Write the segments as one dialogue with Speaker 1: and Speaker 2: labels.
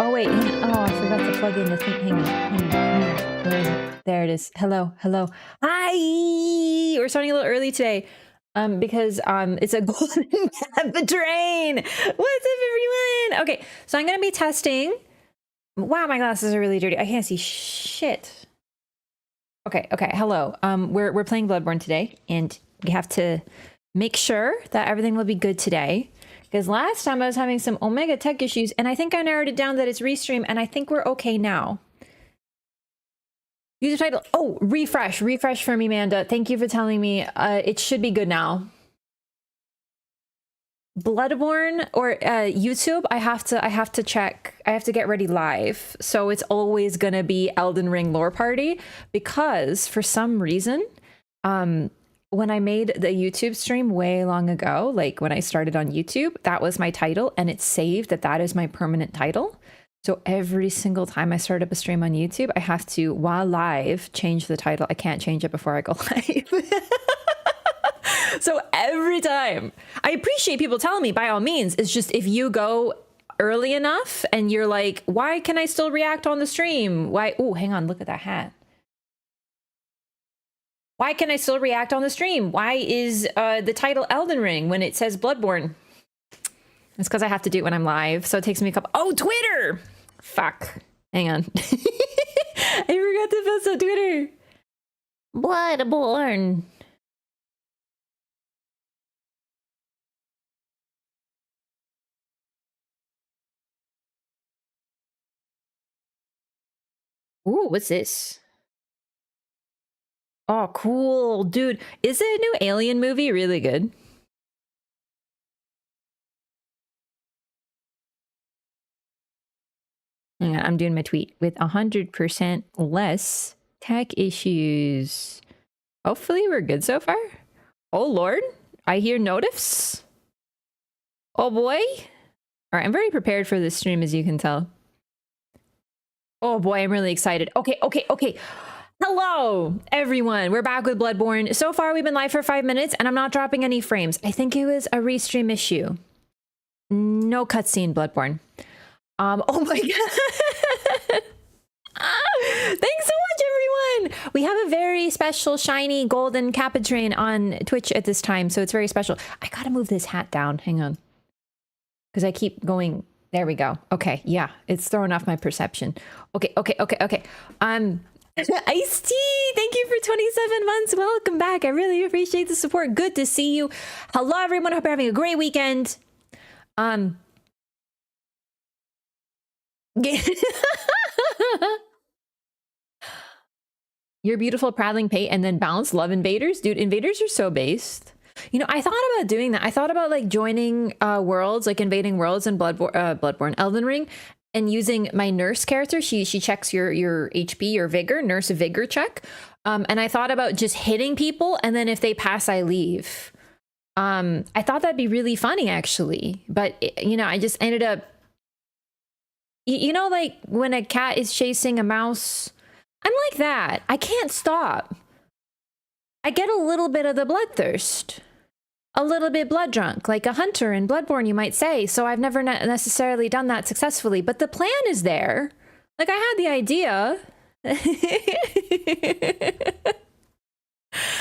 Speaker 1: Oh wait, oh, I forgot to plug in the thing. Hang on. Where is it? There it is. Hello. Hi! We're starting a little early today. Because it's a golden map train. What's up, everyone? Okay, so I'm gonna be testing. Wow, my glasses are really dirty. I can't see shit. Okay, hello. We're playing Bloodborne today, and we have to make sure that everything will be good today. Because last time I was having some Omega tech issues, and I think I narrowed it down that it's restream, and I think we're okay now. User title. Oh, refresh for me, Amanda. Thank you for telling me. It should be good now. Bloodborne or YouTube, I have to check. I have to get ready live. So it's always gonna be Elden Ring lore party, because for some reason, when I made the YouTube stream way long ago, like when I started on YouTube, that was my title, and it's saved that is my permanent title. So every single time I start up a stream on YouTube, I have to, while live, change the title. I can't change it before I go live. So every time, I appreciate people telling me, by all means. It's just, if you go early enough and you're like, why can I still react on the stream? Why? Oh, hang on, look at that hat. Why can I still react on the stream? Why is the title Elden Ring when it says Bloodborne? It's because I have to do it when I'm live, so it takes me a couple. Oh, Twitter! Fuck. Hang on. I forgot to post on Twitter. Bloodborne. Ooh, what's this? Oh, cool. Dude, is the new Alien movie really good? Hang on, I'm doing my tweet. With 100% less tech issues. Hopefully we're good so far. Oh, Lord. I hear notifs. Oh, boy. All right, I'm very prepared for this stream, as you can tell. Oh, boy, I'm really excited. Okay. Hello, everyone. We're back with Bloodborne. So far, we've been live for 5 minutes, and I'm not dropping any frames. I think it was a restream issue. No cutscene, Bloodborne. Oh my god. Thanks so much, everyone. We have a very special shiny golden Kappa train on Twitch at this time, so it's very special. I gotta move this hat down. Hang on. Because I keep going. There we go. Okay, yeah. It's throwing off my perception. Okay. Ice-T, thank you for 27 months. Welcome back. I really appreciate the support. Good to see you. Hello, everyone. Hope you're having a great weekend. You're beautiful, prattling pate, and then balance. Love invaders. Dude, invaders are so based. You know, I thought about doing that. I thought about like joining worlds, like invading worlds in Bloodborne, Elden Ring, and using my nurse character. She checks your HP, your vigor, nurse vigor check. And I thought about just hitting people, and then if they pass, I leave. I thought that'd be really funny, actually. But, you know, I just ended up... You know, like when a cat is chasing a mouse? I'm like that. I can't stop. I get a little bit of the bloodthirst. A little bit blood drunk, like a hunter in Bloodborne, you might say. So I've never necessarily done that successfully, but the plan is there. Like, I had the idea.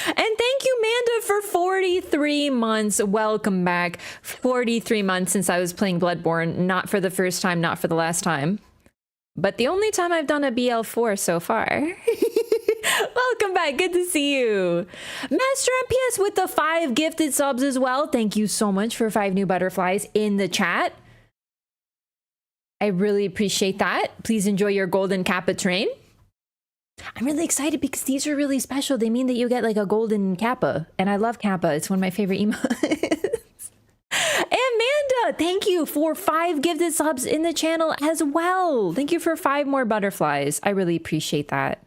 Speaker 1: And thank you, Manda, for 43 months. Welcome back. 43 months since I was playing Bloodborne. Not for the first time, not for the last time. But the only time I've done a BL4 so far. Welcome back. Good to see you. Master MPS with the 5 gifted subs as well. Thank you so much for 5 new butterflies in the chat. I really appreciate that. Please enjoy your golden Kappa train. I'm really excited because these are really special. They mean that you get like a golden Kappa. And I love Kappa. It's one of my favorite emotes. Amanda, thank you for 5 gifted subs in the channel as well. Thank you for 5 more butterflies. I really appreciate that.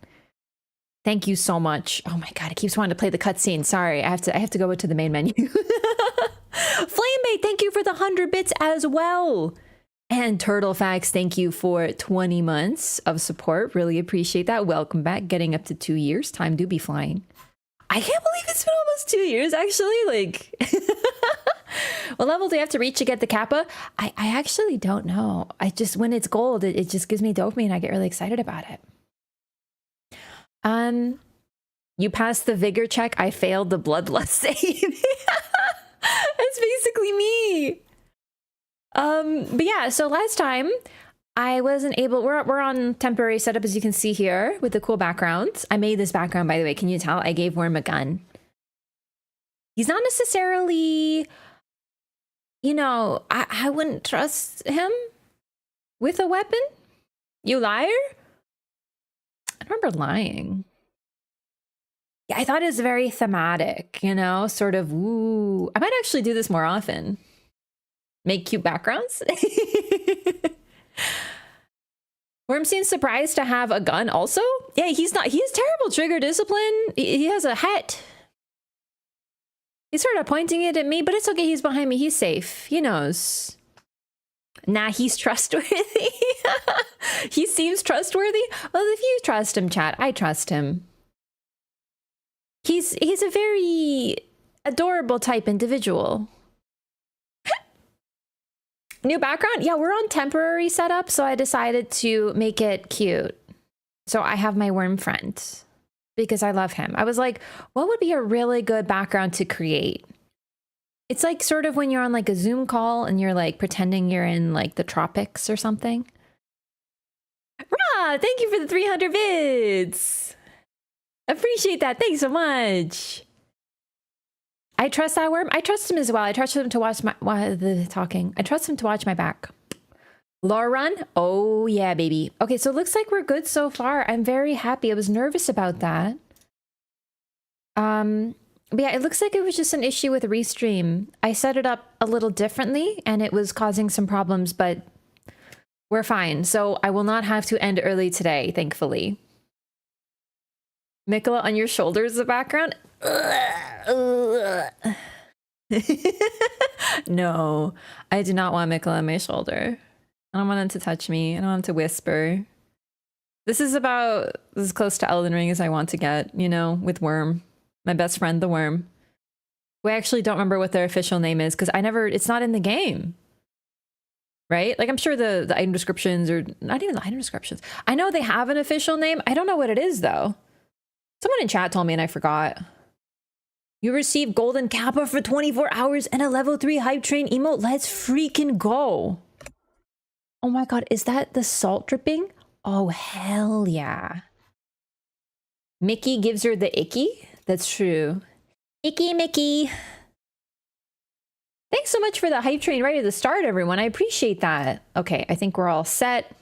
Speaker 1: Thank you so much. Oh my god, it keeps wanting to play the cutscene. Sorry, I have to go to the main menu. Flamebait, thank you for the 100 bits as well. And Turtlefax, thank you for 20 months of support. Really appreciate that. Welcome back. Getting up to 2 years. Time do be flying. I can't believe it's been almost 2 years, actually. Like, What level do you have to reach to get the Kappa? I actually don't know. I just, when it's gold, it just gives me dopamine. I get really excited about it. You passed the vigor check. I failed the bloodlust save. That's basically me. But yeah, so last time I wasn't able, we're on temporary setup, as you can see here, with the cool backgrounds. I made this background, by the way. Can you tell? I gave Worm a gun. He's not necessarily, you know, I wouldn't trust him with a weapon. You liar? I remember lying. Yeah, I thought it was very thematic, you know, sort of, ooh. I might actually do this more often. Make cute backgrounds. Worm seems surprised to have a gun also. Yeah, he's not, he has terrible trigger discipline. He has a hat. He's sort of pointing it at me, but it's okay. He's behind me. He's safe. He knows. Nah, he's trustworthy. He seems trustworthy. Well, if you trust him, chat, I trust him. He's a very adorable type individual. New background? Yeah, we're on temporary setup, so I decided to make it cute. So I have my worm friend because I love him. I was like, what would be a really good background to create? It's like sort of when you're on like a Zoom call and you're like pretending you're in like the tropics or something. Rah, thank you for the 300 vids. Appreciate that. Thanks so much. I trust that worm. I trust him as well. I trust him to watch my talking. I trust him to watch my back. Laurence? Oh yeah, baby. Okay, so it looks like we're good so far. I'm very happy. I was nervous about that. But yeah, it looks like it was just an issue with Restream. I set it up a little differently and it was causing some problems, but we're fine. So I will not have to end early today, thankfully. Mikola on your shoulders, the background. No, I do not want Mikola on my shoulder. I don't want him to touch me. I don't want him to whisper. This is about as close to Elden Ring as I want to get, you know, with Worm. My best friend, the Worm. We actually don't remember what their official name is because it's not in the game. Right? Like I'm sure the item descriptions or not even the item descriptions. I know they have an official name. I don't know what it is though. Someone in chat told me and I forgot. You received golden kappa for 24 hours and a level 3 hype train emote. Let's freaking go. Oh my god, is that the salt dripping? Oh, hell yeah. Mickey gives her the icky? That's true. Icky Mickey. Thanks so much for the hype train right at the start, everyone. I appreciate that. Okay, I think we're all set.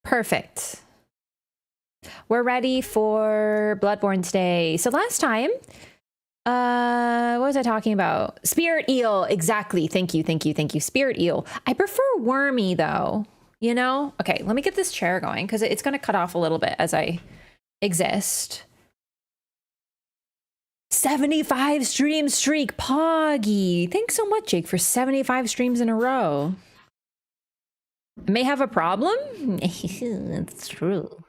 Speaker 1: Perfect. We're ready for Bloodborne today. So last time, what was I talking about? Spirit eel, exactly. Thank you, thank you, thank you. Spirit eel. I prefer wormy though, you know? Okay, let me get this chair going because it's gonna cut off a little bit as I exist. 75 stream streak, Poggy. Thanks so much, Jake, for 75 streams in a row. May have a problem? It's true.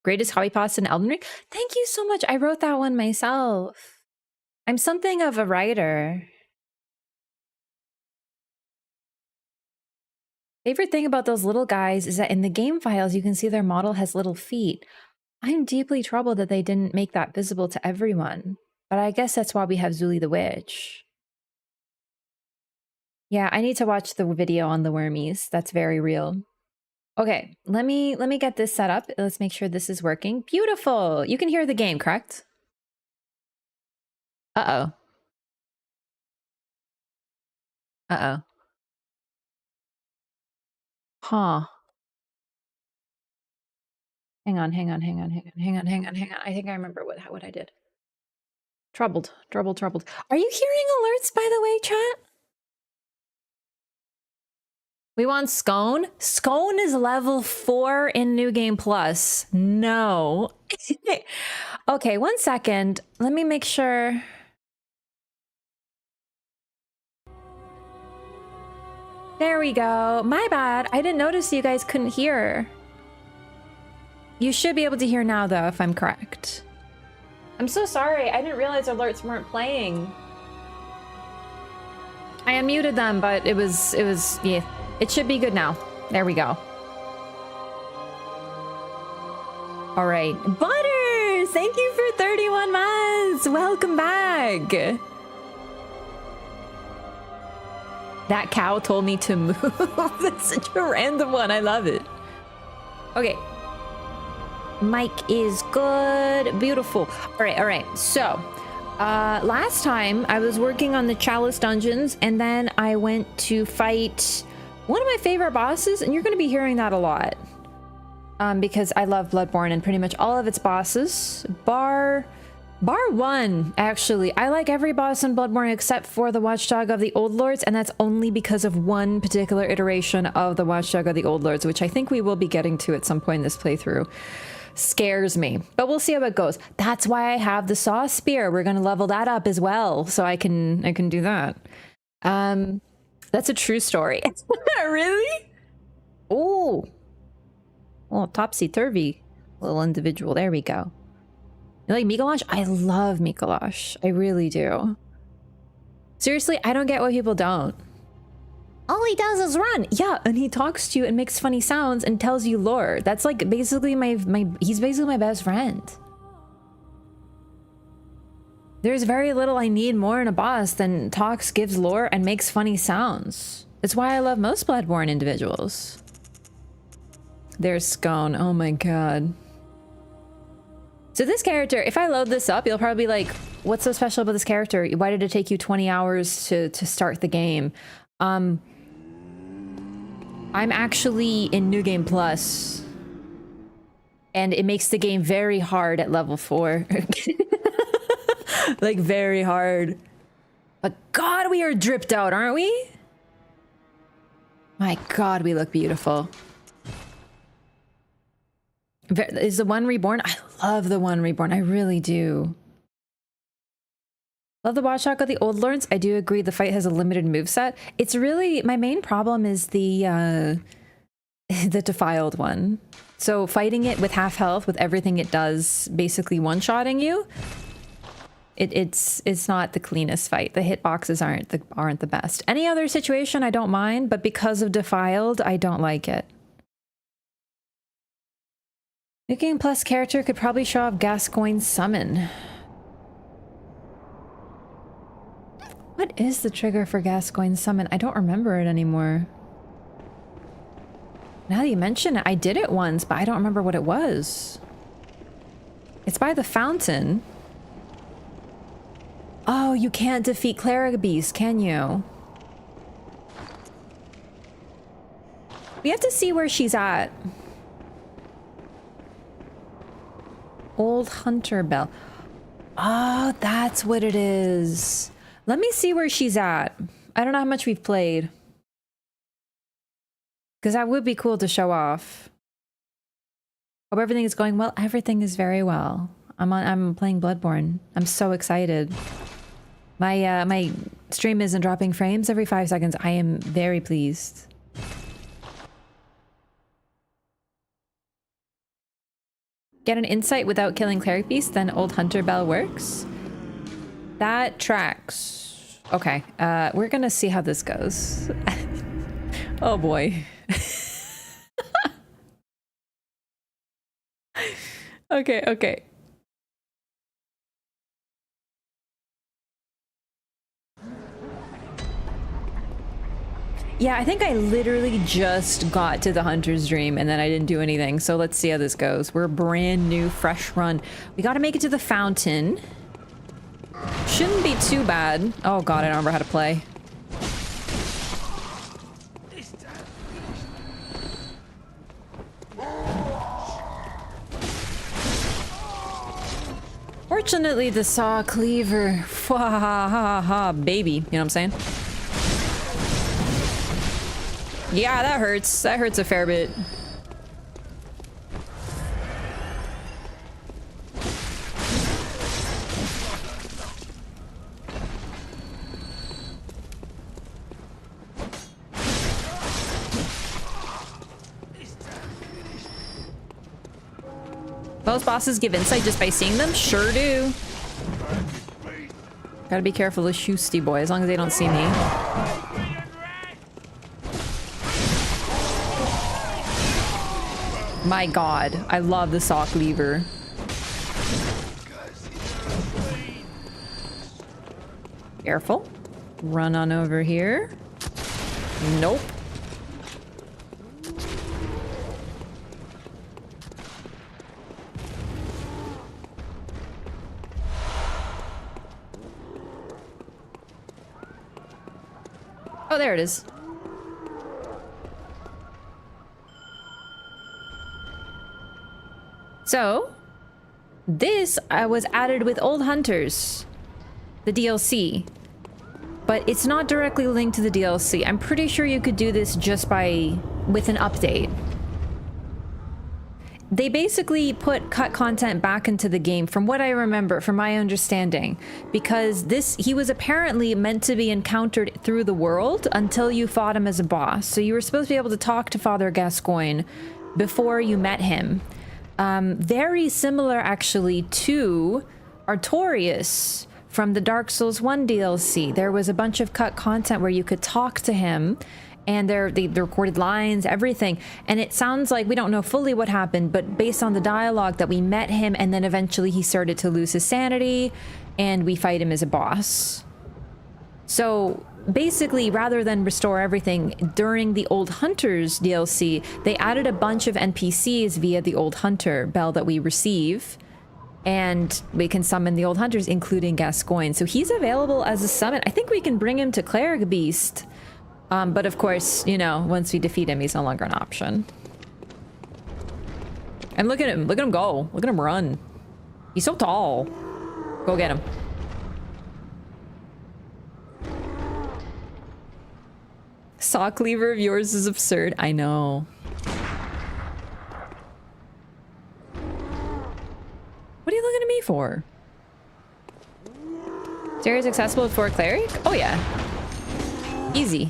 Speaker 1: Greatest hobby pasta in Elden Ring? Thank you so much. I wrote that one myself. I'm something of a writer. Favorite thing about those little guys is that in the game files, you can see their model has little feet. I'm deeply troubled that they didn't make that visible to everyone. But I guess that's why we have Zuli the Witch. Yeah, I need to watch the video on the wormies. That's very real. Okay, let me get this set up. Let's make sure this is working. Beautiful. You can hear the game, correct? Uh-oh. Uh-oh. Huh. Hang on. I think I remember what I did. Troubled. Are you hearing alerts, by the way, chat? We want Scone. Scone is level 4 in New Game Plus. No. Okay, 1 second. Let me make sure. There we go. My bad. I didn't notice you guys couldn't hear. You should be able to hear now, though, if I'm correct. I'm so sorry. I didn't realize alerts weren't playing. I unmuted them, but it was, yeah. It should be good now. There we go. All right. Butters, thank you for 31 months. Welcome back. That cow told me to move. That's such a random one. I love it. Okay. Mic is good. Beautiful. All right. So, last time I was working on the Chalice dungeons, and then I went to fight one of my favorite bosses, and you're going to be hearing that a lot. Because I love Bloodborne and pretty much all of its bosses. Bar 1, actually. I like every boss in Bloodborne except for the Watchdog of the Old Lords, and that's only because of one particular iteration of the Watchdog of the Old Lords, which I think we will be getting to at some point in this playthrough. Scares me, but we'll see how it goes. That's why I have the Saw Spear. We're gonna level that up as well, so I can do that. That's a true story. Really? Oh, topsy-turvy little individual. There we go. You like Mikolash? I love Mikolash. I really do. Seriously, I don't get why people don't. All he does is run. Yeah, and he talks to you and makes funny sounds and tells you lore. That's like basically he's basically my best friend. There's very little I need more in a boss than talks, gives lore, and makes funny sounds. It's why I love most Bloodborne individuals. There's Scone. Oh my god. So this character, if I load this up, you'll probably be like, what's so special about this character? Why did it take you 20 hours to start the game? I'm actually in New Game Plus, and it makes the game very hard at level 4. Like, very hard. But God, we are dripped out, aren't we? My God, we look beautiful. Is the One Reborn? I love the One Reborn. I really do. Love the Watchdog of the Old Lords. I do agree the fight has a limited moveset. It's really, my main problem is the Defiled one. So fighting it with half health, with everything it does, basically one-shotting you, it's not the cleanest fight. The hitboxes aren't the best. Any other situation I don't mind, but because of Defiled, I don't like it. New Game Plus character could probably show off Gascoigne's summon. What is the trigger for Gascoigne's summon? I don't remember it anymore. Now that you mention it, I did it once, but I don't remember what it was. It's by the fountain. Oh, you can't defeat Cleric Beast, can you? We have to see where she's at. Old Hunter Bell. Oh, that's what it is. Let me see where she's at. I don't know how much we've played. Because that would be cool to show off. Hope everything is going well. Everything is very well. I'm playing Bloodborne. I'm so excited. My stream isn't dropping frames every 5 seconds. I am very pleased. Get an insight without killing Cleric Beast, then Old Hunter Bell works. That tracks. Okay, we're gonna see how this goes. Oh boy. Okay. Yeah, I think I literally just got to the Hunter's Dream and then I didn't do anything. So let's see how this goes. We're a brand new, fresh run. We gotta make it to the fountain. Shouldn't be too bad. Oh god, I don't remember how to play. Fortunately, the saw cleaver. Baby. You know what I'm saying? Yeah, that hurts. That hurts a fair bit. Most bosses give insight just by seeing them? Sure do. Gotta be careful of Shoosty boy, as long as they don't see me. My god, I love the sock lever. Careful. Run on over here. Nope. Oh, there it is. So, this was added with Old Hunters, the DLC. But it's not directly linked to the DLC. I'm pretty sure you could do this just with an update. They basically put cut content back into the game, from what I remember, from my understanding, because he was apparently meant to be encountered through the world until you fought him as a boss. So you were supposed to be able to talk to Father Gascoigne before you met him. Very similar, actually, to Artorias from the Dark Souls 1 DLC. There was a bunch of cut content where you could talk to him, and they recorded lines, everything. And it sounds like we don't know fully what happened, but based on the dialogue that we met him, and then eventually he started to lose his sanity, and we fight him as a boss. So basically, rather than restore everything, during the Old Hunters DLC, they added a bunch of NPCs via the Old Hunter bell that we receive. And we can summon the Old Hunters, including Gascoigne. So he's available as a summon. I think we can bring him to Cleric Beast. But of course, you know, once we defeat him, he's no longer an option. And look at him. Look at him go. Look at him run. He's so tall. Go get him. Sock lever of yours is absurd. I know. What are you looking at me for? Series accessible for Cleric? Oh yeah. Easy.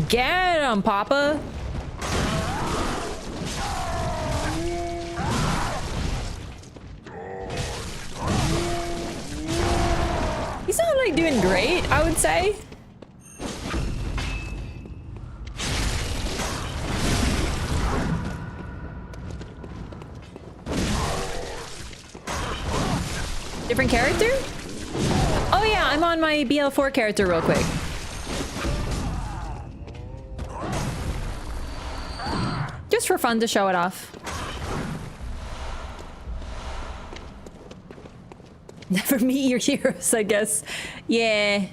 Speaker 1: Get him, Papa! He's not like doing great, I would say. Different character? Oh yeah, I'm on my BL4 character real quick. Just for fun to show it off. Never meet your heroes, I guess. Yeah.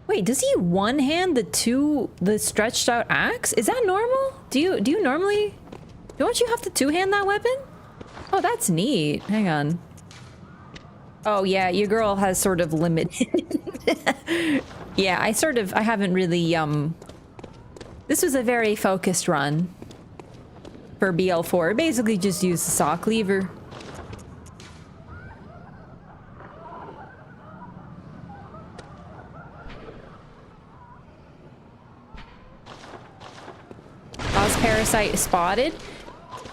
Speaker 1: Wait, does he one-hand the stretched out axe? Is that normal? Do you normally... Don't you have to two-hand that weapon? Oh, that's neat. Hang on. Oh yeah, your girl has sort of limited. Yeah, I haven't really, this was a very focused run for BL4. Basically just use the sock lever. Boss Parasite spotted?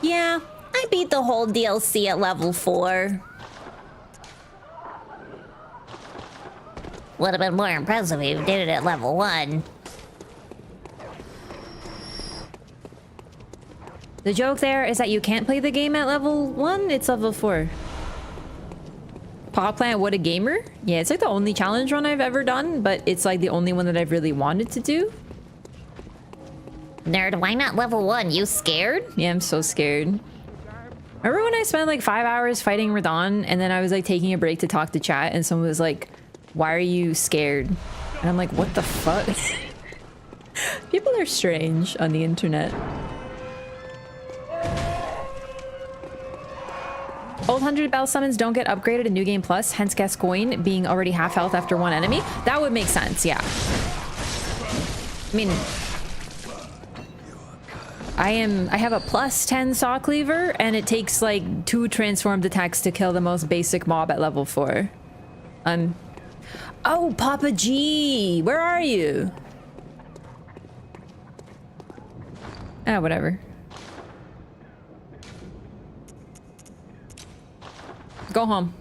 Speaker 1: Yeah, I beat the whole DLC at level 4.
Speaker 2: Would have been more impressive if you did it at level 1.
Speaker 1: The joke there is that you can't play the game at level 1, it's level 4. Paw Plant, what a gamer? Yeah, it's like the only challenge run I've ever done, but it's like the only one that I've really wanted to do.
Speaker 2: Nerd, why not level 1? You scared?
Speaker 1: Yeah, I'm so scared. Remember when I spent like 5 hours fighting Radon, and then I was like taking a break to talk to chat, and someone was like, why are you scared? And I'm like, what the fuck? People are strange on the internet. Old 100 Bell summons don't get upgraded in New Game Plus, hence Gascoigne being already half health after one enemy. That would make sense, yeah. I mean, I have a plus 10 saw cleaver, and it takes like 2 transformed attacks to kill the most basic mob at level 4. Oh, Papa G! Where are you? Ah, whatever. Go home.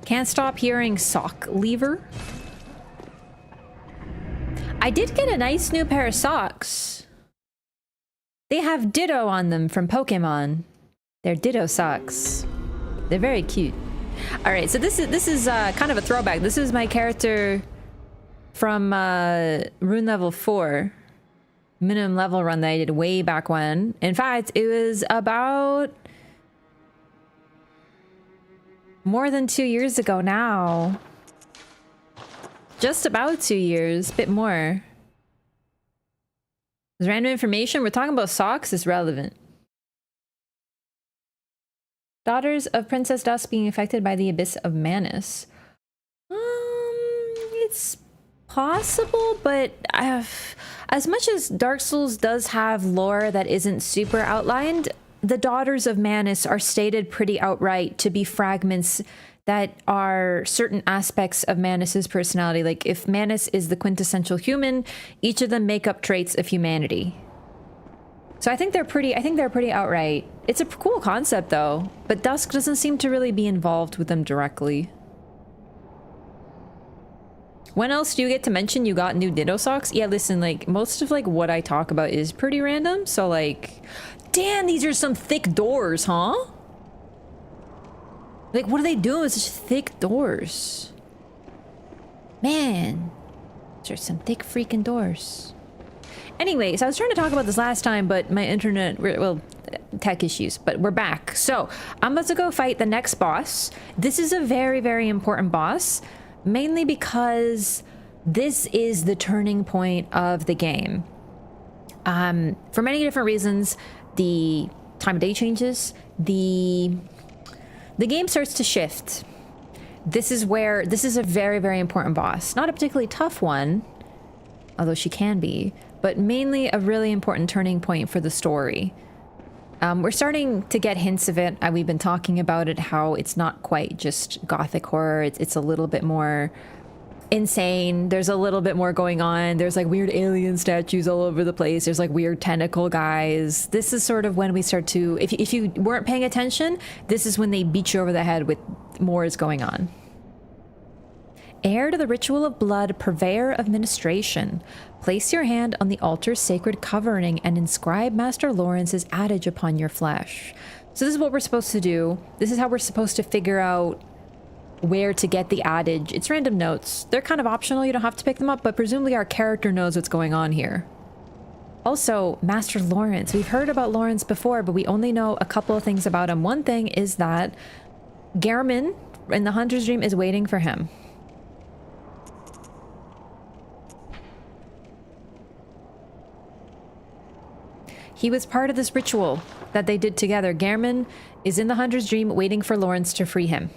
Speaker 1: Can't stop hearing sock lever. I did get a nice new pair of socks. They have Ditto on them from Pokemon. They're Ditto socks. They're very cute. All right, so this is kind of a throwback. This is my character from rune level 4. Minimum level run that I did way back when. In fact, it was about more than 2 years ago now. Just about 2 years, bit more. There's random information. We're talking about socks is relevant. Daughters of Princess Dusk being affected by the Abyss of Manus. It's possible, but as much as Dark Souls does have lore that isn't super outlined, the Daughters of Manus are stated pretty outright to be fragments that are certain aspects of Manus's personality. Like if Manus is the quintessential human, each of them make up traits of humanity. So I think they're pretty outright. It's a cool concept though, but Dusk doesn't seem to really be involved with them directly. When else do you get to mention you got new Ditto socks? Yeah, listen, like most of like what I talk about is pretty random. So like, damn, these are some thick doors, huh? Like, what are they doing with such thick doors? Man, these are some thick freaking doors. Anyways, I was trying to talk about this last time, but my internet, well, tech issues, but we're back. So I'm about to go fight the next boss. This is a very, very important boss, mainly because this is the turning point of the game. For many different reasons, the time of day changes, the game starts to shift. This is a very, very important boss. Not a particularly tough one, although she can be, but mainly a really important turning point for the story. We're starting to get hints of it. We've been talking about it, how it's not quite just gothic horror. It's a little bit more insane. There's a little bit more going on. There's like weird alien statues all over the place. There's like weird tentacle guys. This is sort of when we start to, if you weren't paying attention, this is when they beat you over the head with more is going on. Heir to the ritual of blood, purveyor of ministration. Place your hand on the altar's sacred covering and inscribe Master Laurence's adage upon your flesh. So this is what we're supposed to do. This is how we're supposed to figure out where to get the adage. It's random notes. They're kind of optional. You don't have to pick them up, but presumably our character knows what's going on here. Also, Master Laurence. We've heard about Laurence before, but we only know a couple of things about him. One thing is that Gehrman in the Hunter's Dream is waiting for him. He was part of this ritual that they did together. Gehrman is in the Hunter's Dream waiting for Laurence to free him.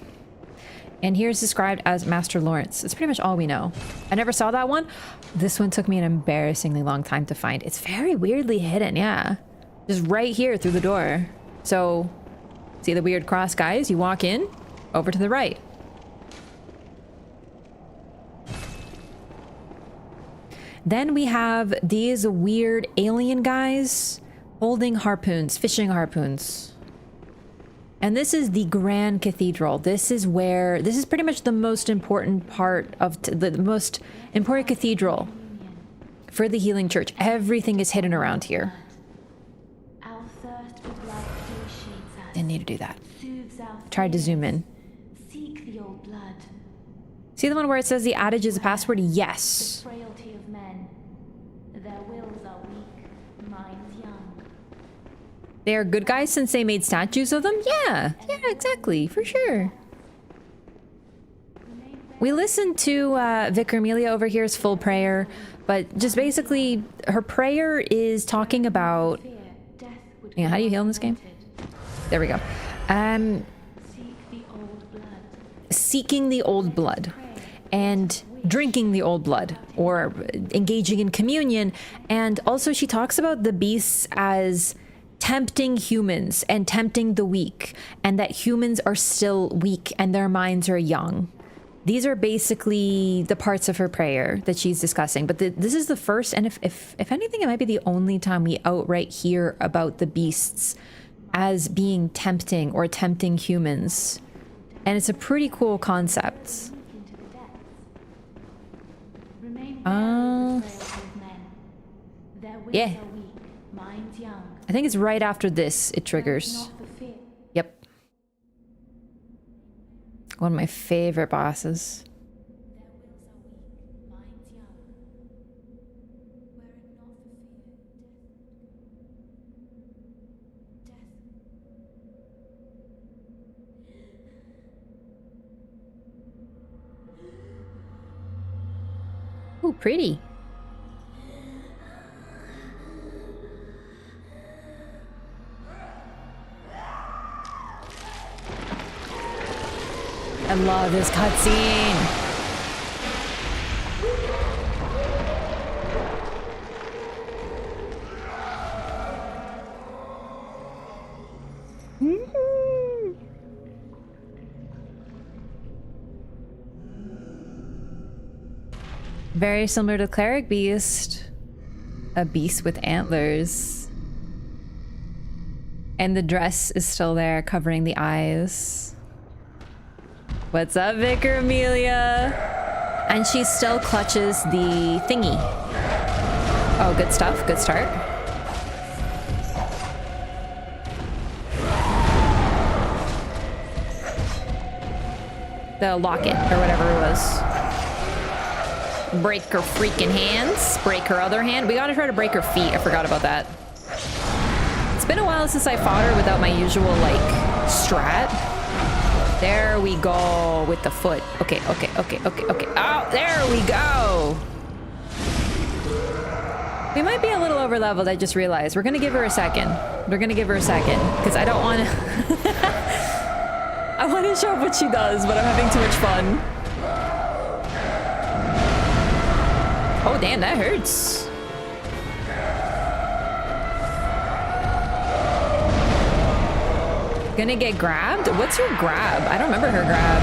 Speaker 1: And here's described as Master Laurence. That's pretty much all we know. I never saw that one. This one took me an embarrassingly long time to find. It's very weirdly hidden, yeah. Just right here through the door. So, see the weird cross guys? You walk in, over to the right. Then we have these weird alien guys holding harpoons, fishing harpoons. And this is the Grand Cathedral. This is pretty much the most important part of the most important cathedral for the Healing Church. Everything is hidden around here. Didn't need to do that. Tried to zoom in. See the one where it says the adage is a password? Yes. They are good guys since they made statues of them? Yeah, exactly, for sure. We listened to Vicar Amelia over here's full prayer, but just basically her prayer is talking about... Yeah, how do you heal in this game? There we go. Seeking the old blood and drinking the old blood or engaging in communion. And also she talks about the beasts as tempting humans and tempting the weak, and that humans are still weak and their minds are young. These are basically the parts of her prayer that she's discussing. But this is the first, and if anything, it might be the only time we outright hear about the beasts as being tempting or tempting humans. And it's a pretty cool concept. Yeah. I think it's right after this it triggers. Yep. One of my favorite bosses. Ooh, pretty. I love this cutscene. Very similar to Cleric Beast. A beast with antlers. And the dress is still there, covering the eyes. What's up, Vicar Amelia? And she still clutches the thingy. Oh, good stuff. Good start. The locket, or whatever it was. Break her freaking hands. Break her other hand. We gotta try to break her feet. I forgot about that. It's been a while since I fought her without my usual, like, strat. There we go with the foot. Okay. Oh, there we go. We might be a little over leveled, I just realized. We're gonna give her a second. Because I don't wanna... I wanna show what she does, but I'm having too much fun. Oh, damn, that hurts. Gonna get grabbed? What's her grab? I don't remember her grab.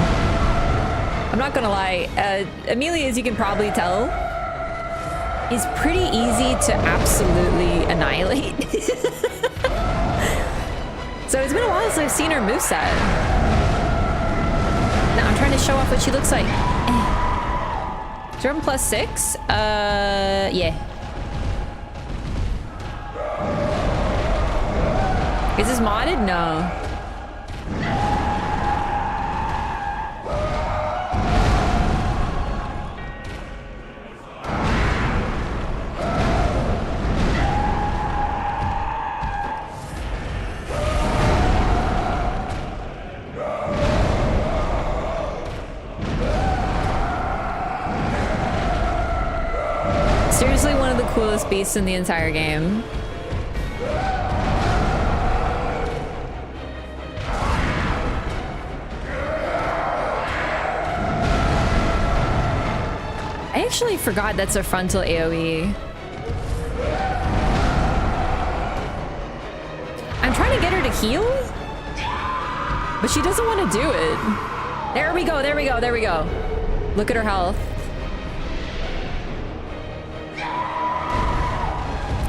Speaker 1: I'm not gonna lie. Amelia, as you can probably tell, is pretty easy to absolutely annihilate. So it's been a while since I've seen her moveset. Now I'm trying to show off what she looks like. 7 plus 6? Yeah. Is this modded? No. Seriously, one of the coolest beasts in the entire game. I actually forgot that's a frontal AoE. I'm trying to get her to heal, but she doesn't want to do it. There we go. Look at her health.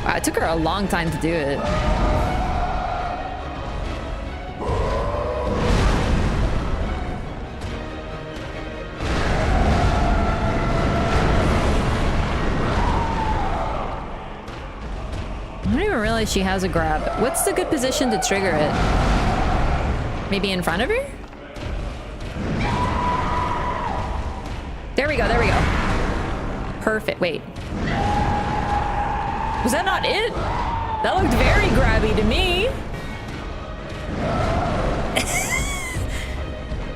Speaker 1: Wow, it took her a long time to do it. I don't even realize she has a grab. What's the good position to trigger it? Maybe in front of her? There we go. Perfect. Wait. Was that not it? That looked very grabby to me.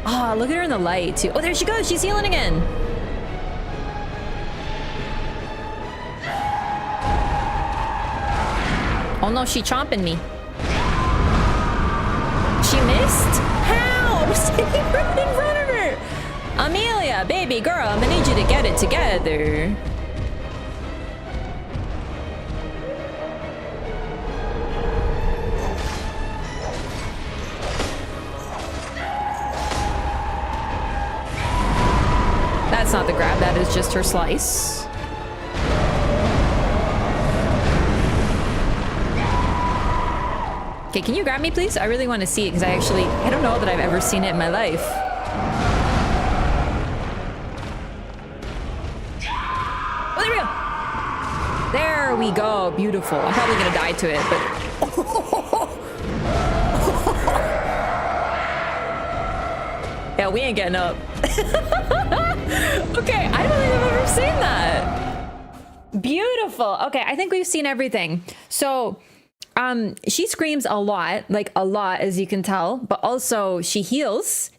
Speaker 1: Oh, look at her in the light too. Oh, there she goes. She's healing again. Oh no, she's chomping me. She missed? How? I'm sitting right in front of her. Amelia, baby girl, I'm gonna need you to get it together. That's not the grab, that is just her slice. Okay, can you grab me, please? I really want to see it because I don't know that I've ever seen it in my life. there we go. There we go. Beautiful. I'm probably gonna die to it, but yeah, we ain't getting up. Okay, I don't think I've ever seen that. Beautiful. Okay, I think we've seen everything. So she screams a lot, like a lot, as you can tell, but also she heals.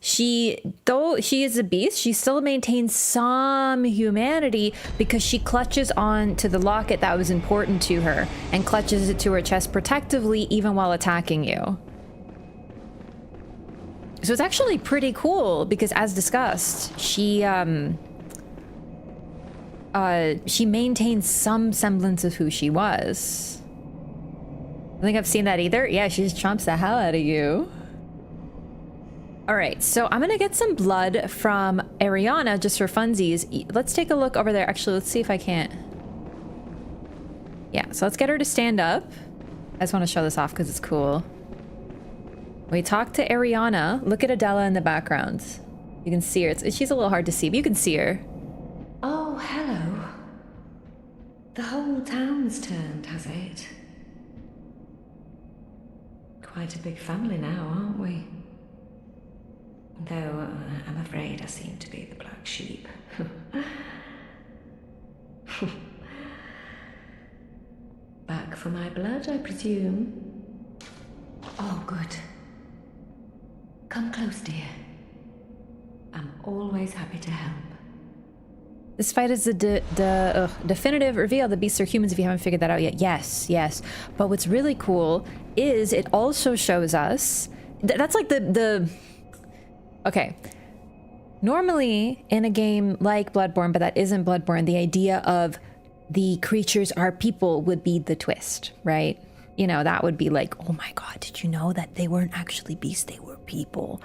Speaker 1: Though she is a beast, she still maintains some humanity because she clutches on to the locket that was important to her and clutches it to her chest protectively even while attacking you. So it's actually pretty cool because, as discussed, she maintains some semblance of who she was. I think I've seen that either. Yeah, she just chomps the hell out of you. All right, so I'm gonna get some blood from Arianna just for funsies. Let's take a look over there. Actually, let's see if I can't. Yeah, so let's get her to stand up. I just want to show this off because it's cool. We talk to Arianna. Look at Adella in the background. You can see her. She's a little hard to see, but you can see her.
Speaker 3: Oh, hello. The whole town's turned, has it? Quite a big family now, aren't we? Though I'm afraid I seem to be the black sheep. Back for my blood, I presume? Oh, good. Come close, dear. I'm always happy to help.
Speaker 1: This fight is the definitive reveal the beasts are humans if you haven't figured that out yet. Yes, yes. But what's really cool is it also shows us... That's like the... Okay. Normally, in a game like Bloodborne, but that isn't Bloodborne, the idea of the creatures are people would be the twist, right? You know, that would be like, oh my god, did you know that they weren't actually beasts, they were people?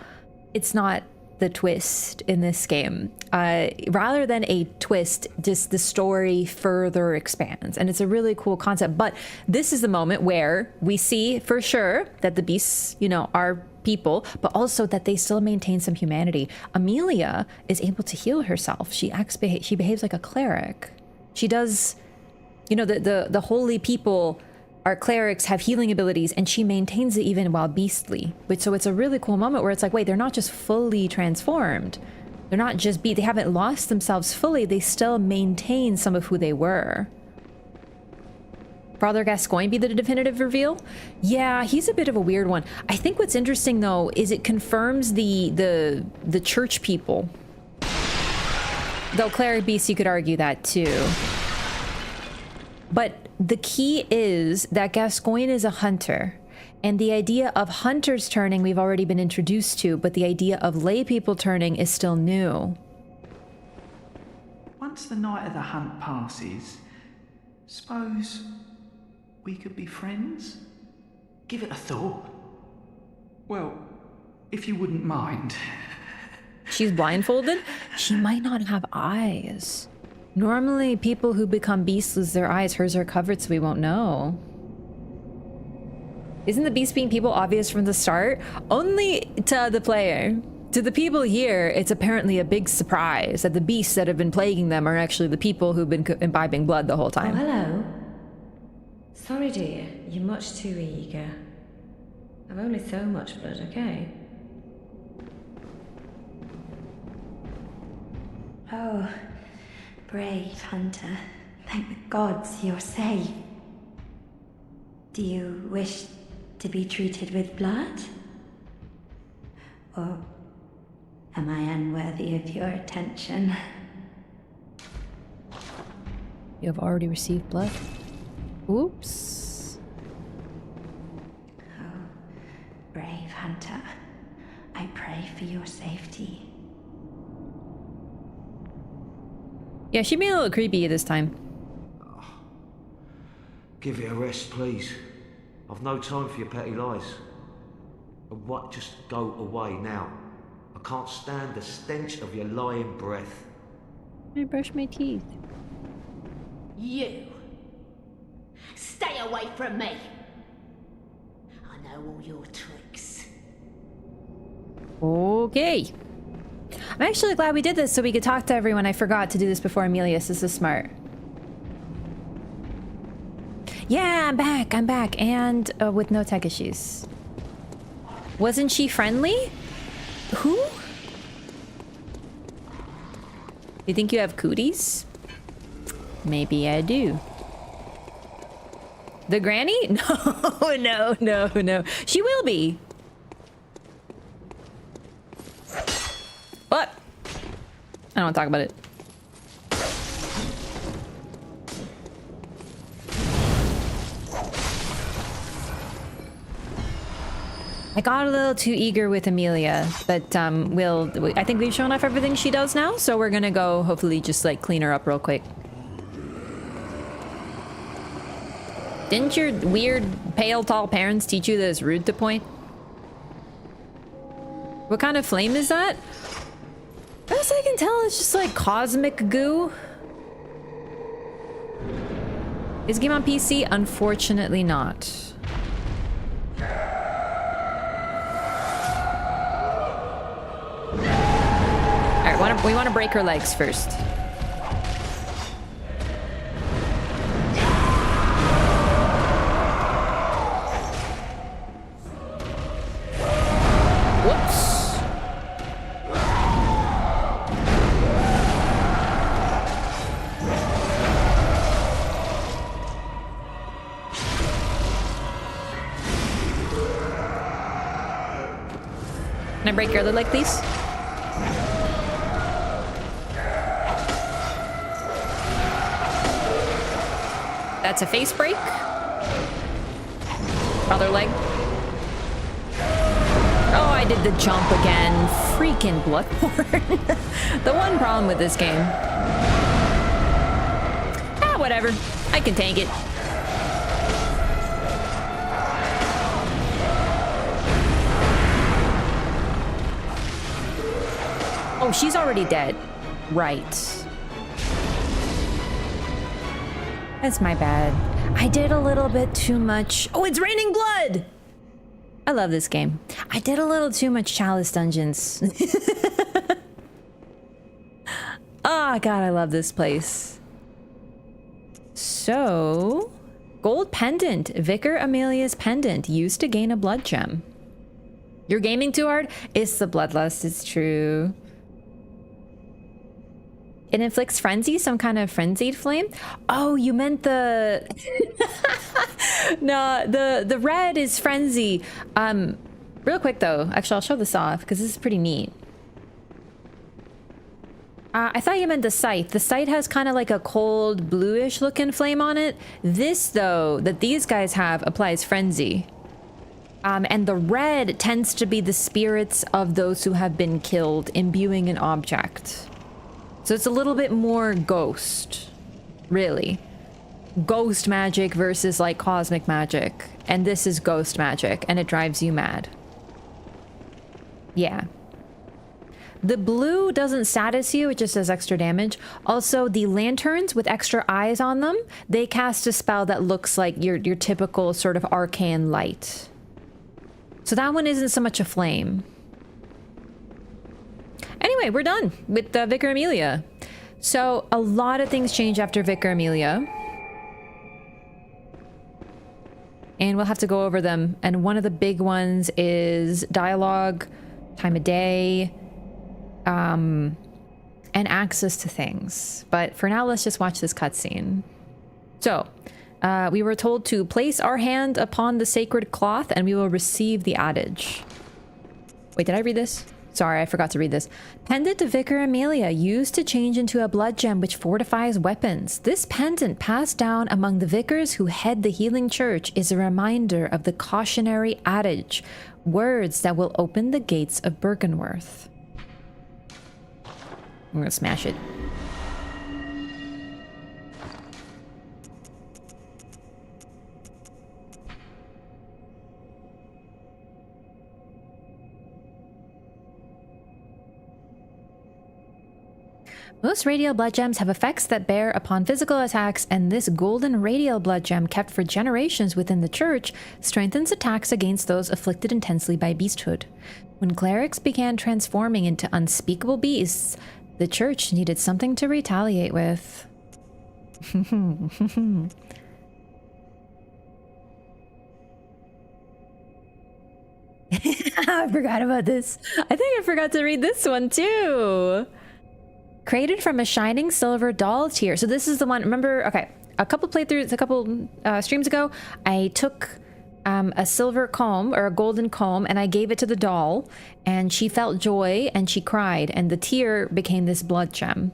Speaker 1: It's not the twist in this game. Rather than a twist, just the story further expands, and it's a really cool concept. But this is the moment where we see for sure that the beasts, you know, are people, but also that they still maintain some humanity. Amelia is able to heal herself. She behaves like a cleric. She does, you know, the holy people, our clerics, have healing abilities, and she maintains it even while beastly. But so it's a really cool moment where it's like, wait, they're not just fully transformed. They're not just they haven't lost themselves fully. They still maintain some of who they were. Father Gascoigne be the definitive reveal? Yeah, he's a bit of a weird one. I think what's interesting though is it confirms the church people. Though cleric beasts, you could argue that too. But the key is that Gascoigne is a hunter. And the idea of hunters turning we've already been introduced to, but the idea of lay people turning is still new.
Speaker 4: Once the night of the hunt passes, suppose we could be friends? Give it a thought. Well, if you wouldn't mind.
Speaker 1: She's blindfolded? She might not have eyes. Normally, people who become beasts lose their eyes. Hers are covered, so we won't know. Isn't the beast being people obvious from the start? Only to the player. To the people here, it's apparently a big surprise that the beasts that have been plaguing them are actually the people who've been imbibing blood the whole time.
Speaker 3: Oh, hello. Sorry, dear. You're much too eager. I've only so much blood, okay?
Speaker 5: Oh, brave hunter. Thank the gods you're safe. Do you wish to be treated with blood? Or am I unworthy of your attention?
Speaker 1: You have already received blood. Oops.
Speaker 5: Oh, brave hunter. I pray for your safety.
Speaker 1: Yeah, she being a little creepy this time.
Speaker 6: Give it a rest, please. I've no time for your petty lies. What? Just go away now. I can't stand the stench of your lying breath.
Speaker 1: I brush my teeth.
Speaker 7: You! Stay away from me! I know all your tricks.
Speaker 1: Okay. I'm actually glad we did this so we could talk to everyone. I forgot to do this before Amelia. This is smart. Yeah, I'm back, and with no tech issues. Wasn't she friendly? Who? You think you have cooties? Maybe I do. The granny? No. She will be. What? I don't want to talk about it. I got a little too eager with Amelia, but I think we've shown off everything she does now, so we're gonna go hopefully just like clean her up real quick. Didn't your weird pale tall parents teach you that it's rude to point? What kind of flame is that? Best I can tell, it's just like cosmic goo. Is the game on PC? Unfortunately not. Alright, we want to break her legs first. Whoops. Can I break your other leg, please? That's a face break. Other leg. Oh, I did the jump again. Freaking Bloodborne. The one problem with this game. Ah, whatever. I can tank it. Oh, she's already dead. Right. That's my bad. I did a little bit too much. Oh, it's raining blood! I love this game. I did a little too much Chalice dungeons. Oh, God, I love this place. So, gold pendant. Vicar Amelia's pendant used to gain a blood gem. You're gaming too hard? It's the bloodlust, it's true. It inflicts frenzy, some kind of frenzied flame. Oh, you meant the... No, the red is frenzy. Real quick though, actually I'll show this off because this is pretty neat. I thought you meant the scythe. The scythe has kind of like a cold bluish looking flame on it. This though, that these guys have, applies frenzy. And the red tends to be the spirits of those who have been killed, imbuing an object. So it's a little bit more ghost, really. Ghost magic versus like cosmic magic. And this is ghost magic, and it drives you mad. Yeah. The blue doesn't status you, it just does extra damage. Also, the lanterns with extra eyes on them, they cast a spell that looks like your typical sort of arcane light. So that one isn't so much a flame. Anyway, we're done with Vicar Amelia. So a lot of things change after Vicar Amelia. And we'll have to go over them. And one of the big ones is dialogue, time of day, and access to things. But for now, let's just watch this cutscene. So, we were told to place our hand upon the sacred cloth and we will receive the adage. Wait, did I read this? Sorry, I forgot to read this. Pendant to Vicar Amelia, used to change into a blood gem which fortifies weapons. This pendant, passed down among the vicars who head the healing church, is a reminder of the cautionary adage, words that will open the gates of Bergenworth. I'm gonna smash it. Most radial blood gems have effects that bear upon physical attacks, and this golden radial blood gem, kept for generations within the church, strengthens attacks against those afflicted intensely by beasthood. When clerics began transforming into unspeakable beasts, the church needed something to retaliate with. I forgot about this. I think I forgot to read this one too. Created from a shining silver doll tear. So this is the one, remember, okay, a couple streams ago, I took a silver comb or a golden comb and I gave it to the doll and she felt joy and she cried and the tear became this blood gem.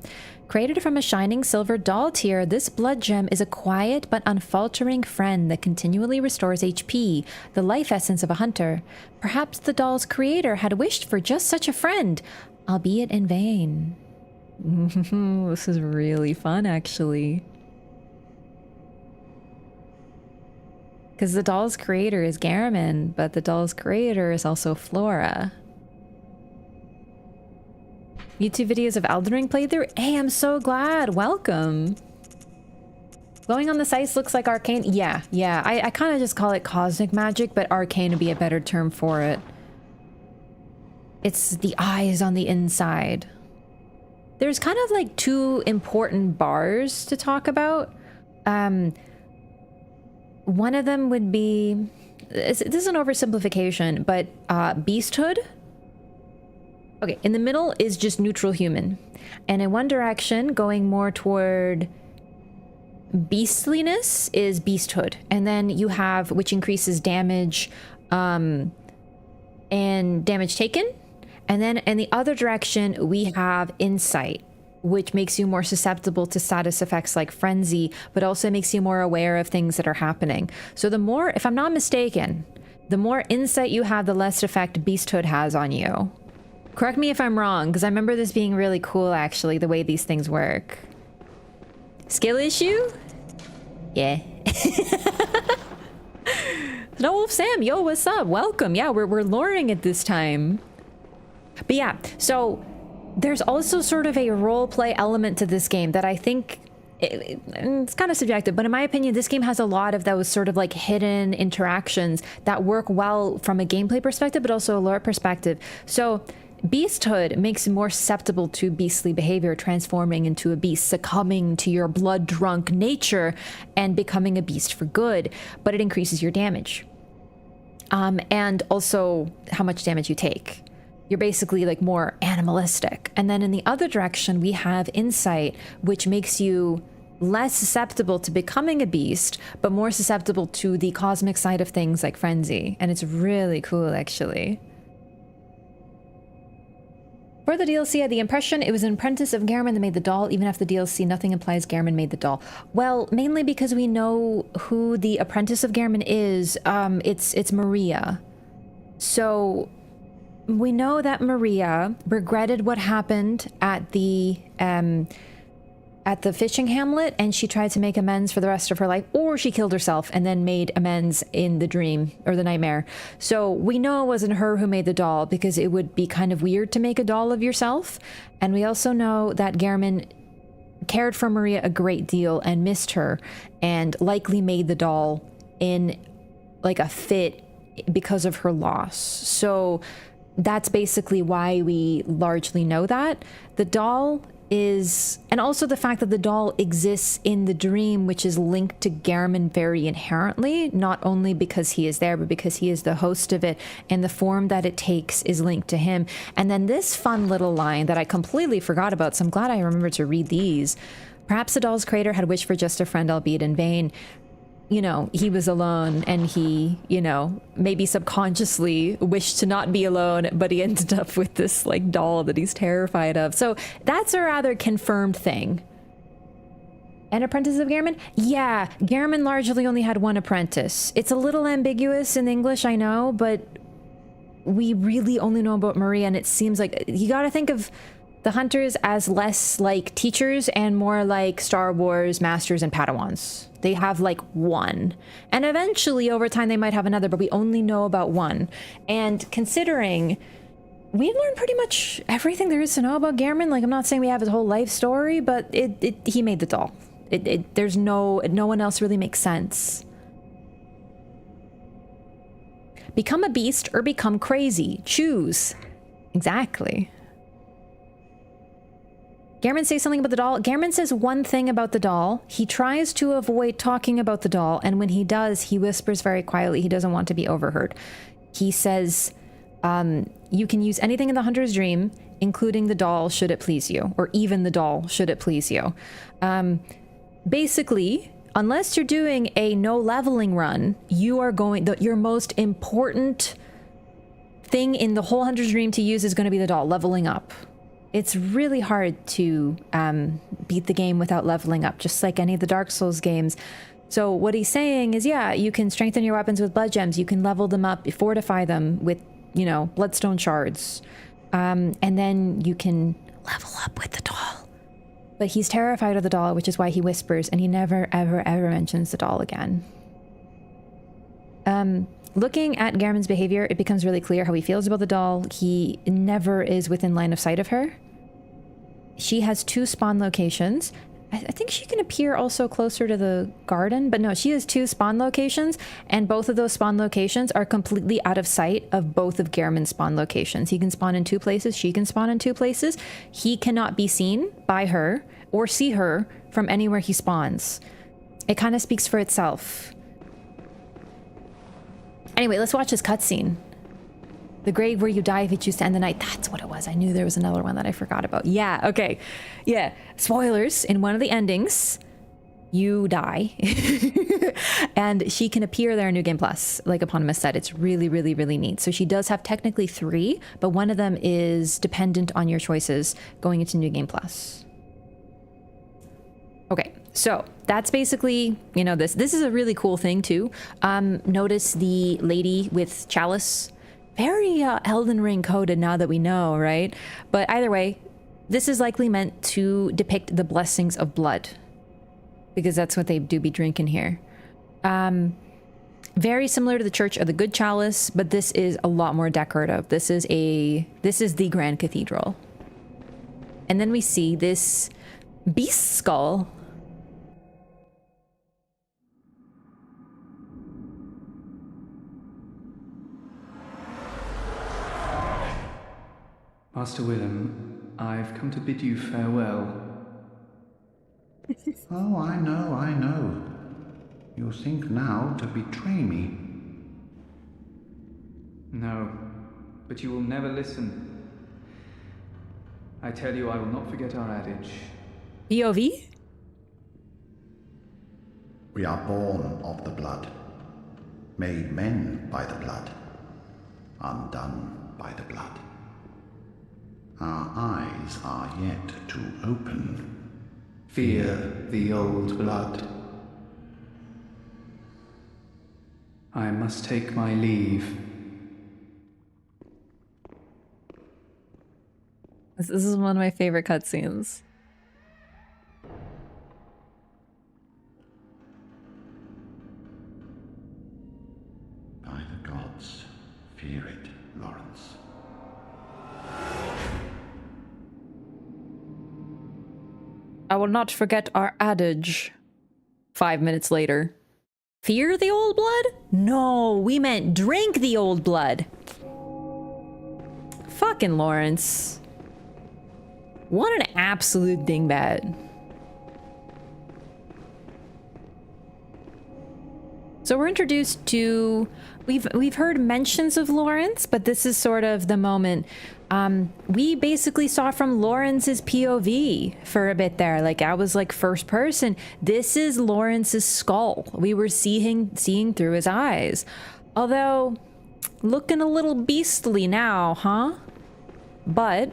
Speaker 1: Created from a shining silver doll tear, this blood gem is a quiet but unfaltering friend that continually restores HP, the life essence of a hunter. Perhaps the doll's creator had wished for just such a friend, albeit in vain. This is really fun, actually. Because the doll's creator is Garamond, but the doll's creator is also Flora. YouTube videos of Elden Ring playthrough? Hey, I'm so glad. Welcome. Glowing on the sides looks like arcane. Yeah. I kind of just call it cosmic magic, but arcane would be a better term for it. It's the eyes on the inside. There's kind of like two important bars to talk about. One of them would be, this is an oversimplification, but Beasthood. Okay, in the middle is just neutral human. And in one direction, going more toward beastliness, is Beasthood. And then you have, which increases damage and damage taken. And then in the other direction, we have Insight, which makes you more susceptible to status effects like Frenzy, but also makes you more aware of things that are happening. So the more, if I'm not mistaken, the more insight you have, the less effect Beasthood has on you. Correct me if I'm wrong, because I remember this being really cool, actually, the way these things work. Skill issue? Yeah. No Wolf Sam, yo, what's up? Welcome. Yeah, we're luring it this time. But yeah, so there's also sort of a role play element to this game that I think it's kind of subjective, but in my opinion, this game has a lot of those sort of like hidden interactions that work well from a gameplay perspective, but also a lore perspective. So Beasthood makes you more susceptible to beastly behavior, transforming into a beast, succumbing to your blood-drunk nature, and becoming a beast for good, but it increases your damage. And also how much damage you take. You're basically like more animalistic. And then in the other direction, we have Insight, which makes you less susceptible to becoming a beast, but more susceptible to the cosmic side of things like Frenzy. And it's really cool, actually. For the DLC, I had the impression it was an apprentice of Garamond that made the doll. Even after the DLC, nothing implies Garamond made the doll. Well, mainly because we know who the apprentice of Garamond is. It's Maria. So we know that Maria regretted what happened at the fishing hamlet, and she tried to make amends for the rest of her life, or she killed herself and then made amends in the dream or the nightmare. So we know it wasn't her who made the doll, because it would be kind of weird to make a doll of yourself. And we also know that Garamond cared for Maria a great deal and missed her, and likely made the doll in like a fit because of her loss. So that's basically why we largely know that. The doll is, and also the fact that the doll exists in the dream, which is linked to Garamond very inherently, not only because he is there, but because he is the host of it, and the form that it takes is linked to him. And then this fun little line that I completely forgot about, so I'm glad I remembered to read these. Perhaps the doll's creator had wished for just a friend, albeit in vain. You know, he was alone, and he, you know, maybe subconsciously wished to not be alone, but he ended up with this like doll that he's terrified of. So that's a rather confirmed thing. An apprentice of Garamond? Yeah, Garamond largely only had one apprentice. It's a little ambiguous in English, I know, but we really only know about Maria, and it seems like you gotta think of the hunters as less like teachers and more like Star Wars masters and Padawans. They have like one, and eventually over time they might have another, but we only know about one. And considering we've learned pretty much everything there is to know about Garamond, like I'm not saying we have his whole life story, but he made the doll. There's no one else really makes sense. Become a beast or become crazy. Choose. Exactly. Garamond says something about the doll. Garamond says one thing about the doll. He tries to avoid talking about the doll, and when he does, he whispers very quietly. He doesn't want to be overheard. He says, You can use anything in the Hunter's Dream, including the doll, should it please you, or even the doll, should it please you. Basically, unless you're doing a no leveling run, you are going, your most important thing in the whole Hunter's Dream to use is going to be the doll, leveling up. It's really hard to beat the game without leveling up, just like any of the Dark Souls games. So what he's saying is, yeah, you can strengthen your weapons with blood gems, you can level them up, fortify them with, you know, bloodstone shards, and then you can level up with the doll. But he's terrified of the doll, which is why he whispers, and he never, ever, ever mentions the doll again. Looking at Gehrman's behavior, it becomes really clear how he feels about the doll. He never is within line of sight of her. She has 2 spawn locations. I think she can appear also closer to the garden, but no, she has 2 spawn locations, and both of those spawn locations are completely out of sight of both of Gehrman's spawn locations. He can spawn in 2 places, she can spawn in 2 places. He cannot be seen by her or see her from anywhere he spawns. It kind of speaks for itself. Anyway, let's watch this cutscene. The grave where you die if you choose to end the night. That's what it was. I knew there was another one that I forgot about. Yeah, okay. Yeah, spoilers. In one of the endings, you die. And she can appear there in New Game Plus, like Eponymous said. It's really, really, really neat. So she does have technically 3, but one of them is dependent on your choices going into New Game Plus. Okay, so that's basically, you know, this is a really cool thing too. Notice the lady with Chalice. Very Elden Ring coded now that we know, right? But either way, this is likely meant to depict the blessings of blood, because that's what they do be drinking here. Very similar to the Church of the Good Chalice, but this is a lot more decorative. This is the Grand Cathedral. And then we see this beast skull.
Speaker 4: Master Willem, I've come to bid you farewell.
Speaker 8: Oh, I know. You think now to betray me.
Speaker 4: No, but you will never listen. I tell you, I will not forget our adage.
Speaker 1: POV?
Speaker 8: We are born of the blood, made men by the blood, undone by the blood. Our eyes are yet to open.
Speaker 4: Fear the old blood. I must take my leave.
Speaker 1: This is one of my favorite cutscenes.
Speaker 8: By the gods, fear it, Laurence.
Speaker 1: I will not forget our adage. 5 minutes later. Fear the old blood? No, we meant drink the old blood. Fucking Laurence. What an absolute dingbat. So we're introduced to... We've heard mentions of Laurence, but this is sort of the moment. We basically saw from Laurence's POV for a bit there. Like, I was like first person. This is Laurence's skull. We were seeing through his eyes. Although, looking a little beastly now, huh? But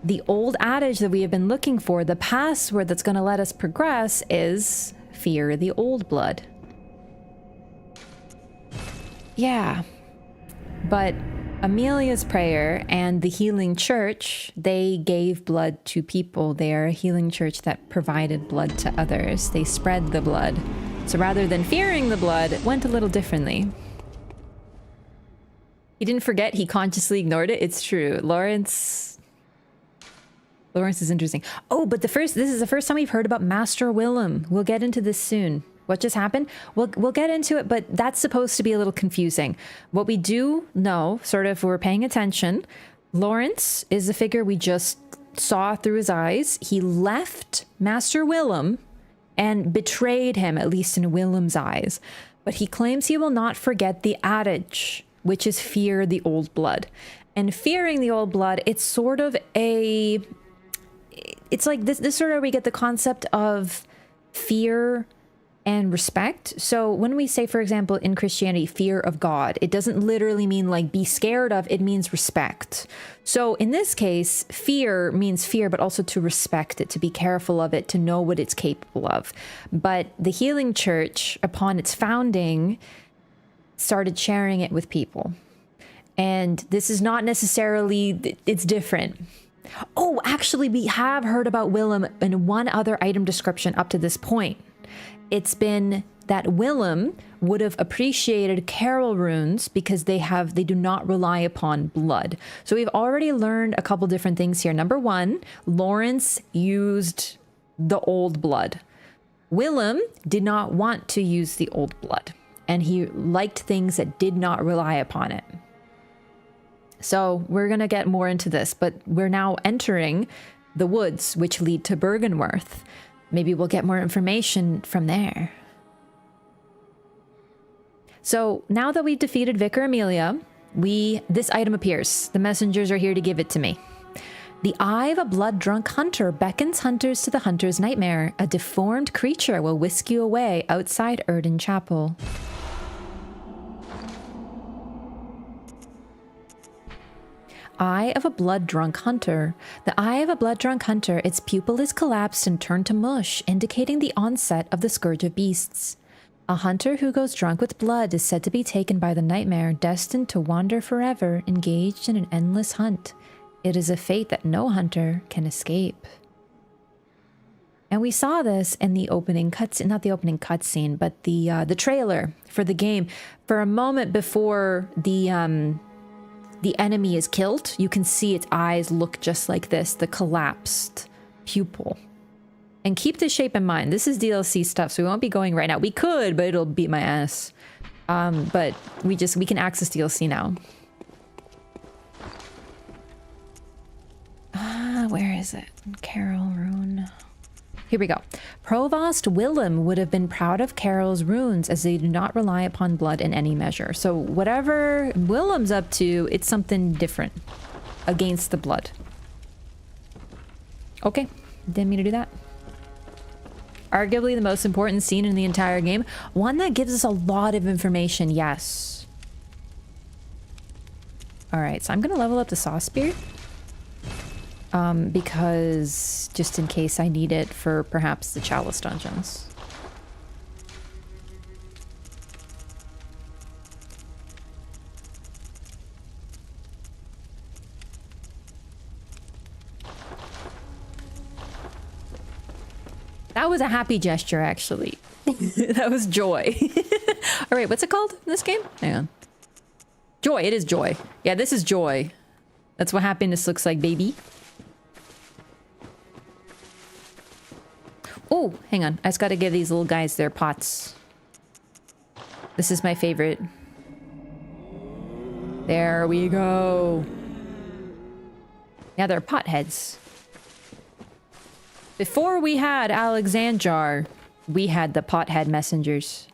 Speaker 1: the old adage that we have been looking for, the password that's going to let us progress, is fear the old blood. Yeah, but Amelia's prayer and the healing church, they gave blood to people. They are a healing church that provided blood to others. They spread the blood. So rather than fearing the blood, it went a little differently. He didn't forget, he consciously ignored it. It's true. Laurence is interesting. Oh, but this is the first time we've heard about Master Willem. We'll get into this soon. What just happened? We'll get into it, but that's supposed to be a little confusing. What we do know, sort of, we're paying attention, Laurence is the figure we just saw through his eyes. He left Master Willem and betrayed him, at least in Willem's eyes. But he claims he will not forget the adage, which is fear the old blood. And fearing the old blood, it's sort of a... It's like this sort of we get the concept of fear and respect. So when we say, for example, in Christianity, fear of God, it doesn't literally mean like be scared of, it means respect. So in this case, fear means fear, but also to respect it, to be careful of it, to know what it's capable of. But the Healing Church, upon its founding, started sharing it with people. And this is not necessarily, it's different. Oh, actually, we have heard about Willem in one other item description up to this point. It's been that Willem would have appreciated Carol runes because they do not rely upon blood. So we've already learned a couple different things here. Number one, Laurence used the old blood. Willem did not want to use the old blood, and he liked things that did not rely upon it. So we're going to get more into this, but we're now entering the woods, which lead to Bergenworth. Maybe we'll get more information from there. So now that we've defeated Vicar Amelia, this item appears. The messengers are here to give it to me. The eye of a blood-drunk hunter beckons hunters to the hunter's nightmare. A deformed creature will whisk you away outside Erden Chapel. Eye of a blood-drunk hunter. The eye of a blood-drunk hunter, its pupil is collapsed and turned to mush, indicating the onset of the Scourge of Beasts. A hunter who goes drunk with blood is said to be taken by the nightmare, destined to wander forever, engaged in an endless hunt. It is a fate that no hunter can escape. And we saw this in the opening cutscene, not the opening cutscene, but the trailer for the game. For a moment before the enemy is killed, you can see its eyes look just like this, the collapsed pupil. And keep this shape in mind. This is DLC stuff, so we won't be going right now. We could, but it'll beat my ass. But we can access DLC now. Where is it? Carol rune. Here we go. Provost Willem would have been proud of Carol's runes as they do not rely upon blood in any measure. So whatever Willem's up to, it's something different against the blood. Okay, didn't mean to do that. Arguably the most important scene in the entire game. One that gives us a lot of information, yes. Alright, so I'm gonna level up the Saw Spear. Because just in case I need it for perhaps the Chalice dungeons. That was a happy gesture, actually. That was joy. All right, what's it called in this game? Hang on. Joy, it is joy. Yeah, this is joy. That's what happiness looks like, baby. Oh, hang on. I just gotta give these little guys their pots. This is my favorite. There we go. Yeah, they're potheads. Before we had Alexandjar, we had the pothead messengers.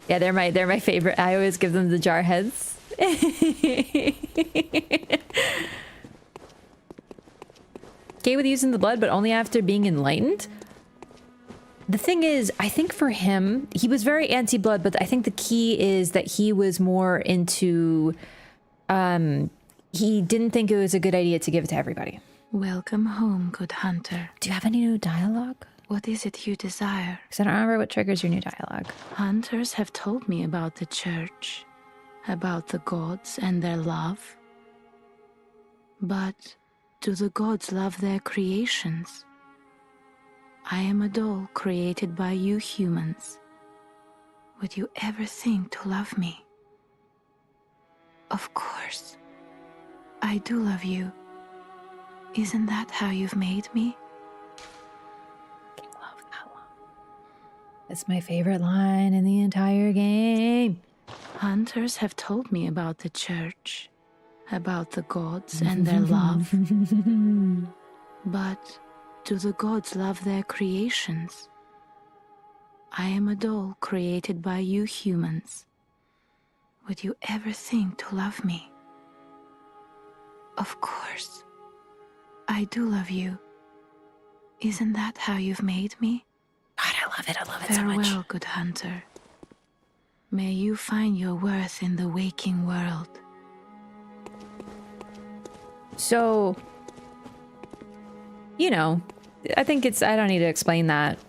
Speaker 1: Yeah, they're my favorite. I always give them the jar heads. Okay with using the blood, but only after being enlightened. The thing is, I think for him, he was very anti-blood, but I think the key is that he was more into... he didn't think it was a good idea to give it to everybody.
Speaker 9: Welcome home, good hunter.
Speaker 1: Do you have any new dialogue?
Speaker 9: What is it you desire?
Speaker 1: Because I don't remember what triggers your new dialogue.
Speaker 9: Hunters have told me about the church, about the gods and their love. But do the gods love their creations? I am a doll created by you humans. Would you ever think to love me? Of course. I do love you. Isn't that how you've made me?
Speaker 1: I love that one. It's my favorite line in the entire game.
Speaker 9: Hunters have told me about the church, about the gods and their love. But do the gods love their creations? I am a doll created by you humans. Would you ever think to love me? Of course. I do love you. Isn't that how you've made me?
Speaker 1: God, I love it. I love it so much.
Speaker 9: Farewell, good hunter. May you find your worth in the waking world.
Speaker 1: So, you know, I think I don't need to explain that.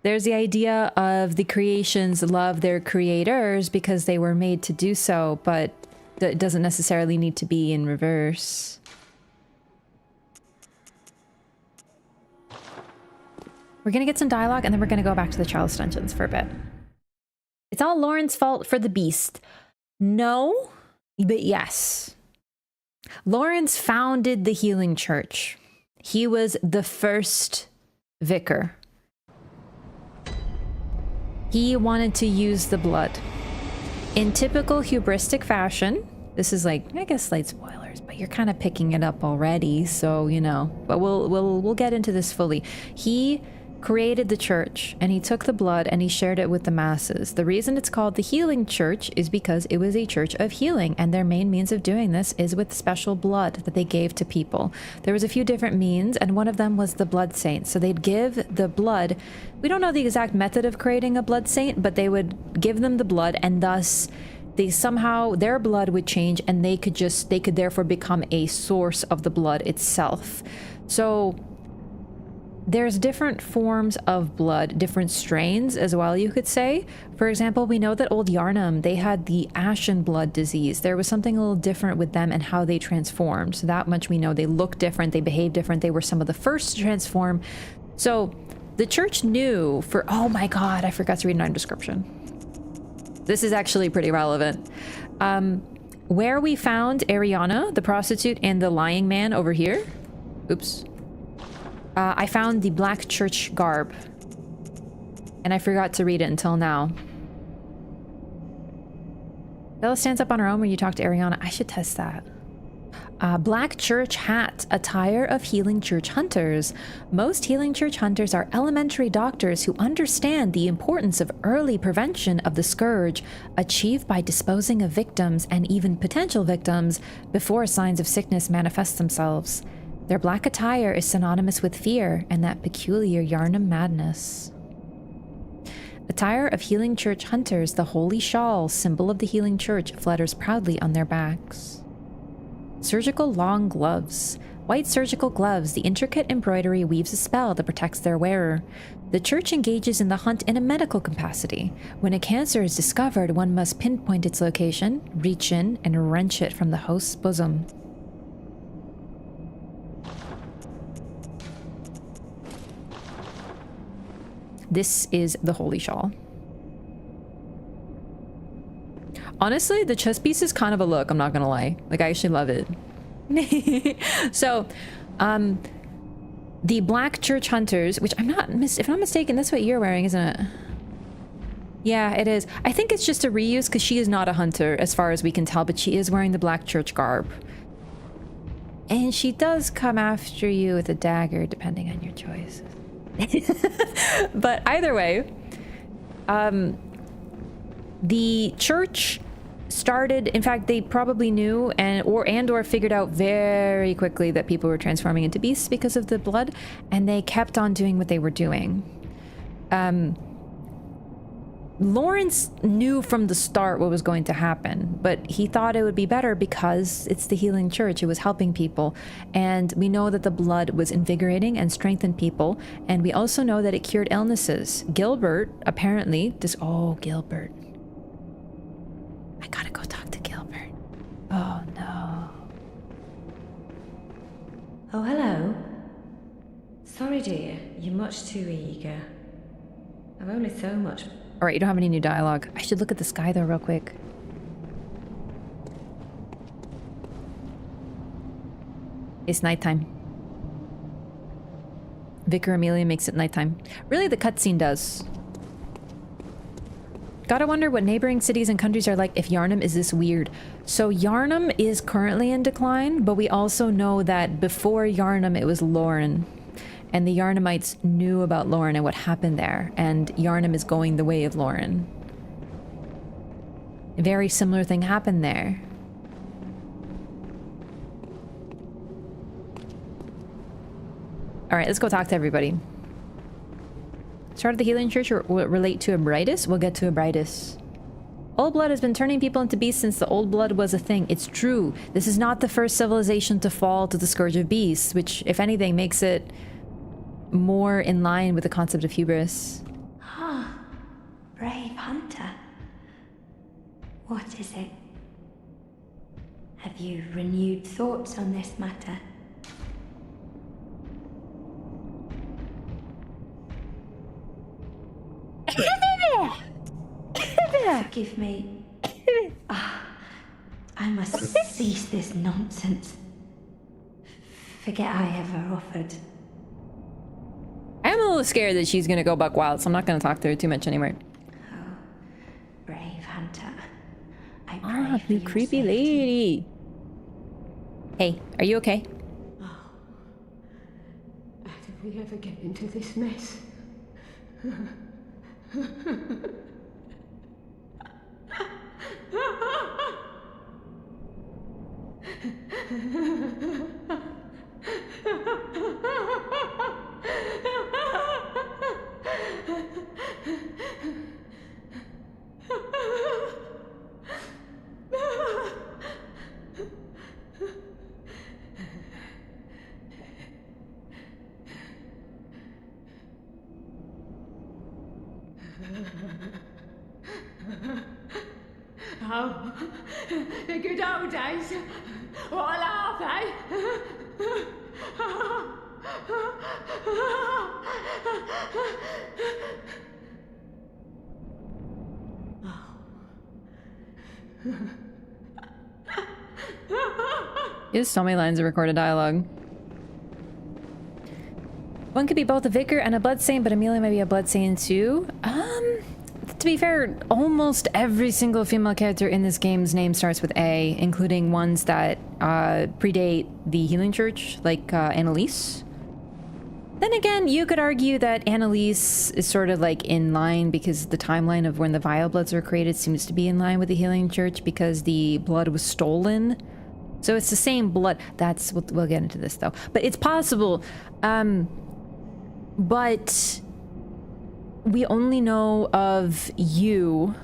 Speaker 1: There's the idea of the creations love their creators because they were made to do so, but it doesn't necessarily need to be in reverse. We're gonna get some dialogue and then we're gonna go back to the Chalice dungeons for a bit. It's all Lauren's fault for the beast. No, but yes. Laurence founded the healing church. He was the first vicar. He wanted to use the blood. In typical hubristic fashion, this is like, I guess slight spoilers, but you're kind of picking it up already, so you know. But we'll get into this fully. He created the church and he took the blood and he shared it with the masses. The reason it's called the healing church is because it was a church of healing, and their main means of doing this is with special blood that they gave to people. There was a few different means, and one of them was the blood saint. So they'd give the blood. We don't know the exact method of creating a blood saint, but they would give them the blood, and thus they somehow, their blood would change, and they could therefore become a source of the blood itself. So there's different forms of blood, different strains as well, you could say. For example, we know that old Yarnum, they had the ashen blood disease. There was something a little different with them and how they transformed. So that much we know. They looked different, they behaved different. They were some of the first to transform. So the church knew for, oh my God, I forgot to read an item description. This is actually pretty relevant. Where we found Arianna, the prostitute, and the lying man over here. Oops. I found the black church garb, and I forgot to read it until now. Bella stands up on her own when you talk to Arianna. I should test that. Black church hat, attire of healing church hunters. Most healing church hunters are elementary doctors who understand the importance of early prevention of the scourge, achieved by disposing of victims and even potential victims before signs of sickness manifest themselves. Their black attire is synonymous with fear and that peculiar Yarnum madness. Attire of healing church hunters, the holy shawl, symbol of the healing church, flutters proudly on their backs. Surgical long gloves. White surgical gloves, the intricate embroidery weaves a spell that protects their wearer. The church engages in the hunt in a medical capacity. When a cancer is discovered, one must pinpoint its location, reach in, and wrench it from the host's bosom. This is the holy shawl. Honestly, the chest piece is kind of a look, I'm not gonna lie. Like, I actually love it. So, the black church hunters, which if I'm not mistaken, that's what you're wearing, isn't it? Yeah, it is. I think it's just a reuse because she is not a hunter as far as we can tell, but she is wearing the black church garb. And she does come after you with a dagger, depending on your choices. But either way, the church started, in fact, they probably knew or figured out very quickly that people were transforming into beasts because of the blood, and they kept on doing what they were doing. Laurence knew from the start what was going to happen, but he thought it would be better because it's the healing church. It was helping people. And we know that the blood was invigorating and strengthened people. And we also know that it cured illnesses. Gilbert, apparently, Gilbert. I gotta go talk to Gilbert. Oh, no.
Speaker 3: Oh, hello. Sorry, dear. You're much too eager. I've only so much...
Speaker 1: All right, you don't have any new dialogue. I should look at the sky, though, real quick. It's nighttime. Vicar Amelia makes it nighttime. Really, the cutscene does. Gotta wonder what neighboring cities and countries are like if Yarnum is this weird. So Yarnum is currently in decline, but we also know that before Yarnum, it was Lauren. And the Yarnumites knew about Lauren and what happened there. And Yarnum is going the way of Lauren. A very similar thing happened there. Alright, let's go talk to everybody. Start of the healing church will it relate to Abritus? We'll get to Abritus. Old blood has been turning people into beasts since the old blood was a thing. It's true. This is not the first civilization to fall to the scourge of beasts, which, if anything, makes it more in line with the concept of hubris.
Speaker 5: Ah, brave hunter. What is it? Have you renewed thoughts on this matter? Forgive me. I must cease this nonsense. Forget I ever offered.
Speaker 1: I'm a little scared that she's gonna go buck wild, so I'm not gonna talk to her too much anymore.
Speaker 5: Oh, brave hunter. I pray
Speaker 1: Ah,
Speaker 5: for
Speaker 1: you
Speaker 5: your
Speaker 1: creepy
Speaker 5: safety.
Speaker 1: lady. Hey, are you okay?
Speaker 7: Oh. How did we ever get into this mess? Oh, the good old days. What a laugh, eh?
Speaker 1: There's so many lines of recorded dialogue. One could be both a vicar and a bloodsaint, but Amelia might be a bloodsaint too. To be fair, almost every single female character in this game's name starts with A, including ones that predate the Healing Church, like Annalise. Then again, you could argue that Annalise is sort of like in line because the timeline of when the Vile Bloods were created seems to be in line with the Healing Church because the blood was stolen. So it's the same blood. We'll get into this though. But it's possible. But we only know of you,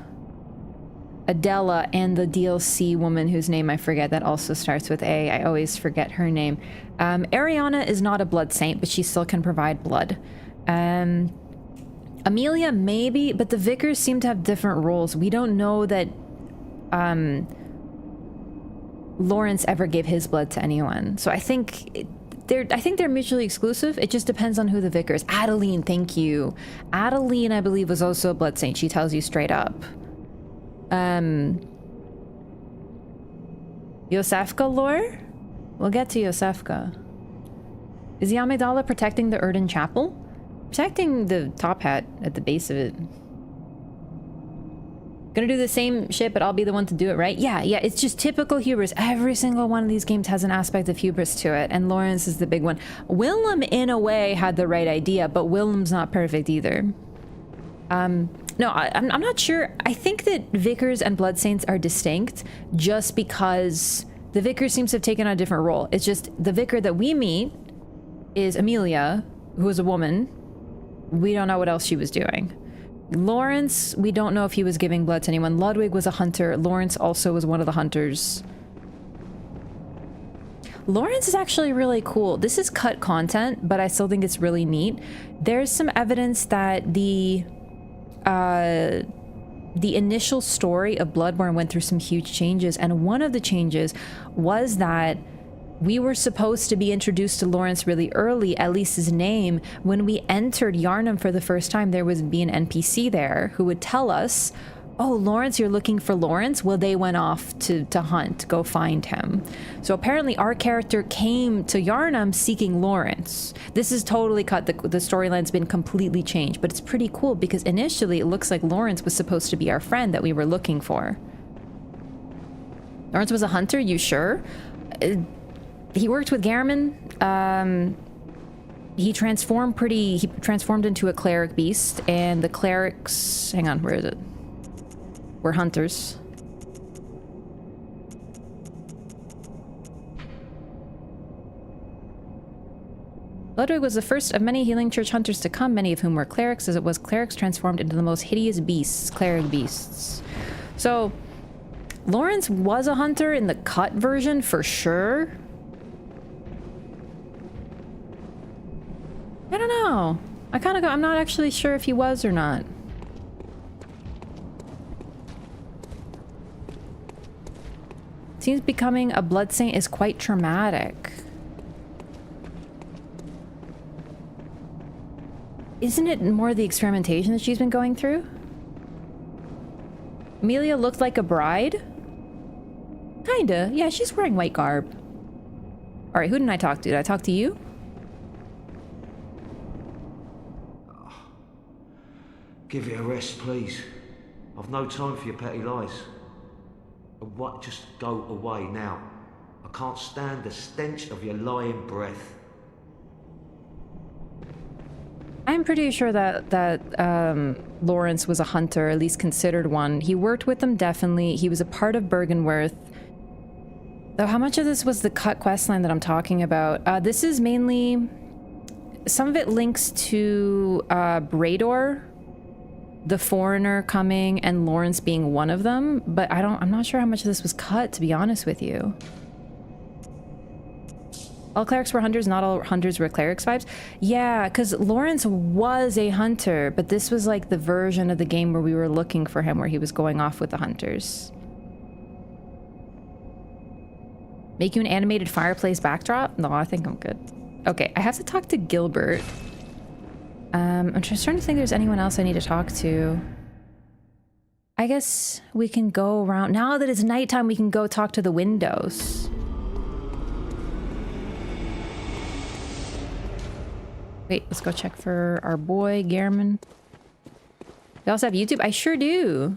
Speaker 1: Adella, and the DLC woman whose name I forget that also starts with A. I always forget her name. Arianna is not a blood saint, but she still can provide blood. Amelia, maybe, but the vicars seem to have different roles. We don't know that Laurence ever gave his blood to anyone. So I think they're mutually exclusive. It just depends on who the vicar is. Adeline, thank you. Adeline, I believe, was also a blood saint. She tells you straight up. Iosefka lore? We'll get to Iosefka. Is the Amygdala protecting the Erden Chapel? Protecting the top hat at the base of it. Gonna do the same shit, but I'll be the one to do it, right? Yeah, it's just typical hubris. Every single one of these games has an aspect of hubris to it, and Laurence is the big one. Willem, in a way, had the right idea, but Willem's not perfect either. No, I'm not sure. I think that vicars and blood saints are distinct just because the vicar seems to have taken on a different role. It's just the vicar that we meet is Amelia, who is a woman. We don't know what else she was doing. Laurence, we don't know if he was giving blood to anyone. Ludwig was a hunter. Laurence also was one of the hunters. Laurence is actually really cool. This is cut content, but I still think it's really neat. There's some evidence that the initial story of Bloodborne went through some huge changes, and one of the changes was that we were supposed to be introduced to Laurence really early, at least his name. When we entered Yharnam for the first time, there would be an NPC there who would tell us, oh, Laurence, you're looking for Laurence? Well, they went off to hunt, go find him. So apparently our character came to Yharnam seeking Laurence. This is totally cut. The storyline's been completely changed, but it's pretty cool because initially it looks like Laurence was supposed to be our friend that we were looking for. Laurence was a hunter, you sure? He worked with Garamond. He transformed into a cleric beast, and the clerics, hang on, where is it? We're hunters. Ludwig was the first of many healing church hunters to come, many of whom were clerics, as it was clerics transformed into the most hideous beasts, cleric beasts. So, Laurence was a hunter in the cut version, for sure. I don't know. I'm not actually sure if he was or not. Seems becoming a blood saint is quite traumatic. Isn't it more the experimentation that she's been going through? Amelia looked like a bride? Kinda. Yeah, she's wearing white garb. Alright, who didn't I talk to? Did I talk to you?
Speaker 6: Give it a rest, please. I've no time for your petty lies. What? Just go away now. I can't stand the stench of your lying breath.
Speaker 1: I'm pretty sure that Laurence was a hunter, at least considered one. He worked with them, definitely. He was a part of Bergenworth. Though how much of this was the cut questline that I'm talking about? This is mainly... Some of it links to Brador, the foreigner coming, and Laurence being one of them. But I'm not sure how much of this was cut, to be honest with you. All clerics were hunters, not all hunters were clerics vibes. Yeah, because Laurence was a hunter, but this was like the version of the game where we were looking for him, where he was going off with the hunters. Make you an animated fireplace backdrop? No, I think I'm good. Okay, I have to talk to Gilbert. I'm just trying to think if there's anyone else I need to talk to. I guess we can go around. Now that it's nighttime, we can go talk to the windows. Wait, let's go check for our boy, Gehrman. You also have YouTube? I sure do.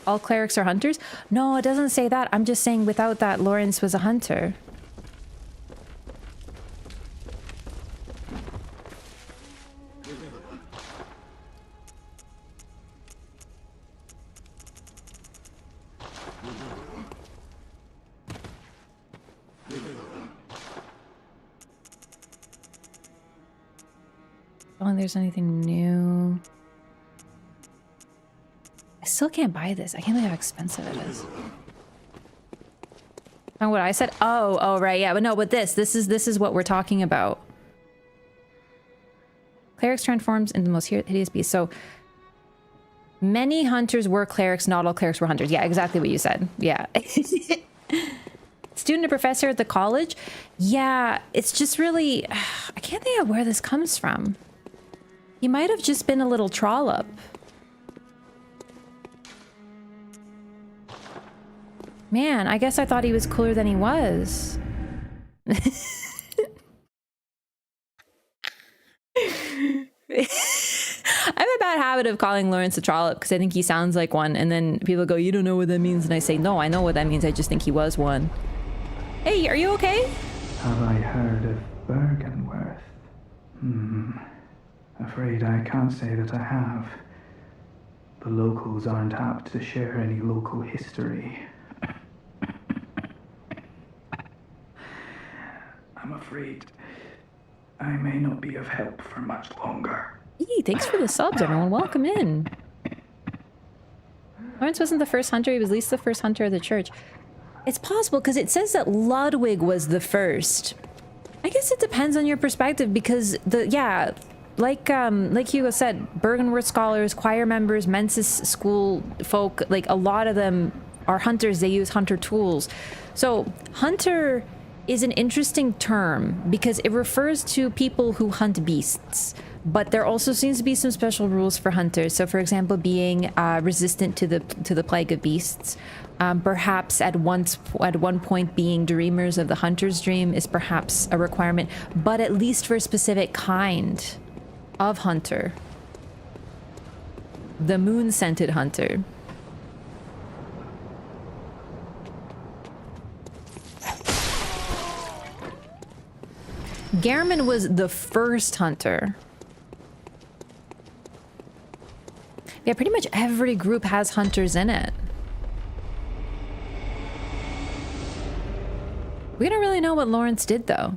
Speaker 1: All clerics are hunters? No, it doesn't say that. I'm just saying without that, Laurence was a hunter. I don't think there's anything new. I still can't buy this. I can't believe how expensive it is. And what I said? Oh, right, yeah, but no, but this is what we're talking about. Clerics transforms into the most hideous beast. So many hunters were clerics, not all clerics were hunters. Yeah, exactly what you said. Yeah. Student and professor at the college? Yeah, it's just really... I can't think of where this comes from. He might have just been a little trollop. Man, I guess I thought he was cooler than he was. I have a bad habit of calling Laurence a trollop because I think he sounds like one, and then people go, you don't know what that means, and I say, no, I know what that means, I just think he was one. Hey, are you okay?
Speaker 4: Have I heard of Bergenworth? Afraid I can't say that I have. The locals aren't apt to share any local history. I'm afraid I may not be of help for much longer.
Speaker 1: Hey, thanks for the subs, everyone. Welcome in. Laurence wasn't the first hunter, he was at least the first hunter of the church. It's possible, because it says that Ludwig was the first. I guess it depends on your perspective, because like Hugo said, Bergenworth scholars, choir members, Mensis school folk, like a lot of them are hunters. They use hunter tools. So hunter is an interesting term because it refers to people who hunt beasts. But there also seems to be some special rules for hunters. So, for example, being resistant to the plague of beasts. Perhaps at one point being dreamers of the hunter's dream is perhaps a requirement, but at least for a specific kind of hunter. The moon-scented hunter. Gehrman was the first hunter. Yeah, pretty much every group has hunters in it. We don't really know what Laurence did, though.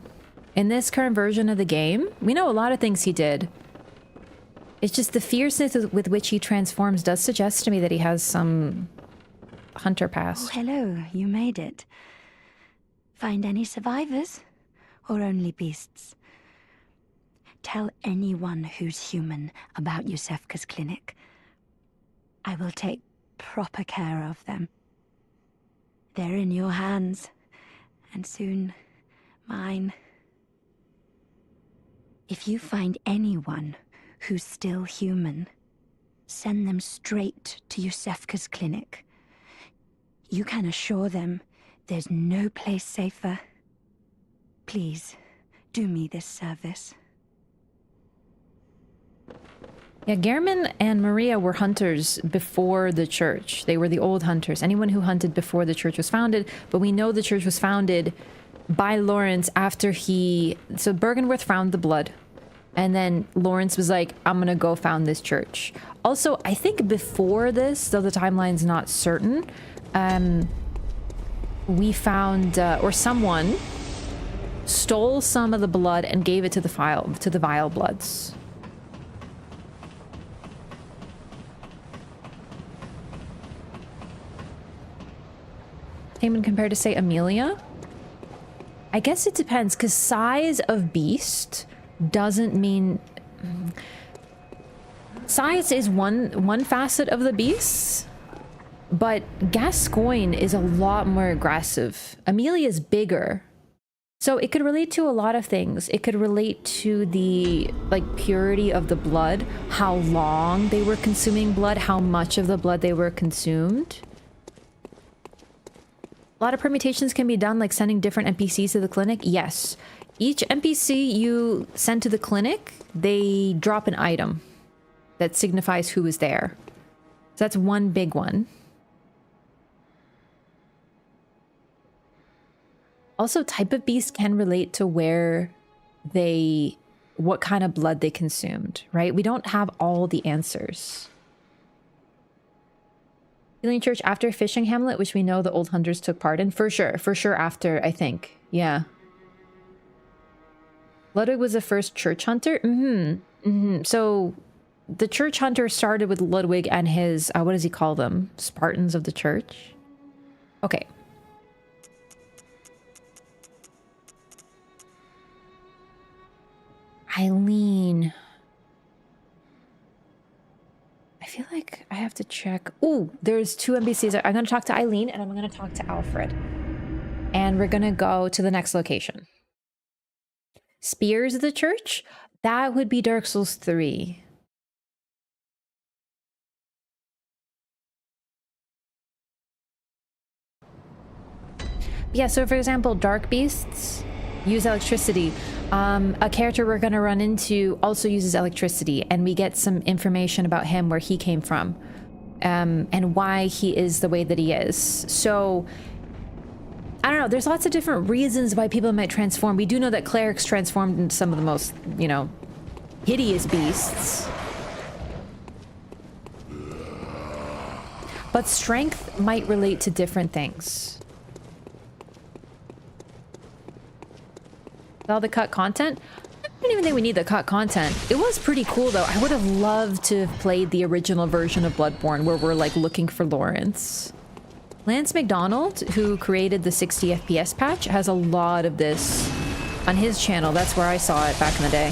Speaker 1: In this current version of the game, we know a lot of things he did. It's just the fierceness with which he transforms does suggest to me that he has some hunter past.
Speaker 5: Oh, hello. You made it. Find any survivors? Or only beasts? Tell anyone who's human about Iosefka's clinic. I will take proper care of them. They're in your hands, and soon mine. If you find anyone who's still human, send them straight to Iosefka's clinic. You can assure them there's no place safer. Please, do me this service.
Speaker 1: Yeah, Gehrman and Maria were hunters before the church. They were the old hunters. Anyone who hunted before the church was founded, but we know the church was founded by Laurence after he... So Bergenworth found the blood, and then Laurence was like, I'm gonna go found this church. Also, I think before this, though the timeline's not certain, we found, or someone stole some of the blood and gave it to the Vile Bloods. Tame compared to, say, Amelia? I guess it depends, because size of beast doesn't mean... Size is one facet of the beast, but Gascoigne is a lot more aggressive. Amelia's bigger. So it could relate to a lot of things. It could relate to the, like, purity of the blood, how long they were consuming blood, how much of the blood they were consumed. A lot of permutations can be done, like sending different NPCs to the clinic. Yes. Each NPC you send to the clinic, they drop an item that signifies who is there. So that's one big one. Also, type of beast can relate to what kind of blood they consumed, right? We don't have all the answers. Healing Church after Fishing Hamlet, which we know the old hunters took part in. For sure after, I think. Yeah. Ludwig was the first church hunter? So the church hunter started with Ludwig and his, what does he call them? Spartans of the church? Okay. Eileen. I feel like I have to check. Ooh, there's two NPCs. I'm going to talk to Eileen and I'm going to talk to Alfred. And we're going to go to the next location. Spears of the Church? That would be Dark Souls 3. Yeah, so for example, Dark Beasts use electricity. A character we're going to run into also uses electricity, and we get some information about him, where he came from, and why he is the way that he is. So, I don't know, there's lots of different reasons why people might transform. We do know that clerics transformed into some of the most, you know, hideous beasts. But strength might relate to different things. All the cut content? I don't even think we need the cut content. It was pretty cool though. I would have loved to have played the original version of Bloodborne where we're like looking for Laurence. Lance McDonald, who created the 60 FPS patch, has a lot of this on his channel. That's where I saw it back in the day.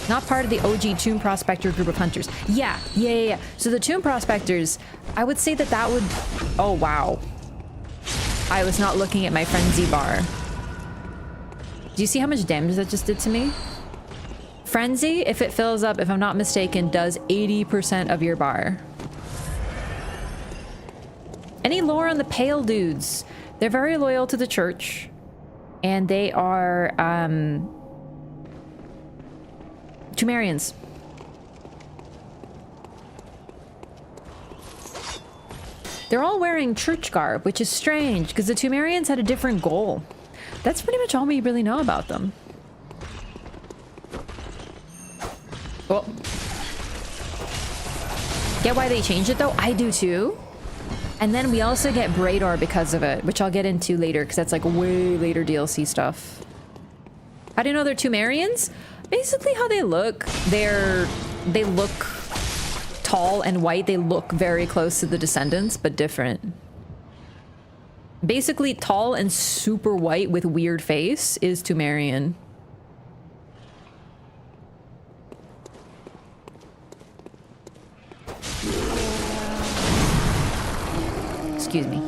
Speaker 1: Not part of the OG Tomb Prospector group of hunters. Yeah. So the Tomb Prospectors, I would say that would... Oh, wow. I was not looking at my frenzy bar. Do you see how much damage that just did to me? Frenzy, if it fills up, if I'm not mistaken, does 80% of your bar. Any lore on the Pale dudes? They're very loyal to the church. And they are, Tumerians. They're all wearing church garb, which is strange, because the Tumerians had a different goal. That's pretty much all we really know about them. Oh. Get why they changed it, though? I do, too. And then we also get Brador because of it, which I'll get into later, because that's like way later DLC stuff. How do you know they're Tumerians? Basically how they look, they look tall and white. They look very close to the Descendants, but different. Basically tall and super white with weird face is Tumerian. Excuse me.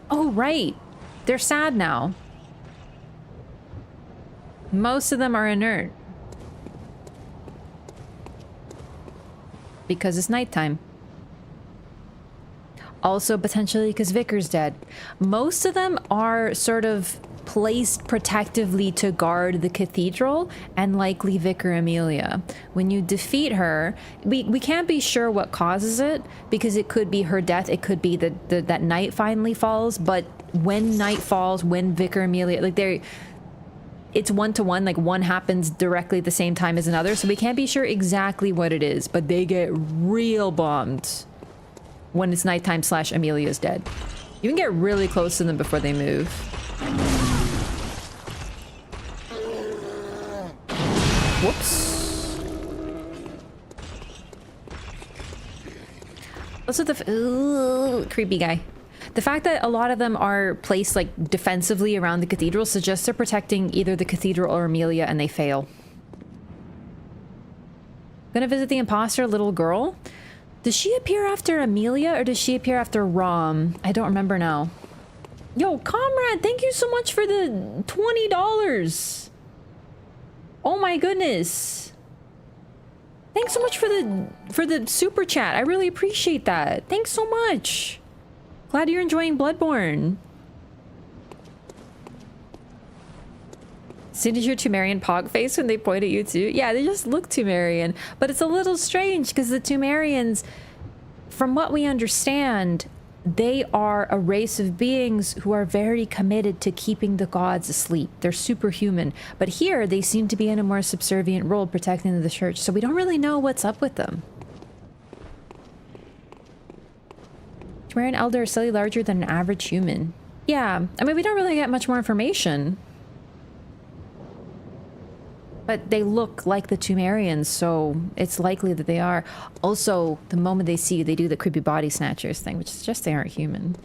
Speaker 1: Oh, right. They're sad now. Most of them are inert. Because it's nighttime. Also, potentially because Vicar's dead. Most of them are sort of placed protectively to guard the cathedral and likely Vicar Amelia. When you defeat her, we can't be sure what causes it because it could be her death, it could be that night finally falls, but when night falls, when Vicar Amelia, like it's one-to-one, like one happens directly at the same time as another, so we can't be sure exactly what it is, but they get real bombed when it's nighttime / Amelia's dead. You can get really close to them before they move. Whoops. Also the creepy guy. The fact that a lot of them are placed like defensively around the cathedral suggests they're protecting either the cathedral or Amelia and they fail. Gonna visit the imposter little girl. Does she appear after Amelia or does she appear after Rom? I don't remember now. Yo, comrade, thank you so much for the $20. Oh my goodness. Thanks so much for the super chat. I really appreciate that. Thanks so much. Glad you're enjoying Bloodborne. Did you hear Tumerian pog face when they point at you too? Yeah, they just look Tumerian. But it's a little strange because the Tumerians, from what we understand, they are a race of beings who are very committed to keeping the gods asleep. They're superhuman. But here, they seem to be in a more subservient role protecting the church, so we don't really know what's up with them. Tumerian Elder is slightly larger than an average human. Yeah, I mean, we don't really get much more information. But they look like the Tumerians, so it's likely that they are. Also, the moment they see you, they do the creepy body snatchers thing, which suggests they aren't human.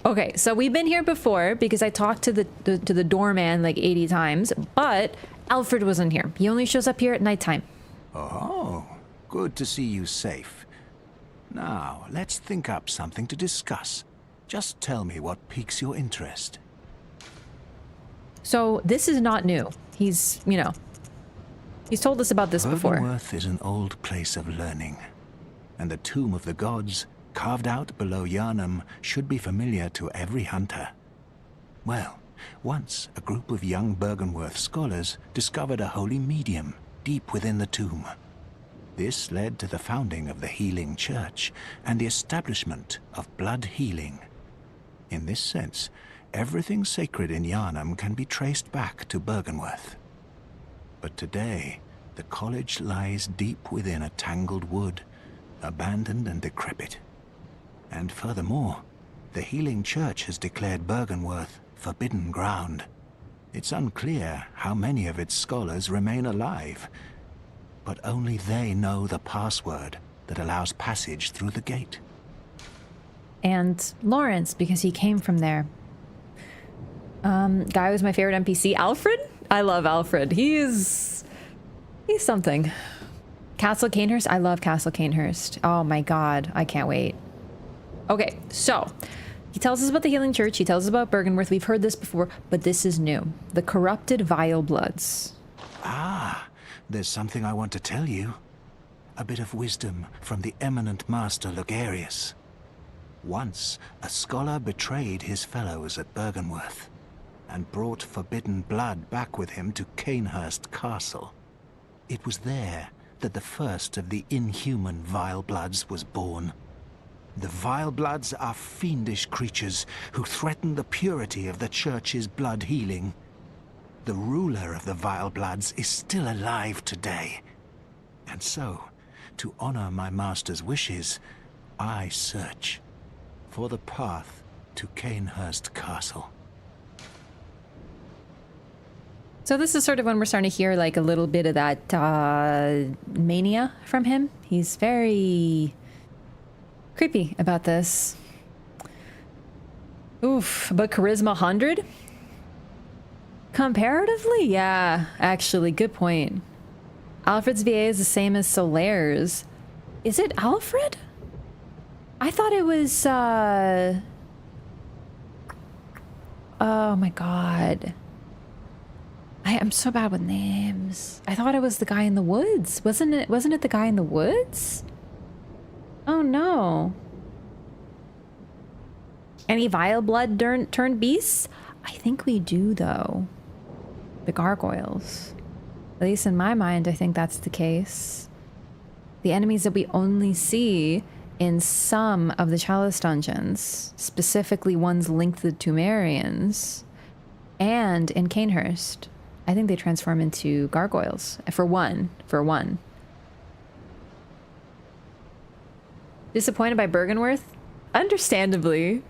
Speaker 1: Okay, so we've been here before because I talked to the doorman like 80 times, but Alfred wasn't here. He only shows up here at nighttime.
Speaker 10: Oh, good to see you safe. Now, let's think up something to discuss. Just tell me what piques your interest.
Speaker 1: So, this is not new. He's, you know, he's told us about this before.
Speaker 10: Byrgenwerth is an old place of learning, and the Tomb of the Gods, carved out below Yharnam, should be familiar to every hunter. Well, once a group of young Byrgenwerth scholars discovered a holy medium deep within the tomb. This led to the founding of the Healing Church and the establishment of blood healing. In this sense, everything sacred in Yharnam can be traced back to Byrgenwerth. But today, the college lies deep within a tangled wood, abandoned and decrepit. And furthermore, the Healing Church has declared Byrgenwerth forbidden ground. It's unclear how many of its scholars remain alive, but only they know the password that allows passage through the gate.
Speaker 1: And Laurence, because he came from there. Guy was my favorite NPC. Alfred? I love Alfred. He's something. Castle Canehurst? I love Castle Canehurst. Oh my god. I can't wait. Okay, so he tells us about the Healing Church. He tells us about Byrgenwerth. We've heard this before, but this is new. The corrupted Vile Bloods.
Speaker 10: Ah, there's something I want to tell you. A bit of wisdom from the eminent master Logarius. Once, a scholar betrayed his fellows at Byrgenwerth and brought forbidden blood back with him to Canehurst Castle. It was there that the first of the inhuman Vile Bloods was born. The Vile Bloods are fiendish creatures who threaten the purity of the Church's blood healing. the ruler of the Vile Bloods is still alive today. And so, to honor my master's wishes, I search for the path to Canehurst Castle.
Speaker 1: So this is sort of when we're starting to hear like a little bit of that mania from him. He's very creepy about this. Oof, but charisma 100? Comparatively? Yeah, actually, good point. Alfred's VA is the same as Solaire's. Is it Alfred? I thought it was, oh my god. I'm so bad with names. I thought it was the guy in the woods. Wasn't it the guy in the woods? Oh no. Any vile blood turned beasts? I think we do though. The gargoyles. At least in my mind, I think that's the case. The enemies that we only see in some of the Chalice dungeons, specifically ones linked to the Tumerians, and in Canehurst. I think they transform into gargoyles. For one. Disappointed by Bergenworth? Understandably.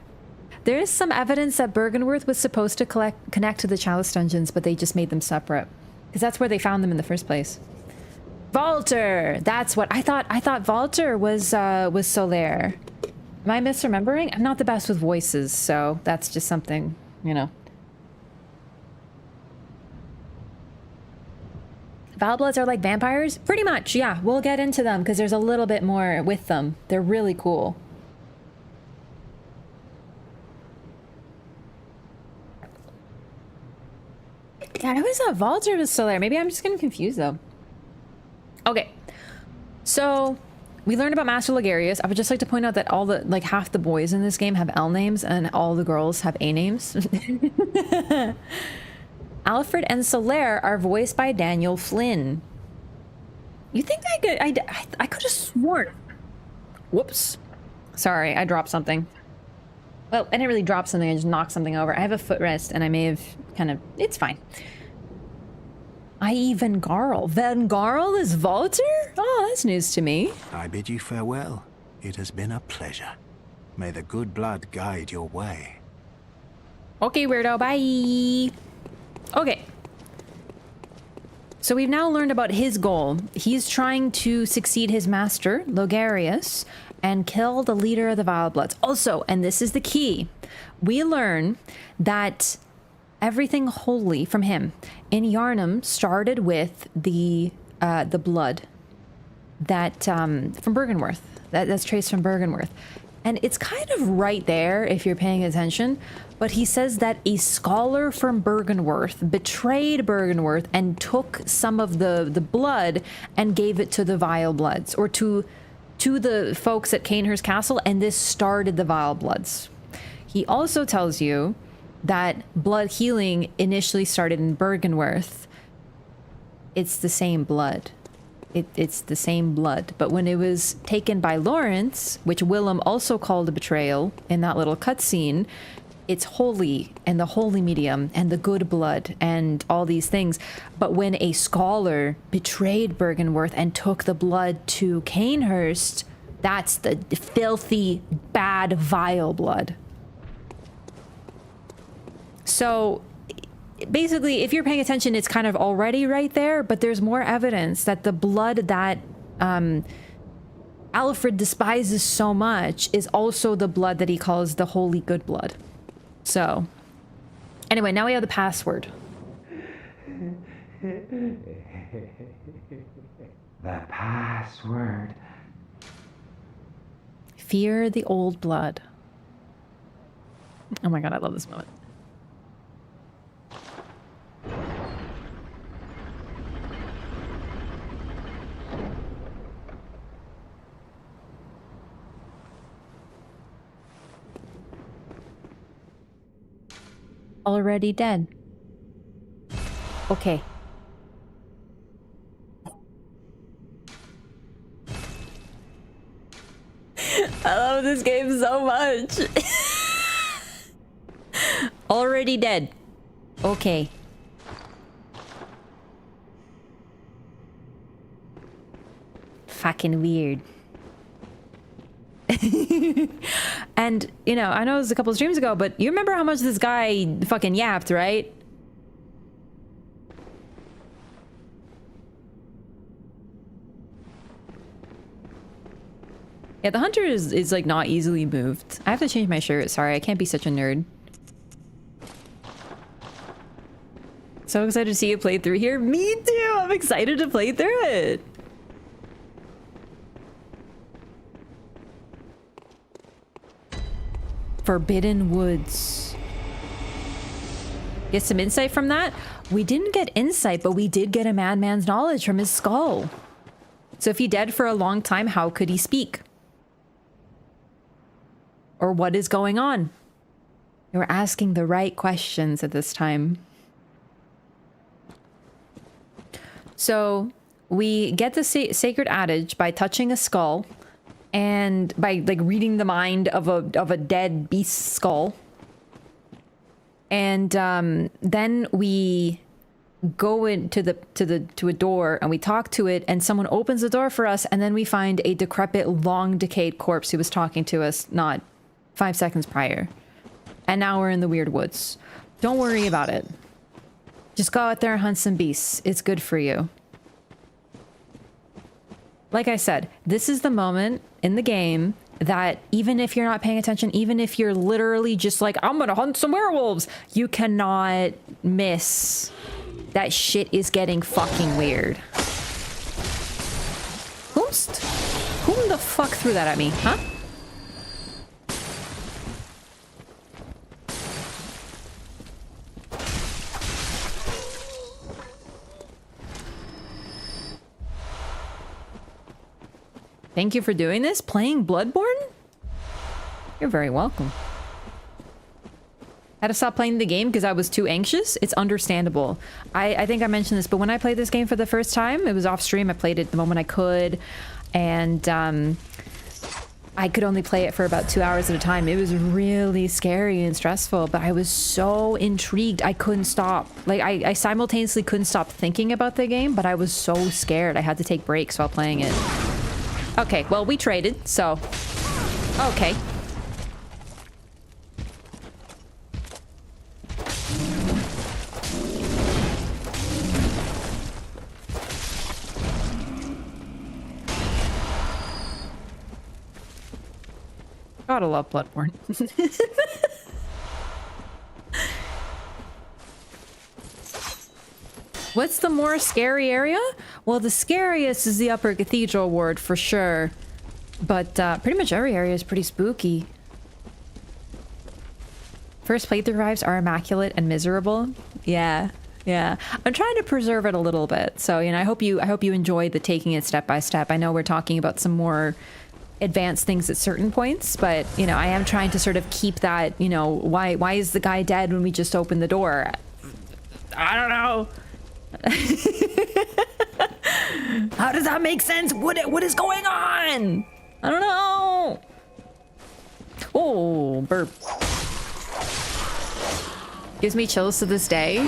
Speaker 1: There is some evidence that Bergenworth was supposed to connect to the Chalice dungeons, but they just made them separate. Because that's where they found them in the first place. Valter! That's what I thought. I thought Valter was Solaire. Am I misremembering? I'm not the best with voices, so that's just something, you know. Vilebloods are like vampires? Pretty much, yeah. We'll get into them because there's a little bit more with them. They're really cool. Yeah, I always thought Valter was Solaire. Maybe I'm just getting confused though. Okay. So, we learned about Master Ligarius. I would just like to point out that all the, like half the boys in this game have L names and all the girls have A names. Alfred and Solaire are voiced by Daniel Flynn. You think I could have sworn. Whoops. Sorry, I dropped something. Well, I didn't really drop something, I just knocked something over. I have a footrest and I may have kind of, it's fine. I.E. Vengarl. Vengarl is Valter? Oh, that's news to me.
Speaker 10: I bid you farewell. It has been a pleasure. May the good blood guide your way.
Speaker 1: Okay, weirdo, bye. Okay. So we've now learned about his goal. He's trying to succeed his master, Logarius, and kill the leader of the Vile Bloods. Also, and this is the key, we learn that everything holy from him in Yharnam started with the blood that from Bergenworth. That's traced from Bergenworth. And it's kind of right there if you're paying attention, but he says that a scholar from Bergenworth betrayed Bergenworth and took some of the blood and gave it to the Vile Bloods, or to the folks at Canehurst Castle, and this started the Vile Bloods. He also tells you that blood healing initially started in Bergenworth. It's the same blood. It's the same blood. But when it was taken by Laurence, which Willem also called a betrayal in that little cutscene, it's holy and the holy medium and the good blood and all these things. But when a scholar betrayed Bergenworth and took the blood to Canehurst, that's the filthy, bad, vile blood. So basically, if you're paying attention, it's kind of already right there, but there's more evidence that the blood that Alfred despises so much is also the blood that he calls the holy good blood. So, anyway, now we have the password.
Speaker 11: The password.
Speaker 1: Fear the old blood. Oh my god, I love this moment. Already dead. Okay. I love this game so much. Already dead. Okay. fucking weird. And, you know, I know it was a couple streams ago, but you remember how much this guy fucking yapped, right? Yeah, the hunter is like not easily moved. I have to change my shirt. Sorry, I can't be such a nerd. So excited to see you play through here. Me too! I'm excited to play through it. Forbidden Woods. Get some insight from that? We didn't get insight, but we did get a madman's knowledge from his skull. So if he dead for a long time, how could he speak? Or what is going on? You're asking the right questions at this time. So we get the sacred adage by touching a skull and by like reading the mind of a dead beast skull. And then we go into to a door and we talk to it and someone opens the door for us and then we find a decrepit, long decayed corpse who was talking to us not 5 seconds prior. And now we're in the weird woods. Don't worry about it. Just go out there and hunt some beasts. It's good for you. Like I said, this is the moment in the game that even if you're not paying attention, even if you're literally just like, I'm gonna hunt some werewolves, you cannot miss that shit is getting fucking weird. Whom the fuck threw that at me, huh? Thank you for doing this. Playing Bloodborne? You're very welcome. Had to stop playing the game because I was too anxious. It's understandable. I think I mentioned this, but when I played this game for the first time, it was off stream. I played it the moment I could. And I could only play it for about 2 hours at a time. It was really scary and stressful, but I was so intrigued. I couldn't stop. Like, I simultaneously couldn't stop thinking about the game, but I was so scared. I had to take breaks while playing it. Okay, well, we traded, so... Okay. Gotta love Bloodborne. What's the more scary area? Well, the scariest is the Upper Cathedral Ward for sure. But pretty much every area is pretty spooky. First playthrough vibes are immaculate and miserable. Yeah, yeah. I'm trying to preserve it a little bit. So, you know, I hope you enjoy the taking it step by step. I know we're talking about some more advanced things at certain points, but you know, I am trying to sort of keep that, you know, why is the guy dead when we just opened the door? I don't know. How does that make sense? What is going on? I don't know. Oh, burp. Gives me chills to this day.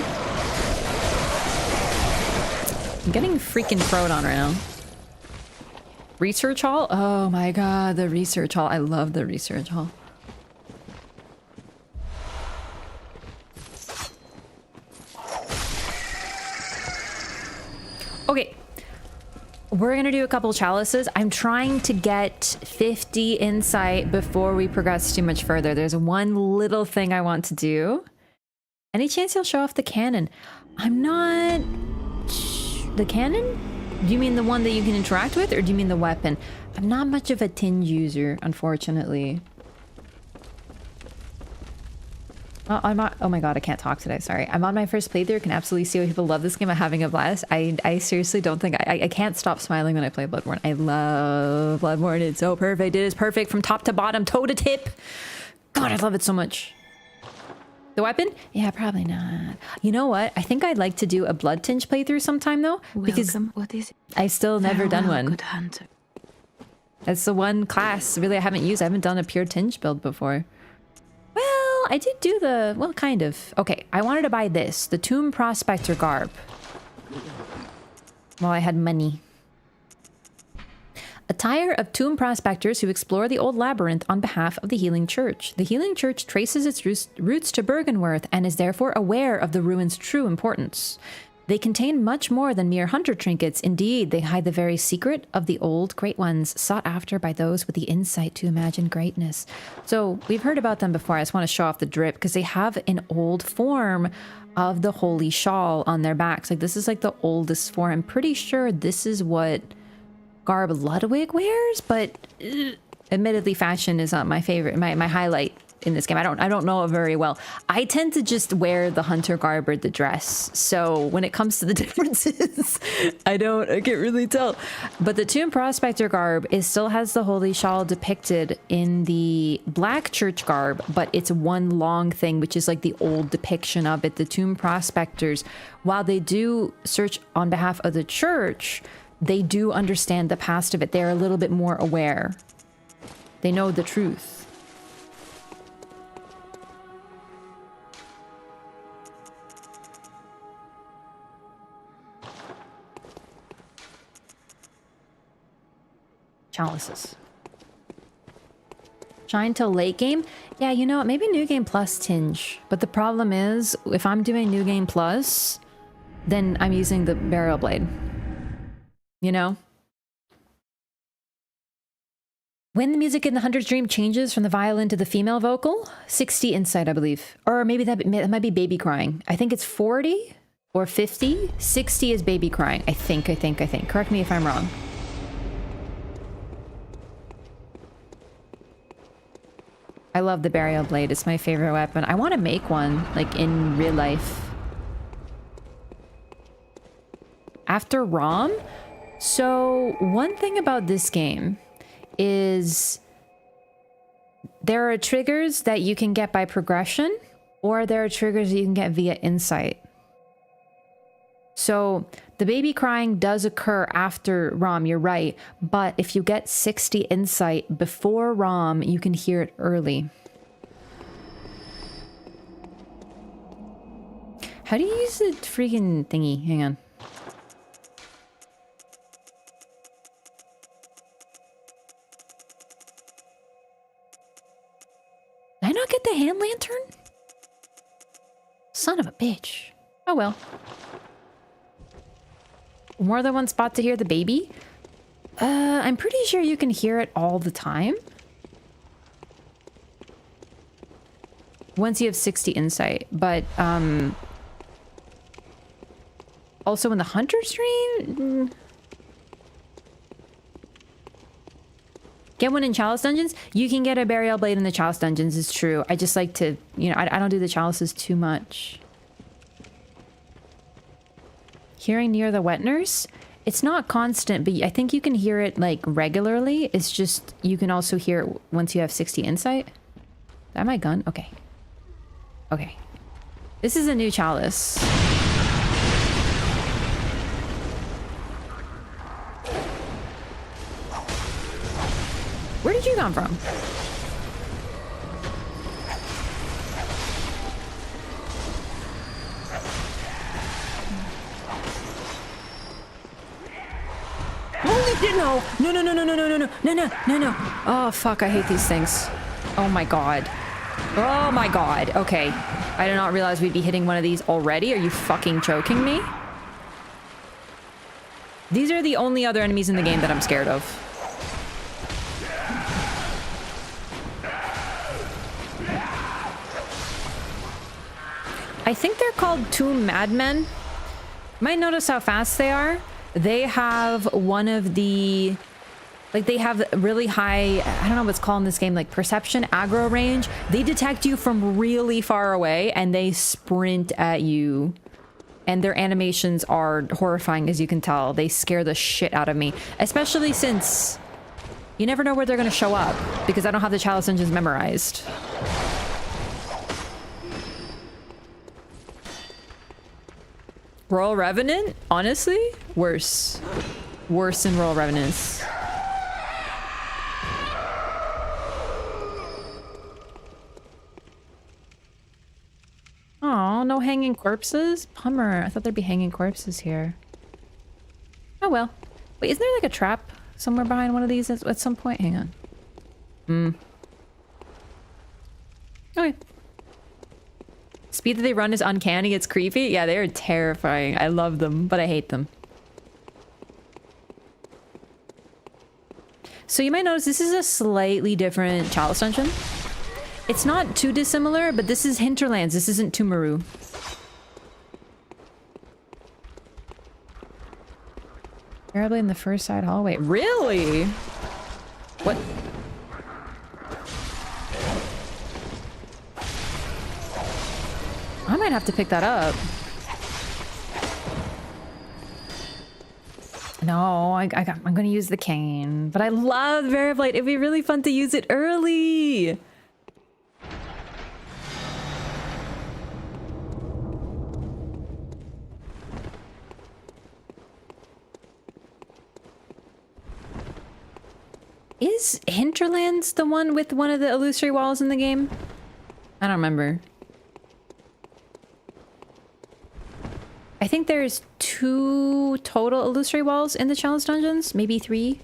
Speaker 1: I'm getting freaking prone on right now. Research hall? Oh my god, the research hall. I love the research hall. Okay, we're gonna do a couple chalices. I'm trying to get 50 insight before we progress too much further. There's one little thing I want to do. Any chance he'll show off the cannon? I'm not... The cannon? Do you mean the one that you can interact with, or do you mean the weapon? I'm not much of a tinge user, unfortunately. I'm not, oh my god, I can't talk today, sorry. I'm on my first playthrough, can absolutely see why people love this game. I'm having a blast. I seriously don't think, I can't stop smiling when I play Bloodborne. I love Bloodborne, it's so perfect. It is perfect from top to bottom, toe to tip. God, I love it so much. The weapon? Yeah, probably not. You know what? I think I'd like to do a blood tinge playthrough sometime though, because
Speaker 9: what is it?
Speaker 1: I've still never done one.
Speaker 9: Good hunter.
Speaker 1: That's the one class really I haven't used. I haven't done a pure tinge build before. Well, I did do the... Well, kind of. Okay, I wanted to buy this. The Tomb Prospector Garb. Well, I had money. A tire of tomb prospectors who explore the old labyrinth on behalf of the Healing Church. The Healing Church traces its roots to Bergenworth and is therefore aware of the ruins' true importance. They contain much more than mere hunter trinkets. Indeed, they hide the very secret of the old great ones, sought after by those with the insight to imagine greatness. So we've heard about them before. I just want to show off the drip because they have an old form of the holy shawl on their backs. Like, this is like the oldest form. I'm pretty sure this is what garb Ludwig wears, but admittedly, fashion is not my favorite, my highlight in this game. I don't know it very well. I tend to just wear the hunter garb or the dress. So when it comes to the differences, I can't really tell. But the Tomb Prospector garb still has the holy shawl depicted in the black church garb, but it's one long thing, which is like the old depiction of it. The Tomb Prospectors, while they do search on behalf of the church, they do understand the past of it. They're a little bit more aware. They know the truth. Chalices. Shine till late game? Yeah, you know what? Maybe New Game Plus tinge. But the problem is, if I'm doing New Game Plus, then I'm using the Burial Blade. You know? When the music in the Hunter's Dream changes from the violin to the female vocal, 60 insight, I believe. Or maybe that might be baby crying. I think it's 40 or 50. 60 is baby crying. I think. Correct me if I'm wrong. I love the Burial Blade. It's my favorite weapon. I want to make one, like, in real life. After ROM? So, one thing about this game is there are triggers that you can get by progression, or there are triggers you can get via insight. So, the baby crying does occur after ROM, you're right, but if you get 60 insight before ROM, you can hear it early. How do you use the freaking thingy? Hang on. Did I not get the hand lantern? Son of a bitch. Oh well. More than one spot to hear the baby? I'm pretty sure you can hear it all the time. Once you have 60 insight, but also in the Hunter's Dream? Get one in Chalice Dungeons? You can get a Burial Blade in the Chalice Dungeons, it's true. I just like to, you know, I don't do the Chalices too much. Hearing near the wet nurse? It's not constant, but I think you can hear it, like, regularly. It's just, you can also hear it once you have 60 insight. Is that my gun? Okay. Okay. This is a new Chalice. Where did you come from? Holy shit, no! No. Oh, fuck, I hate these things. Oh my god. Oh my god. Okay. I did not realize we'd be hitting one of these already. Are you fucking choking me? These are the only other enemies in the game that I'm scared of. I think they're called Tomb Madmen. Might notice how fast they are. They have one of the... Like, they have really high... I don't know what's called in this game. Like, perception, aggro range. They detect you from really far away, and they sprint at you. And their animations are horrifying, as you can tell. They scare the shit out of me. Especially since... You never know where they're going to show up. Because I don't have the Chalice engines memorized. Royal Revenant? Honestly? Worse. Worse than Royal Revenants. Oh, no hanging corpses? Bummer. I thought there'd be hanging corpses here. Oh well. Wait, isn't there like a trap somewhere behind one of these at some point? Hang on. Okay. Speed that they run is uncanny. It's creepy. Yeah, they're terrifying. I love them, but I hate them. So you might notice this is a slightly different Chalice dungeon. It's not too dissimilar, but this is Hinterlands. This isn't Tumaru. Terribly in the first side hallway. Really? What? I might have to pick that up. No, I'm gonna use the cane. But I love Variblight. It'd be really fun to use it early. Is Hinterlands the one with one of the illusory walls in the game? I don't remember. I think there's 2 total illusory walls in the Chalice dungeons, maybe 3.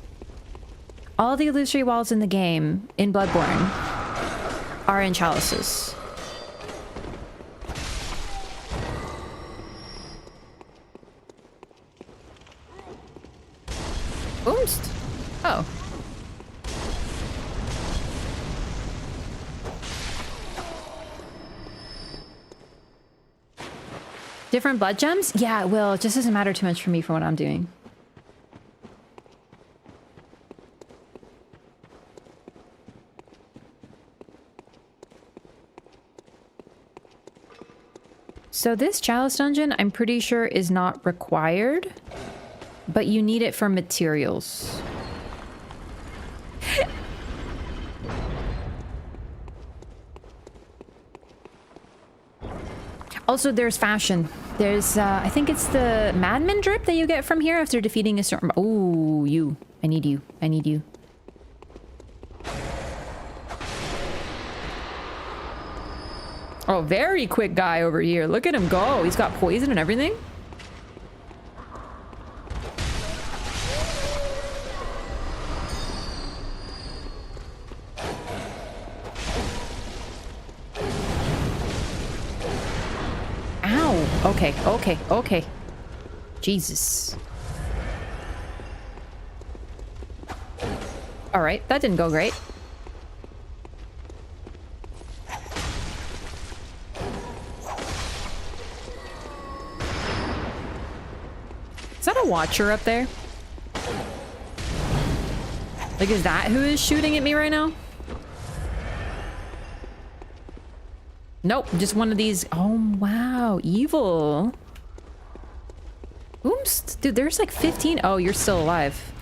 Speaker 1: All the illusory walls in the game, in Bloodborne, are in Chalices. Boomst? Oh. Different blood gems? Yeah, it will. It just doesn't matter too much for me for what I'm doing. So this Chalice dungeon, I'm pretty sure, is not required, but you need it for materials. Also, there's fashion. There's, I think it's the Madman drip that you get from here after defeating a certain... Oh, you. I need you. I need you. Oh, very quick guy over here. Look at him go. He's got poison and everything. Okay, okay, okay. Jesus. Alright, that didn't go great. Is that a watcher up there? Like, is that who is shooting at me right now? Nope, just one of these. Oh, wow. Evil. Oops. Dude, there's like 15. Oh, you're still alive.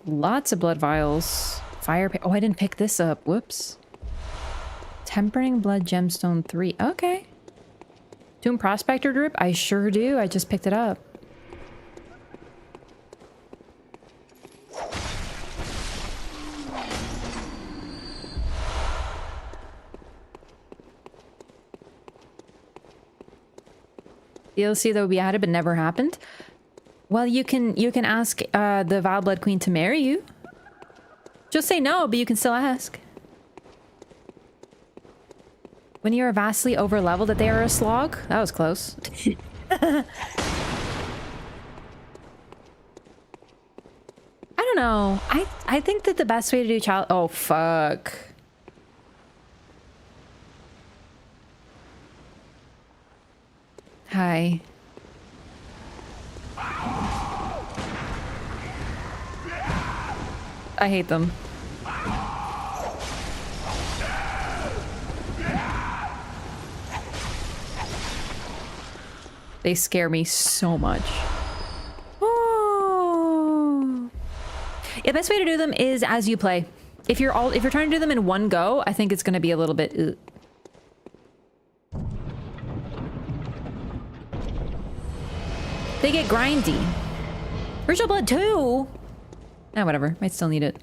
Speaker 1: Lots of blood vials. Fire. Oh, I didn't pick this up. Whoops. Tempering Blood Gemstone 3. Okay. Tomb Prospector Drip? I sure do. I just picked it up. DLC that would be added but never happened. Well, you can ask the Vile Blood Queen to marry you. Just say no, but you can still ask. When you are vastly over leveled that they are a slog? That was close. I don't know. I think that the best way to do child... Oh, fuck. Hi. I hate them. They scare me so much. Oh. Yeah, best way to do them is as you play. If you're trying to do them in one go, I think it's going to be a little bit... They get grindy. Ritual Blood 2? Ah, whatever. Might still need it.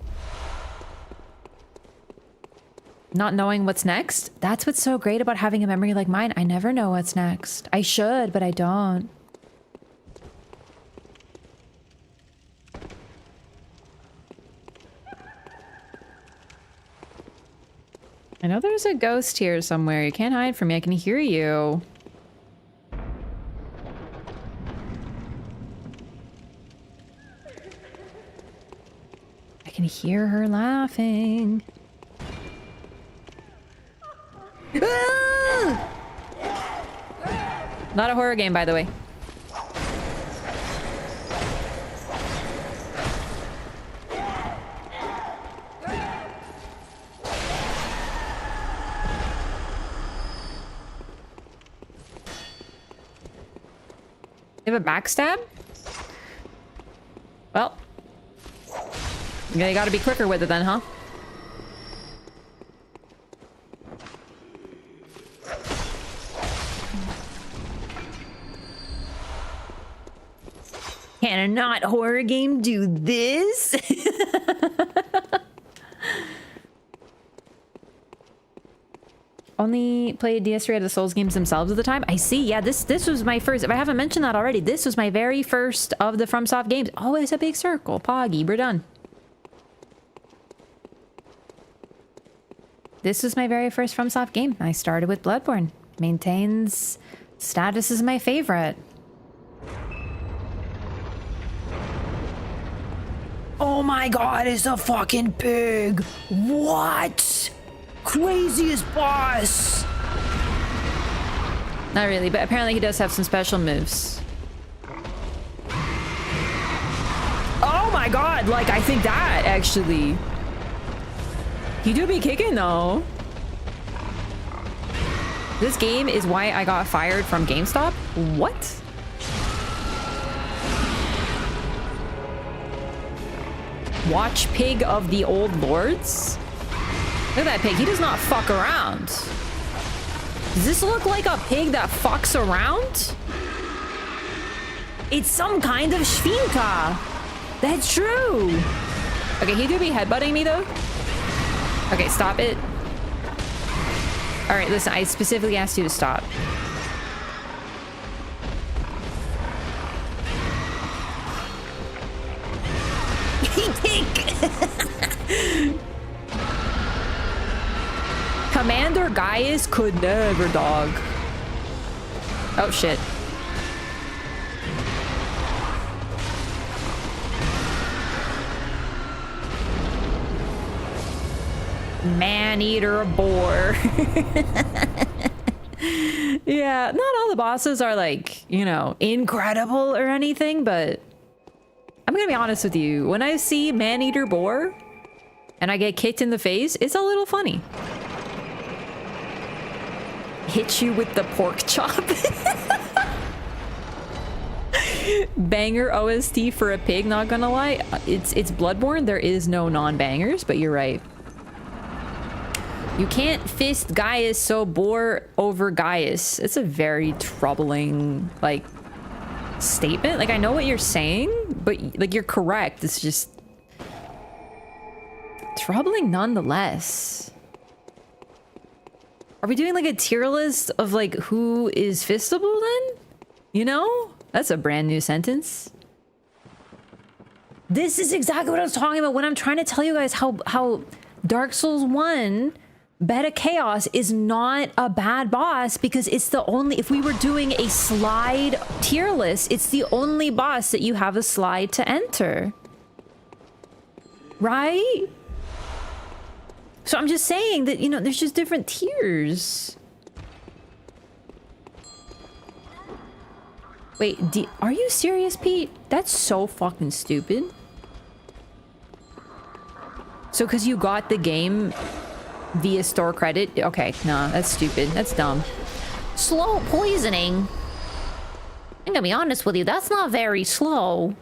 Speaker 1: Not knowing what's next? That's what's so great about having a memory like mine. I never know what's next. I should, but I don't. I know there's a ghost here somewhere. You can't hide from me. I can hear you. I can hear her laughing. Ah! Not a horror game, by the way. You have a backstab? Well, yeah, you gotta be quicker with it then, huh? Can a not horror game do this? Only played DS3 of the Souls games themselves at the time. I see. Yeah, this was my first. If I haven't mentioned that already, this was my very first of the FromSoft games. Always a big circle. Poggy, we're done. This was my very first FromSoft game. I started with Bloodborne. Maintains status as my favorite. Oh my god, it's a fucking pig! What? Craziest boss! Not really, but apparently he does have some special moves. Oh my god, like I think that actually. He do be kicking though. This game is why I got fired from GameStop? What? Watch pig of the old lords? Look at that pig. He does not fuck around. Does this look like a pig that fucks around? It's some kind of Schwinka. That's true. Okay, he do be headbutting me though. Okay, stop it. All right, listen, I specifically asked you to stop. Commander Gaius could never, dog. Oh shit. Man-eater boar. Yeah, not all the bosses are like, you know, incredible or anything, but I'm gonna be honest with you. When I see man-eater boar and I get kicked in the face, it's a little funny. Hit you with the pork chop. Banger OST for a pig, not gonna lie. It's Bloodborne. There is no non-bangers, but you're right. You can't fist Gaius, so boar over Gaius. It's a very troubling, like, statement. Like, I know what you're saying, but, like, you're correct. It's just troubling nonetheless. Are we doing, like, a tier list of, like, who is fistable then? You know? That's a brand new sentence. This is exactly what I was talking about when I'm trying to tell you guys how Dark Souls 1... Beta Chaos is not a bad boss because it's the only, if we were doing a slide tier list, it's the only boss that you have a slide to enter. Right? So I'm just saying that, you know, there's just different tiers. Wait, are you serious, Pete? That's so fucking stupid. So because you got the game via store credit? Okay, no, that's stupid. That's dumb.
Speaker 2: Slow poisoning? I'm gonna be honest with you, that's not very slow.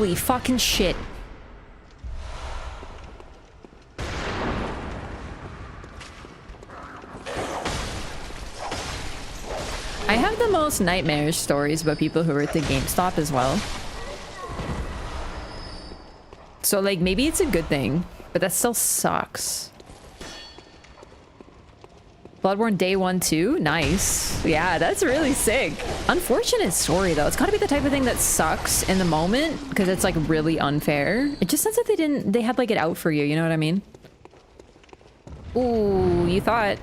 Speaker 1: Holy fucking shit. I have the most nightmarish stories about people who work at GameStop as well. So like maybe it's a good thing, but that still sucks. Bloodborne day 1 too? Nice. Yeah, that's really sick. Unfortunate story though. It's gotta be the type of thing that sucks in the moment because it's like really unfair. It just sounds like they had like it out for you, you know what I mean? Ooh, you thought.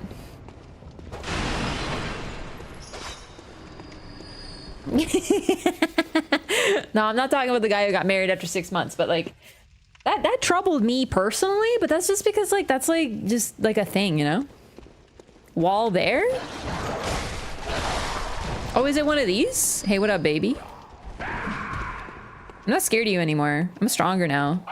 Speaker 1: No, I'm not talking about the guy who got married after 6 months, but like that troubled me personally, but that's just because like that's like just like a thing, you know? Wall there? Oh, is it one of these? Hey, what up, baby? I'm not scared of you anymore. I'm stronger now.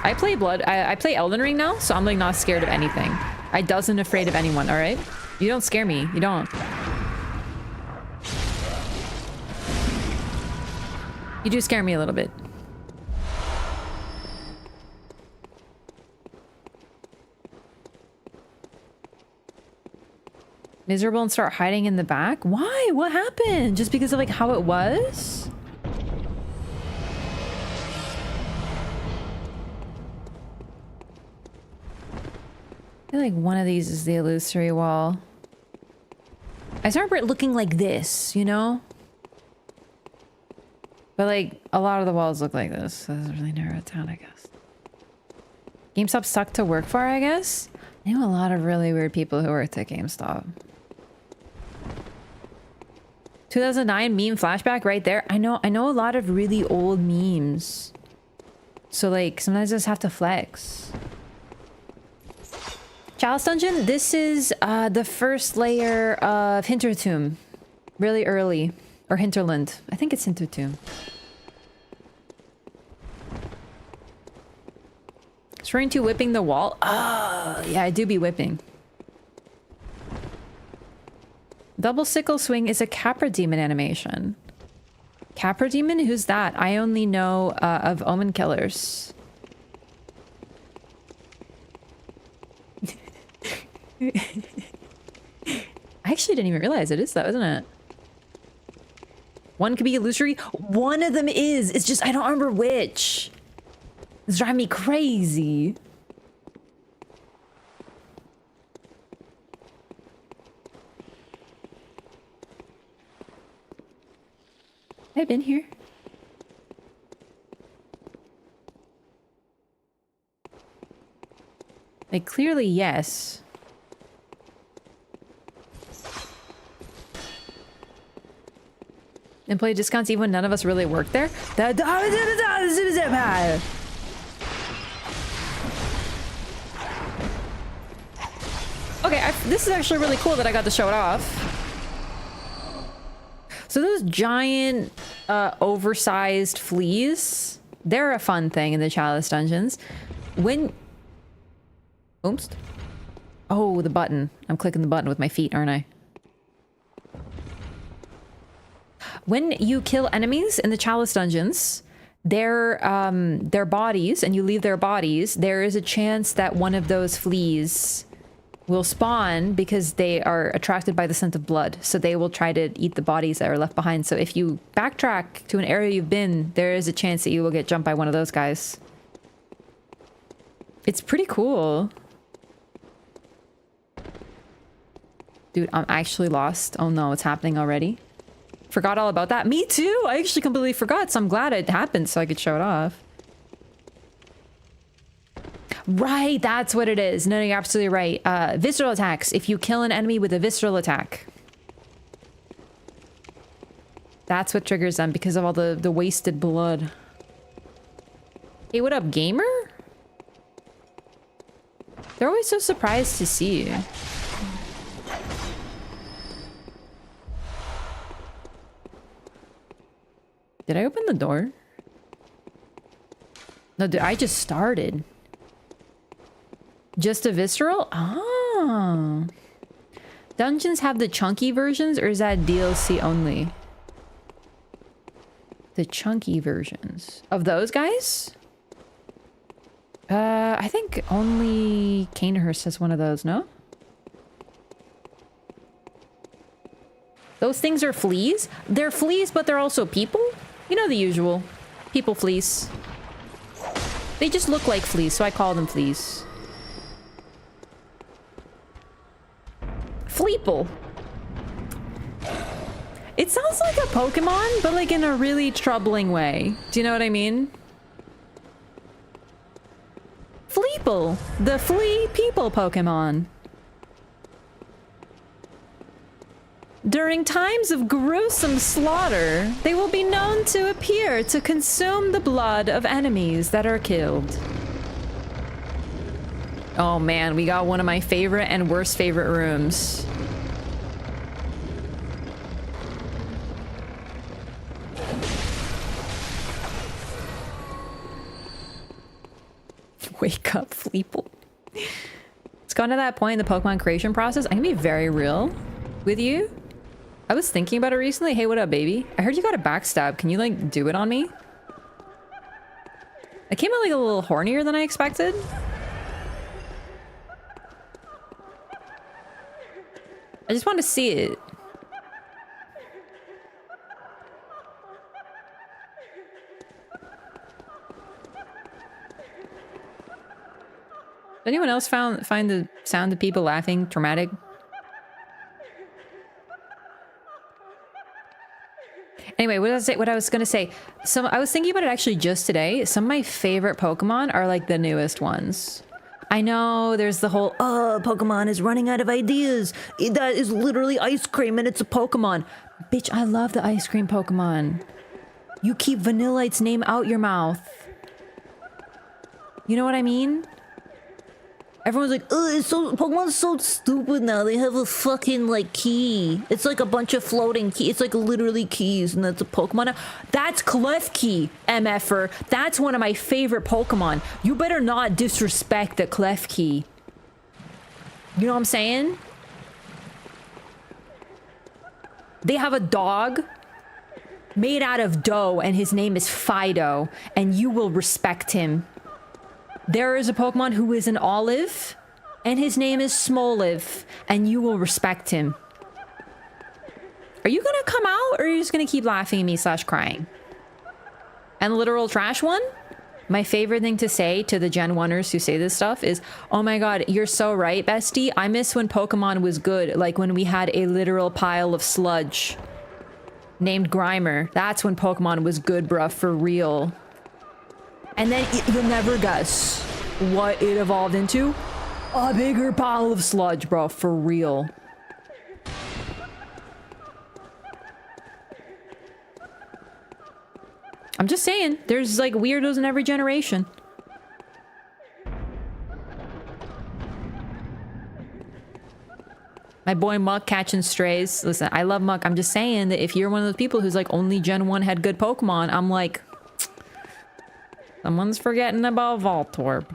Speaker 1: I play Elden Ring now, so I'm like not scared of anything. I doesn't afraid of anyone, all right? You don't scare me. You don't. You do scare me a little bit. Miserable and start hiding in the back? Why? What happened? Just because of like how it was? I feel like one of these is the illusory wall. I just remember it looking like this, you know? But like a lot of the walls look like this, so it's really narrow it down, I guess. GameStop sucked to work for, I guess? I know a lot of really weird people who worked at GameStop. 2009 meme flashback right there. I know a lot of really old memes. So like sometimes I just have to flex. Chalice Dungeon, this is the first layer of Hintertomb. Really early. Or Hinterland. I think it's Hintertomb. Referring to whipping the wall? Oh, yeah, I do be whipping. Double sickle swing is a Capra Demon animation. Capra Demon? Who's that? I only know of Omen Killers. I actually didn't even realize it is though, isn't it? One could be illusory. One of them is. It's just I don't remember which. It's driving me crazy. Have I been here? Like, clearly, yes. Employee discounts even when none of us really work there? Okay, this is actually really cool that I got to show it off. So those giant, oversized fleas, they're a fun thing in the Chalice dungeons. When... Oops. Oh, the button. I'm clicking the button with my feet, aren't I? When you kill enemies in the Chalice dungeons, their bodies, and you leave their bodies, there is a chance that one of those fleas will spawn because they are attracted by the scent of blood. So they will try to eat the bodies that are left behind. So if you backtrack to an area you've been, there is a chance that you will get jumped by one of those guys. It's pretty cool. Dude, I'm actually lost. Oh no, it's happening already. Forgot all about that. Me too! I actually completely forgot, so I'm glad it happened so I could show it off. Right, that's what it is. No, you're absolutely right. Visceral attacks. If you kill an enemy with a visceral attack. That's what triggers them because of all the wasted blood. Hey, what up, gamer? They're always so surprised to see you. Did I open the door? No, dude, I just started. Just a visceral? Oh. Dungeons have the chunky versions, or is that DLC only? the chunky versions of those guys? I think only Canehurst has one of those, no? Those things are fleas? They're fleas, but they're also people? You know the usual. People fleas. They just look like fleas, so I call them fleas. Fleeple. It sounds like a Pokemon, but like in a really troubling way. Do you know what I mean? Fleeple, the flea people Pokemon. During times of gruesome slaughter, they will be known to appear to consume the blood of enemies that are killed. Oh man, we got one of my favorite and worst favorite rooms. Wake up, Fleeple. It's gone to that point in the Pokemon creation process. I'm gonna be very real with you. I was thinking about it recently. Hey, what up, baby? I heard you got a backstab. Can you, like, do it on me? I came out, like, a little hornier than I expected. I just want to see it. Anyone else find the sound of people laughing traumatic? Anyway, what I was gonna say. I was thinking about it actually just today. Some of my favorite Pokemon are like the newest ones. I know there's the whole, oh, Pokemon is running out of ideas. That is literally ice cream and it's a Pokemon. Bitch, I love the ice cream Pokemon. You keep Vanillite's name out your mouth. You know what I mean? Everyone's like, oh, Pokemon's so stupid now. They have a fucking, like, key. It's like a bunch of floating keys. It's like literally keys, and that's a Pokemon now. That's Klefki, MFer. That's one of my favorite Pokemon. You better not disrespect the Klefki. You know what I'm saying? They have a dog made out of dough, and his name is Fido, and you will respect him. There is a Pokemon who is an olive, and his name is Smoliv, and you will respect him. Are you gonna come out, or are you just gonna keep laughing at me / crying? And the literal trash one? My favorite thing to say to the Gen 1ers who say this stuff is, oh my god, you're so right, bestie. I miss when Pokemon was good, like when we had a literal pile of sludge named Grimer. That's when Pokemon was good, bruh, for real. And then you'll never guess what it evolved into. A bigger pile of sludge, bro, for real. I'm just saying, there's like weirdos in every generation. My boy Muck catching strays. Listen, I love Muck. I'm just saying that if you're one of those people who's like only Gen 1 had good Pokemon, I'm like, someone's forgetting about Voltorb.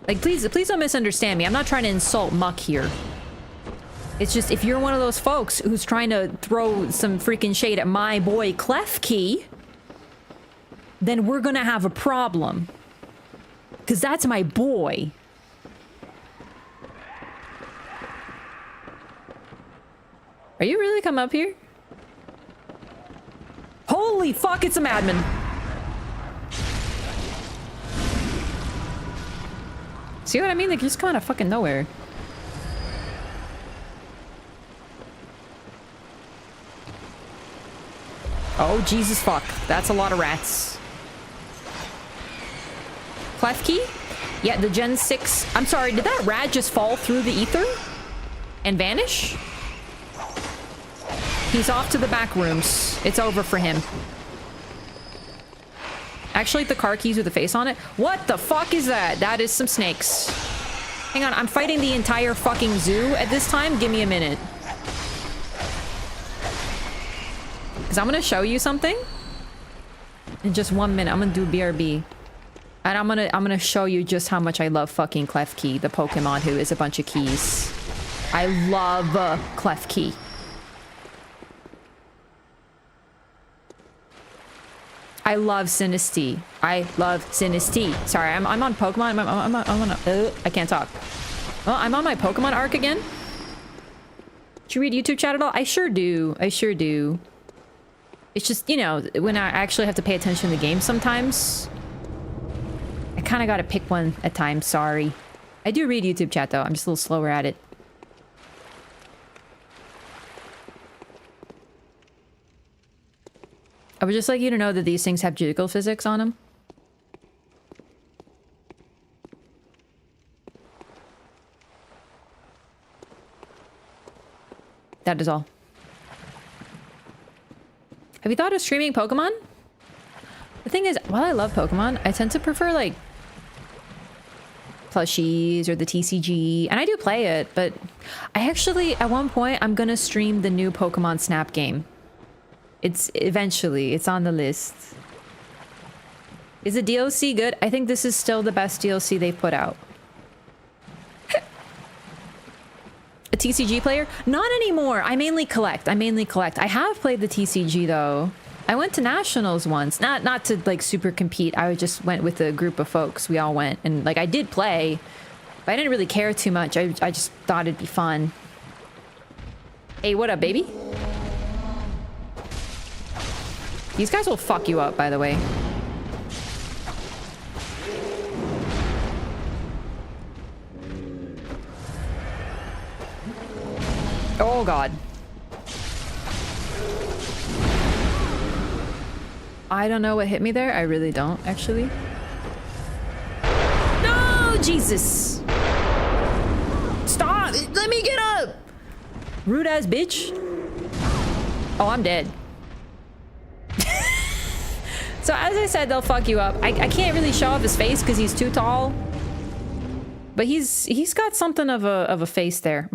Speaker 1: Like, please don't misunderstand me. I'm not trying to insult Muck here. It's just, if you're one of those folks who's trying to throw some freaking shade at my boy Klefki, then we're gonna have a problem. Because that's my boy. Are you really come up here? Holy fuck, it's a madman. See what I mean? Like, just kind of fucking nowhere. Oh, Jesus fuck. That's a lot of rats. Klefki? Yeah, the Gen 6. I'm sorry, did that rat just fall through the ether? And vanish? He's off to the back rooms. It's over for him. Actually, the car keys with the face on it. What the fuck is that? That is some snakes. Hang on, I'm fighting the entire fucking zoo at this time. Give me a minute. Because I'm going to show you something. In just 1 minute, I'm going to do BRB. And I'm gonna show you just how much I love fucking Klefki, the Pokemon who is a bunch of keys. I love Klefki. I love Sinistea. I love Sinistea. Sorry, I'm on Pokemon. I'm on I can't talk. Well, I'm on my Pokemon arc again. Do you read YouTube chat at all? I sure do. I sure do. It's just, you know, when I actually have to pay attention to the game sometimes, I kind of got to pick one at times. Sorry. I do read YouTube chat though. I'm just a little slower at it. I would just like you to know that these things have jiggle physics on them. That is all. Have you thought of streaming Pokemon? The thing is, while I love Pokemon, I tend to prefer like plushies or the TCG, and I do play it, but I actually, at one point, I'm gonna stream the new Pokemon Snap game. It's eventually, it's on the list. Is the DLC good? I think this is still the best DLC they've put out. A TCG player? Not anymore. I mainly collect. I have played the TCG though. I went to nationals once. Not to like super compete. I just went with a group of folks. We all went and like I did play, but I didn't really care too much. I just thought it'd be fun. Hey, what up, baby? These guys will fuck you up, by the way. Oh god. I don't know what hit me there. I really don't, actually. No, Jesus! Stop! Let me get up! Rude ass bitch. Oh, I'm dead. So as I said, they'll fuck you up. I can't really show off his face because he's too tall. But he's got something of a face there.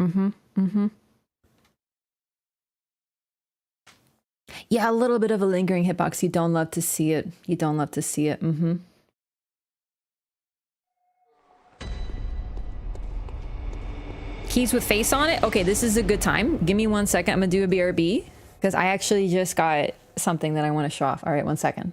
Speaker 1: Yeah, a little bit of a lingering hitbox. You don't love to see it. You don't love to see it. Keys with face on it? Okay, this is a good time. Give me 1 second. I'm gonna do a BRB because I actually just got something that I want to show off. All right, 1 second.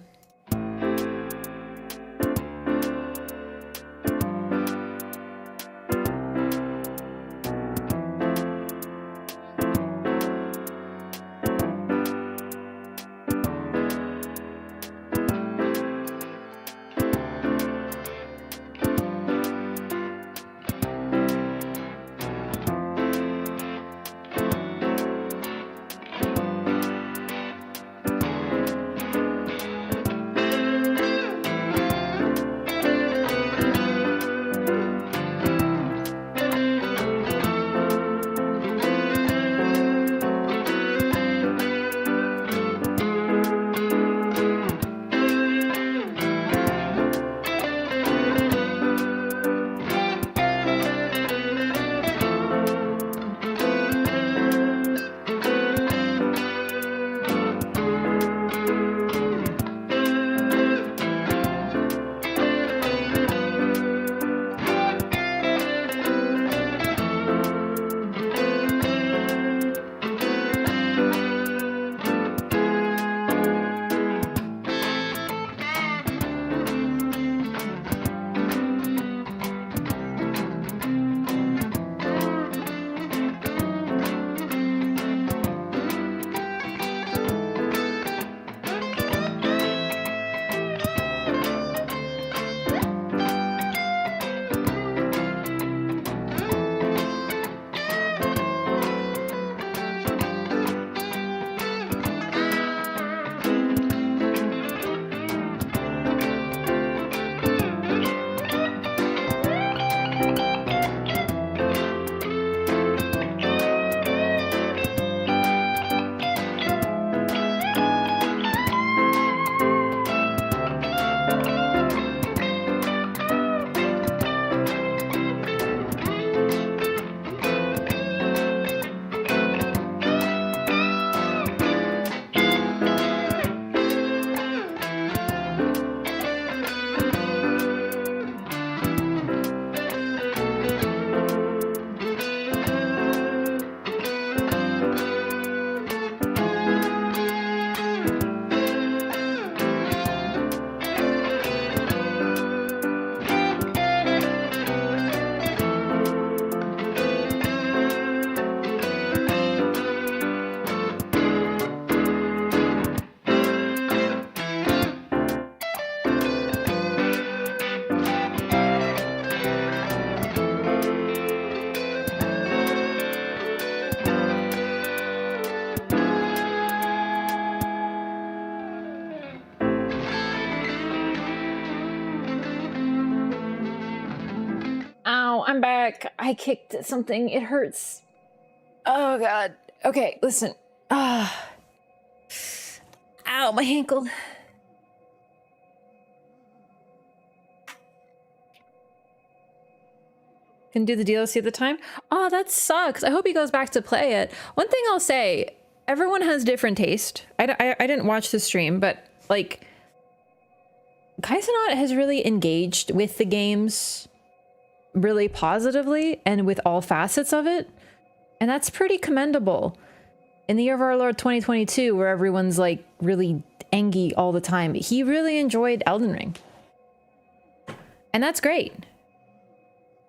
Speaker 1: I'm back. I kicked something. It hurts. Oh god. Okay, listen. Ah. Ow, my ankle. Can do the DLC at the time. Oh, that sucks. I hope he goes back to play it. One thing I'll say, everyone has different taste. I didn't watch the stream, but like, Kaisenot has really engaged with the games really positively and with all facets of it. And that's pretty commendable. In the year of our Lord 2022, where everyone's like really angry all the time, he really enjoyed Elden Ring. And that's great.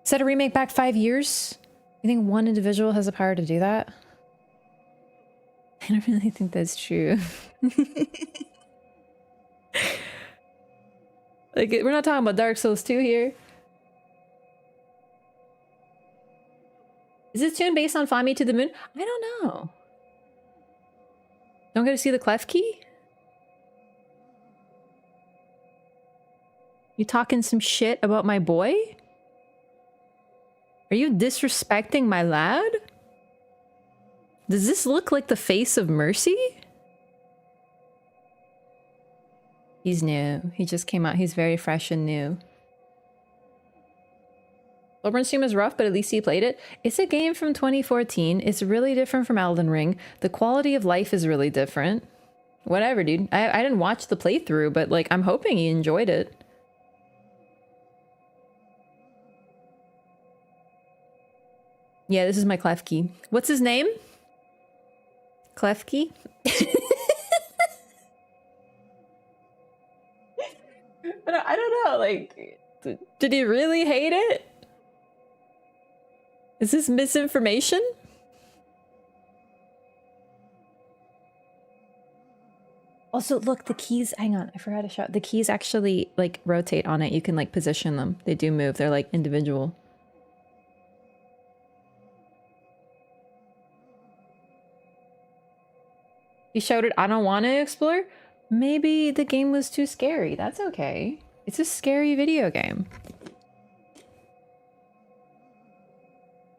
Speaker 1: Set a remake back 5 years? You think one individual has the power to do that? I don't really think that's true. Like, we're not talking about Dark Souls 2 here. Is this tune based on Fly Me to the Moon? I don't know. Don't get to see the clef key? You talking some shit about my boy? Are you disrespecting my lad? Does this look like the face of Mercy? He's new. He just came out. He's very fresh and new. Bloodborne stream is rough, but at least he played it. It's a game from 2014. It's really different from Elden Ring. The quality of life is really different. Whatever, dude. I didn't watch the playthrough, but like, I'm hoping he enjoyed it. Yeah, this is my Klefki. What's his name? Klefki? I don't know, like, did he really hate it? Is this misinformation? Also, look, the keys, hang on, I forgot to show. The keys actually, like, rotate on it. You can, like, position them. They do move. They're, like, individual. He shouted, I don't want to explore? Maybe the game was too scary. That's okay. It's a scary video game.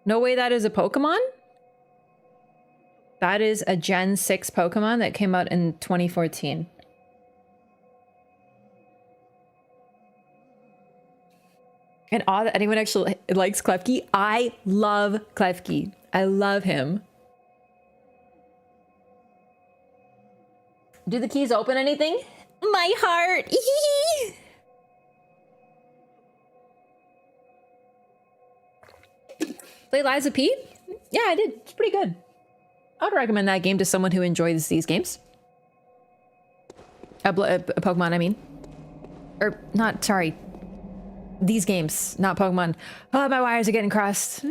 Speaker 1: No way that is a Pokemon? That is a Gen 6 Pokemon that came out in 2014. And odd that anyone actually likes Klefki. I love Klefki. I love him. Do the keys open anything? My heart! Play Lies of P? Yeah, I did. It's pretty good. I would recommend that game to someone who enjoys these games. A Pokemon, I mean. Or, not, sorry. These games, not Pokemon. Oh, my wires are getting crossed.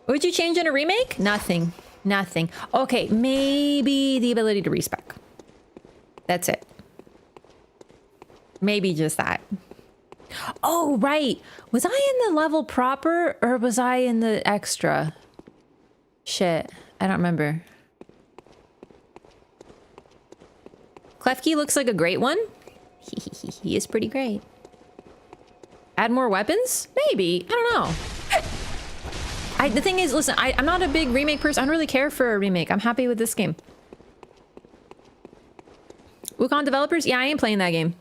Speaker 1: Would you change in a remake? Nothing. Nothing. Okay, maybe the ability to respec. That's it. Maybe just that. Oh, right. Was I in the level proper or was I in the extra? Shit. I don't remember. Klefki looks like a great one. He is pretty great. Add more weapons? Maybe. I don't know. The thing is, listen, I'm not a big remake person. I don't really care for a remake. I'm happy with this game. Wukong developers? Yeah, I ain't playing that game.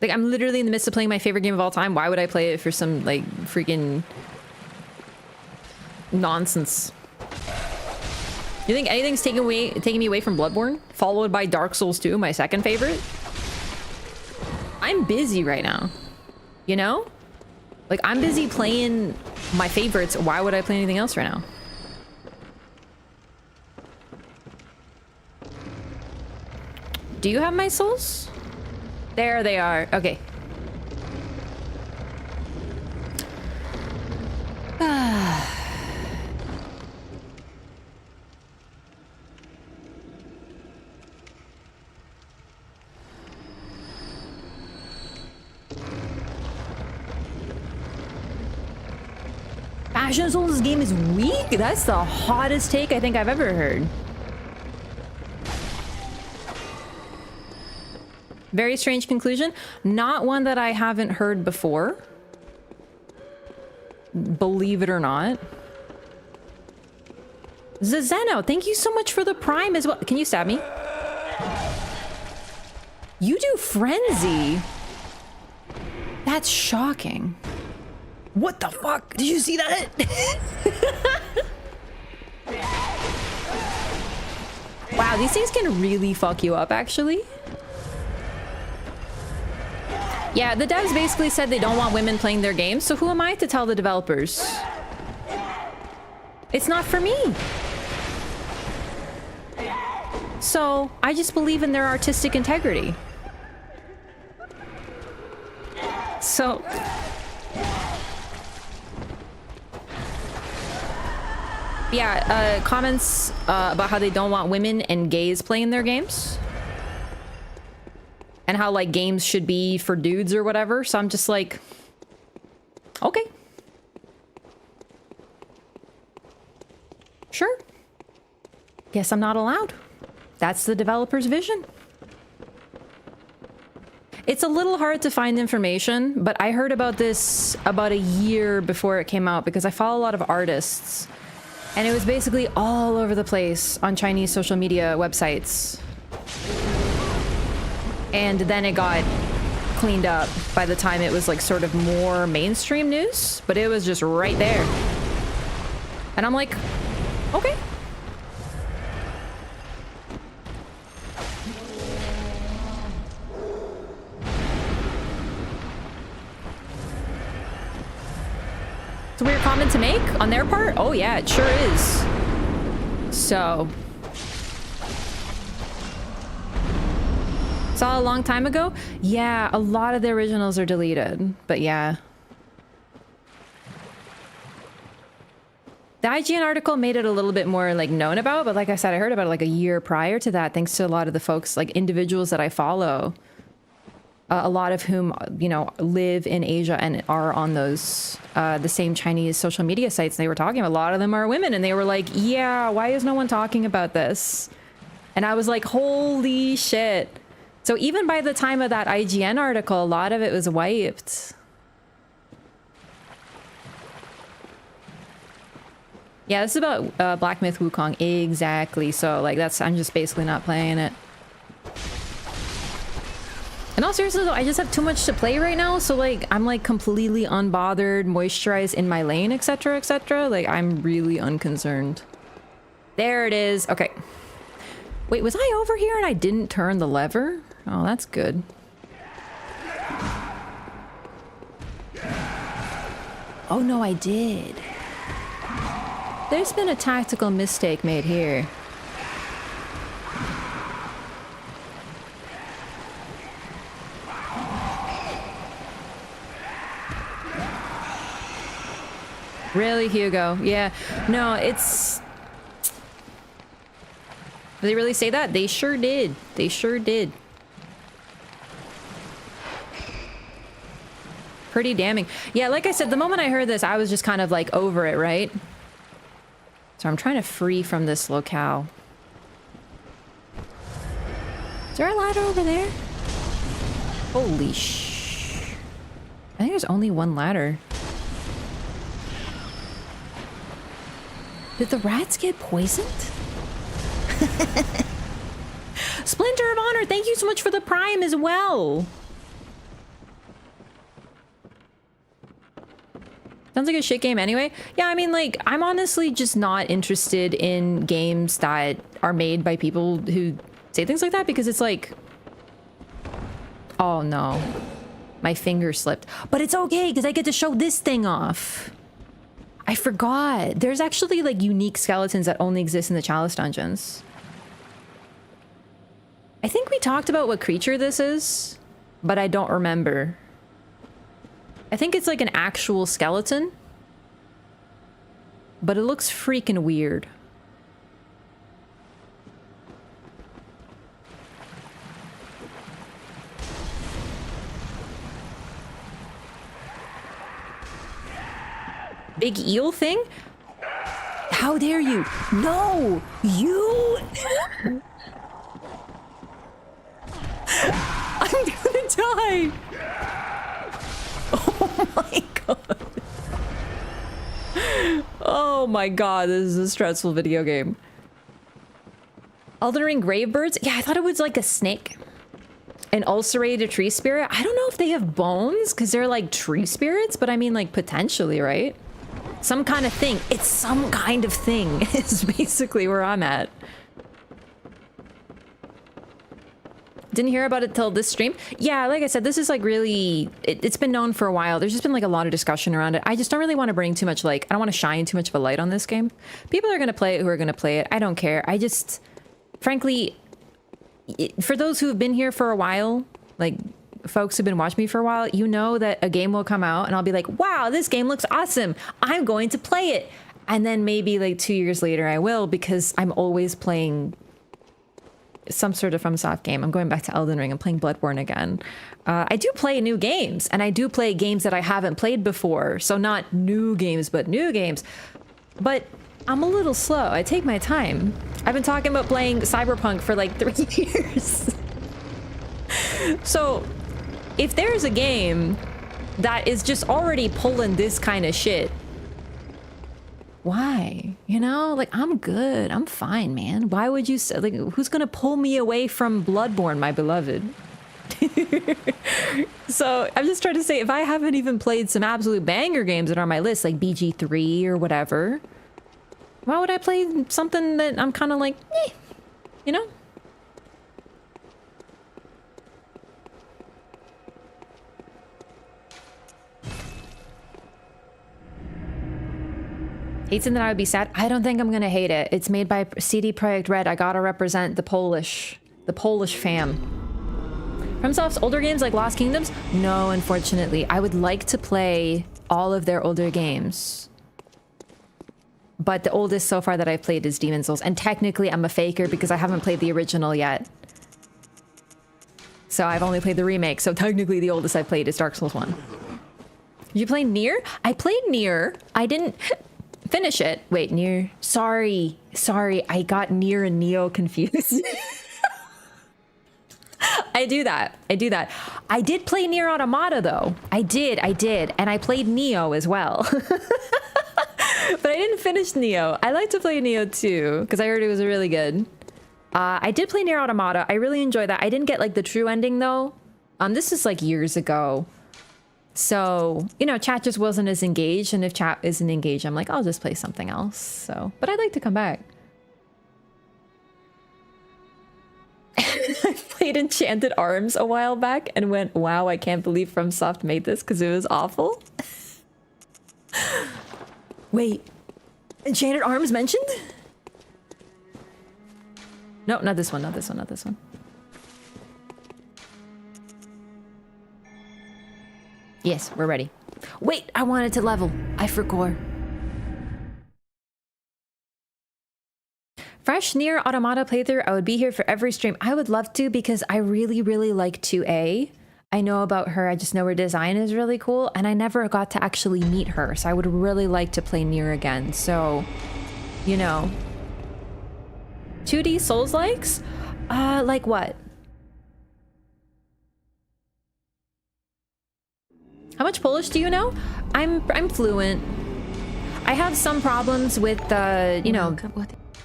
Speaker 1: Like, I'm literally in the midst of playing my favorite game of all time. Why would I play it for some, like, freaking nonsense? You think anything's taking me away from Bloodborne? Followed by Dark Souls 2, my second favorite? I'm busy right now. You know? Like, I'm busy playing my favorites. Why would I play anything else right now? Do you have my souls? There they are. Okay. Bastion Souls' game is weak? That's the hottest take I think I've ever heard. Very strange conclusion. Not one that I haven't heard before. Believe it or not. Zazeno, thank you so much for the prime as well. Can you stab me? You do frenzy. That's shocking. What the fuck? Did you see that? Wow, these things can really fuck you up, actually. Yeah, the devs basically said they don't want women playing their games, so who am I to tell the developers? It's not for me. So, I just believe in their artistic integrity. So... yeah, comments about how they don't want women and gays playing their games. And how, like, games should be for dudes or whatever. So I'm just like... okay. Sure. Guess I'm not allowed. That's the developer's vision. It's a little hard to find information, but I heard about this about a year before it came out because I follow a lot of artists. And it was basically all over the place on Chinese social media websites. And then it got cleaned up by the time it was like sort of more mainstream news, but it was just right there. And I'm like, okay. It's a weird comment to make on their part. Oh yeah, it sure is. So... saw a long time ago? Yeah, a lot of the originals are deleted, but yeah. The IGN article made it a little bit more like known about, but like I said, I heard about it like a year prior to that, thanks to a lot of the folks, like individuals that I follow. A lot of whom, you know, live in Asia and are on those, the same Chinese social media sites they were talking about. A lot of them are women, and they were like, yeah, why is no one talking about this? And I was like, holy shit. So even by the time of that IGN article, a lot of it was wiped. Yeah, this is about Black Myth Wukong. Exactly. So like that's, I'm just basically not playing it. And all seriously though, I just have too much to play right now. So like, I'm like completely unbothered, moisturized in my lane, etc, etc. Like I'm really unconcerned. There it is. Okay. Wait, was I over here and I didn't turn the lever? Oh, that's good. Oh no, I did. There's been a tactical mistake made here. Really, Hugo? Yeah. No, it's... Did they really say that? They sure did. They sure did. Pretty damning. Yeah, like I said, the moment I heard this, I was just kind of like over it, right? So I'm trying to free from this locale. Is there a ladder over there? Holy sh... I think there's only one ladder. Did the rats get poisoned? Splinter of Honor, thank you so much for the prime as well. Sounds like a shit game anyway. Yeah, I mean, like, I'm honestly just not interested in games that are made by people who say things like that because it's like... Oh no. My finger slipped. But it's okay because I get to show this thing off. I forgot. There's actually like unique skeletons that only exist in the Chalice dungeons. I think we talked about what creature this is, but I don't remember. I think it's like an actual skeleton, but it looks freaking weird. Big eel thing? How dare you? No! You! I'm die! Oh my god. Oh my god, this is a stressful video game. Elden Ring Gravebirds? Yeah, I thought it was like a snake. An ulcerated tree spirit? I don't know if they have bones, because they're like tree spirits, but I mean like potentially, right? Some kind of thing. It's some kind of thing is basically where I'm at. Didn't hear about it till this stream. Yeah, like I said, this is like really, it's been known for a while. There's just been like a lot of discussion around it. I just don't really want to bring too much, like, I don't want to shine too much of a light on this game. People are going to play it who are going to play it. I don't care. I just, frankly, for those who have been here for a while, like folks who've been watching me for a while, you know that a game will come out and I'll be like, wow, this game looks awesome. I'm going to play it. And then maybe like 2 years later I will, because I'm always playing some sort of FromSoft game. I'm going back to Elden Ring. I'm playing Bloodborne again. I do play new games, and I do play games that I haven't played before. So not new games, but new games. But I'm a little slow. I take my time. I've been talking about playing Cyberpunk for like 3 years. So if there's a game that is just already pulling this kind of shit, why? You know, like, I'm good. I'm fine, man. Why would you say, like, who's gonna pull me away from Bloodborne, my beloved? So I'm just trying to say, if I haven't even played some absolute banger games that are on my list, like BG3 or whatever, why would I play something that I'm kind of like, eh, you know? Hating that I would be sad. I don't think I'm gonna hate it. It's made by CD Projekt Red. I gotta represent the Polish fam. FromSoft's older games like Lost Kingdoms? No, unfortunately. I would like to play all of their older games. But the oldest so far that I've played is Demon's Souls. And technically I'm a faker because I haven't played the original yet. So I've only played the remake. So technically the oldest I've played is Dark Souls 1. Did you play Nier? I played Nier. I didn't finish it. Wait, Nier. Sorry. I got Nier and Neo confused. I do that. I did play Nier Automata though. I did. And I played Neo as well. But I didn't finish Neo. I like to play Neo too, because I heard it was really good. I did play Nier Automata. I really enjoyed that. I didn't get like the true ending though. This is like years ago. So, you know, chat just wasn't as engaged, and if chat isn't engaged, I'm like, I'll just play something else. So, but I'd like to come back. I played Enchanted Arms a while back and went, wow, I can't believe FromSoft made this because it was awful. Wait, Enchanted Arms mentioned? No, not this one. Yes, we're ready. Wait, I wanted to level. I forgot. Fresh Nier Automata playthrough. I would be here for every stream. I would love to, because I really, really like 2A. I know about her. I just know her design is really cool, and I never got to actually meet her. So I would really like to play Nier again. So, you know. 2D Souls-likes? Like what? How much Polish do you know? I'm fluent. I have some problems with you know,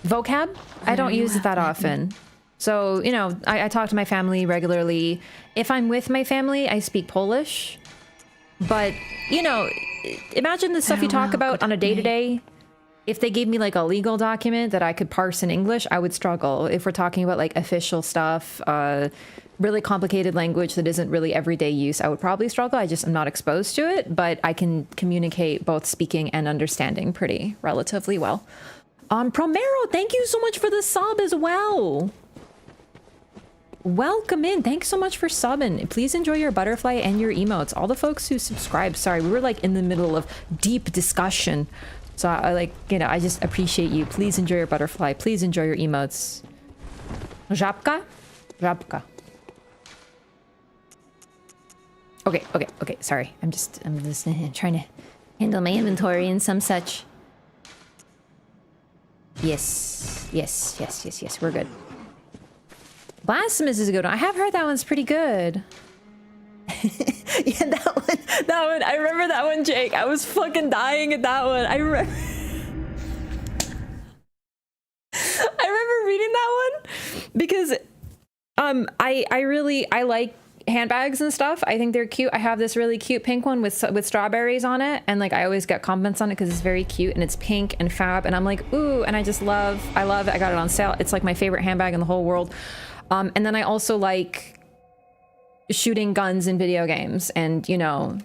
Speaker 1: vocab. I don't use it that often. So, you know, I talk to my family regularly. If I'm with my family, I speak Polish. But, you know, imagine the stuff you talk about on a day-to-day. If they gave me like a legal document that I could parse in English, I would struggle. If we're talking about like official stuff, really complicated language that isn't really everyday use, I would probably struggle. I just am not exposed to it, but I can communicate both speaking and understanding pretty relatively well. Promero, thank you so much for the sub as well. Welcome in. Thanks so much for subbing. Please enjoy your butterfly and your emotes. All the folks who subscribed, sorry, we were like in the middle of deep discussion. So I like, you know, I just appreciate you. Please enjoy your butterfly. Please enjoy your emotes. Żabka? Żabka. Okay, sorry. I'm just trying to handle my inventory and some such. Yes. We're good. Blasphemous is a good one. I have heard that one's pretty good. Yeah, that one. I remember that one, Jake. I was fucking dying at that one. I remember reading that one because I like handbags and stuff. I think they're cute. I have this really cute pink one with strawberries on it, and like I always get compliments on it because it's very cute and it's pink and fab, and I'm like, ooh, and I love it. I got it on sale. It's like my favorite handbag in the whole world. And then I also like shooting guns in video games and, you know,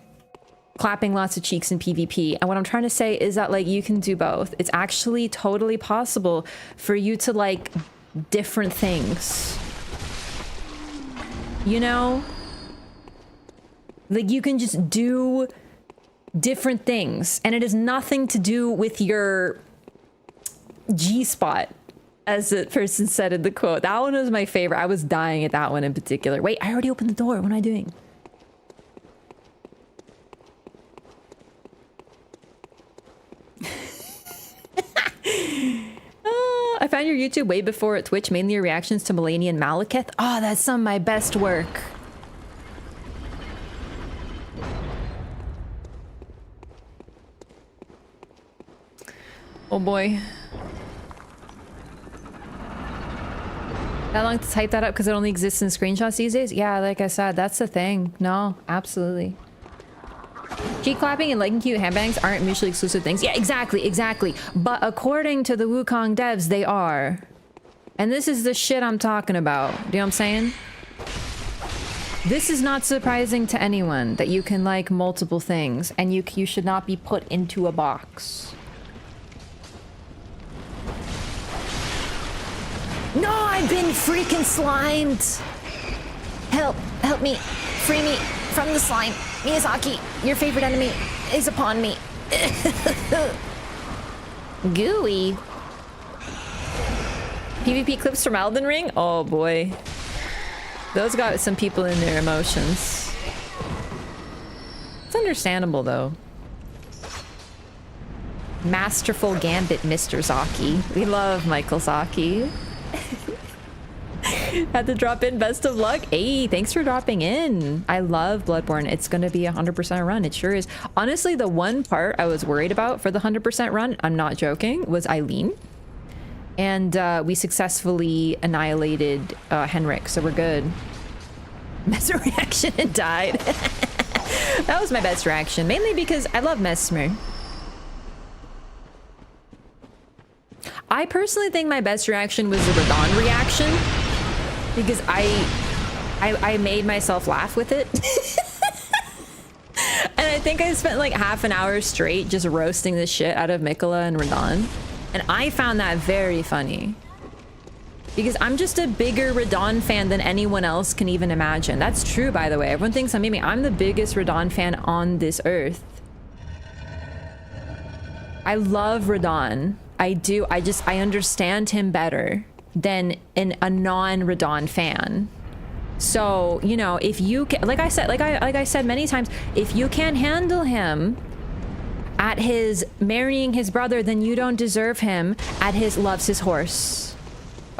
Speaker 1: clapping lots of cheeks in PvP. And what I'm trying to say is that like you can do both. It's actually totally possible for you to like different things. You know? Like you can just do different things, and it has nothing to do with your G-spot, as the person said in the quote. That one was my favorite. I was dying at that one in particular. Wait, I already opened the door. What am I doing? I found your YouTube way before Twitch, mainly your reactions to Mulaney and Malekith. Oh, that's some of my best work. Oh boy. That long to type that up because it only exists in screenshots these days? Yeah, like I said, that's the thing. No, absolutely. Cheek clapping and liking cute handbags aren't mutually exclusive things. Yeah, exactly. But according to the Wukong devs, they are. And this is the shit I'm talking about. Do you know what I'm saying? This is not surprising to anyone that you can like multiple things, and you should not be put into a box. No, I've been freaking slimed. Help me. Free me from the slime. Miyazaki, your favorite enemy is upon me.
Speaker 2: Gooey.
Speaker 1: PvP clips from Elden Ring? Oh boy. Those got some people in their emotions. It's understandable though. Masterful gambit, Mr. Zaki. We love Michael Zaki. Had to drop in. Best of luck. Hey, thanks for dropping in. I love Bloodborne. It's gonna be 100% run. It sure is. Honestly, the one part I was worried about for the 100% run, I'm not joking, was Eileen. And we successfully annihilated Henrik, so we're good. Mesmer reaction and died. That was my best reaction, mainly because I love Mesmer. I personally think my best reaction was the Radon reaction, because I made myself laugh with it. And I think I spent like half an hour straight just roasting the shit out of Mikola and Radon. And I found that very funny. Because I'm just a bigger Radon fan than anyone else can even imagine. That's true, by the way. Everyone thinks I'm Mimi. I'm the biggest Radon fan on this earth. I love Radon. I do. I understand him better than a non-Radon fan. So, you know, if you can, like I said many times, if you can't handle him at his marrying his brother, then you don't deserve him at his loves his horse.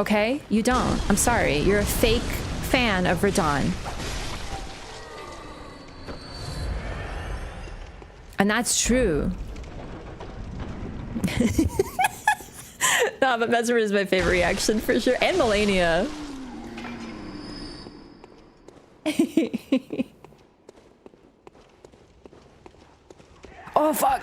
Speaker 1: Okay? You don't. I'm sorry. You're a fake fan of Radon. And that's true. No, but Mesmer is my favorite reaction for sure. And Melania. Oh, fuck.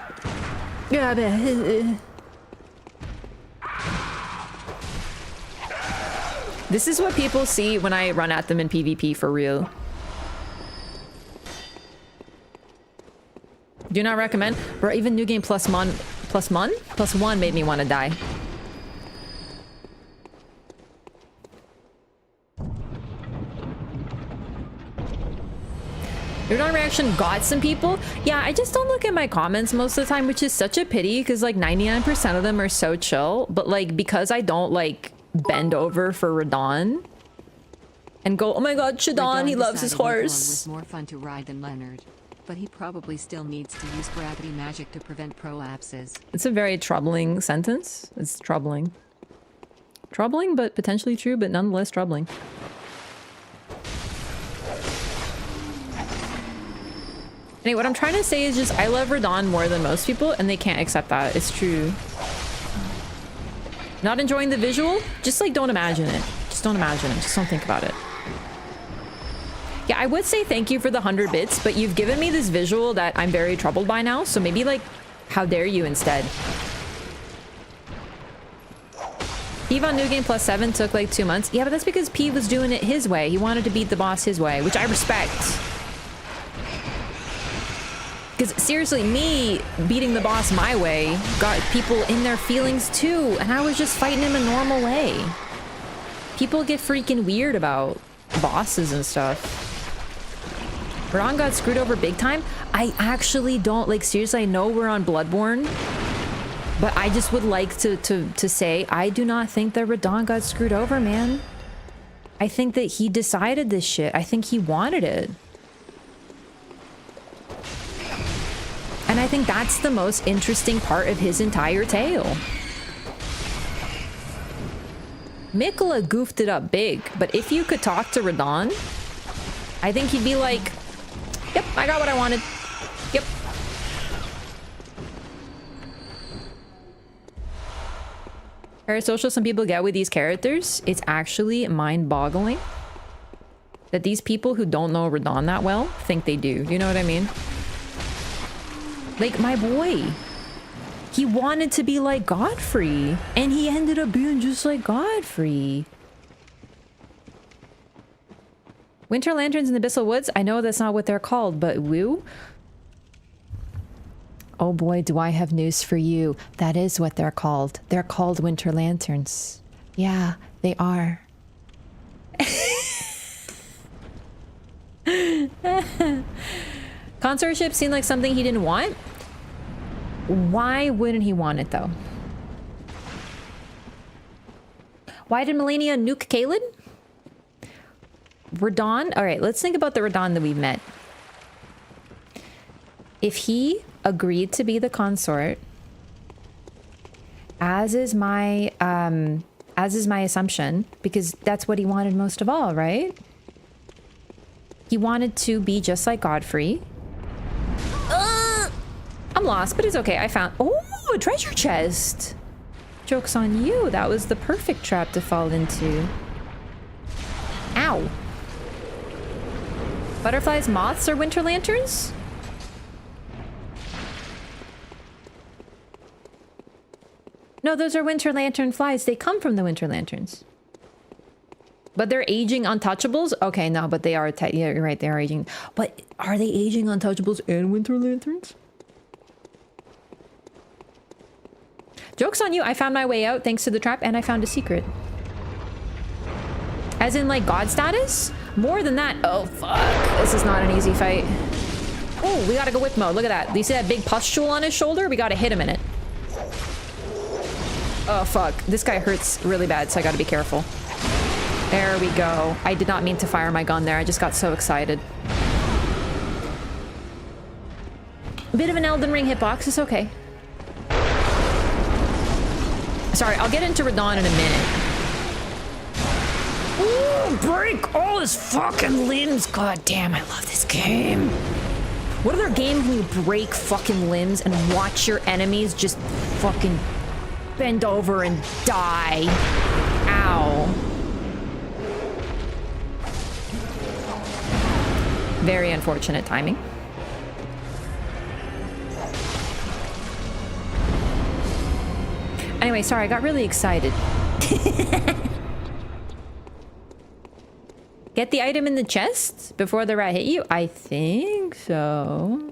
Speaker 1: This is what people see when I run at them in PvP for real. Do not recommend. Bro, even New Game Plus One made me want to die. Your non-reaction got some people. Yeah, I just don't look at my comments most of the time, which is such a pity because like 99% of them are so chill. But like because I don't like bend over for Radon and go, oh my god, Shadon, he loves his horse.
Speaker 12: Was more fun to ride than Leonard, but he probably still needs to use gravity magic to prevent prolapses.
Speaker 1: It's a very troubling sentence. It's troubling. Troubling, but potentially true, but nonetheless troubling. Anyway, what I'm trying to say is just I love Radon more than most people, and they can't accept that. It's true. Not enjoying the visual? Just like don't imagine it. Just don't imagine it. Just don't think about it. Yeah, I would say thank you for the 100 bits, but you've given me this visual that I'm very troubled by now, so maybe like, how dare you instead? Eve on New Game Plus 7 took like 2 months. Yeah, but that's because P was doing it his way. He wanted to beat the boss his way, which I respect. Because seriously, me beating the boss my way got people in their feelings too, and I was just fighting him a normal way. People get freaking weird about bosses and stuff. Radon got screwed over big time. I actually don't, like, seriously, I know we're on Bloodborne, but I just would like to say I do not think that Radon got screwed over, man. I think that he decided this shit. I think he wanted it. And I think that's the most interesting part of his entire tale. Mikola goofed it up big, but if you could talk to Radon, I think he'd be like, yep, I got what I wanted. Yep. Parasocial some people get with these characters, it's actually mind-boggling that these people who don't know Radon that well think they do. You know what I mean? Like, my boy, he wanted to be like Godfrey, and he ended up being just like Godfrey. Winter lanterns in the Abyssal Woods? I know that's not what they're called, but woo? Oh boy, do I have news for you. That is what they're called. They're called winter lanterns. Yeah, they are. Consortship seemed like something he didn't want. Why wouldn't he want it, though? Why did Melania nuke Caelid? Radon? Alright, let's think about the Radon that we've met. If he agreed to be the consort, as is my assumption, because that's what he wanted most of all, right? He wanted to be just like Godfrey. I'm lost, but it's okay. I found... Oh, a treasure chest! Joke's on you. That was the perfect trap to fall into. Ow. Butterflies, moths, or winter lanterns? No, those are winter lantern flies. They come from the winter lanterns. But they're aging untouchables? Okay, no, but they are... Yeah, you're right. They are aging. But are they aging untouchables and winter lanterns? Joke's on you. I found my way out thanks to the trap, and I found a secret. As in, like, God status? More than that. Oh, fuck. This is not an easy fight. Oh, we gotta go whip mode. Look at that. Do you see that big pustule on his shoulder? We gotta hit him in it. Oh, fuck. This guy hurts really bad, so I gotta be careful. There we go. I did not mean to fire my gun there. I just got so excited. A bit of an Elden Ring hitbox. It's okay. Sorry, I'll get into Radon in a minute. Ooh, break all his fucking limbs. God damn, I love this game. What other game can you break fucking limbs and watch your enemies just fucking bend over and die? Ow. Very unfortunate timing. Anyway, sorry, I got really excited. Get the item in the chest before the rat hit you? I think so.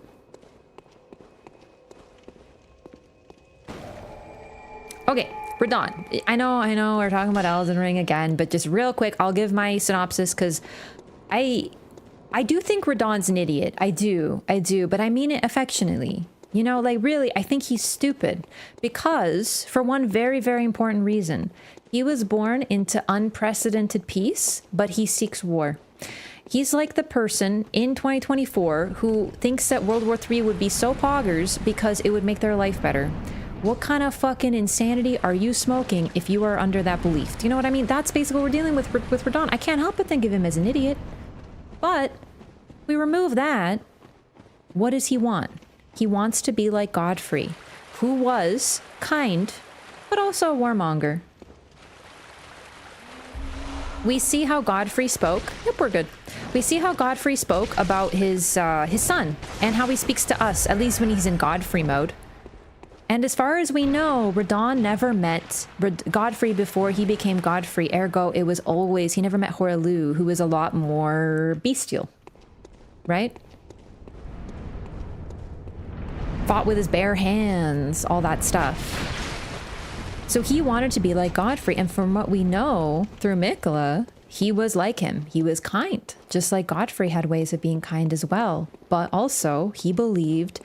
Speaker 1: Okay, Radon. I know, we're talking about Elden Ring again, but just real quick, I'll give my synopsis because I do think Radon's an idiot. I do, but I mean it affectionately. You know, like, really, I think he's stupid because, for one very, very important reason, he was born into unprecedented peace, but he seeks war. He's like the person in 2024 who thinks that World War III would be so poggers because it would make their life better. What kind of fucking insanity are you smoking if you are under that belief? Do you know what I mean? That's basically what we're dealing with Radon. I can't help but think of him as an idiot. But we remove that. What does he want? He wants to be like Godfrey, who was kind, but also a warmonger. We see how Godfrey spoke. Yep, we're good. We see how Godfrey spoke about his son and how he speaks to us, at least when he's in Godfrey mode. And as far as we know, Radon never met Godfrey before he became Godfrey. Ergo, it was always, he never met Horalu, who was a lot more bestial. Right? Fought with his bare hands, all that stuff. So he wanted to be like Godfrey, and from what we know through Amygdala, he was like him. He was kind, just like Godfrey had ways of being kind as well. But also, he believed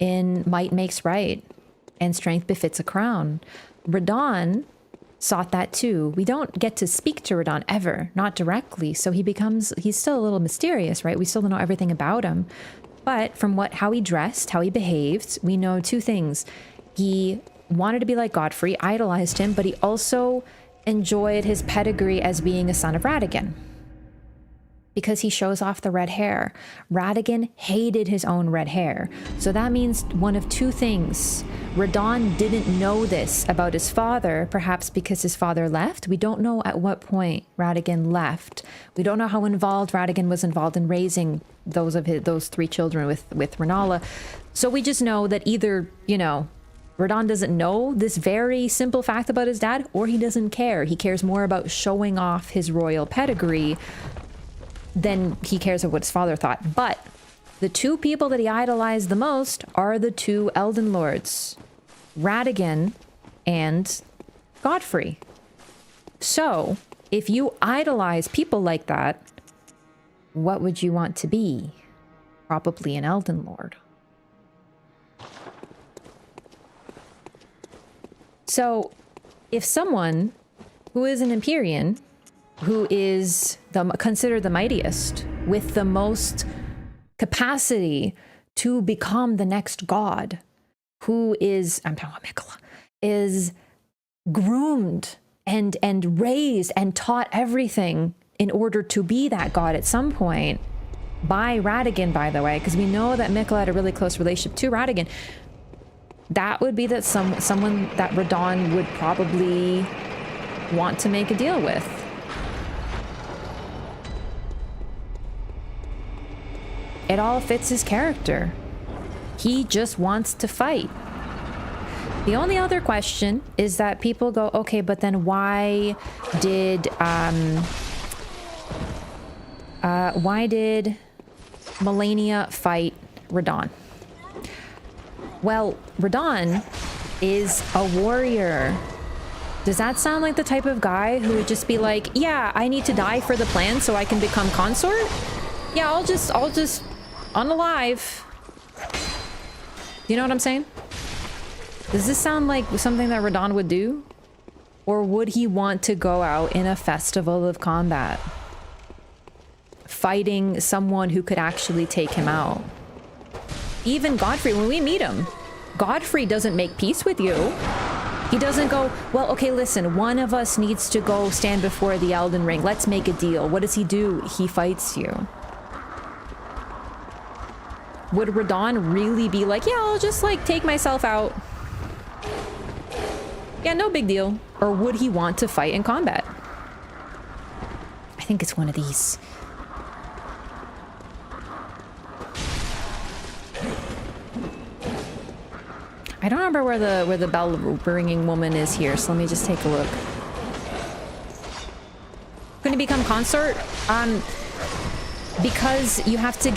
Speaker 1: in might makes right, and strength befits a crown. Radon sought that too. We don't get to speak to Radon ever, not directly, so he's still a little mysterious, right? We still don't know everything about him. But from how he dressed, how he behaved, we know two things. He wanted to be like Godfrey, idolized him, but he also enjoyed his pedigree as being a son of Radagon, because he shows off the red hair. Radagon hated his own red hair. So that means one of two things. Radon didn't know this about his father, perhaps because his father left. We don't know at what point Radagon left. We don't know how involved Radagon was involved in raising those three children with Renala. So we just know that either, Radon doesn't know this very simple fact about his dad, or he doesn't care. He cares more about showing off his royal pedigree than he cares of what his father thought. But the two people that he idolized the most are the two Elden Lords, Radagon and Godfrey. So if you idolize people like that, what would you want to be? Probably an Elden Lord. So if someone who is an Empyrean, who is considered the mightiest, with the most capacity to become the next god, who is, I'm talking about Amygdala, is groomed and raised and taught everything in order to be that god at some point by Radagon, by the way, because we know that Amygdala had a really close relationship to Radagon. That would be that someone that Radon would probably want to make a deal with. It all fits his character. He just wants to fight. The only other question is that people go, okay, but then why did Melania fight Radon? Well, Radon is a warrior. Does that sound like the type of guy who would just be like, yeah, I need to die for the plan so I can become consort? Yeah, I'll just unalive. You know what I'm saying? Does this sound like something that Radon would do? Or would he want to go out in a festival of combat, fighting someone who could actually take him out? Even Godfrey, when we meet him, Godfrey doesn't make peace with you. He doesn't go, well, okay, listen, one of us needs to go stand before the Elden Ring. Let's make a deal. What does he do? He fights you. Would Radon really be like, yeah, I'll just take myself out? Yeah, no big deal. Or would he want to fight in combat? I think it's one of these. I don't remember where the bell ringing woman is here, so let me just take a look. Going to become consort? Because you have to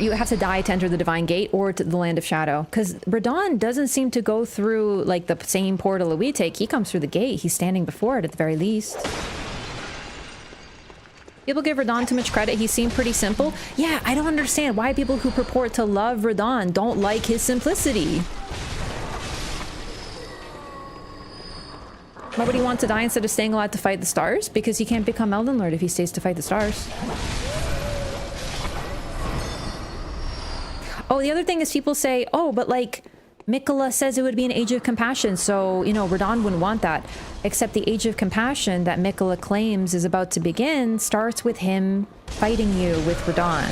Speaker 1: you have to die to enter the Divine Gate or to the Land of Shadow. Because Radon doesn't seem to go through the same portal that we take. He comes through the gate. He's standing before it at the very least. People give Radon too much credit. He seemed pretty simple. Yeah, I don't understand why people who purport to love Radon don't like his simplicity. Why would he want to die instead of staying alive to fight the stars? Because he can't become Elden Lord if he stays to fight the stars. Oh, the other thing is people say, oh, but Amygdala says it would be an age of compassion, so, Radon wouldn't want that. Except the age of compassion that Amygdala claims is about to begin starts with him fighting you with Radon.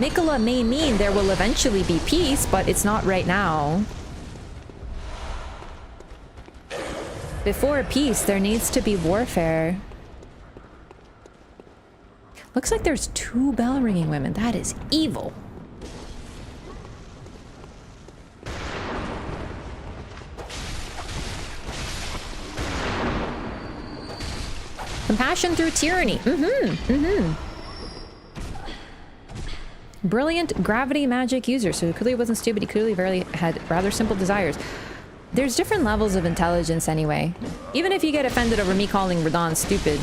Speaker 1: Amygdala may mean there will eventually be peace, but it's not right now. Before peace, there needs to be warfare. Looks like there's 2 bell-ringing women. That is evil. Compassion through tyranny. Brilliant gravity magic user. So he clearly wasn't stupid. He clearly had rather simple desires. There's different levels of intelligence anyway. Even if you get offended over me calling Radon stupid.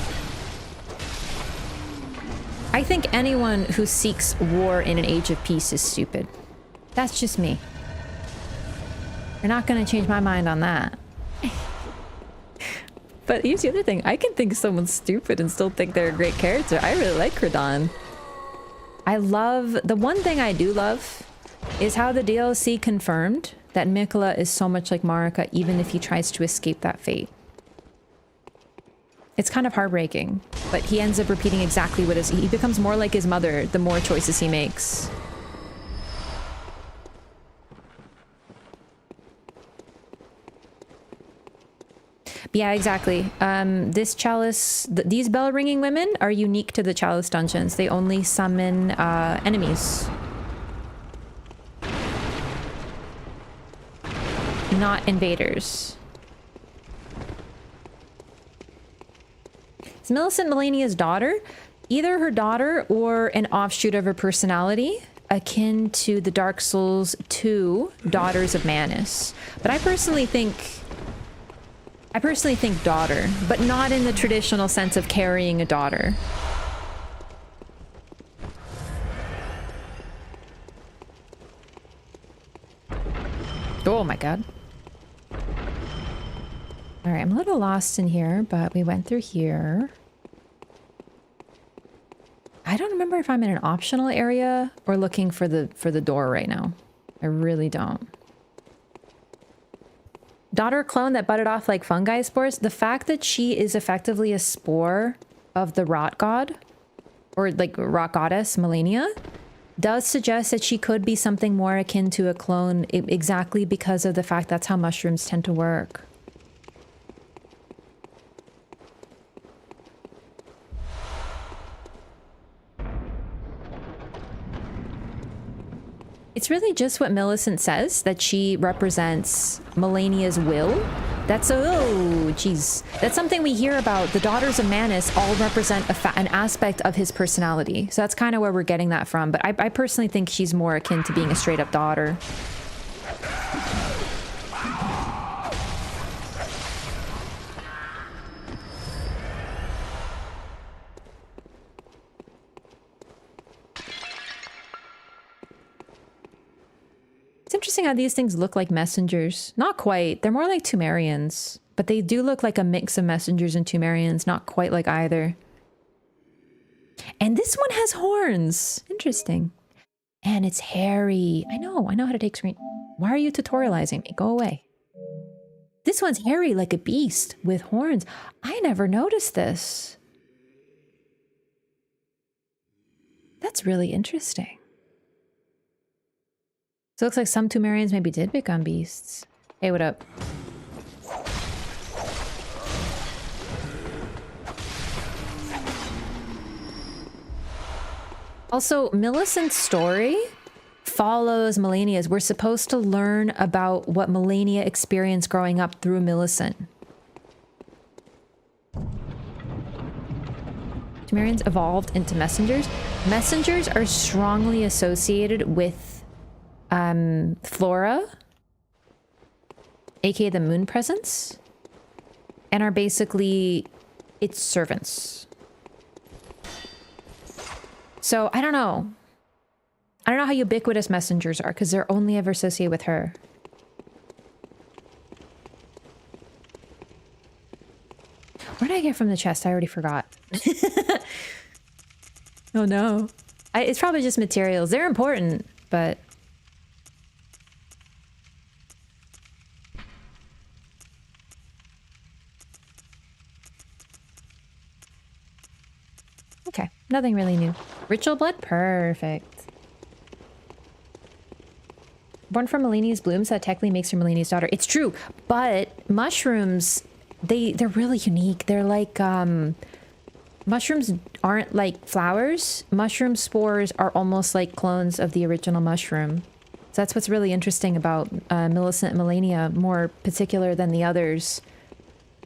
Speaker 1: I think anyone who seeks war in an age of peace is stupid. That's just me. You're not gonna change my mind on that. But here's the other thing. I can think someone's stupid and still think they're a great character. I really like Radon. I love... The one thing I do love is how the DLC confirmed that Amygdala is so much like Marika even if he tries to escape that fate. It's kind of heartbreaking, but he ends up repeating exactly what he becomes more like his mother the more choices he makes. Yeah, exactly. This Chalice... these bell-ringing women are unique to the Chalice dungeons. They only summon enemies. Not invaders. Is Millicent Melania's daughter? Either her daughter or an offshoot of her personality, akin to the Dark Souls 2 Daughters of Manus. But I personally think daughter, but not in the traditional sense of carrying a daughter. Oh my god. Alright, I'm a little lost in here, but we went through here. I don't remember if I'm in an optional area or looking for the door right now. I really don't. Daughter clone that budded off like fungi spores. The fact that she is effectively a spore of the rot god, or like rot goddess Melania, does suggest that she could be something more akin to a clone, exactly because of the fact that's how mushrooms tend to work. It's really just what Millicent says, that she represents Melania's will. That's oh, jeez. That's something we hear about. The Daughters of Manus all represent an aspect of his personality. So that's kind of where we're getting that from. But I personally think she's more akin to being a straight up daughter. It's interesting how these things look like messengers. Not quite. They're more like Tumerians. But they do look like a mix of messengers and Tumerians. Not quite like either. And this one has horns. Interesting. And it's hairy. I know how to take screen. Why are you tutorializing me? Go away. This one's hairy like a beast with horns. I never noticed this. That's really interesting. So it looks like some Tumerians maybe did become beasts. Hey, what up? Also, Millicent's story follows Melania's. We're supposed to learn about what Melania experienced growing up through Millicent. Tumerians evolved into messengers. Messengers are strongly associated with Flora, aka the moon presence, and are basically its servants. So I don't know how ubiquitous messengers are because they're only ever associated with her. Where did I get from the chest? I already forgot. Oh no. It's probably just materials. They're important, but... Okay, nothing really new. Ritual blood? Perfect. Born from Melania's blooms, that technically makes her Melania's daughter. It's true, but mushrooms, they're really unique. They're like, mushrooms aren't like flowers. Mushroom spores are almost like clones of the original mushroom. So that's what's really interesting about Millicent and Melania, more particular than the others,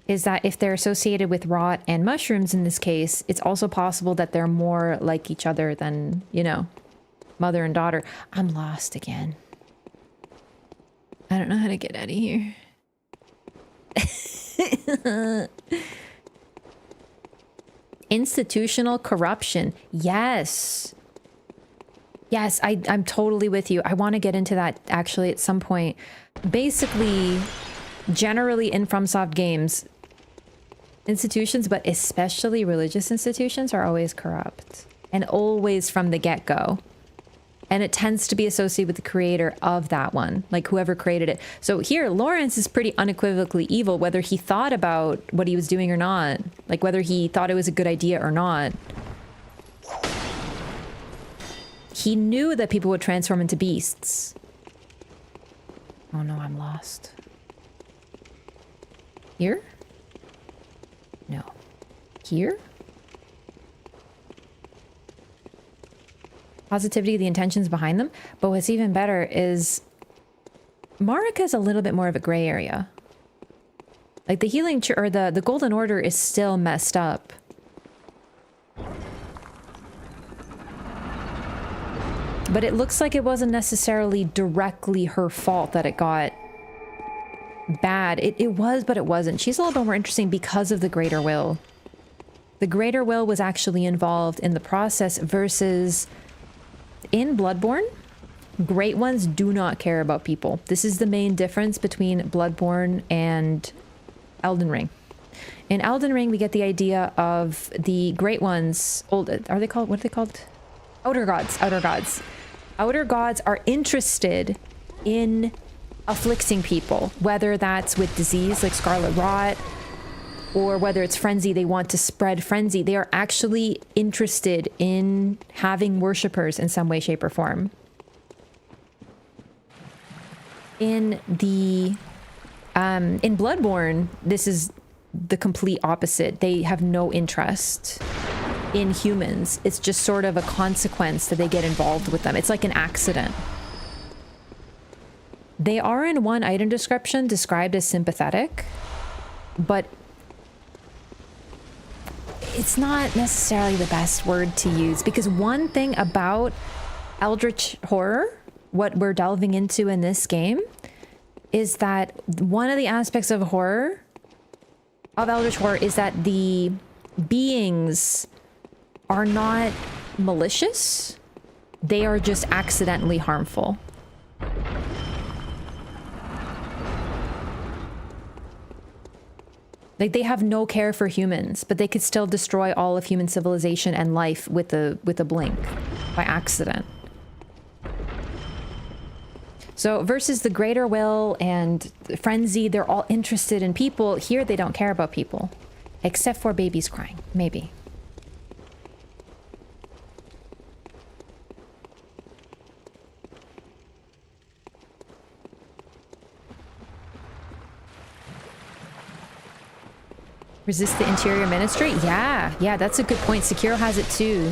Speaker 1: is that if they're associated with rot and mushrooms in this case, it's also possible that they're more like each other than, you know, mother and daughter. I'm lost again. I don't know how to get out of here. Institutional corruption. Yes. Yes, I'm totally with you. I want to get into that actually at some point. Basically, generally in FromSoft games, institutions, but especially religious institutions, are always corrupt. And always from the get-go. And it tends to be associated with the creator of that one, like whoever created it. So here, Laurence is pretty unequivocally evil, whether he thought about what he was doing or not. Like whether he thought it was a good idea or not. He knew that people would transform into beasts. Oh no, I'm lost. Here? No. Here? Positivity, the intentions behind them. But what's even better is Marika's a little bit more of a gray area. Like the healing or the Golden Order is still messed up. But it looks like it wasn't necessarily directly her fault that it got bad. It was, but it wasn't. She's a little bit more interesting because of the Greater Will. The Greater Will was actually involved in the process versus in Bloodborne, Great Ones do not care about people. This is the main difference between Bloodborne and Elden Ring. In Elden Ring, we get the idea of the Great Ones. Are they called? What are they called? Outer Gods. Outer Gods. Outer Gods are interested in afflicting people, whether that's with disease like Scarlet Rot, or whether it's frenzy, they want to spread frenzy. They are actually interested in having worshippers in some way, shape, or form. In Bloodborne, this is the complete opposite. They have no interest in humans. It's just sort of a consequence that they get involved with them. It's like an accident. They are in one item description described as sympathetic, but it's not necessarily the best word to use, because one thing about Eldritch horror, what we're delving into in this game, is that one of the aspects of horror, of Eldritch horror, is that the beings are not malicious. They are just accidentally harmful. Like, they have no care for humans, but they could still destroy all of human civilization and life with a blink by accident. So versus the Greater Will and Frenzy, they're all interested in people. Here, they don't care about people, except for babies crying, maybe. Resist the Interior Ministry? Yeah, that's a good point. Sekiro has it too.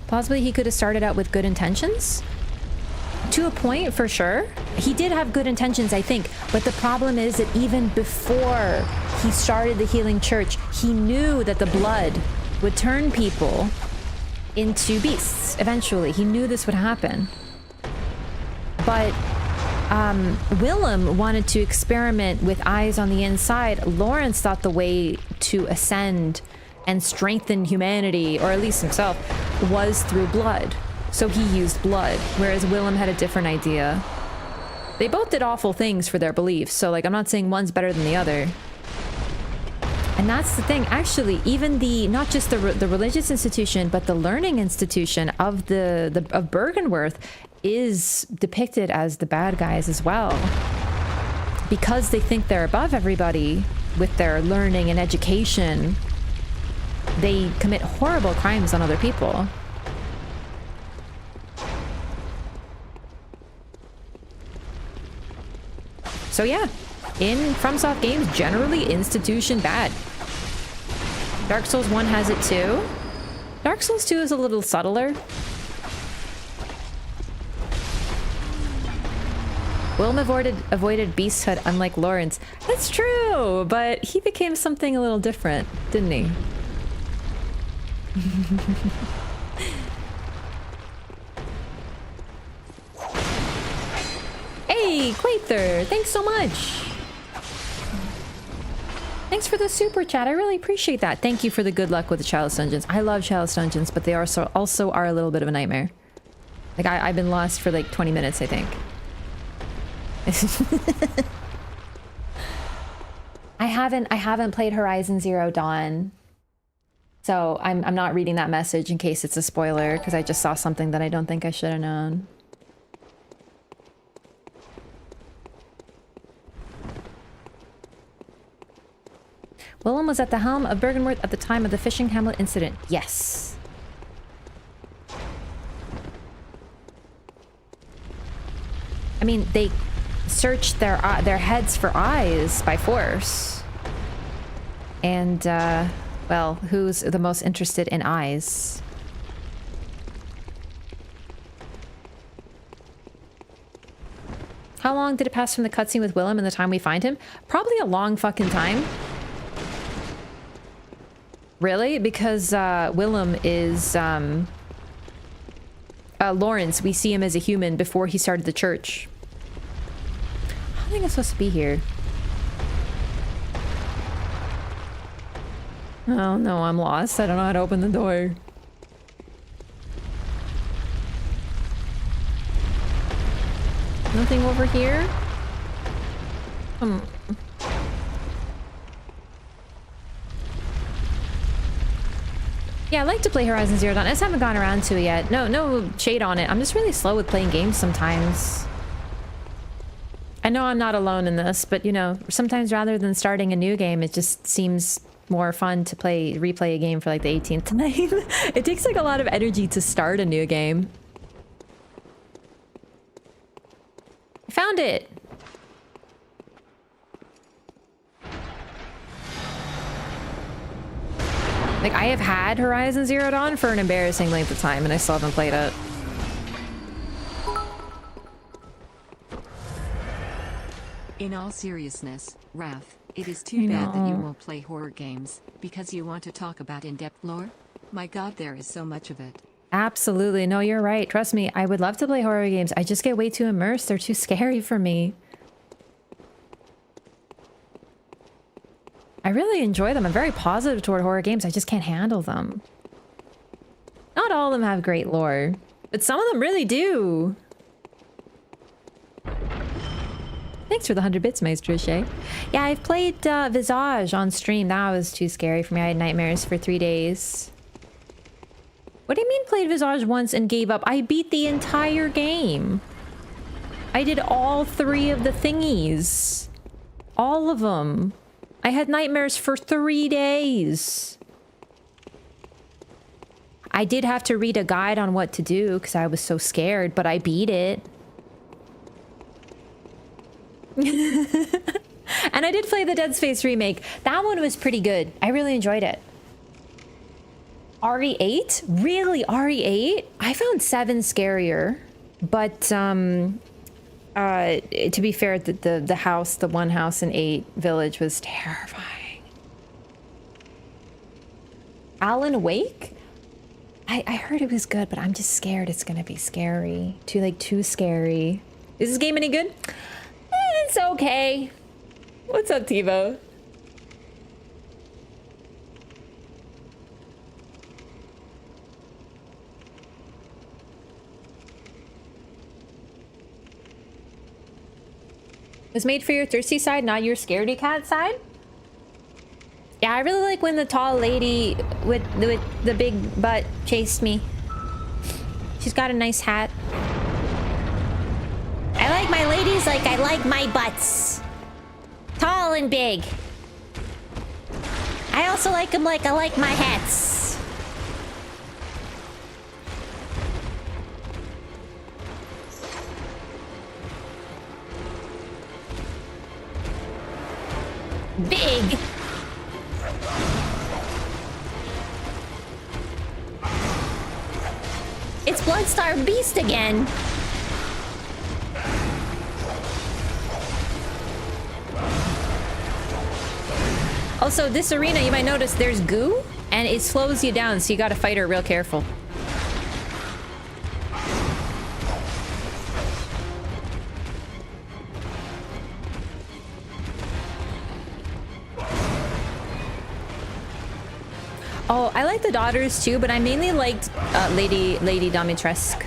Speaker 1: Possibly he could have started out with good intentions. To a point, for sure. He did have good intentions, I think. But the problem is that even before he started the Healing Church, he knew that the blood would turn people into beasts eventually. He knew this would happen. But Willem wanted to experiment with eyes on the inside. Laurence thought the way to ascend and strengthen humanity, or at least himself, was through blood. So he used blood, whereas Willem had a different idea. They both did awful things for their beliefs, so like I'm not saying one's better than the other. And that's the thing, actually, even not just the religious institution, but the learning institution of of Bergenworth is depicted as the bad guys as well, because they think they're above everybody with their learning and education. They commit horrible crimes on other people. So yeah, in FromSoft games, generally institution bad. Dark Souls 1 has it too. Dark Souls 2 is a little subtler. Willem avoided Beasthood, unlike Laurence. That's true, but he became something a little different, didn't he? Hey, Quaither, thanks so much. Thanks for the super chat. I really appreciate that. Thank you for the good luck with the Chalice dungeons. I love Chalice dungeons, but they also are a little bit of a nightmare. Like I've been lost for like 20 minutes, I think. I haven't played Horizon Zero Dawn, so I'm not reading that message in case it's a spoiler, because I just saw something that I don't think I should have known. Willem was at the helm of Bergenworth at the time of the fishing hamlet incident. Yes. I mean, they searched their heads for eyes by force. And, well, who's the most interested in eyes? How long did it pass from the cutscene with Willem and the time we find him? Probably a long fucking time. Really? Because Willem is Laurence. We see him as a human before he started the church. I don't think I'm supposed to be here. Oh no, I'm lost. I don't know how to open the door. Nothing over here? Yeah, I like to play Horizon Zero Dawn. I just haven't gone around to it yet. No shade on it. I'm just really slow with playing games sometimes. I know I'm not alone in this, but you know, sometimes rather than starting a new game, it just seems more fun to replay a game for like the 18th time. It takes like a lot of energy to start a new game. I found it! Like, I have had Horizon Zero Dawn for an embarrassing length of time, and I still haven't played it.
Speaker 12: In all seriousness, Raph, it is too bad that you won't play horror games, because you want to talk about in-depth lore? My god, there is so much of it.
Speaker 1: Absolutely. No, you're right. Trust me, I would love to play horror games. I just get way too immersed. They're too scary for me. I really enjoy them. I'm very positive toward horror games. I just can't handle them. Not all of them have great lore, but some of them really do. Thanks for the 100 bits, Maestro Shay. Yeah, I've played Visage on stream. That was too scary for me. I had nightmares for 3 days. What do you mean played Visage once and gave up? I beat the entire game. I did all 3 of the thingies. All of them. I had nightmares for 3 days. I did have to read a guide on what to do because I was so scared, but I beat it. And I did play the Dead Space remake. That one was pretty good. I really enjoyed it. RE8? Really? RE8? I found 7 scarier. But, to be fair, the one house in 8 Village was terrifying. Alan Wake? I heard it was good, but I'm just scared it's gonna be scary. Too scary. Is this game any good? It's okay. What's up, TiVo? It was made for your thirsty side, not your scaredy cat side? Yeah, I really like when the tall lady with the big butt chased me. She's got a nice hat.
Speaker 2: I like my ladies like I like my butts. Tall and big. I also like them like I like my hats. blood-starved beast again.
Speaker 1: Also, this arena, you might notice there's goo, and it slows you down, so you gotta fight her real careful. Oh, I like the daughters too, but I mainly liked Lady Dimitrescu.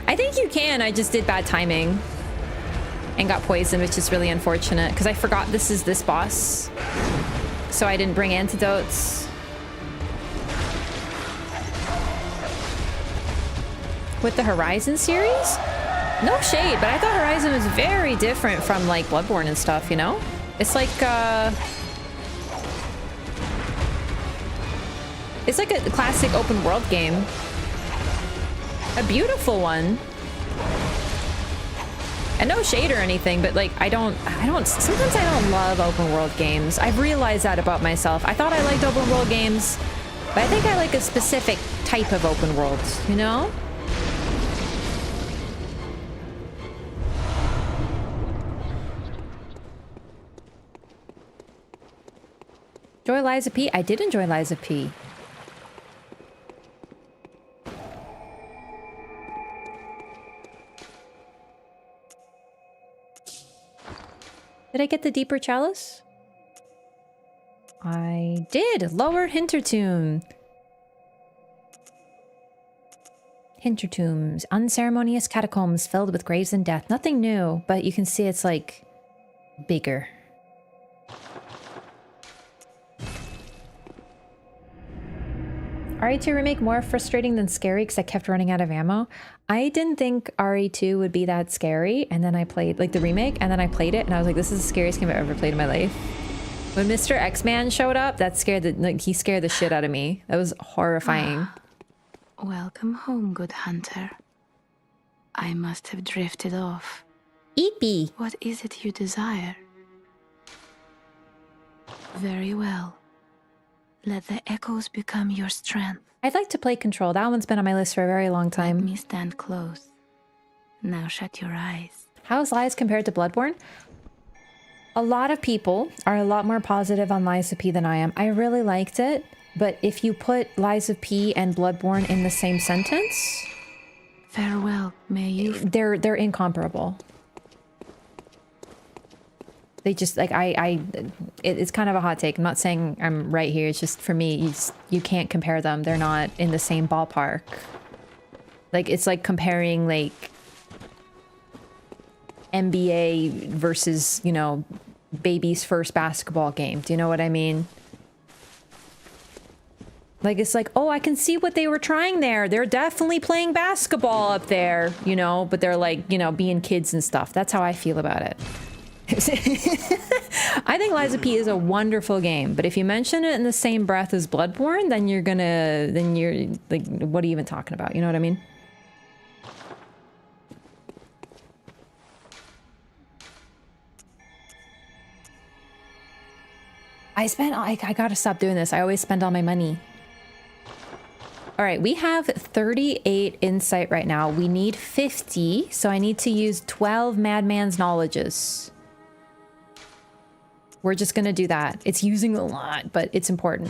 Speaker 1: I think you can. I just did bad timing and got poisoned, which is really unfortunate because I forgot this is this boss, so I didn't bring antidotes. With the Horizon series? No shade, but I thought Horizon was very different from like Bloodborne and stuff, you know? It's like a classic open world game. A beautiful one. And no shade or anything, but like sometimes I don't love open world games. I've realized that about myself. I thought I liked open world games, but I think I like a specific type of open world, you know? Enjoy Lies of P? I did enjoy Lies of P. Did I get the deeper chalice? I did! Lower Hintertomb. Hintertombs. Unceremonious catacombs filled with graves and death. Nothing new, but you can see it's like bigger. RE2 remake more frustrating than scary because I kept running out of ammo. I didn't think RE2 would be that scary, and then I played like the remake, and then I played it, and I was like, "This is the scariest game I've ever played in my life." When Mr. X-Man showed up, he scared the shit out of me. That was horrifying.
Speaker 9: Welcome home, good hunter. I must have drifted off.
Speaker 1: Eepy.
Speaker 9: What is it you desire? Very well. Let the echoes become your strength.
Speaker 1: I'd like to play Control. That one's been on my list for a very long time.
Speaker 9: Let me stand close. Now shut your eyes.
Speaker 1: How's Lies compared to Bloodborne? A lot of people are a lot more positive on Lies of P than I am. I really liked it, but if you put Lies of P and Bloodborne in the same sentence...
Speaker 9: Farewell, may you...
Speaker 1: They're incomparable. They just, like, it's kind of a hot take. I'm not saying I'm right here. It's just, for me, you can't compare them. They're not in the same ballpark. Like, it's like comparing, like, NBA versus, you know, baby's first basketball game. Do you know what I mean? Like, it's like, oh, I can see what they were trying there. They're definitely playing basketball up there, you know, but they're, like, you know, being kids and stuff. That's how I feel about it. I think Lies of P is a wonderful game, but if you mention it in the same breath as Bloodborne, then you're like, what are you even talking about? You know what I mean? I gotta stop doing this. I always spend all my money. All right, we have 38 insight right now. We need 50, so I need to use 12 Madman's knowledges. We're just gonna do that. It's using a lot, but it's important.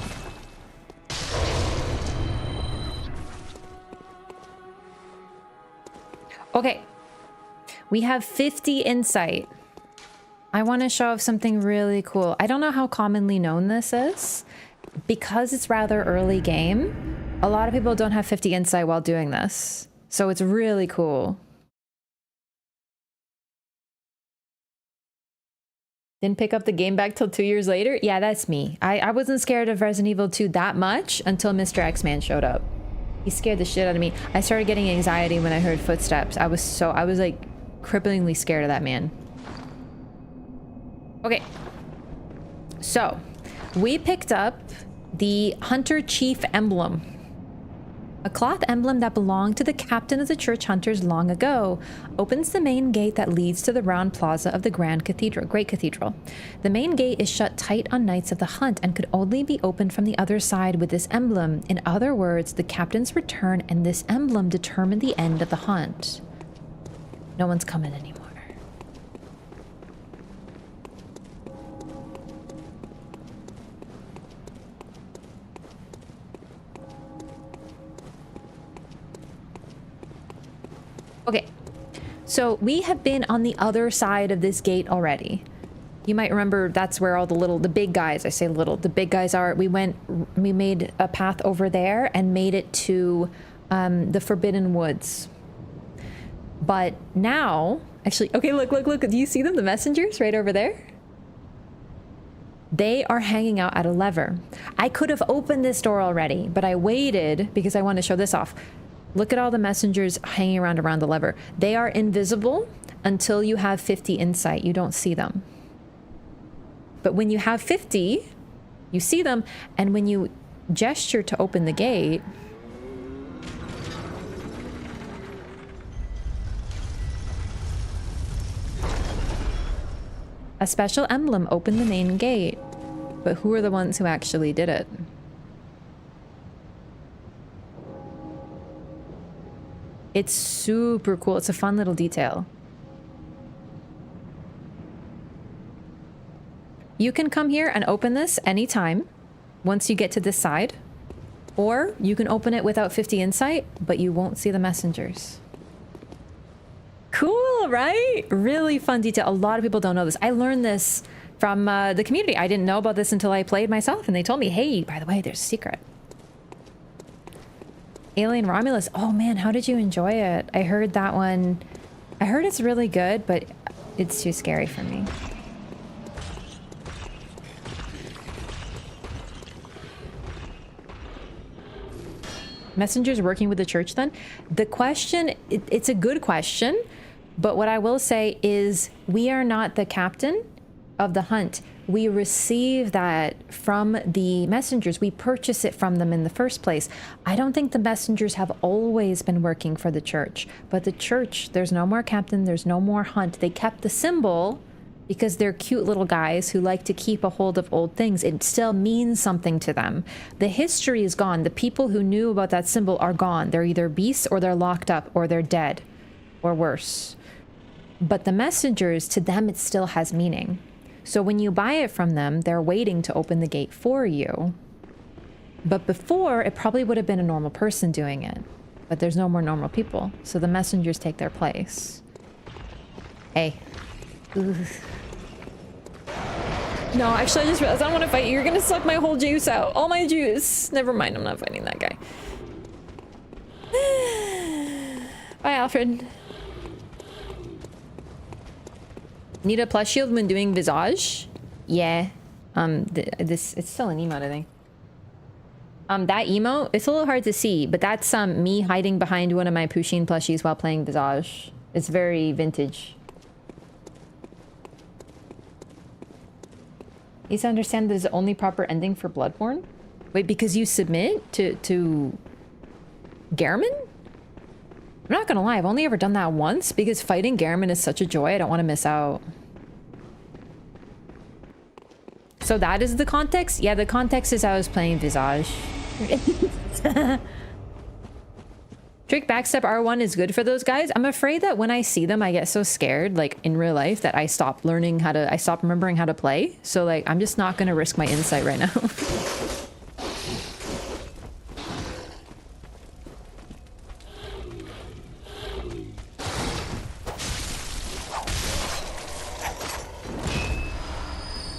Speaker 1: Okay. We have 50 insight. I want to show off something really cool. I don't know how commonly known this is. Because it's rather early game, a lot of people don't have 50 insight while doing this. So it's really cool. Didn't pick up the game back till 2 years later? Yeah, that's me. I wasn't scared of Resident Evil 2 that much until Mr. X-Man showed up. He scared the shit out of me. I started getting anxiety when I heard footsteps. I was like cripplingly scared of that man. Okay. So, we picked up the Hunter Chief Emblem. A cloth emblem that belonged to the captain of the church hunters long ago opens the main gate that leads to the round plaza of the Great Cathedral. The main gate is shut tight on nights of the hunt and could only be opened from the other side with this emblem. In other words, the captain's return and this emblem determine the end of the hunt. No one's coming anymore. Okay, so we have been on the other side of this gate already. You might remember that's where all the big guys, I say little, the big guys are. We made a path over there and made it to the Forbidden Woods. But now, actually, okay, look, do you see them? The messengers right over there? They are hanging out at a lever. I could have opened this door already, but I waited because I want to show this off. Look at all the messengers hanging around the lever. They are invisible until you have 50 insight. You don't see them. But when you have 50, you see them. And when you gesture to open the gate, a special emblem opened the main gate. But who are the ones who actually did it? It's super cool. It's a fun little detail. You can come here and open this anytime once you get to this side. Or you can open it without 50 insight, but you won't see the messengers. Cool, right? Really fun detail. A lot of people don't know this. I learned this from the community. I didn't know about this until I played myself, and they told me, hey, by the way, there's a secret. Alien Romulus. Oh man, how did you enjoy it? I heard that one. I heard it's really good, but it's too scary for me. Messengers working with the church then? The question, it's a good question, but what I will say is we are not the captain of the hunt. We receive that from the messengers. We purchase it from them in the first place. I don't think the messengers have always been working for the church, but the church, there's no more captain, there's no more hunt. They kept the symbol because they're cute little guys who like to keep a hold of old things. It still means something to them. The history is gone. The people who knew about that symbol are gone. They're either beasts or they're locked up or they're dead or worse. But the messengers, to them, it still has meaning. So when you buy it from them, they're waiting to open the gate for you. But before, it probably would have been a normal person doing it. But there's no more normal people. So the messengers take their place. Hey. Ugh. No, actually, I just realized I don't want to fight you. You're going to suck my whole juice out. All my juice. Never mind, I'm not fighting that guy. Bye, Alfred. Need a plus shield when doing visage? Yeah. It's still an emote, I think. That emote, it's a little hard to see, but that's me hiding behind one of my Pusheen plushies while playing visage. It's very vintage. You understand there's the only proper ending for Bloodborne? Wait, because you submit to Gehrman? I'm not gonna lie, I've only ever done that once because fighting Gehrman is such a joy, I don't want to miss out. So that is the context? Yeah, the context is I was playing Visage. Trick backstep R1 is good for those guys. I'm afraid that when I see them, I get so scared, like in real life, that I stop remembering how to play. So like, I'm just not gonna risk my insight right now.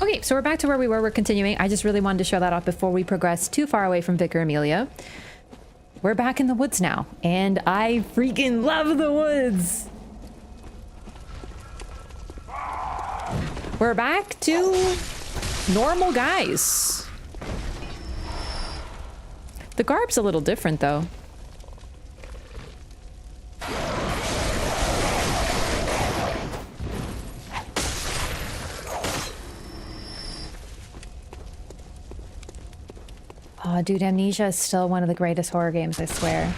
Speaker 1: Okay, so we're back to where we were. We're continuing. I just really wanted to show that off before we progress too far away from Vicar Amelia. We're back in the woods now, and I freaking love the woods. We're back to normal guys. The garb's a little different, though. Oh, dude, Amnesia is still one of the greatest horror games, I swear.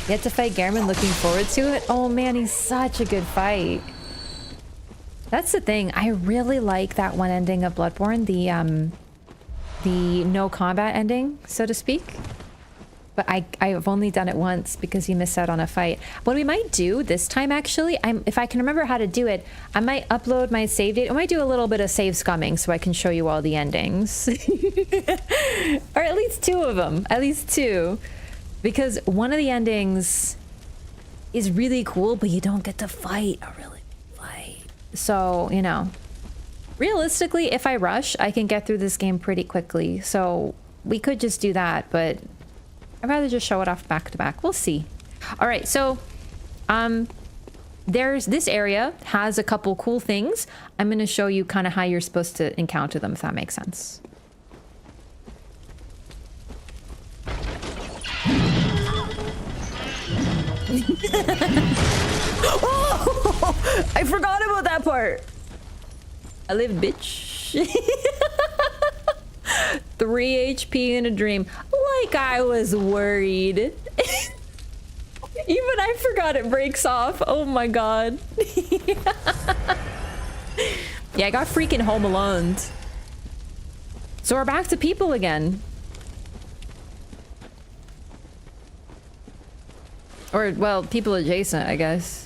Speaker 1: Yet to fight Gehrman, looking forward to it. Oh man, he's such a good fight. That's the thing. I really like that one ending of Bloodborne, the no combat ending, so to speak. But I've only done it once because you miss out on a fight. What we might do this time, actually, if I can remember how to do it, I might upload my save date. I might do a little bit of save scumming so I can show you all the endings. Or at least 2 of them. At least 2. Because one of the endings is really cool, but you don't get to fight a really fight. So, you know, realistically, if I rush, I can get through this game pretty quickly. So we could just do that, but I'd rather just show it off back to back. We'll see. All right, so there's this area has a couple cool things. I'm going to show you kind of how you're supposed to encounter them, if that makes sense. Oh, I forgot about that part. I live, bitch. 3 HP in a dream. Like I was worried. Even I forgot it breaks off. Oh my god. Yeah, I got freaking Home Alone. So we're back to people again. Or, well, people adjacent, I guess.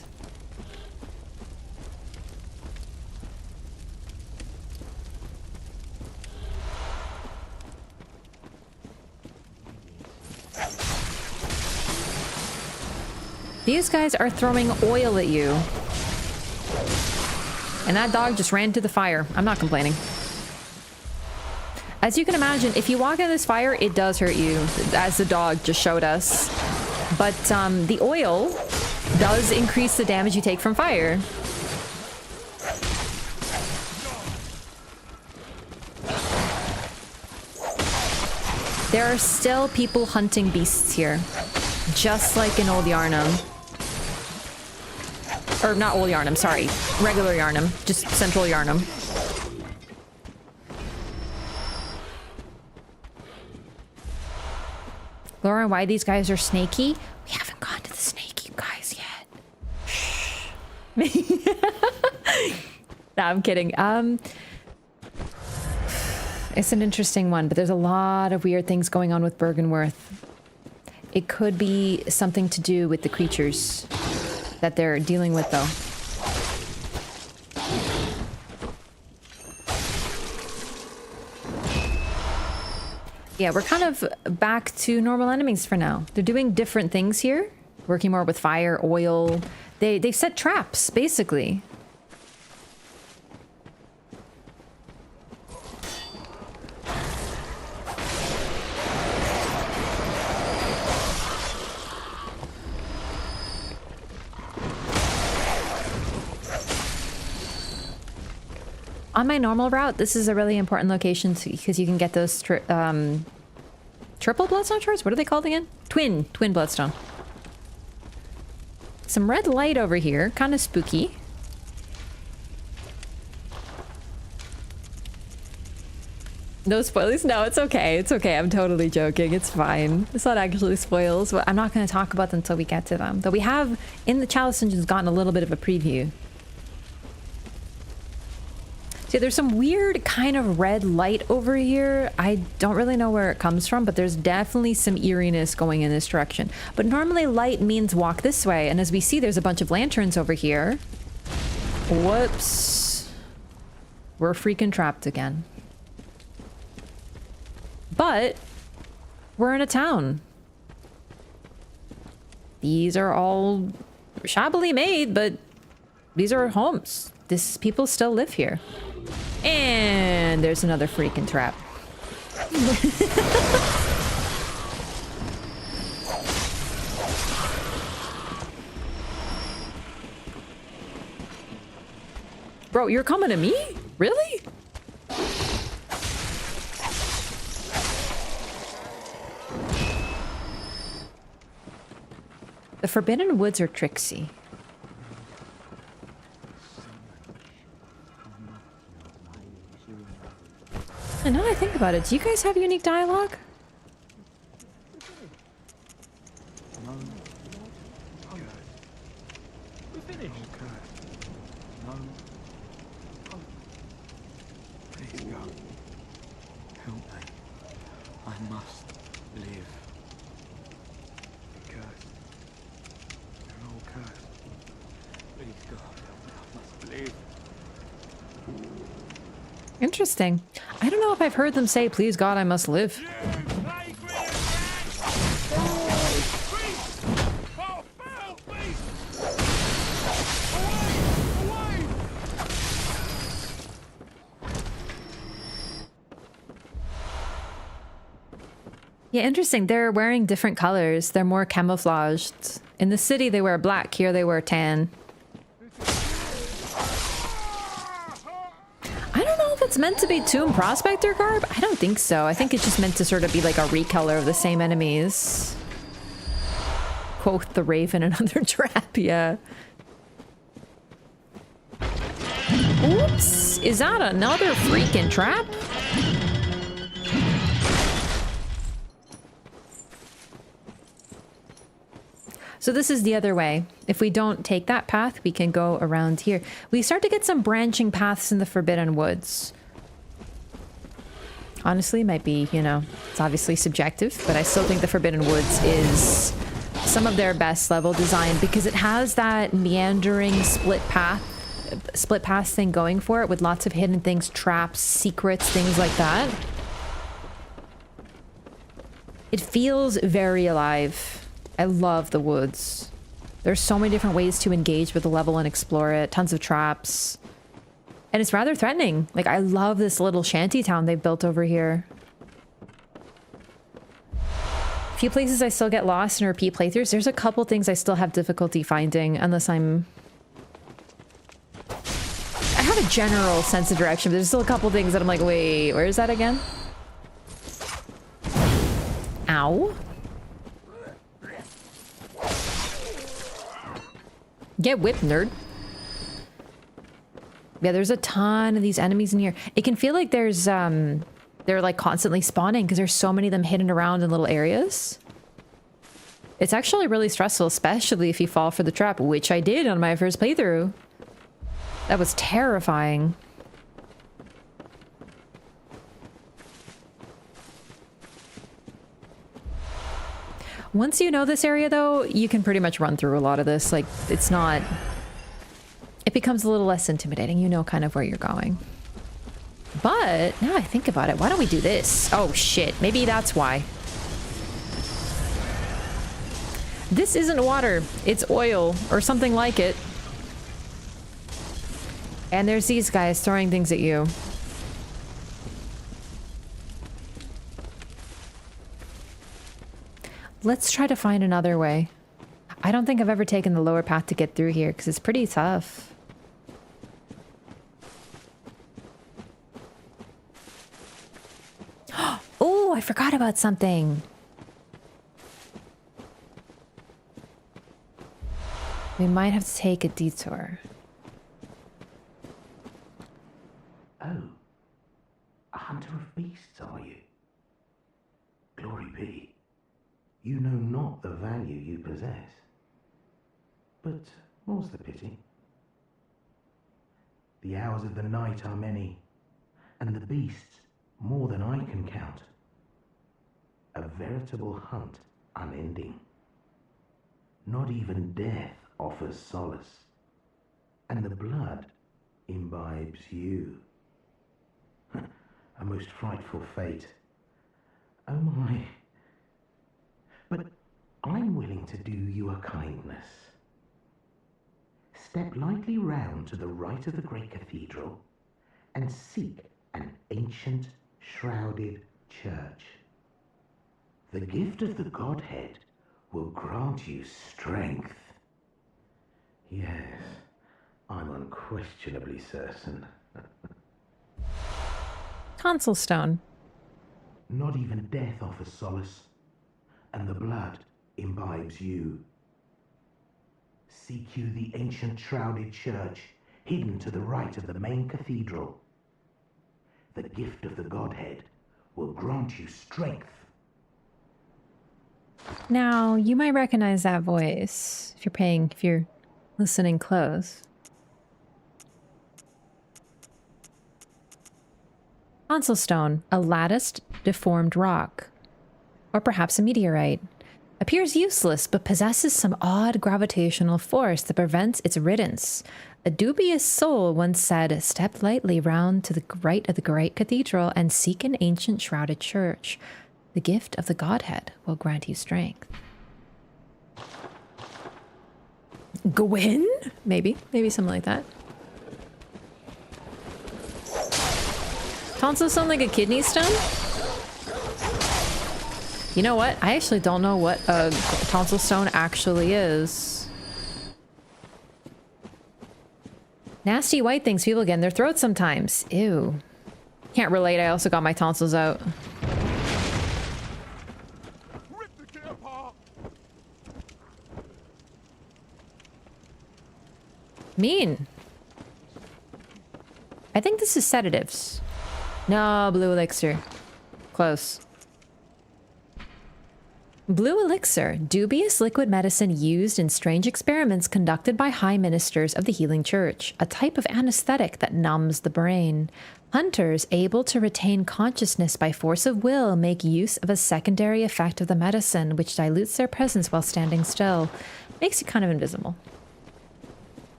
Speaker 1: These guys are throwing oil at you. And that dog just ran to the fire. I'm not complaining. As you can imagine, if you walk into this fire, it does hurt you, as the dog just showed us. But the oil does increase the damage you take from fire. There are still people hunting beasts here. Just like in Old Yarnum. Or not Old Yarnum, sorry. Regular Yarnum. Just Central Yarnum. Laura, why these guys are snaky? We haven't gone to the snaky guys yet. Nah, I'm kidding. It's an interesting one, but there's a lot of weird things going on with Bergenworth. It could be something to do with the creatures that they're dealing with, though. Yeah, we're kind of back to normal enemies for now. They're doing different things here. Working more with fire, oil. They set traps, basically. On my normal route, this is a really important location because you can get those triple bloodstone shards? What are they called again? Twin bloodstone. Some red light over here, kind of spooky. No spoilers? No, it's okay. It's okay. I'm totally joking. It's fine. It's not actually spoils, but I'm not going to talk about them until we get to them. Though we have, in the Chalice Dungeons, gotten a little bit of a preview. See, there's some weird kind of red light over here. I don't really know where it comes from, but there's definitely some eeriness going in this direction. But normally light means walk this way. And as we see, there's a bunch of lanterns over here. Whoops. We're freaking trapped again. But we're in a town. These are all shabbily made, but these are homes. People still live here. And there's another freaking trap. Bro, you're coming to me? Really? The Forbidden Woods are tricksy. And now I think about it, do you guys have unique dialogue?
Speaker 4: Help me. I must live. Because they're all cursed. Please, God, help me. I must live.
Speaker 1: Interesting. I don't know if I've heard them say, please God, I must live. Yeah, interesting. They're wearing different colors. They're more camouflaged. In the city, they wear black. Here, they wear tan. I don't know if it's meant to be Tomb Prospector garb. I don't think so. I think it's just meant to sort of be like a recolor of the same enemies. Quoth the Raven, another trap, yeah. Oops! Is that another freaking trap? So this is the other way. If we don't take that path, we can go around here. We start to get some branching paths in the Forbidden Woods. Honestly, might be, you know, it's obviously subjective, but I still think the Forbidden Woods is some of their best level design because it has that meandering split path thing going for it with lots of hidden things, traps, secrets, things like that. It feels very alive. I love the woods. There's so many different ways to engage with the level and explore it. Tons of traps. And it's rather threatening. Like, I love this little shanty town they've built over here. A few places I still get lost in repeat playthroughs. There's a couple things I still have difficulty finding unless I'm... I have a general sense of direction, but there's still a couple things that I'm like, wait, where is that again? Ow. Get whipped, nerd. Yeah, there's a ton of these enemies in here. It can feel like there's, they're like constantly spawning because there's so many of them hidden around in little areas. It's actually really stressful, especially if you fall for the trap, which I did on my first playthrough. That was terrifying. Once you know this area, though, you can pretty much run through a lot of this. Like, it's not... It becomes a little less intimidating. You know kind of where you're going. But, now I think about it, why don't we do this? Oh, shit. Maybe that's why. This isn't water. It's oil, or something like it. And there's these guys throwing things at you. Let's try to find another way. I don't think I've ever taken the lower path to get through here because it's pretty tough. Oh, I forgot about something. We might have to take a detour.
Speaker 8: Oh, a hunter of beasts, are you? Glory be. You know not the value you possess. But more's the pity. The hours of the night are many, and the beasts more than I can count. A veritable hunt unending. Not even death offers solace, and the blood imbibes you. A most frightful fate. Oh my. But I'm willing to do you a kindness. Step lightly round to the right of the great cathedral and seek an ancient, shrouded church. The gift of the Godhead will grant you strength. Yes, I'm unquestionably certain.
Speaker 1: Tonsil stone.
Speaker 8: Not even death offers solace, and the blood imbibes you. Seek you the ancient shrouded church, hidden to the right of the main cathedral. The gift of the Godhead will grant you strength.
Speaker 1: Now, you might recognize that voice if you're listening close. Tonsil stone, a latticed, deformed rock. Or perhaps a meteorite. Appears useless, but possesses some odd gravitational force that prevents its riddance. A dubious soul once said, "Step lightly round to the right of the great cathedral and seek an ancient shrouded church. The gift of the Godhead will grant you strength." Gwyn? Maybe something like that. Tonsils sound like a kidney stone? You know what? I actually don't know what a tonsil stone actually is. Nasty white things people get in their throats sometimes. Ew. Can't relate. I also got my tonsils out. Mean. I think this is sedatives. No, blue elixir. Close. Blue elixir, dubious liquid medicine used in strange experiments conducted by high ministers of the healing church, a type of anesthetic that numbs the brain. Hunters able to retain consciousness by force of will make use of a secondary effect of the medicine, which dilutes their presence while standing still. Makes you kind of invisible.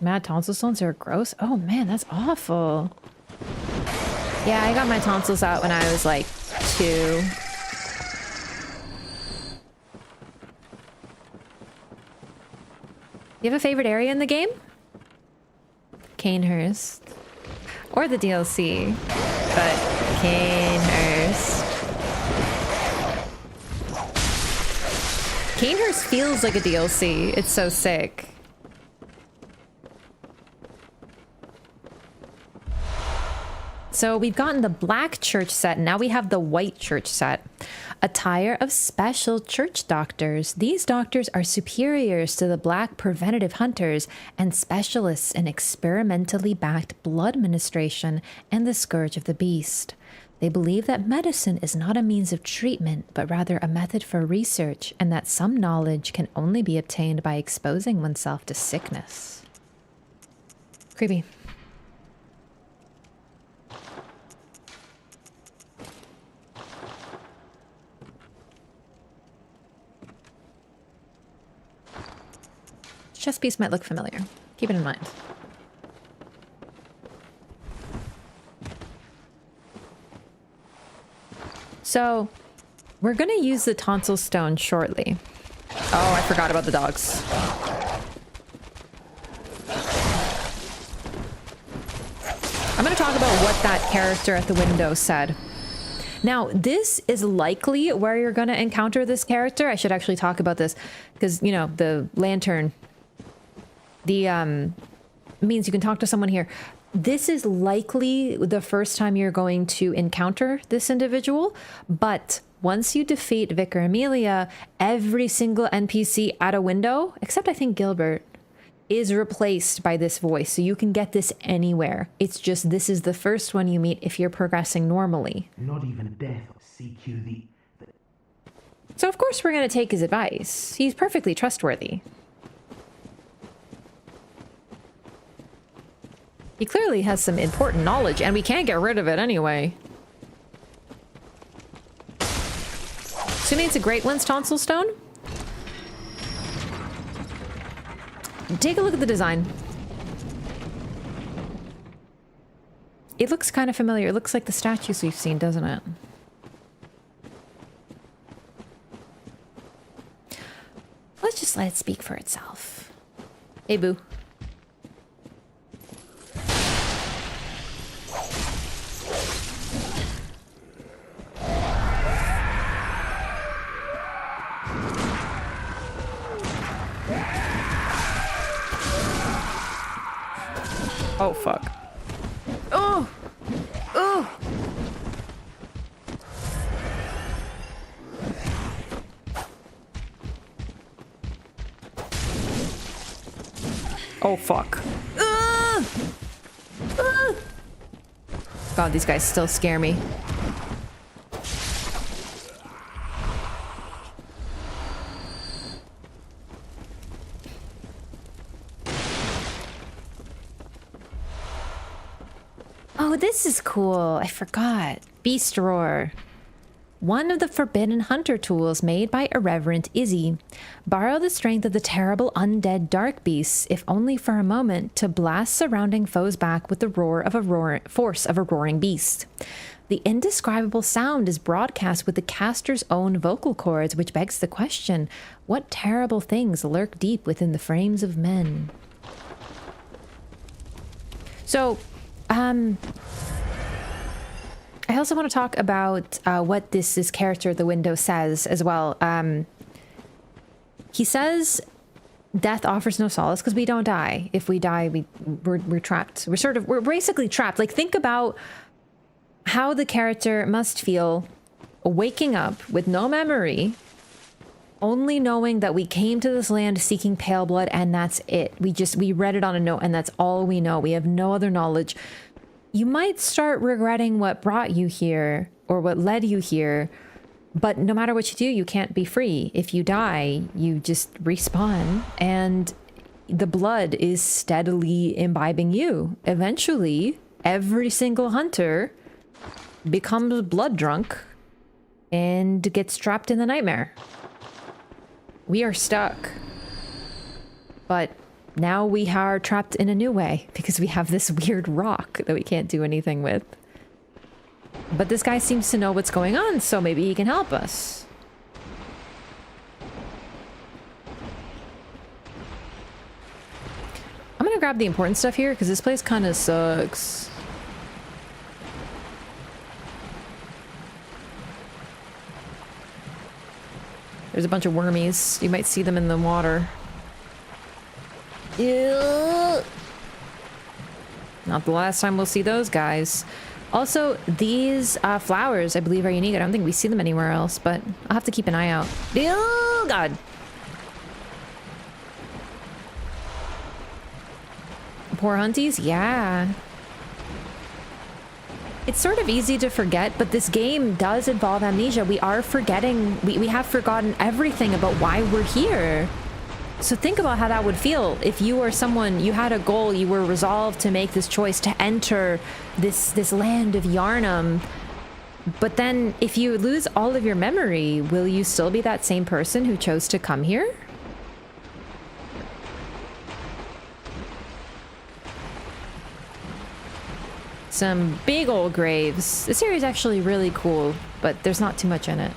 Speaker 1: Mad tonsil stones are gross. Oh man, that's awful. Yeah, I got my tonsils out when I was like 2. You have a favorite area in the game? Canehurst. Or the DLC. But Canehurst. Canehurst feels like a DLC. It's so sick. So we've gotten the black church set, and now we have the white church set. Attire of special church doctors. These doctors are superiors to the black preventative hunters and specialists in experimentally backed blood ministration and the scourge of the beast. They believe that medicine is not a means of treatment, but rather a method for research, and that some knowledge can only be obtained by exposing oneself to sickness. Creepy. Chess piece might look familiar. Keep it in mind. So, we're gonna use the tonsil stone shortly. Oh, I forgot about the dogs. I'm gonna talk about what that character at the window said. Now, this is likely where you're gonna encounter this character. I should actually talk about this because, you know, the lantern means you can talk to someone here. This is likely the first time you're going to encounter this individual, but once you defeat Vicar Amelia, every single NPC at a window, except I think Gilbert, is replaced by this voice. So you can get this anywhere. It's just this is the first one you meet if you're progressing normally.
Speaker 11: Not even death or CQ
Speaker 1: So of course we're going to take his advice. He's perfectly trustworthy. He clearly has some important knowledge, and we can't get rid of it anyway. Assuming it's a Great One's tonsil stone? Take a look at the design. It looks kind of familiar. It looks like the statues we've seen, doesn't it? Let's just let it speak for itself. Hey, boo. Oh, fuck. Oh! Oh! Oh, fuck. God, these guys still scare me.
Speaker 2: Oh, this is cool. I forgot. Beast Roar. One of the forbidden hunter tools made by irreverent Izzy. Borrow the strength of the terrible undead dark beasts, if only for a moment, to blast surrounding foes back with the force of a roaring beast. The indescribable sound is broadcast with the caster's own vocal cords, which begs the question, what terrible things lurk deep within the frames of men? So, I also want to talk about what this character at the window says as well. He says death offers no solace because we don't die. If we die, we're trapped. We're basically trapped. Like, think about how the character must feel waking up with no memory, only knowing that we came to this land seeking pale blood and that's it. We read it on a note and that's all we know. We have no other knowledge. You might start regretting what brought you here or what led you here, but no matter what you do, you can't be free. If you die, you just respawn and the blood is steadily imbibing you. Eventually, every single hunter becomes blood drunk and gets trapped in the nightmare. We are stuck, but now we are trapped in a new way because we have this weird rock that we can't do anything with. But this guy seems to know what's going on, so maybe he can help us. I'm gonna grab the important stuff here because this place kind of sucks. There's a bunch of wormies. You might see them in the water. Ew. Not the last time we'll see those guys. Also, these flowers, I believe, are unique. I don't think we see them anywhere else, but I'll have to keep an eye out. Ew, God. Poor hunties? Yeah. It's sort of easy to forget, but this game does involve amnesia. We are forgetting, we have forgotten everything about why we're here. So think about how that would feel if you were someone, you had a goal, you were resolved to make this choice to enter this land of Yharnam. But then if you lose all of your memory, will you still be that same person who chose to come here? Some big old graves. This area is actually really cool, but there's not too much in it.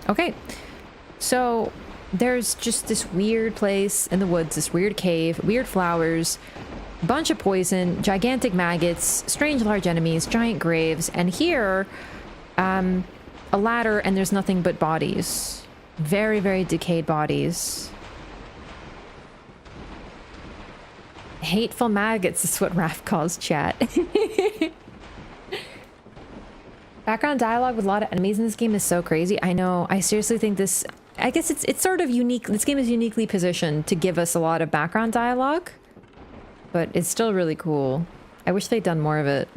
Speaker 2: Okay, so there's just this weird place in the woods, this weird cave, weird flowers, bunch of poison, gigantic maggots, strange large enemies, giant graves, and here, a ladder, and there's nothing but bodies. Very, very decayed bodies. Hateful maggots is what Raph calls chat. Background dialogue with a lot of enemies in this game is so crazy. I know. I seriously think this... I guess it's sort of unique. This game is uniquely positioned to give us a lot of background dialogue. But it's still really cool. I wish they'd done more of it.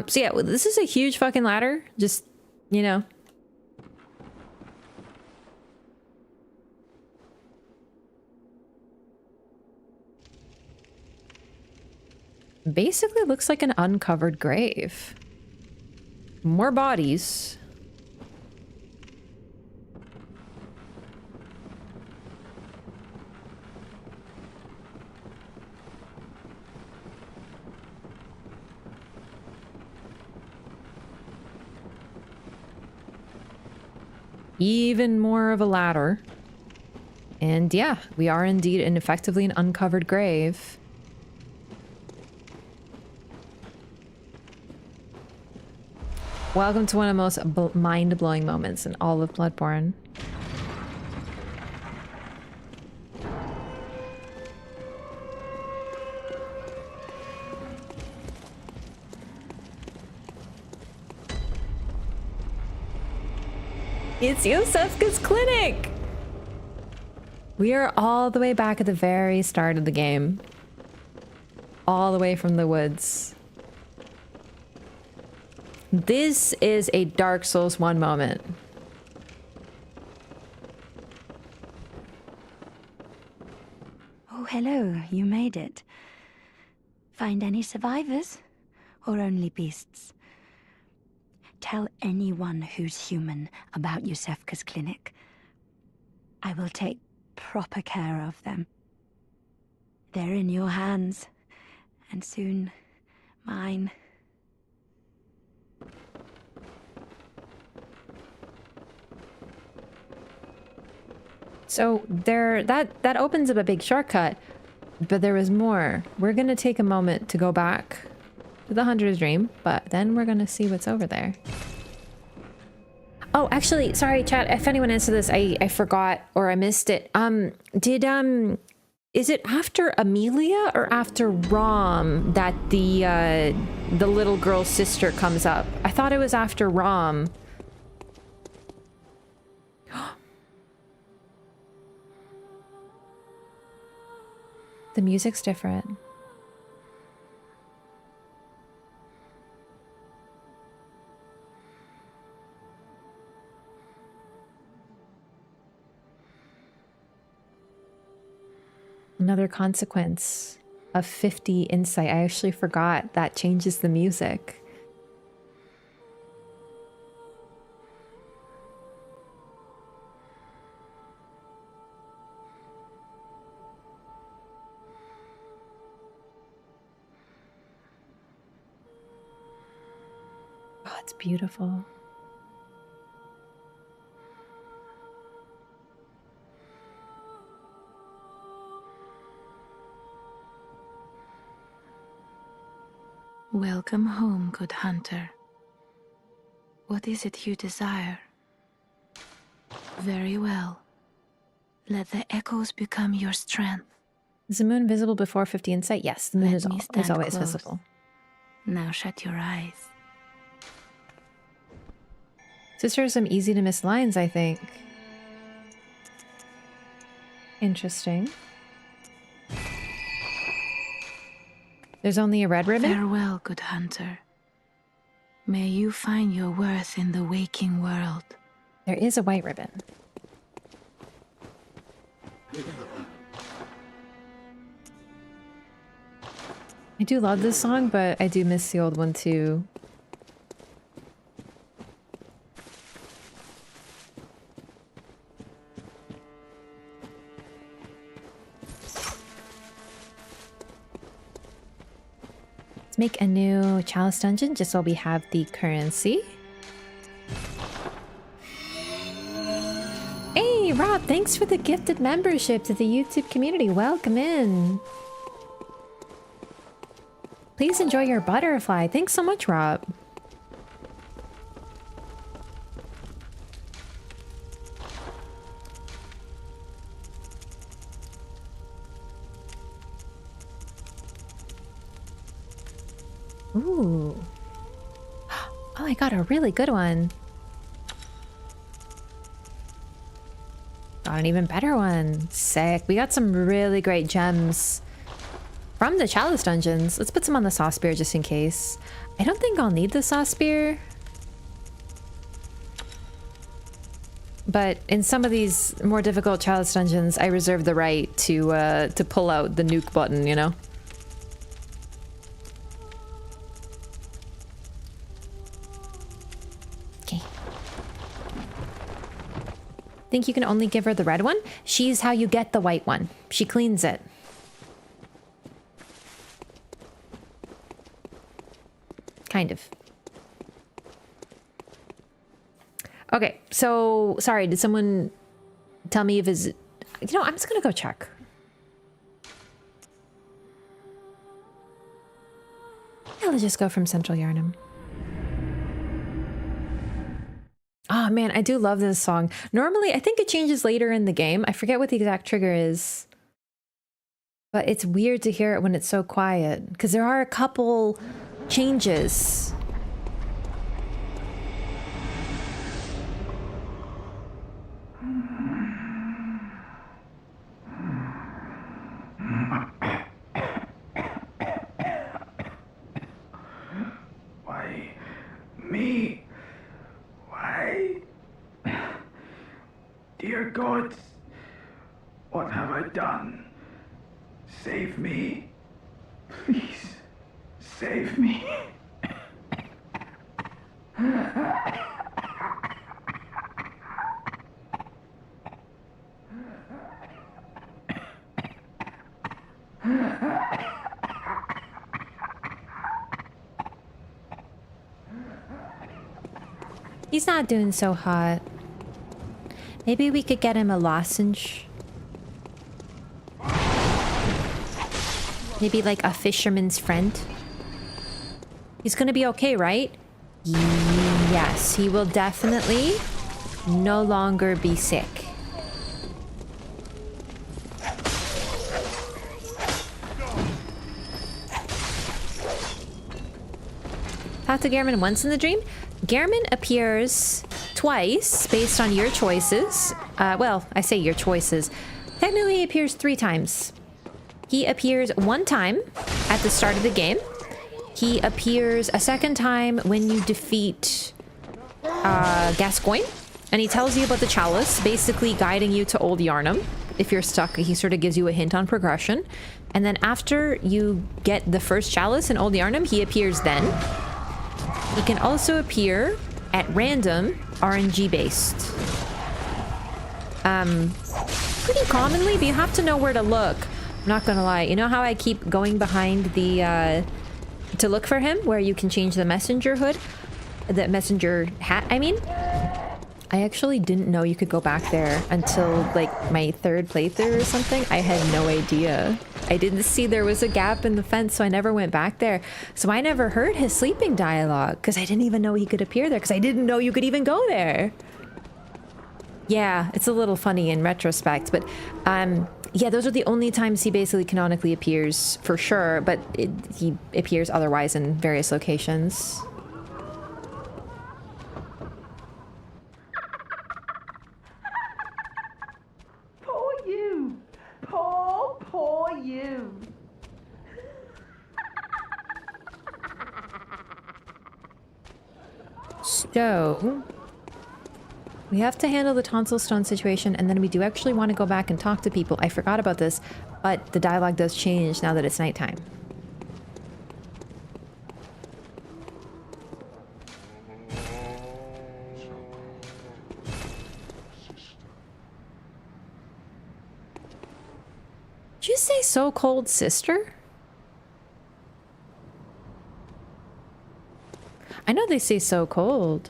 Speaker 2: So yeah, this is a huge fucking ladder. Just, you know. Basically looks like an uncovered grave. More bodies. Even more of a ladder. And yeah, we are indeed effectively an uncovered grave. Welcome to one of the most mind-blowing moments in all of Bloodborne. It's Iosefka's clinic! We are all the way back at the very start of the game. All the way from the woods. This is a Dark Souls 1 moment.
Speaker 5: Oh, hello. You made it. Find any survivors? Or only beasts? Tell anyone who's human about Iosefka's clinic. I will take proper care of them. They're in your hands, and soon mine.
Speaker 2: So that opens up a big shortcut, but there was more. We're gonna take a moment to go back to the Hunter's Dream, but then we're gonna see what's over there. Oh, actually, sorry, chat. If anyone answered this, I forgot or I missed it. Is it after Amelia or after Rom that the little girl's sister comes up? I thought it was after Rom. The music's different. Another consequence of 50 insight. I actually forgot that changes the music. Oh, it's beautiful.
Speaker 9: Welcome home, good hunter. What is it you desire? Very well. Let the echoes become your strength.
Speaker 2: Is the moon visible before 50 insight? Yes, the moon is always
Speaker 9: close.
Speaker 2: visible.
Speaker 9: Now shut your eyes.
Speaker 2: Sister has some easy to miss lines, I think. Interesting. There's only a red ribbon?
Speaker 9: Farewell, good hunter. May you find your worth in the waking world.
Speaker 2: There is a white ribbon. I do love this song, but I do miss the old one too. Let's make a new Chalice dungeon just so we have the currency. Hey, Rob, thanks for the gifted membership to the YouTube community. Welcome in. Please enjoy your butterfly. Thanks so much, Rob. Ooh. Oh, I got a really good one. Got an even better one. Sick. We got some really great gems from the Chalice dungeons. Let's put some on the Saw Spear just in case. I don't think I'll need the Saw Spear. But in some of these more difficult Chalice dungeons, I reserve the right to pull out the nuke button, you know? Okay. Think you can only give her the red one? She's how you get the white one. She cleans it. Kind of. Okay, so sorry, did someone tell me if is, you know, I'm just gonna go check. Yeah, let's just go from Central Yarnum. Oh man, I do love this song. Normally, I think it changes later in the game. I forget what the exact trigger is. But it's weird to hear it when it's so quiet, because there are a couple changes.
Speaker 13: me. Why? Dear gods, what have I done? Save me. Please, save me.
Speaker 2: He's not doing so hot. Maybe we could get him a lozenge. Maybe like a fisherman's friend. He's gonna be okay, right? Yes, he will definitely no longer be sick. Talk to Gehrman once in the dream. Gehrman appears twice based on your choices. Well, I say your choices. Technically, he appears 3 times. He appears 1 time at the start of the game. He appears a 2nd time when you defeat Gascoigne. And he tells you about the Chalice, basically guiding you to Old Yharnam. If you're stuck, he sort of gives you a hint on progression. And then after you get the first Chalice in Old Yharnam, he appears then. He can also appear at random, RNG based. Pretty commonly, but you have to know where to look. I'm not gonna lie. You know how I keep going behind the, to look for him, where you can change the messenger hood? The messenger hat, I mean? I actually didn't know you could go back there until, like, my 3rd playthrough or something. I had no idea. I didn't see there was a gap in the fence, so I never went back there. So I never heard his sleeping dialogue, because I didn't even know he could appear there, because I didn't know you could even go there. Yeah, it's a little funny in retrospect, but, yeah, those are the only times he basically canonically appears, for sure, but he appears otherwise in various locations.
Speaker 7: Poor you.
Speaker 2: So, we have to handle the tonsil stone situation, and then we do actually want to go back and talk to people. I forgot about this, but the dialogue does change now that it's nighttime. Did you say so cold, sister? I know they say so cold.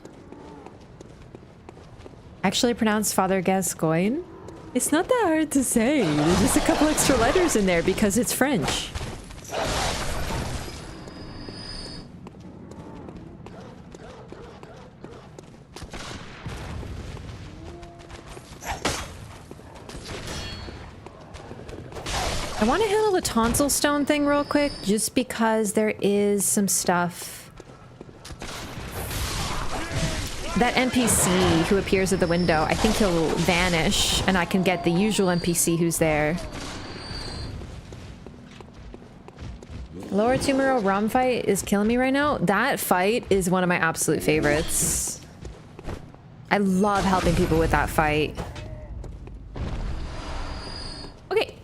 Speaker 2: Actually pronounced Father Gascoigne. It's not that hard to say. There's just a couple extra letters in there because it's French. I want to handle the tonsil stone thing real quick, just because there is some stuff. That NPC who appears at the window, I think he'll vanish, and I can get the usual NPC who's there. Lower Tumero Rum fight is killing me right now. That fight is one of my absolute favorites. I love helping people with that fight. Okay.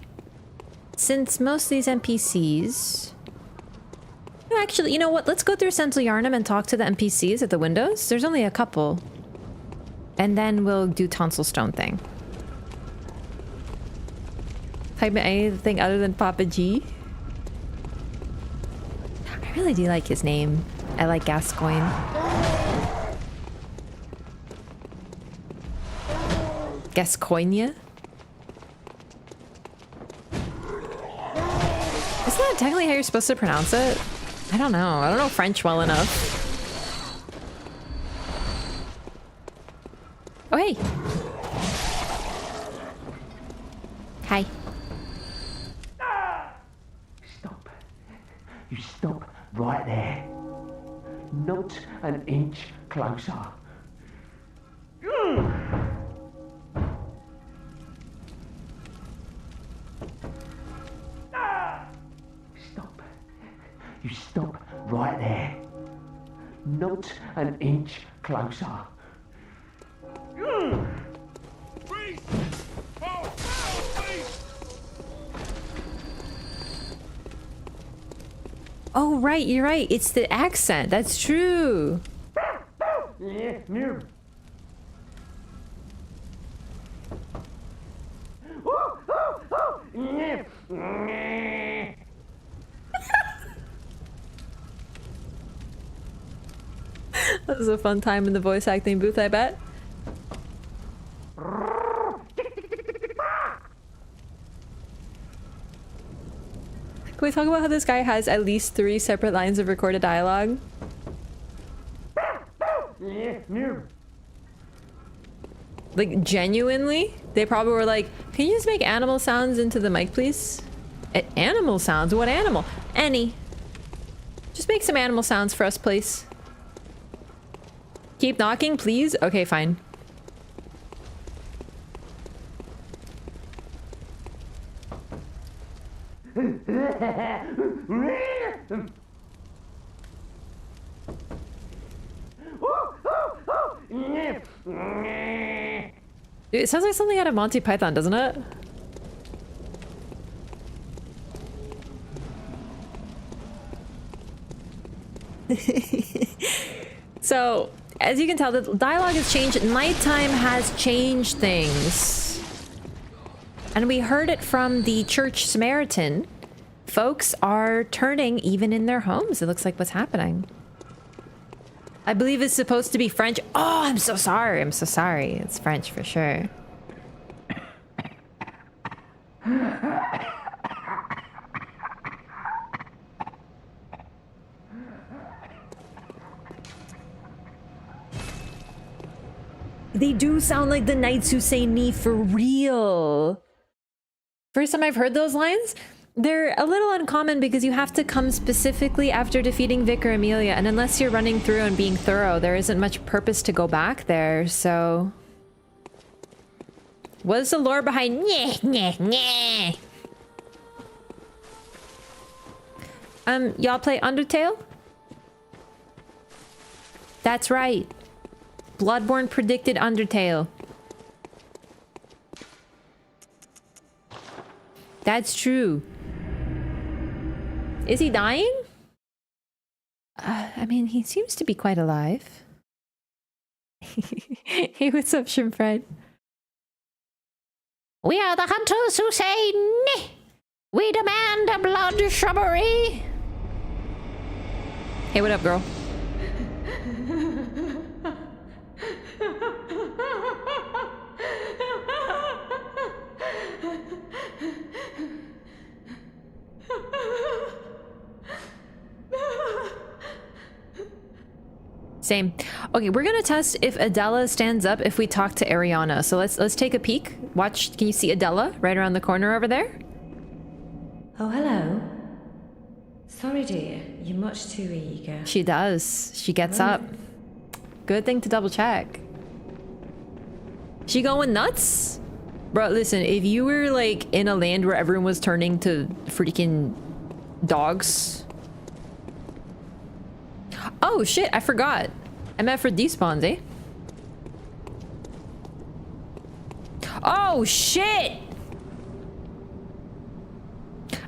Speaker 2: Since most of these NPCs... Actually, you know what? Let's go through Central Yharnam and talk to the NPCs at the windows. There's only a couple. And then we'll do tonsil stone thing. Type in anything other than Papa G. I really do like his name. I like Gascoigne. Gascoigne? Isn't that technically how you're supposed to pronounce it? I don't know. I don't know French well enough. Oh, hey. Hi.
Speaker 11: Stop. You stop right there. Not an inch closer. Stop. You stop right there. Not an inch closer.
Speaker 2: Oh, right, you're right. It's the accent. That's true.
Speaker 11: Yeah, mirror.
Speaker 2: That was a fun time in the voice acting booth, I bet. Can we talk about how this guy has at least 3 separate lines of recorded dialogue?
Speaker 11: Yeah, mirror.
Speaker 2: Like, genuinely? They probably were like, can you just make animal sounds into the mic, please? Animal sounds? What animal? Any. Just make some animal sounds for us, please. Keep knocking, please? Okay, fine. Dude, it sounds like something out of Monty Python, doesn't it? So, as you can tell, the dialogue has changed. Nighttime has changed things. And we heard it from the Church Samaritan. Folks are turning even in their homes. It looks like what's happening. I believe it's supposed to be French. Oh, I'm so sorry. I'm so sorry. It's French for sure. They do sound like the Knights Who Say Knee for real. First time I've heard those lines. They're a little uncommon because you have to come specifically after defeating Vicar Amelia, and unless you're running through and being thorough, there isn't much purpose to go back there, so... What's the lore behind nyeh, nyeh, nyeh? Y'all play Undertale? That's right. Bloodborne predicted Undertale. That's true. Is he dying? I mean, he seems to be quite alive. Hey, what's up, Shrimfred? We are the hunters who say nay. We demand a blood shrubbery. Hey, what up, girl? Same. Okay, we're gonna test if Adella stands up if we talk to Arianna. So let's take a peek. Watch. Can you see Adella right around the corner over there?
Speaker 3: Oh, hello. Sorry, dear. You're much too eager.
Speaker 2: She does. She gets up. Good thing to double check. She going nuts? Bro, listen, if you were like in a land where everyone was turning to freaking dogs. Oh shit, I forgot. I meant for despawns, eh? Oh shit!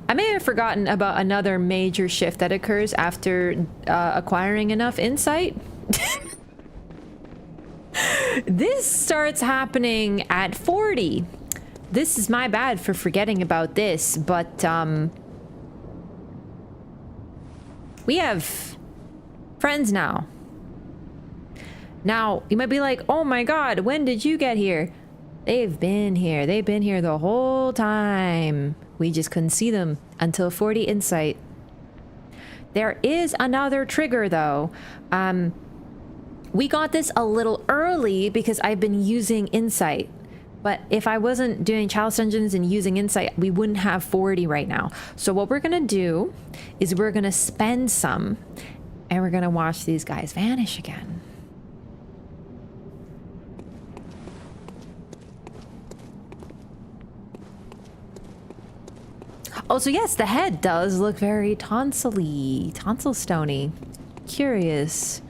Speaker 2: I may have forgotten about another major shift that occurs after acquiring enough insight. This starts happening at 40. This is my bad for forgetting about this, but we have friends now. Now, you might be like, oh my god, when did you get here? They've been here. They've been here the whole time. We just couldn't see them until 40 insight. There is another trigger though. We got this a little early because I've been using insight. But if I wasn't doing Chalice Dungeons and using insight, we wouldn't have 40 right now. So what we're gonna do is we're gonna spend some and we're gonna watch these guys vanish again. Oh, so yes, the head does look very tonsil-y, tonsil stony. Curious.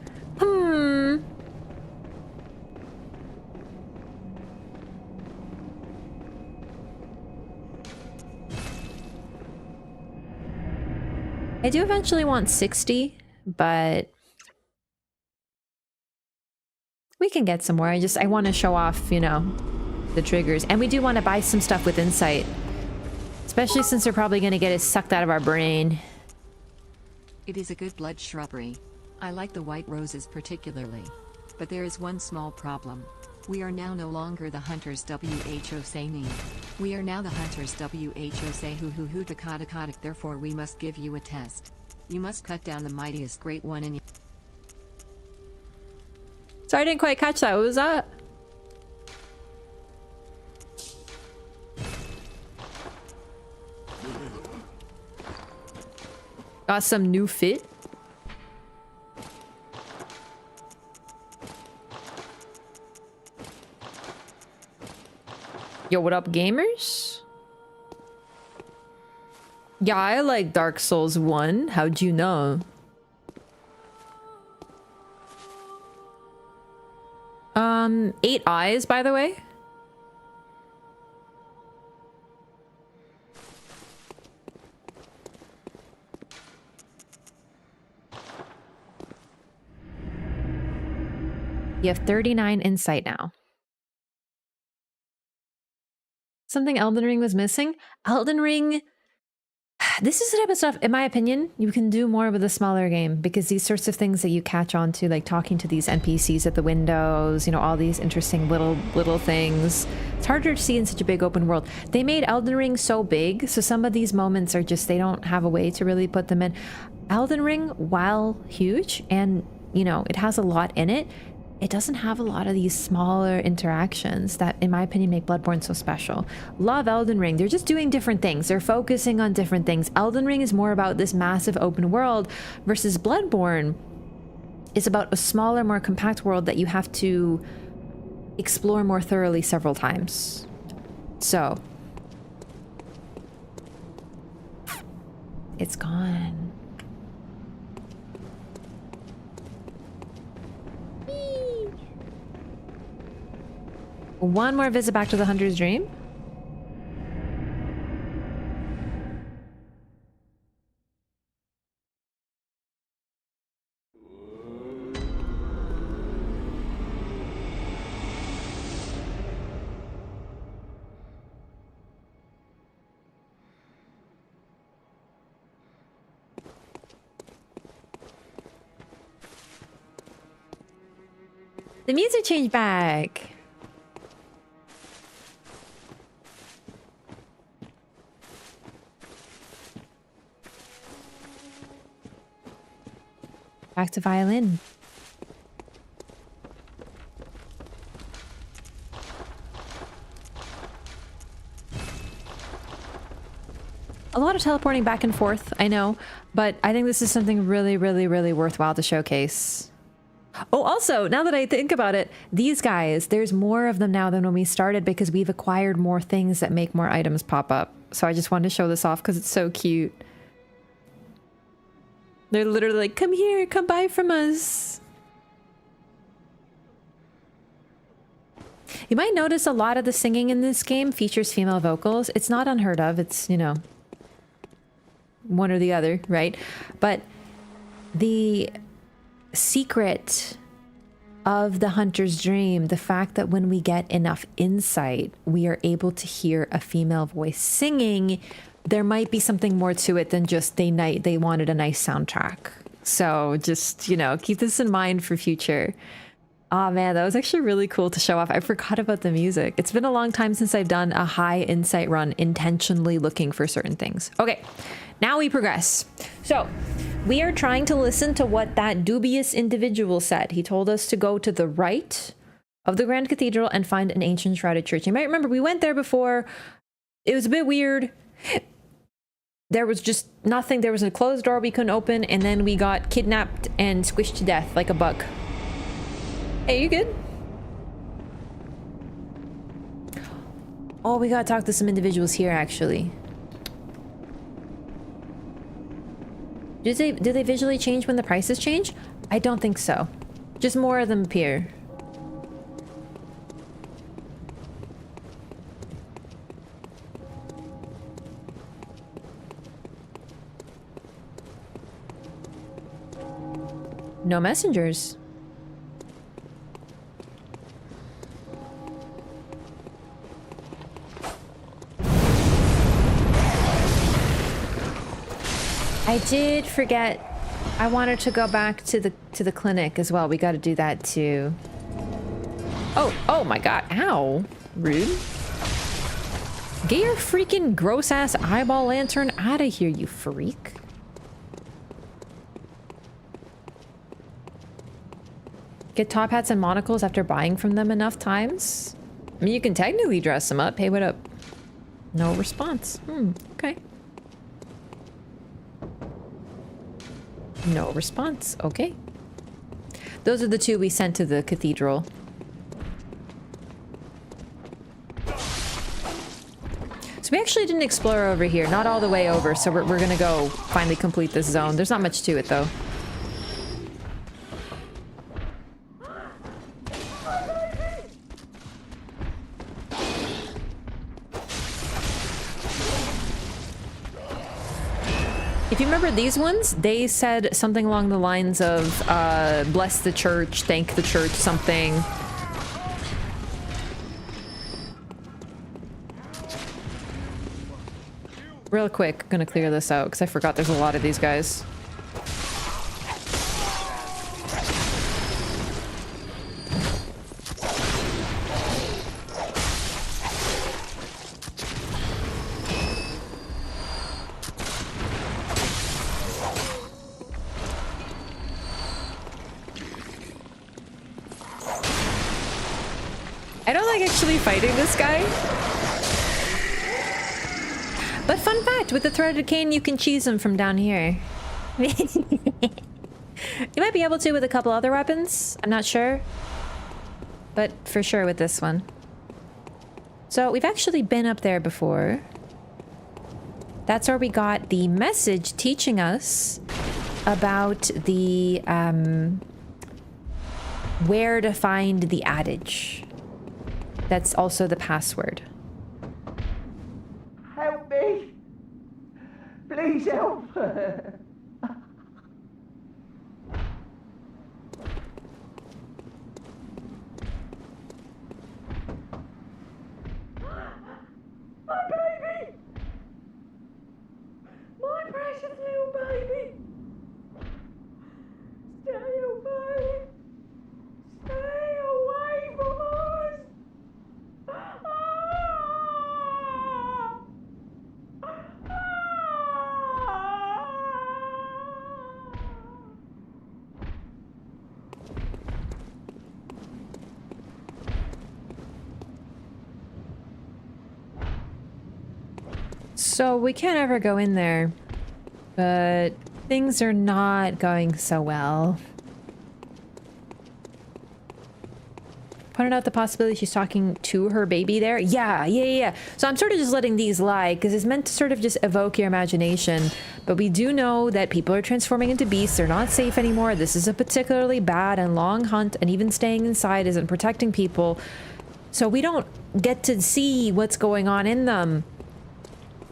Speaker 2: I do eventually want 60, but we can get some more. I want to show off, you know, the triggers. And we do want to buy some stuff with Insight. Especially since they're probably going to get it sucked out of our brain.
Speaker 12: It is a good blood shrubbery. I like the white roses particularly. But there is one small problem. We are now no longer the hunters who say me. We are now the hunters who say who takata. Therefore we must give you a test. You must cut down the mightiest great one in you.
Speaker 2: Sorry, I didn't quite catch that. What was that? Got some new fit. Yo, what up, gamers? Yeah, I like Dark Souls 1. How'd you know? 8 eyes, by the way. You have 39 insight now. Something Elden Ring was missing? Elden Ring... This is the type of stuff, in my opinion, you can do more with a smaller game, because these sorts of things that you catch on to, like talking to these NPCs at the windows, you know, all these interesting little things. It's harder to see in such a big open world. They made Elden Ring so big, so some of these moments are just, they don't have a way to really put them in. Elden Ring, while huge, and, you know, it has a lot in it, it doesn't have a lot of these smaller interactions that, in my opinion, make Bloodborne so special. Love Elden Ring. They're just doing different things. They're focusing on different things. Elden Ring is more about this massive open world versus Bloodborne is about a smaller, more compact world that you have to explore more thoroughly several times. So, it's gone. One more visit back to the Hunter's Dream. The music changed back. Back to violin. A lot of teleporting back and forth, I know, but I think this is something really, really, really worthwhile to showcase. Oh, also, now that I think about it, these guys, there's more of them now than when we started because we've acquired more things that make more items pop up. So I just wanted to show this off because it's so cute. They're literally like, come here, come buy from us. You might notice a lot of the singing in this game features female vocals. It's not unheard of. It's, you know, one or the other, right? But the secret of the Hunter's Dream, the fact that when we get enough insight, we are able to hear a female voice singing, there might be something more to it than just they wanted a nice soundtrack. So just, you know, keep this in mind for future. Oh man, that was actually really cool to show off. I forgot about the music. It's been a long time since I've done a high insight run intentionally looking for certain things. Okay, now we progress. So we are trying to listen to what that dubious individual said. He told us to go to the right of the Grand Cathedral and find an ancient shrouded church. You might remember we went there before. It was a bit weird. There was just nothing. There was a closed door we couldn't open, and then we got kidnapped and squished to death like a bug. Hey, you good? Oh, we gotta talk to some individuals here, actually. Do they visually change when the prices change? I don't think so. Just more of them appear. No messengers. I did forget. I wanted to go back to the clinic as well. We got to do that too. Oh my god. Ow. Rude. Get your freaking gross ass eyeball lantern out of here, you freak. Get top hats and monocles after buying from them enough times? I mean, you can technically dress them up. Hey, what up? No response. Okay. No response. Okay. Those are the two we sent to the cathedral. So we actually didn't explore over here. Not all the way over, so we're gonna go finally complete this zone. There's not much to it, though. If you remember these ones, they said something along the lines of, bless the church, thank the church, something. Real quick, gonna clear this out, because I forgot there's a lot of these guys. I don't like actually fighting this guy. But fun fact, with the threaded cane, you can cheese them from down here. You might be able to with a couple other weapons. I'm not sure. But for sure with this one. So we've actually been up there before. That's where we got the message teaching us about the, where to find the adage. That's also the password.
Speaker 11: Help me! Please help! My baby! My precious little baby! Stay away! Stay away from us!
Speaker 2: So we can't ever go in there, but things are not going so well. Pointed out the possibility she's talking to her baby there. Yeah. So I'm sort of just letting these lie because it's meant to sort of just evoke your imagination. But we do know that people are transforming into beasts. They're not safe anymore. This is a particularly bad and long hunt, and even staying inside isn't protecting people. So we don't get to see what's going on in them.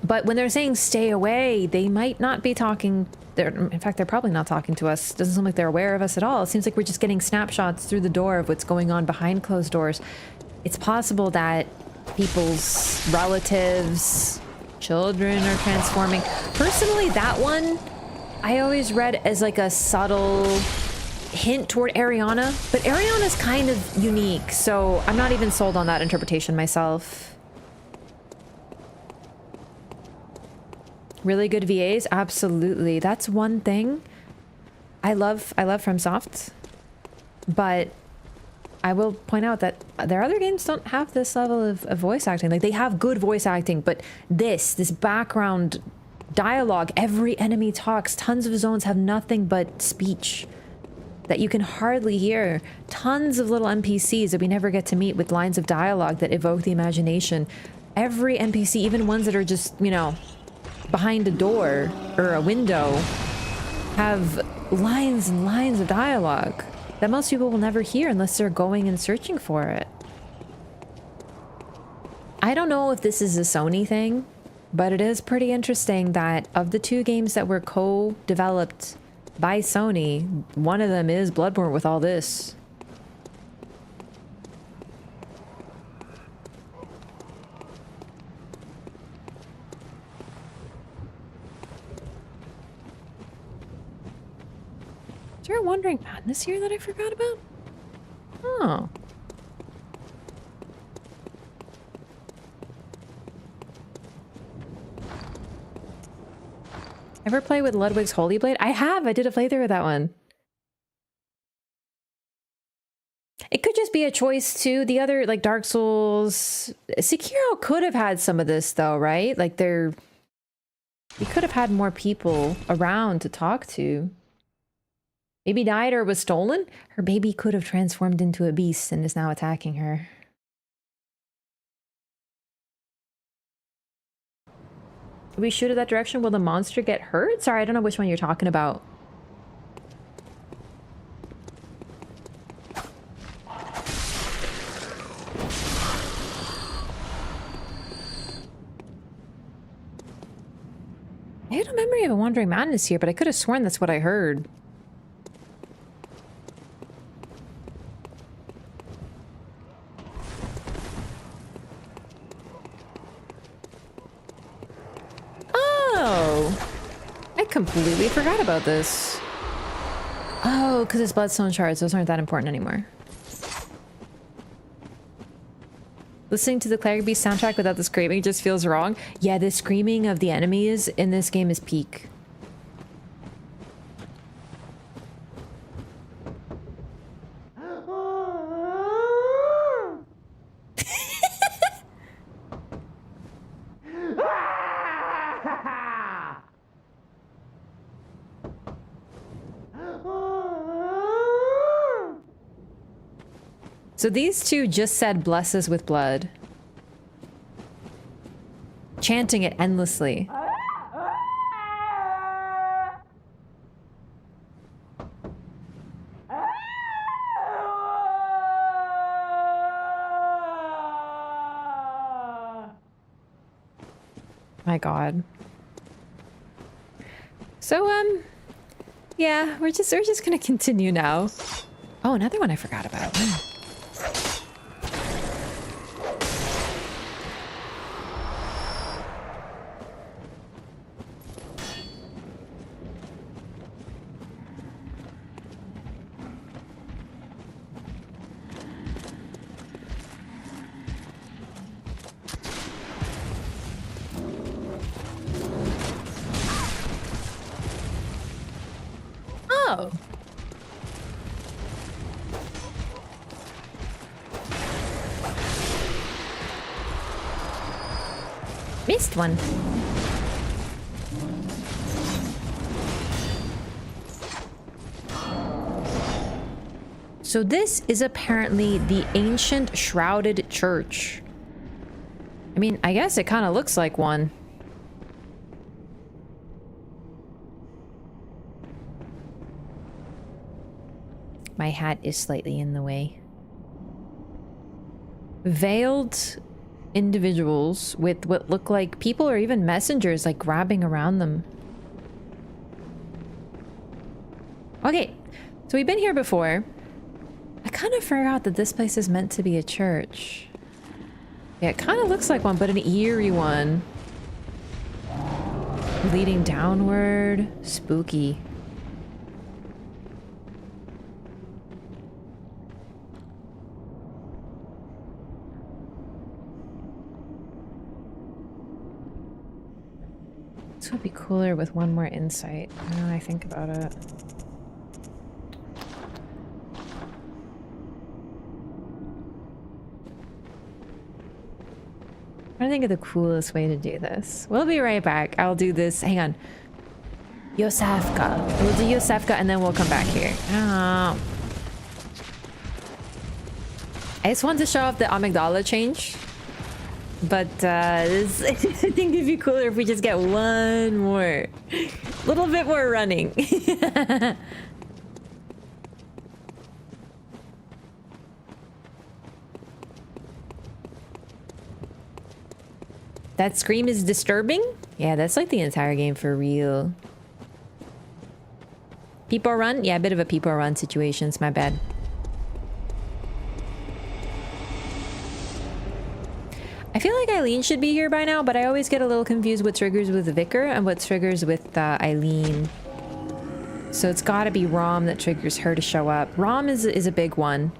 Speaker 2: But when they're saying stay away, they might not be talking. In fact, they're probably not talking to us. Doesn't seem like they're aware of us at all. It seems like we're just getting snapshots through the door of what's going on behind closed doors. It's possible that people's relatives, children are transforming. Personally, that one, I always read as like a subtle hint toward Arianna. But Arianna's kind of unique, so I'm not even sold on that interpretation myself. Really good VAs? Absolutely. That's one thing I love FromSoft. But I will point out that their other games don't have this level of voice acting. Like, they have good voice acting, but this background dialogue, every enemy talks. Tons of zones have nothing but speech that you can hardly hear. Tons of little NPCs that we never get to meet with lines of dialogue that evoke the imagination. Every NPC, even ones that are just, you know, behind a door or a window, have lines and lines of dialogue that most people will never hear unless they're going and searching for it. I don't know if this is a Sony thing, but it is pretty interesting that of the two games that were co-developed by Sony. One of them is Bloodborne with all this. Is there a Wandering Madness here that I forgot about? Oh. Ever play with Ludwig's Holy Blade? I have! I did a playthrough with that one. It could just be a choice too. The other, like Dark Souls... Sekiro could have had some of this though, right? Like they're... You could have had more people around to talk to. Maybe died or was stolen? Her baby could have transformed into a beast and is now attacking her. If we shoot it that direction, will the monster get hurt? Sorry, I don't know which one you're talking about. I had a memory of a Wandering Madness here, but I could have sworn that's what I heard. Oh! I completely forgot about this. Oh, because it's Bloodstone shards. Those aren't that important anymore. Listening to the Cleric Beast soundtrack without the screaming just feels wrong. Yeah, the screaming of the enemies in this game is peak. So these two just said bless us with blood. Chanting it endlessly. My God. So, yeah, we're just gonna continue now. Oh, another one I forgot about. Oh. Missed one. So this is apparently the ancient shrouded church. I mean, I guess it kind of looks like one. My hat is slightly in the way. Veiled individuals with what look like people or even messengers like grabbing around them. Okay, so we've been here before. I kind of forgot that this place is meant to be a church. Yeah, it kind of looks like one, but an eerie one. Leading downward. Spooky. This would be cooler with one more insight. Now I think about it. I'm trying to think of the coolest way to do this. We'll be right back. I'll do this. Hang on. Iosefka. We'll do Iosefka and then we'll come back here. Oh. I just wanted to show off the Amygdala change. But I think it'd be cooler if we just get one more. Little bit more running. That scream is disturbing? Yeah, that's like the entire game for real. Peepo run? Yeah, a bit of a peepo run situation. It's my bad. I feel like Eileen should be here by now, but I always get a little confused what triggers with Vicar and what triggers with Eileen. So it's gotta be Rom that triggers her to show up. Rom is a big one.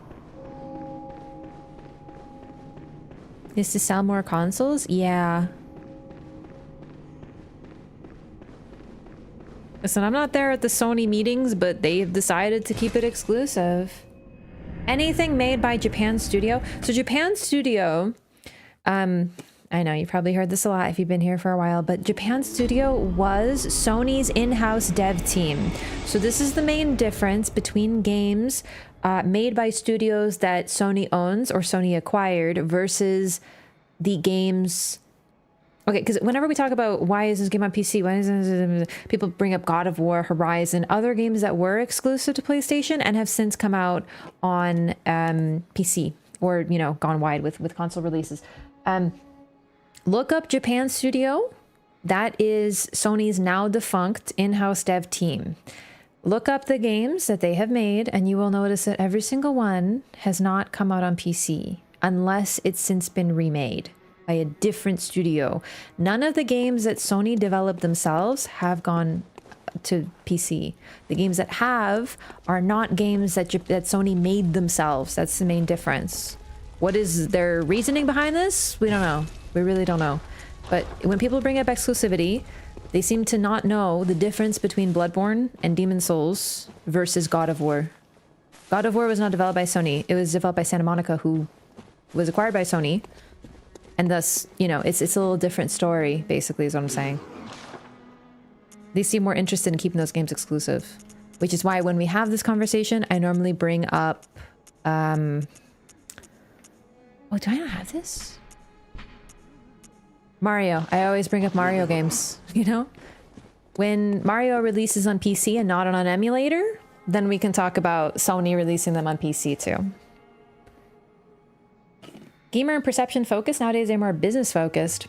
Speaker 2: Is to sell more consoles? Yeah. Listen, I'm not there at the Sony meetings, but they've decided to keep it exclusive. Anything made by Japan Studio. So Japan Studio, I know you probably heard this a lot if you've been here for a while, but Japan Studio was Sony's in-house dev team. So this is the main difference between games made by studios that Sony owns or Sony acquired versus the games. Okay, because whenever we talk about why is this game on PC, why is this, people bring up God of War, Horizon, other games that were exclusive to PlayStation and have since come out on PC or, you know, gone wide with console releases. Look up Japan Studio. That is Sony's now defunct in-house dev team. Look up the games that they have made and you will notice that every single one has not come out on PC unless it's since been remade by a different studio. None of the games that Sony developed themselves have gone to PC. The games that have are not games that Sony made themselves. That's the main difference. What is their reasoning behind this? We don't know. We really don't know. But when people bring up exclusivity, they seem to not know the difference between Bloodborne and Demon Souls versus God of War. God of War was not developed by Sony. It was developed by Santa Monica, who was acquired by Sony. And thus, you know, it's a little different story, basically, is what I'm saying. They seem more interested in keeping those games exclusive. Which is why when we have this conversation, I normally bring up... Oh, do I not have this? Mario. I always bring up Mario games, you know? When Mario releases on PC and not on an emulator, then we can talk about Sony releasing them on PC too. Gamer and perception focused. Nowadays they're more business focused.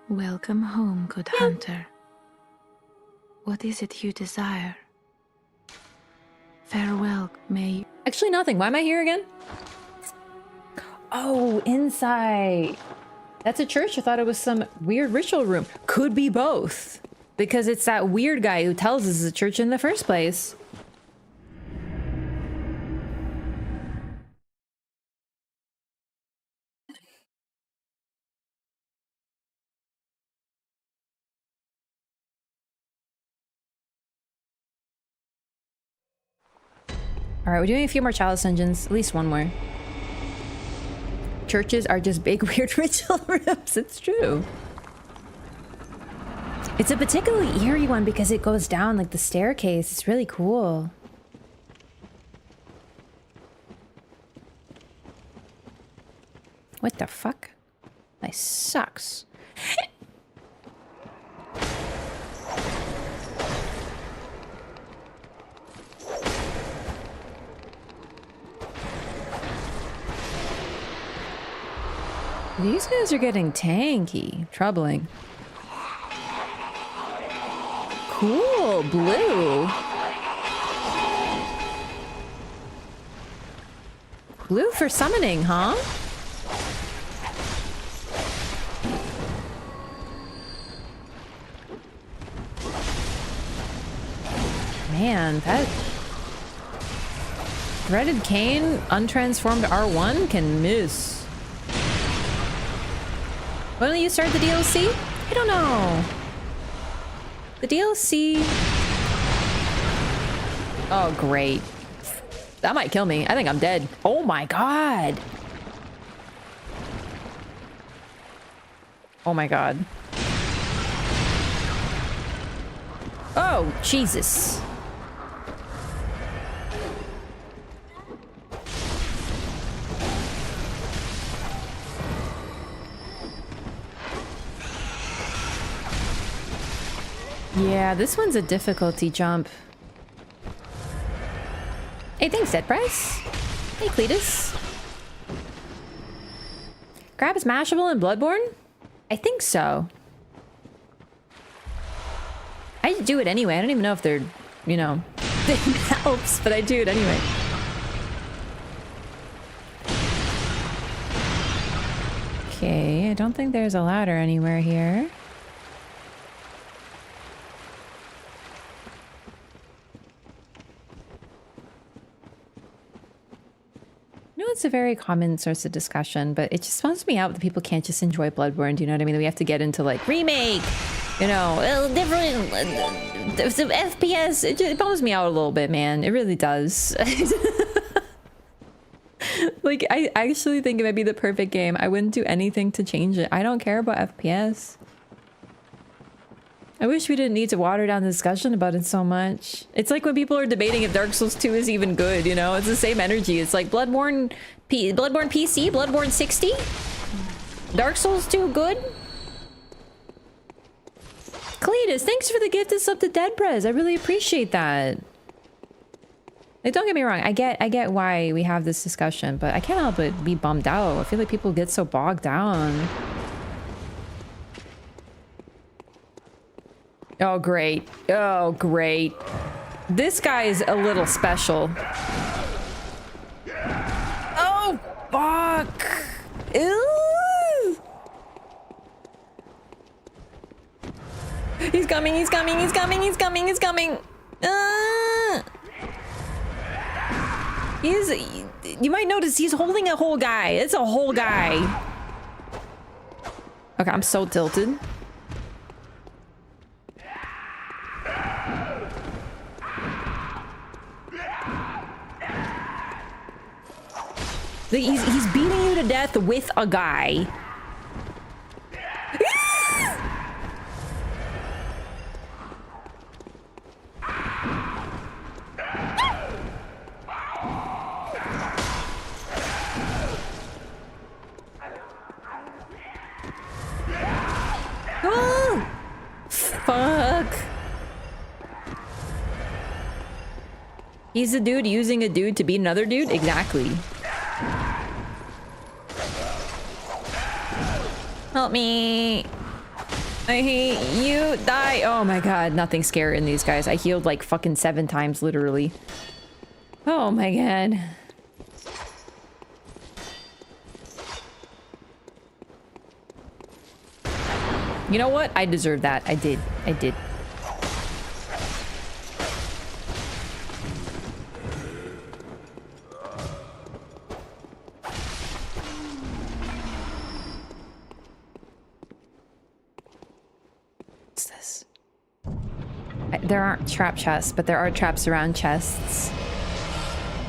Speaker 9: Welcome home, good hunter. What is it you desire? Farewell, may...
Speaker 2: Actually nothing. Why am I here again? Oh, Insight. That's a church? I thought it was some weird ritual room. Could be both. Because it's that weird guy who tells us it's a church in the first place. Alright, we're doing a few more Chalice dungeons. At least one more. Churches are just big, weird ritual rooms. It's true. It's a particularly eerie one because it goes down like the staircase. It's really cool. What the fuck? That sucks. These guys are getting tanky. Troubling. Cool, blue. Blue for summoning, huh? Man, that... Threaded Cane, untransformed R1 can miss. When will you start the DLC? I don't know. The DLC... Oh, great. That might kill me. I think I'm dead. Oh my god. Oh my god. Oh, Jesus. Yeah, this one's a difficulty jump. Hey, thanks, Dead Price. Hey, Cletus. Grab is mashable in Bloodborne? I think so. I do it anyway. I don't even know if they're, you know, it helps, but I do it anyway. Okay, I don't think there's a ladder anywhere here. I know it's a very common source of discussion, but it just bums me out that people can't just enjoy Bloodborne. Do you know what I mean? We have to get into like remake, you know, different FPS. It bums me out a little bit, man. It really does. Like, I actually think it might be the perfect game. I wouldn't do anything to change it. I don't care about FPS. I wish we didn't need to water down the discussion about it so much. It's like when people are debating if Dark Souls 2 is even good, you know? It's the same energy. It's like Bloodborne PC, Bloodborne 60? Dark Souls 2 good? Cletus, thanks for the gift of sub to Dead Prez. I really appreciate that. Like, don't get me wrong, I get why we have this discussion, but I can't help but be bummed out. I feel like people get so bogged down. Oh, great. Oh, great. This guy is a little special. Oh, fuck. Ew. He's coming, he's coming, he's coming, he's coming, he's coming. You might notice he's holding a whole guy. It's a whole guy. Okay, I'm so tilted. He's beating you to death with a guy. Oh, fuck. He's a dude using a dude to beat another dude? Exactly. Help me. I hate you. Die. Oh my god, nothing scary in these guys. I healed like fucking 7 times, literally. Oh my god. You know what? I deserve that. I did. I did. There aren't trap chests, but there are traps around chests.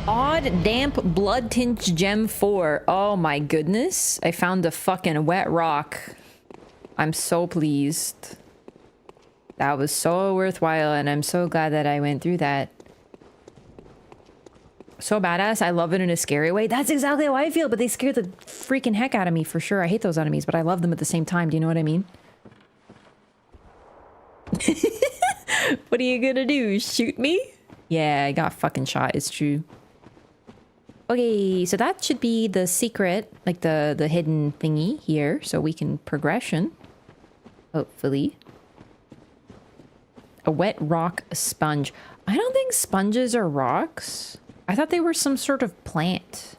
Speaker 2: Odd damp blood tint gem 4. Oh my goodness. I found a fucking wet rock. I'm so pleased. That was so worthwhile, and I'm so glad that I went through that. So badass. I love it in a scary way. That's exactly how I feel, but they scare the freaking heck out of me for sure. I hate those enemies, but I love them at the same time. Do you know what I mean? What are you gonna do? Shoot me? Yeah, I got fucking shot. It's true. Okay, so that should be the secret, like the hidden thingy here, so we can progression. Hopefully. A wet rock sponge. I don't think sponges are rocks. I thought they were some sort of plant.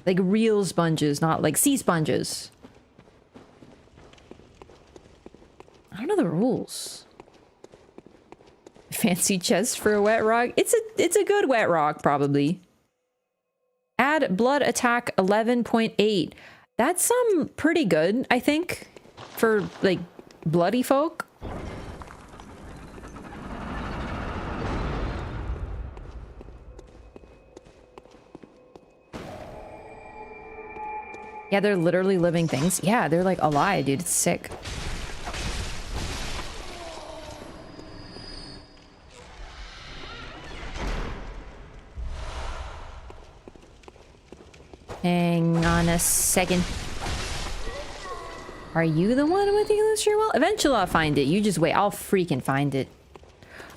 Speaker 2: Like real sponges, not like sea sponges. I don't know the rules. Fancy chest for a wet rock. It's a good wet rock, probably. Add blood attack 11.8. That's pretty good, I think, for like bloody folk. Yeah, they're literally living things. Yeah, they're like alive, dude. It's sick. Hang on a second. Are you the one with the illustrator wall? Eventually I'll find it. You just wait. I'll freaking find it.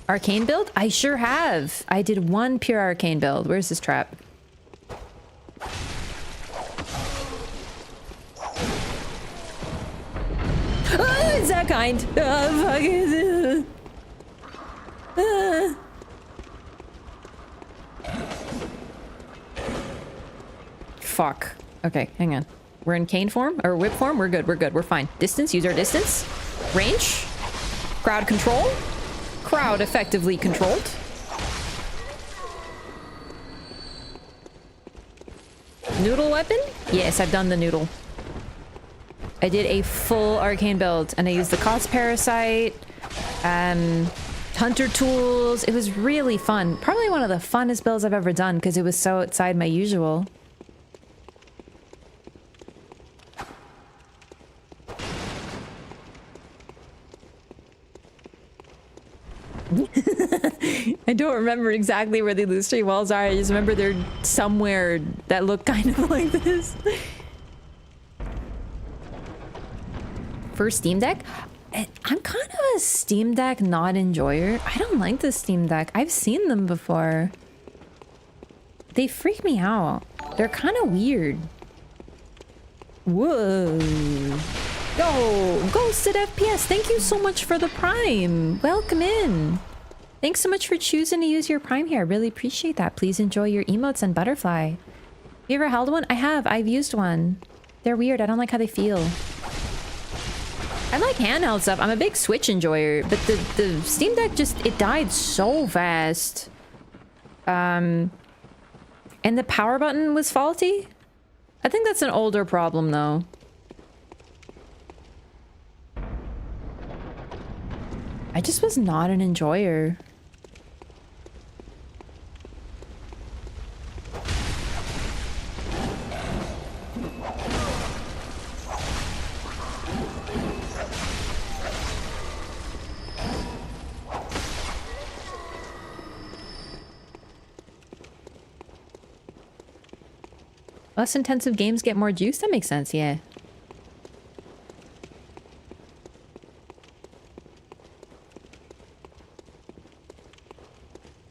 Speaker 2: Arcane build? I sure have. I did one pure arcane build. Where's this trap? Oh, it's that kind. Oh, fuck it. Fuck. Okay, hang on. We're in cane form or whip form. We're good. We're good. We're fine. Distance. Use our distance. Range. Crowd control. Crowd effectively controlled. Noodle weapon? Yes, I've done the noodle. I did a full arcane build and I used the cost parasite, hunter tools. It was really fun. Probably one of the funnest builds I've ever done because it was so outside my usual. I don't remember exactly where the illusory walls are. I just remember they're somewhere that look kind of like this. For Steam Deck, I'm kind of a Steam Deck not enjoyer. I don't like the Steam Deck. I've seen them before. They freak me out. They're kind of weird. Whoa. Yo, Ghosted FPS, thank you so much for the Prime. Welcome in. Thanks so much for choosing to use your Prime here. I really appreciate that. Please enjoy your emotes and butterfly. You ever held one? I have. I've used one. They're weird. I don't like how they feel. I like handheld stuff. I'm a big Switch enjoyer, but the Steam Deck just, it died so fast. And the power button was faulty. I think that's an older problem though. I just was not an enjoyer. Less intensive games get more juice? That makes sense, yeah.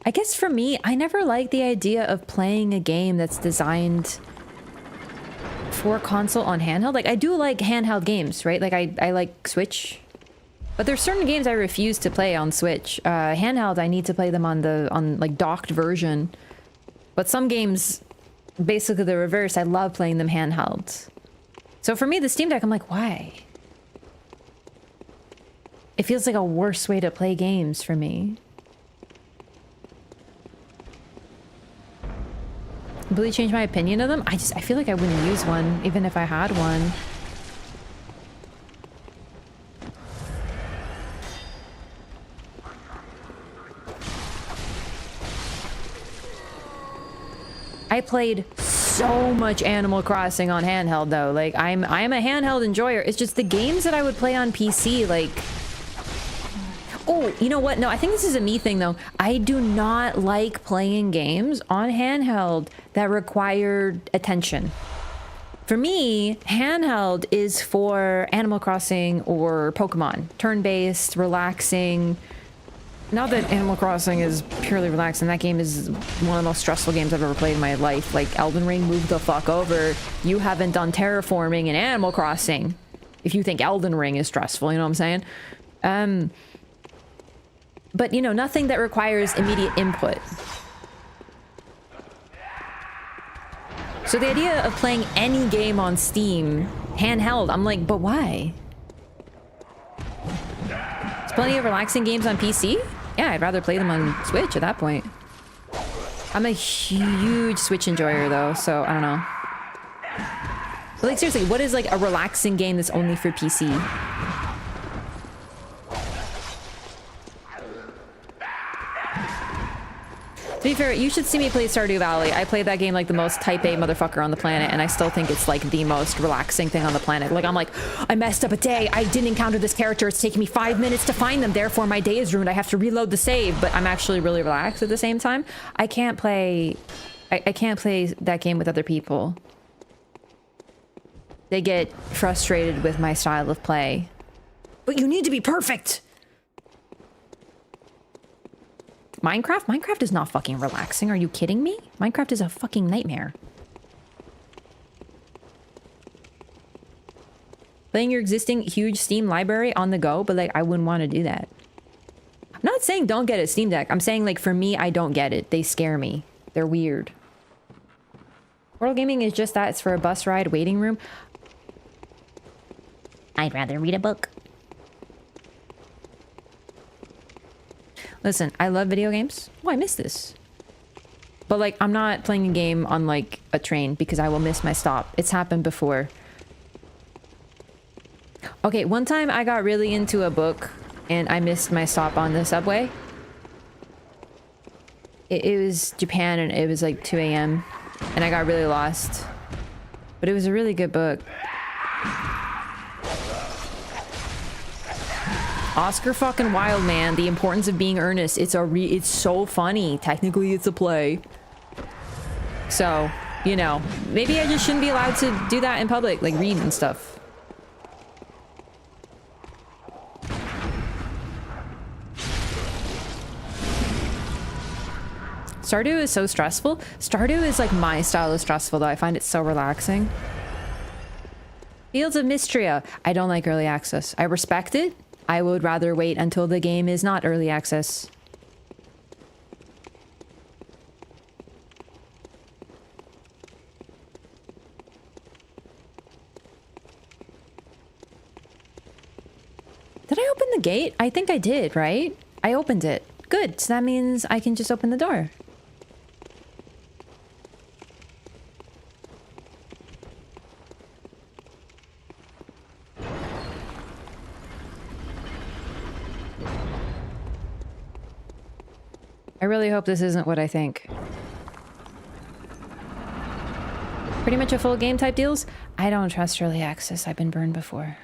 Speaker 2: I guess for me, I never liked the idea of playing a game that's designed for console on handheld. Like, I do like handheld games, right? Like, I like Switch. But there's certain games I refuse to play on Switch. Handheld, I need to play them on like docked version. But some games, basically the reverse, I love playing them handheld. So for me, the Steam Deck, I'm like, why? It feels like a worse way to play games for me. Completely changed my opinion of them. I feel like I wouldn't use one, even if I had one. I played so much Animal Crossing on handheld though. Like I'm a handheld enjoyer. It's just the games that I would play on PC, like... Oh, you know what? No, I think this is a me thing though. I do not like playing games on handheld that require attention. For me, handheld is for Animal Crossing or Pokemon. Turn-based, relaxing. Not that Animal Crossing is purely relaxing. That game is one of the most stressful games I've ever played in my life. Like, Elden Ring, move the fuck over. You haven't done terraforming in Animal Crossing. If you think Elden Ring is stressful, you know what I'm saying? But, you know, nothing that requires immediate input. So the idea of playing any game on Steam, handheld, I'm like, but why? There's plenty of relaxing games on PC? Yeah, I'd rather play them on Switch at that point. I'm a huge Switch enjoyer though, so I don't know. But like seriously, what is like a relaxing game that's only for PC? To be fair, you should see me play Stardew Valley. I played that game like the most type A motherfucker on the planet, and I still think it's like the most relaxing thing on the planet. Like, I'm like, I messed up a day. I didn't encounter this character. It's taking me 5 minutes to find them. Therefore, my day is ruined. I have to reload the save, but I'm actually really relaxed at the same time. I can't play... I can't play that game with other people. They get frustrated with my style of play. But you need to be perfect! Minecraft? Minecraft is not fucking relaxing. Are you kidding me? Minecraft is a fucking nightmare. Playing your existing huge Steam library on the go, but like, I wouldn't want to do that. I'm not saying don't get a Steam Deck. I'm saying, like, for me, I don't get it. They scare me. They're weird. Portal gaming is just that. It's for a bus ride waiting room. I'd rather read a book. Listen, I love video games. Oh, I missed this. But, like, I'm not playing a game on, like, a train because I will miss my stop. It's happened before. Okay, one time I got really into a book and I missed my stop on the subway. It was Japan and it was like 2 a.m. and I got really lost. But it was a really good book. Oscar fucking Wilde, man. The Importance of Being Earnest. It's so funny. Technically, it's a play. So, you know, maybe I just shouldn't be allowed to do that in public, like read and stuff. Stardew is so stressful. Stardew is like my style of stressful though. I find it so relaxing. Fields of Mystria. I don't like early access. I respect it. I would rather wait until the game is not early access. Did I open the gate? I think I did, right? I opened it. Good. So that means I can just open the door. I really hope this isn't what I think. Pretty much a full game type deals? I don't trust early access. I've been burned before.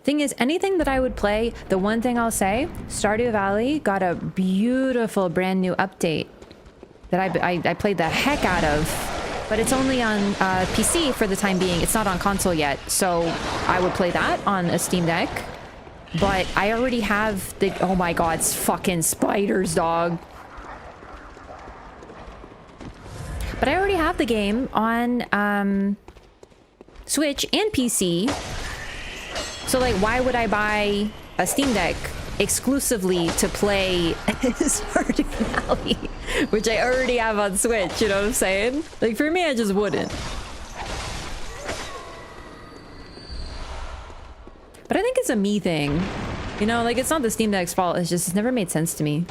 Speaker 2: Thing is, anything that I would play, the one thing I'll say, Stardew Valley got a beautiful brand new update that I played the heck out of, but it's only on PC for the time being. It's not on console yet, so I would play that on a Steam Deck. But I already have the... Oh my god, it's fucking spiders, dog. But I already have the game on Switch and PC. So, like, why would I buy a Steam Deck exclusively to play Stardew Valley, which I already have on Switch, you know what I'm saying? Like, for me, I just wouldn't. But I think it's a me thing. You know, like, it's not the Steam Deck's fault. It's just, it's never made sense to me.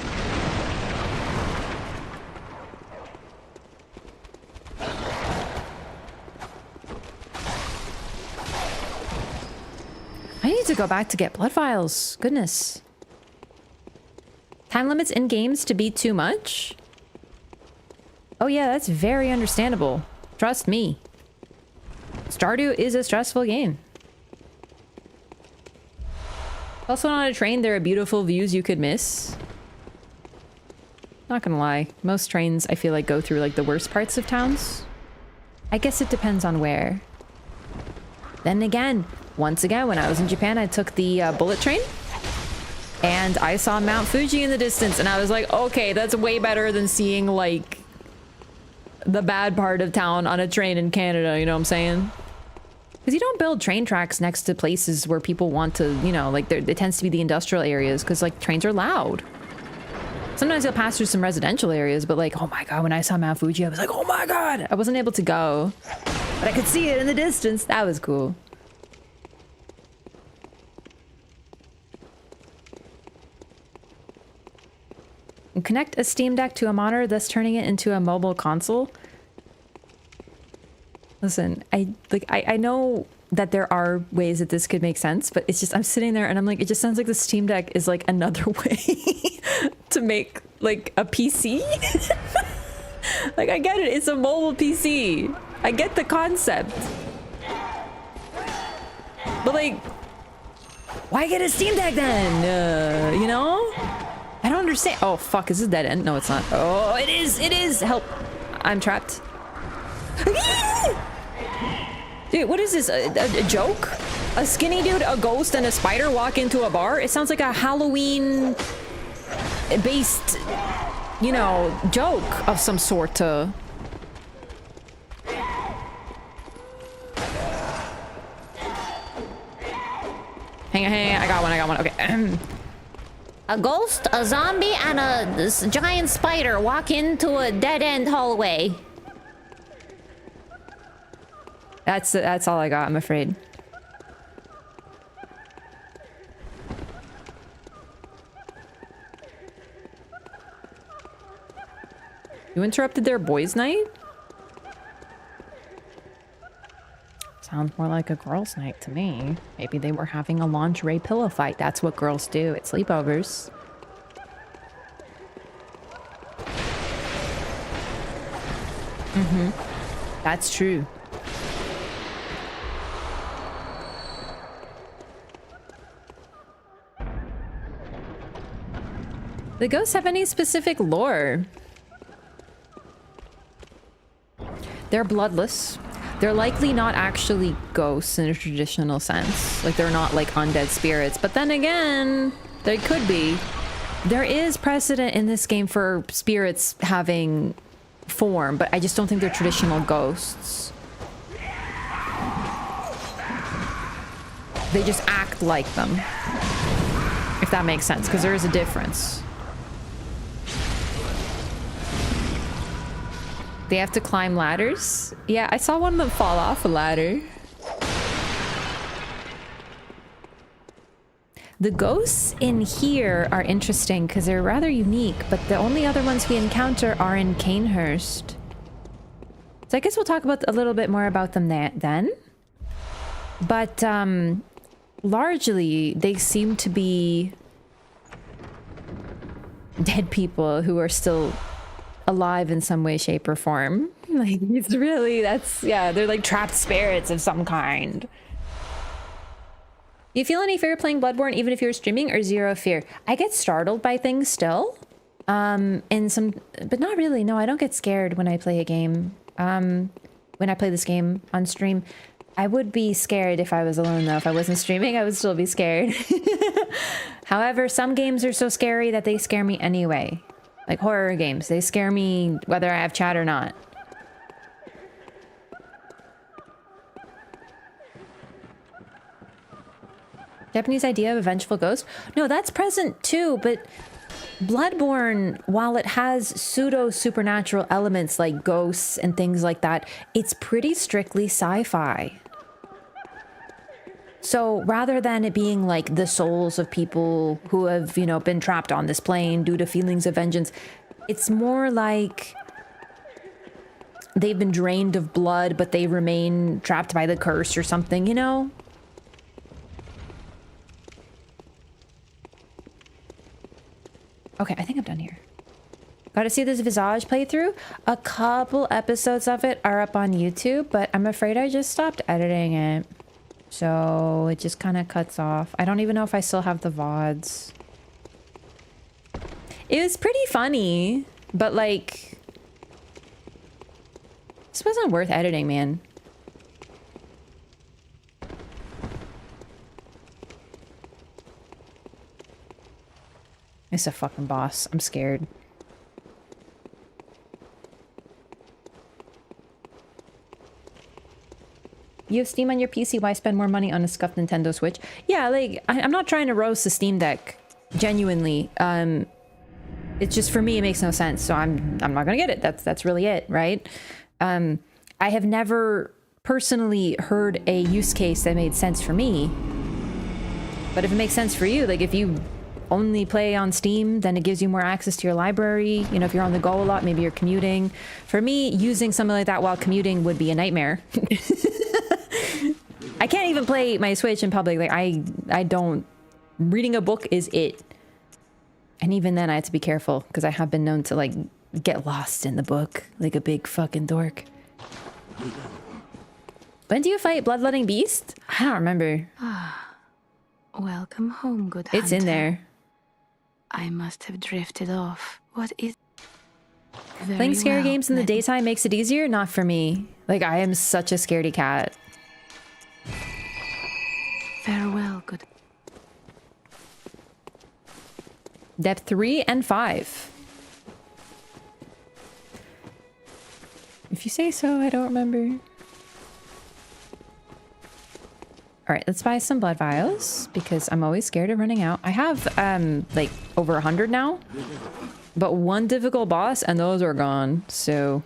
Speaker 2: I need to go back to get blood vials. Goodness. Time limits in games to be too much? Oh yeah, that's very understandable. Trust me. Stardew is a stressful game. Also on a train, there are beautiful views you could miss. Not gonna lie, most trains I feel like go through like the worst parts of towns. I guess it depends on where. Then again, once again, when I was in Japan, I took the bullet train. And I saw Mount Fuji in the distance, and I was like, okay, that's way better than seeing like the bad part of town on a train in Canada, you know what I'm saying? Because you don't build train tracks next to places where people want to, you know, like it tends to be the industrial areas because like trains are loud. Sometimes you'll pass through some residential areas, but like, oh my god, when I saw Mount Fuji, I was like, oh my god! I wasn't able to go, but I could see it in the distance. That was cool. And connect a Steam Deck to a monitor, thus turning it into a mobile console. Listen, I know that there are ways that this could make sense, but it's just, I'm sitting there and I'm like, it just sounds like the Steam Deck is like another way to make like a PC. Like, I get it, it's a mobile PC. I get the concept. But like, why get a Steam Deck then? You know? I don't understand. Oh fuck, is this a dead end? No, it's not. Oh, it is, help. I'm trapped. Dude, what is this? A joke? A skinny dude, a ghost, and a spider walk into a bar? It sounds like a Halloween-based, you know, joke of some sort. Hang on, I got one. Okay. A ghost, a zombie, and this giant spider walk into a dead-end hallway. That's all I got, I'm afraid. You interrupted their boys' night? Sounds more like a girls' night to me. Maybe they were having a lingerie pillow fight. That's what girls do at sleepovers. That's true. The ghosts have any specific lore? They're bloodless. They're likely not actually ghosts in a traditional sense. Like, they're not like undead spirits. But then again, they could be. There is precedent in this game for spirits having form, but I just don't think they're traditional ghosts. They just act like them. If that makes sense, because there is a difference. They have to climb ladders? Yeah, I saw one of them fall off a ladder. The ghosts in here are interesting because they're rather unique, but the only other ones we encounter are in Canehurst. So I guess we'll talk about a little bit more about them then. But largely, they seem to be dead people who are still alive in some way, shape, or form. Like, it's really, yeah, they're like trapped spirits of some kind. You feel any fear playing Bloodborne even if you're streaming, or zero fear? I get startled by things still. But not really. No, I don't get scared when I play a game. When I play this game on stream. I would be scared if I was alone though. If I wasn't streaming, I would still be scared. However, some games are so scary that they scare me anyway. Like horror games, they scare me whether I have chat or not. Japanese idea of a vengeful ghost? No, that's present too, but Bloodborne, while it has pseudo-supernatural elements like ghosts and things like that, it's pretty strictly sci-fi. So rather than it being like the souls of people who have, you know, been trapped on this plane due to feelings of vengeance, it's more like they've been drained of blood, but they remain trapped by the curse or something, you know? Okay, I think I'm done here. Gotta see this Visage playthrough. A couple episodes of it are up on YouTube, but I'm afraid I just stopped editing it. So it just kind of cuts off. I don't even know if I still have the VODs. It was pretty funny, but like, this wasn't worth editing, man. It's a fucking boss. I'm scared. You have Steam on your PC, why spend more money on a scuffed Nintendo Switch? Yeah, like, I'm not trying to roast the Steam Deck. Genuinely. It's just, for me, it makes no sense, so I'm not gonna get it. That's really it, right? I have never personally heard a use case that made sense for me. But if it makes sense for you, like, if you only play on Steam, then it gives you more access to your library. You know, if you're on the go a lot, maybe you're commuting. For me, using something like that while commuting would be a nightmare. I can't even play my Switch in public. Like, I don't... Reading a book is it. And even then, I have to be careful, because I have been known to, like, get lost in the book, like a big fucking dork. When do you fight Bloodletting Beast? I don't remember.
Speaker 9: Welcome home, good
Speaker 2: It's
Speaker 9: hunter.
Speaker 2: in there.
Speaker 9: I must have drifted off. What is...
Speaker 2: Playing scary games in the daytime makes it easier? Not for me. Like, I am such a scaredy cat.
Speaker 9: Farewell, good...
Speaker 2: Depth 3 and 5. If you say so, I don't remember. All right, let's buy some blood vials because I'm always scared of running out. I have like over 100 now, but one difficult boss and those are gone. So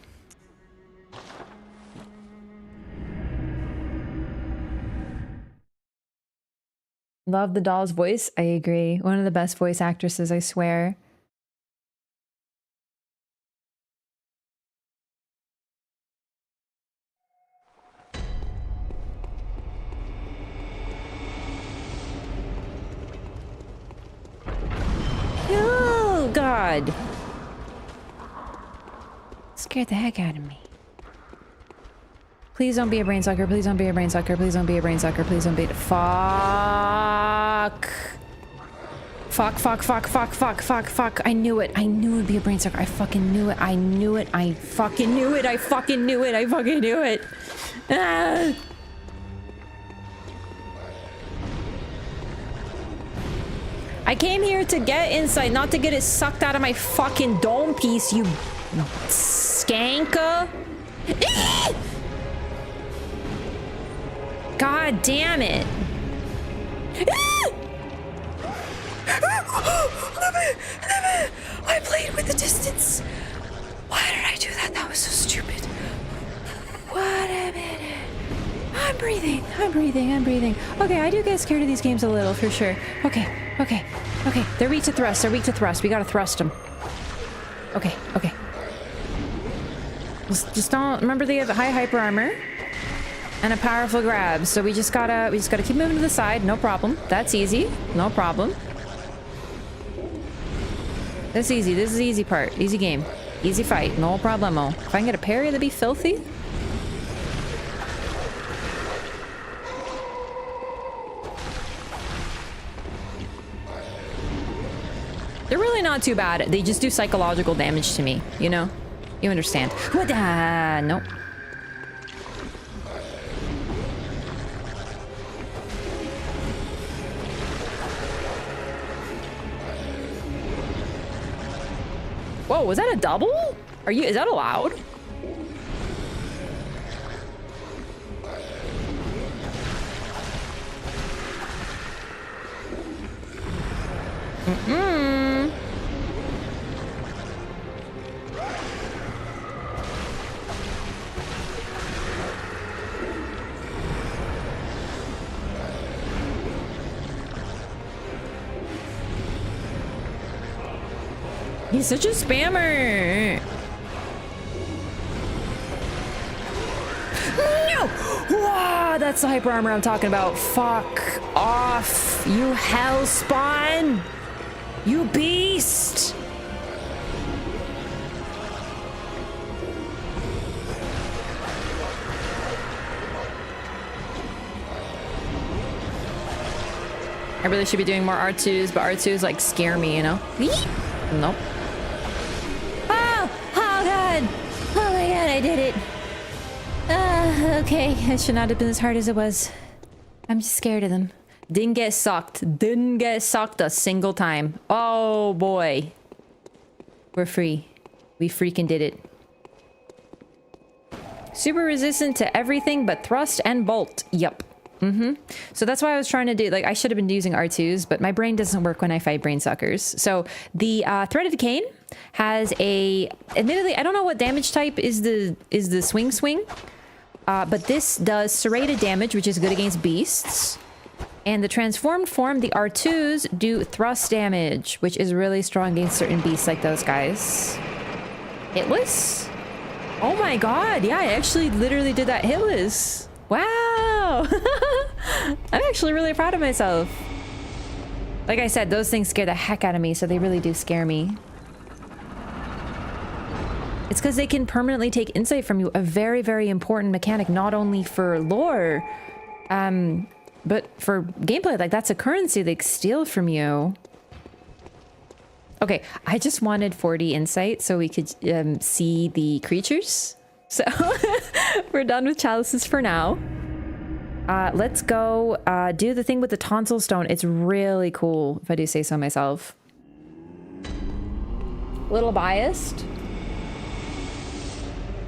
Speaker 2: love the doll's voice. I agree. One of the best voice actresses, I swear. Oh, God. Scared the heck out of me. Please don't be a brain sucker. Please don't be a brain sucker. Please don't be a brain sucker. Please don't be... Fuck. Fuck, fuck, fuck, fuck, fuck, fuck, fuck. I knew it. I knew it would be a brain sucker. I fucking knew it. I knew it. I fucking knew it. I fucking knew it. I fucking knew it. Ah. I came here to get insight, not to get it sucked out of my fucking dome piece, you skanker. God damn it. I played with the distance. Why did I do that? That was so stupid. What a minute. I'm breathing. I'm breathing. I'm breathing. Okay, I do get scared of these games a little, for sure. Okay, okay, okay. They're weak to thrust. They're weak to thrust. We gotta thrust them. Okay, okay. Just don't... Remember they have high hyper armor and a powerful grab, so we just gotta keep moving to the side. No problem. That's easy. No problem. That's easy. This is the easy part. Easy game. Easy fight. No problemo. If I can get a parry, that'd be filthy. They're really not too bad. They just do psychological damage to me, you know? You understand. What? Nope. Whoa, was that a double? Is that allowed? Mm-mm. He's such a spammer. No! Wow, that's the hyper armor I'm talking about. Fuck off, you hell spawn! You beast! I really should be doing more R2s, but R2s like scare me, you know? Nope. Oh! Oh god! Oh my god, I did it! Okay, it should not have been as hard as it was. I'm just scared of them. Didn't get sucked. Didn't get sucked a single time. Oh boy. We're free. We freaking did it. Super resistant to everything but thrust and bolt. Yup. So that's why I was trying to do, like, I should have been using R2s, but my brain doesn't work when I fight brain suckers. So the Thread of Decay has a, admittedly, I don't know what damage type is the swing, but this does serrated damage, which is good against beasts. And the transformed form, the R2s, do thrust damage, which is really strong against certain beasts like those guys. Hitless? Oh my god, yeah, I actually literally did that hitless. Wow! I'm actually really proud of myself. Like I said, those things scare the heck out of me, so they really do scare me. It's because they can permanently take insight from you, a very, very important mechanic, not only for lore, but for gameplay. Like, that's a currency they steal from you. Okay, I just wanted 40 insight so we could see the creatures. So we're done with chalices for now. Let's go do the thing with the tonsil stone. It's really cool, if I do say so myself. Little biased.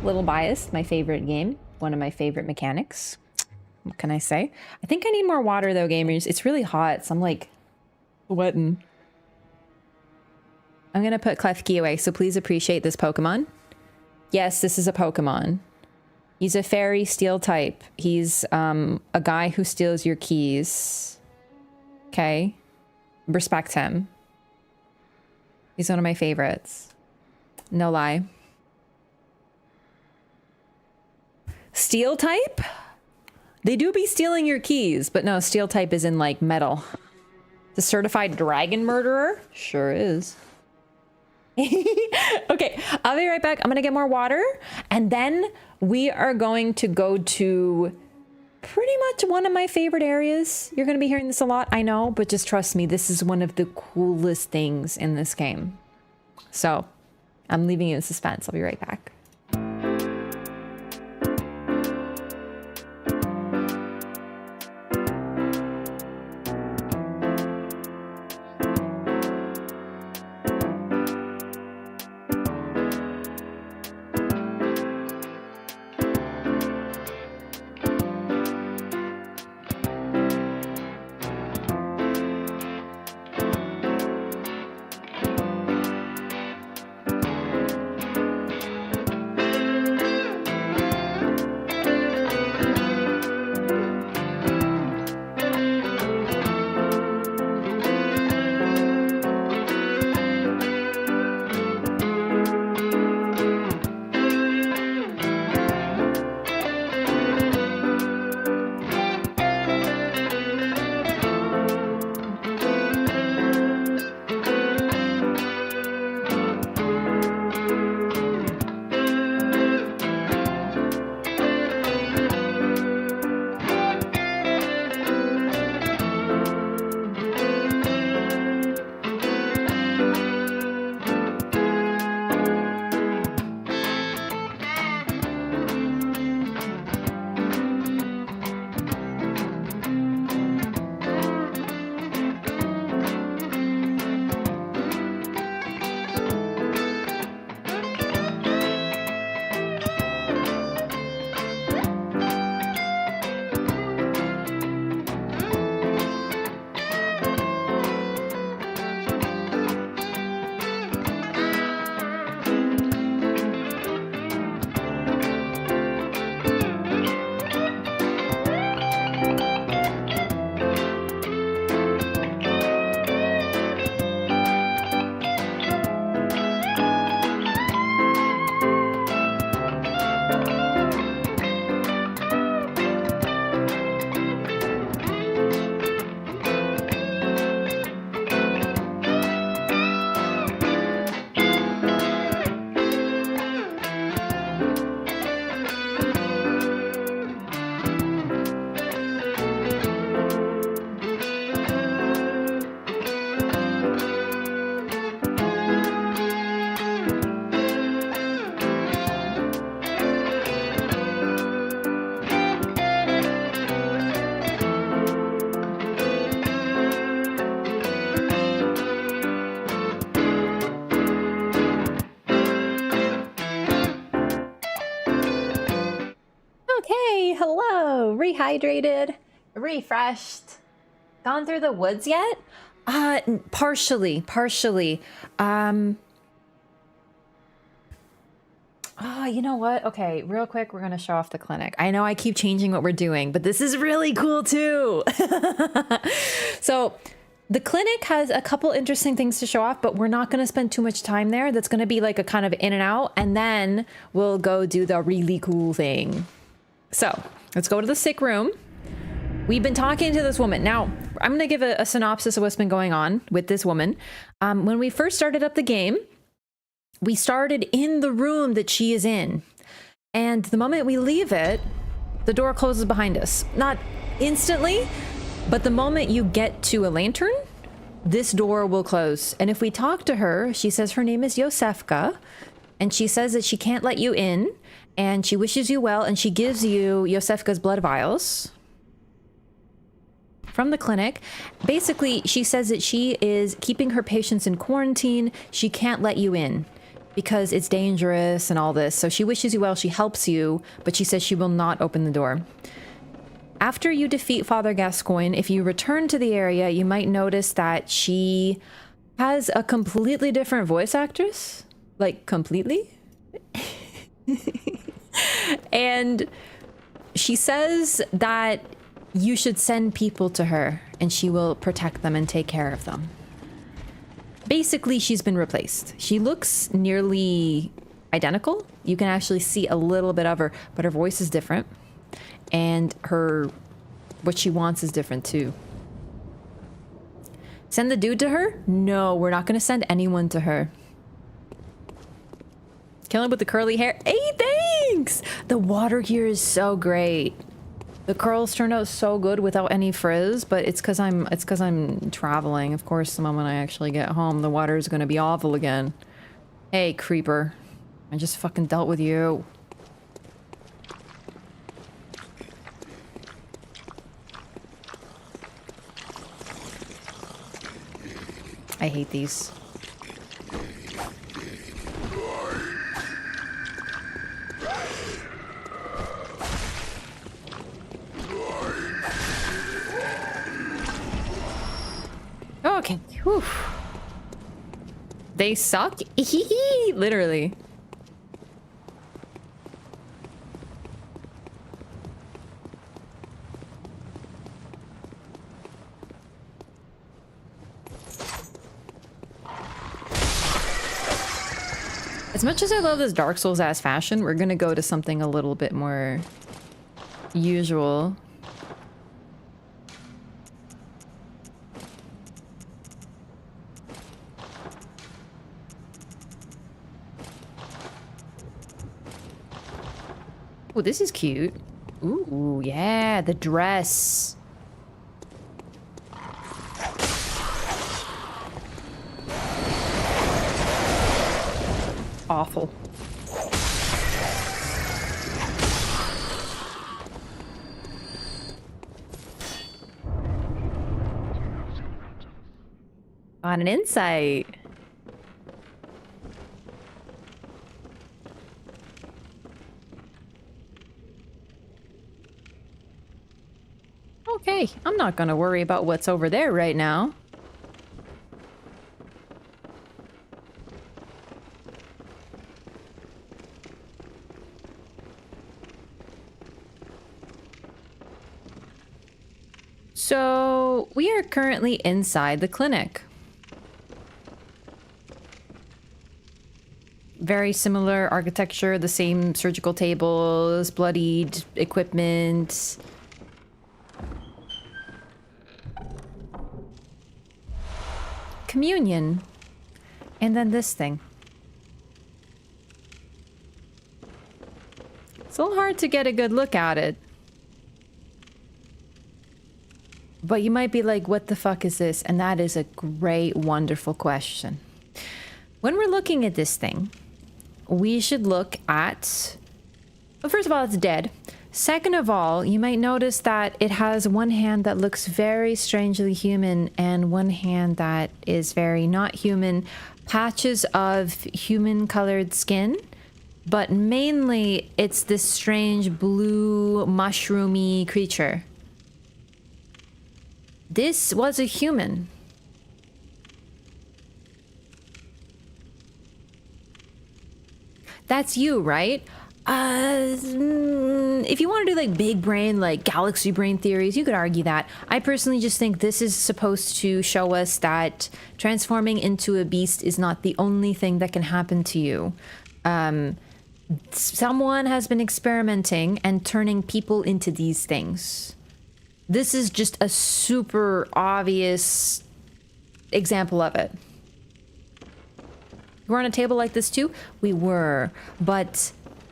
Speaker 2: Little biased, my favorite game. One of my favorite mechanics. What can I say? I think I need more water though, gamers. It's really hot, so I'm like sweating. I'm gonna put Klefki away, so please appreciate this Pokemon. Yes, this is a Pokemon. He's a fairy steel type. He's a guy who steals your keys. Okay. Respect him. He's one of my favorites. No lie. Steel type? They do be stealing your keys, but no, steel type is in like metal. The certified dragon murderer? Sure is. Okay, I'll be right back. I'm gonna get more water, and then we are going to go to pretty much one of my favorite areas. You're gonna be hearing this a lot, I know, but just trust me, this is one of the coolest things in this game. So, I'm leaving you in suspense. I'll be right back. Rehydrated, refreshed. Gone through the woods yet? Partially. Oh, you know what? Okay, real quick, we're gonna show off the clinic. I know I keep changing what we're doing, but this is really cool too. So the clinic has a couple interesting things to show off, but we're not gonna spend too much time there. That's gonna be like a kind of in and out, and then we'll go do the really cool thing. So let's go to the sick room. We've been talking to this woman. Now, I'm going to give a synopsis of what's been going on with this woman. When we first started up the game, we started in the room that she is in. And the moment we leave it, the door closes behind us. Not instantly, but the moment you get to a lantern, this door will close. And if we talk to her, she says her name is Iosefka, and she says that she can't let you in. And she wishes you well, and she gives you Iosefka's blood vials from the clinic. Basically, she says that she is keeping her patients in quarantine. She can't let you in because it's dangerous and all this. So she wishes you well, she helps you, but she says she will not open the door. After you defeat Father Gascoigne, if you return to the area, you might notice that she has a completely different voice actress. Like, completely. And she says that you should send people to her and she will protect them and take care of them. Basically, she's been replaced. She looks nearly identical. You can actually see a little bit of her, but her voice is different. And what she wants is different too. Send the dude to her? No, we're not gonna send anyone to her. Kill him with the curly hair. Hey, thanks! The water here is so great. The curls turned out so good without any frizz, but it's cause I'm traveling. Of course, the moment I actually get home, the water is gonna be awful again. Hey, creeper. I just fucking dealt with you. I hate these. Okay. Whew. They suck? Literally. As much as I love this Dark Souls ass fashion, we're gonna go to something a little bit more usual. Oh, this is cute. Ooh, yeah, the dress. Awful. On an insight. Okay, I'm not gonna worry about what's over there right now. So, we are currently inside the clinic. Very similar architecture, the same surgical tables, bloodied equipment. Communion. And then this thing. It's a little hard to get a good look at it. But you might be like, what the fuck is this? And that is a great, wonderful question. When we're looking at this thing, we should look at... Well, first of all, it's dead. Second of all, you might notice that it has one hand that looks very strangely human and one hand that is very not human. Patches of human-colored skin. But mainly, it's this strange blue, mushroomy creature. This was a human. That's you, right? If you want to do like big brain, like galaxy brain theories, you could argue that. I personally just think this is supposed to show us that transforming into a beast is not the only thing that can happen to you. Someone has been experimenting and turning people into these things. This is just a super obvious example of it. We're on a table like this too? We were, but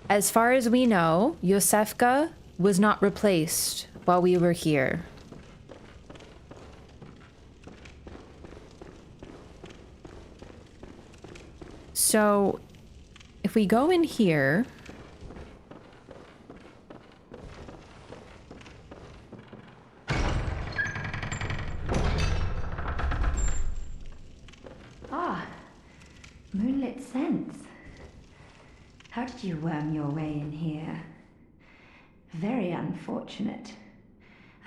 Speaker 2: as far as we know, Iosefka was not replaced while we were here. So, if we go in here...
Speaker 3: Moonlit scents. How did you worm your way in here? Very unfortunate.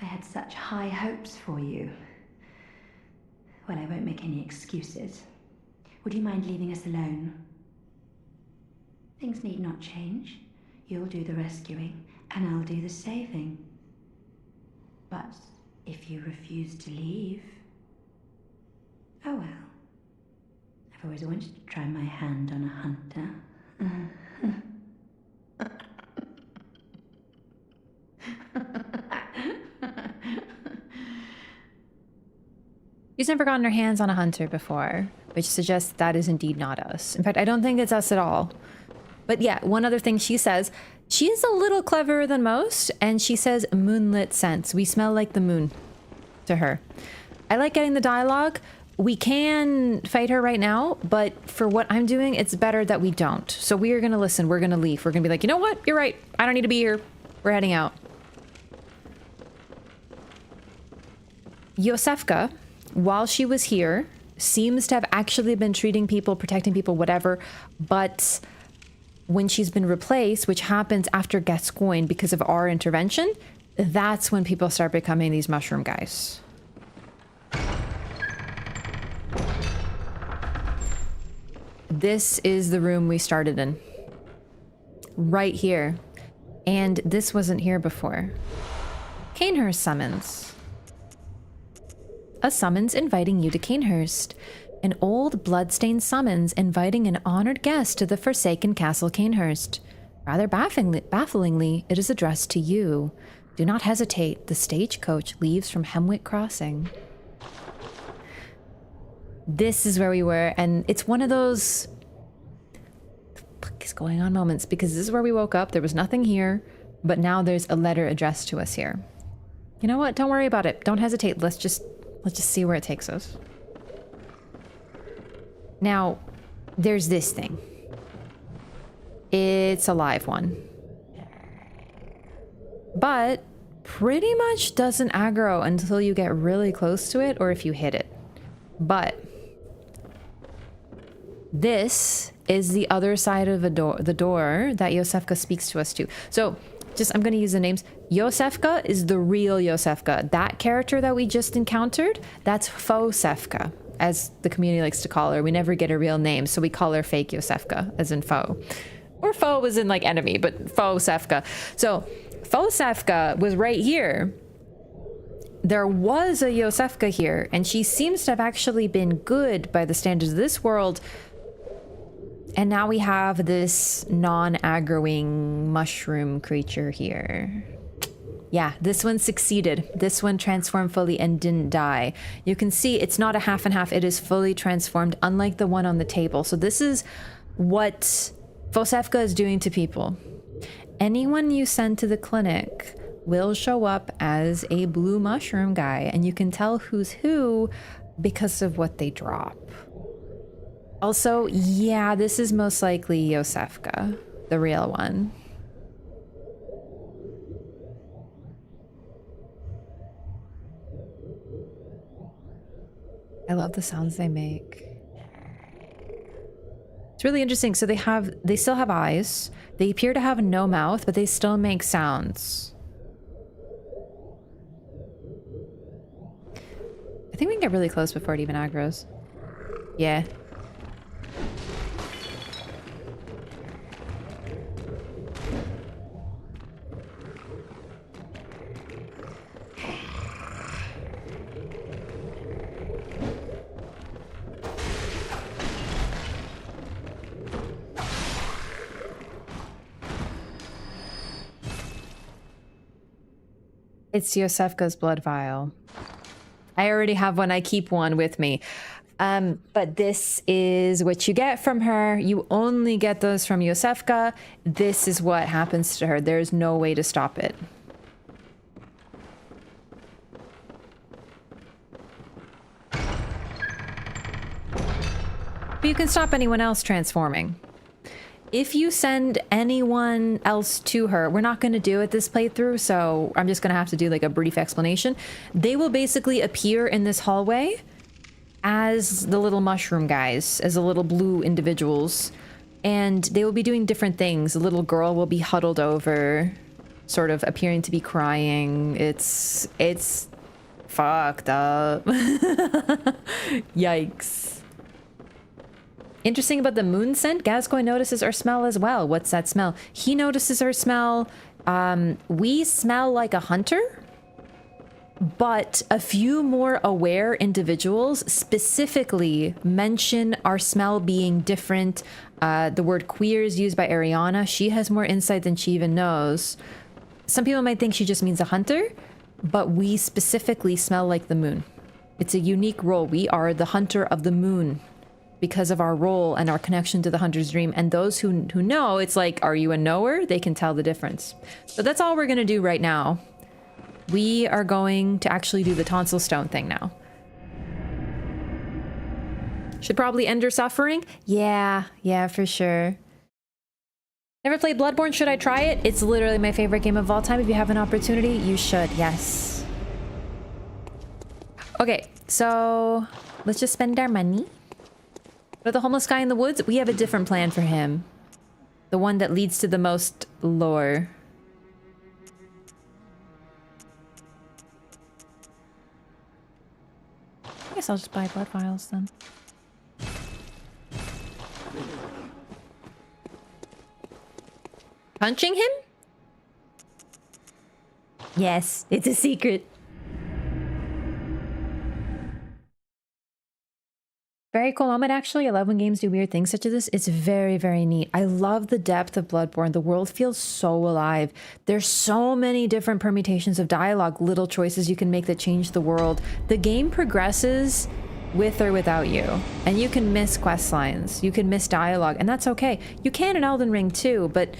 Speaker 5: I had such high hopes for you. Well, I won't make any excuses. Would you mind leaving us alone? Things need not change. You'll do the rescuing, and I'll do the saving. But if you refuse to leave... Oh well. I've always wanted to try my hand on a hunter.
Speaker 2: She's never gotten her hands on a hunter before, which suggests that is indeed not us. In fact, I don't think it's us at all. But yeah, one other thing she says, she is a little cleverer than most, and she says moonlit scents. We smell like the moon to her. I like getting the dialogue. We can fight her right now, but for what I'm doing, it's better that we don't. So we are going to listen. We're going to leave. We're going to be like, you know what? You're right. I don't need to be here. We're heading out. Iosefka, while she was here, seems to have actually been treating people, protecting people, whatever, but when she's been replaced, which happens after Gascoigne because of our intervention, that's when people start becoming these mushroom guys. This is the room we started in. Right here. And this wasn't here before. Canehurst summons. A summons inviting you to Canehurst. An old bloodstained summons inviting an honored guest to the Forsaken Castle Canehurst. Rather bafflingly, it is addressed to you. Do not hesitate. The stagecoach leaves from Hemwick Crossing. This is where we were, and it's one of those "what the fuck is going on" moments, because this is where we woke up. There was nothing here, but now there's a letter addressed to us here. You know what? Don't worry about it. Don't hesitate. Let's just see where it takes us. Now, there's this thing. It's a live one. But pretty much doesn't aggro until you get really close to it or if you hit it. But this is the other side of the door that Iosefka speaks to us to. So I'm going to use the names. Iosefka is the real Iosefka. That character that we just encountered, that's Faux-Sefka, as the community likes to call her. We never get a real name, so we call her fake Iosefka, as in foe. Or foe was in like enemy, but Faux-Sefka. So Faux-Sefka was right here. There was a Iosefka here, and she seems to have actually been good by the standards of this world. And now we have this non-aggroing mushroom creature here. Yeah, this one succeeded. This one transformed fully and didn't die. You can see it's not a half and half. It is fully transformed, unlike the one on the table. So this is what Faux-Sefka is doing to people. Anyone you send to the clinic will show up as a blue mushroom guy, and you can tell who's who because of what they drop. Also, yeah, this is most likely Iosefka, the real one. I love the sounds they make. It's really interesting. So they still have eyes. They appear to have no mouth, but they still make sounds. I think we can get really close before it even aggroes. Yeah. It's Iosefka's blood vial. I already have one. I keep one with me. But this is what you get from her. You only get those from Iosefka. This is what happens to her. There's no way to stop it. But you can stop anyone else transforming. If you send anyone else to her, we're not going to do it this playthrough, so I'm just going to have to do like a brief explanation. They will basically appear in this hallway as the little mushroom guys, as the little blue individuals, and they will be doing different things. The little girl will be huddled over sort of appearing to be crying. It's fucked up. Yikes. Interesting about the moon scent. Gascoigne notices our smell as well. What's that smell? He notices our smell. We smell like a hunter, but a few more aware individuals specifically mention our smell being different. The word queer is used by Arianna. She has more insight than she even knows. Some people might think she just means a hunter, but we specifically smell like the moon. It's a unique role. We are the hunter of the moon because of our role and our connection to the hunter's dream. And those who know, it's like, are you a knower? They can tell the difference. So that's all we're going to do right now. We are going to actually do the tonsil stone thing now. Should probably end her suffering. Yeah, for sure. Never played Bloodborne. Should I try it? It's literally my favorite game of all time. If you have an opportunity, you should. Yes. Okay, so let's just spend our money. But the homeless guy in the woods, we have a different plan for him. The one that leads to the most lore. I guess I'll just buy blood vials then. Punching him? Yes, it's a secret. Very cool moment, actually. I love when games do weird things such as this. It's very, very neat. I love the depth of Bloodborne. The world feels so alive. There's so many different permutations of dialogue, little choices you can make that change the world. The game progresses with or without you. And you can miss quest lines. You can miss dialogue, and that's okay. You can in Elden Ring too, but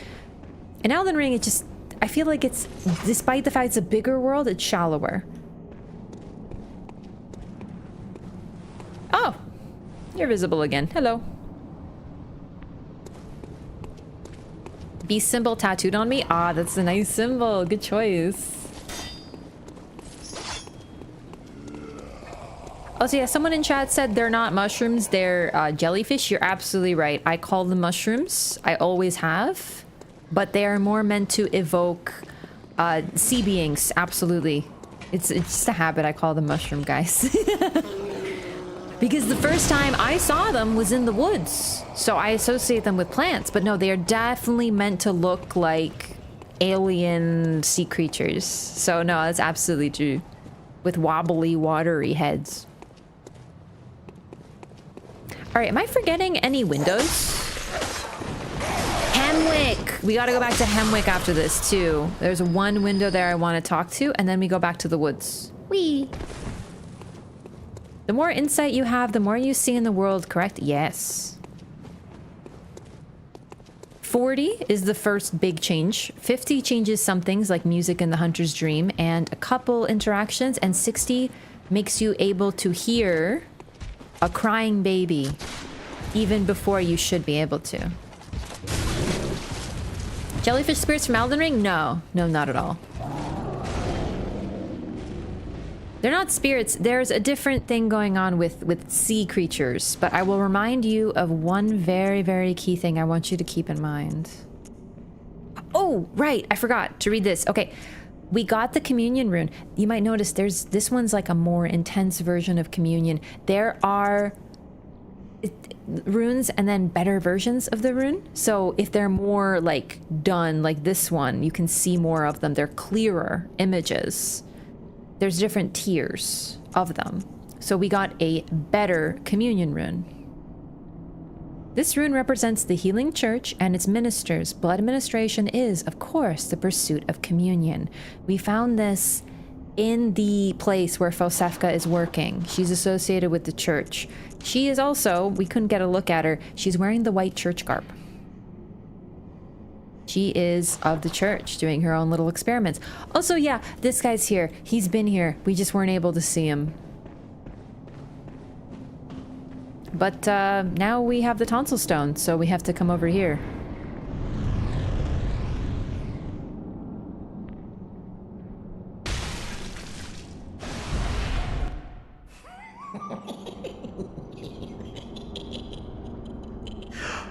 Speaker 2: in Elden Ring, it just... I feel like it's... Despite the fact it's a bigger world, it's shallower. Oh! You're visible again. Hello. Beast symbol tattooed on me? Ah, that's a nice symbol. Good choice. Oh, so yeah, someone in chat said they're not mushrooms, they're jellyfish. You're absolutely right. I call them mushrooms. I always have. But they are more meant to evoke sea beings. Absolutely. It's just a habit. I call them mushroom guys. Because the first time I saw them was in the woods. So I associate them with plants. But no, they are definitely meant to look like alien sea creatures. So no, that's absolutely true. With wobbly, watery heads. Alright, am I forgetting any windows? Hemwick! We gotta go back to Hemwick after this, too. There's one window there I want to talk to, and then we go back to the woods. Whee! The more insight you have, the more you see in the world, correct? Yes. 40 is the first big change. 50 changes some things like music in the hunter's dream and a couple interactions, and 60 makes you able to hear a crying baby even before you should be able to. Jellyfish spirits from Elden Ring? No, not at all. They're not spirits. There's a different thing going on with sea creatures, but I will remind you of one very, very key thing I want you to keep in mind. Oh, right. I forgot to read this. Okay. We got the communion rune. You might notice this one's like a more intense version of communion. There are runes and then better versions of the rune. So if they're more like done like this one, you can see more of them. They're clearer images. There's different tiers of them. So we got a better communion rune. This rune represents the healing church and its ministers. Blood administration is, of course, the pursuit of communion. We found this in the place where Iosefka is working. She's associated with the church. She is also, we couldn't get a look at her, she's wearing the white church garb. She is of the church, doing her own little experiments. Also, yeah, this guy's here. He's been here. We just weren't able to see him. But now we have the tonsil stone, so we have to come over here.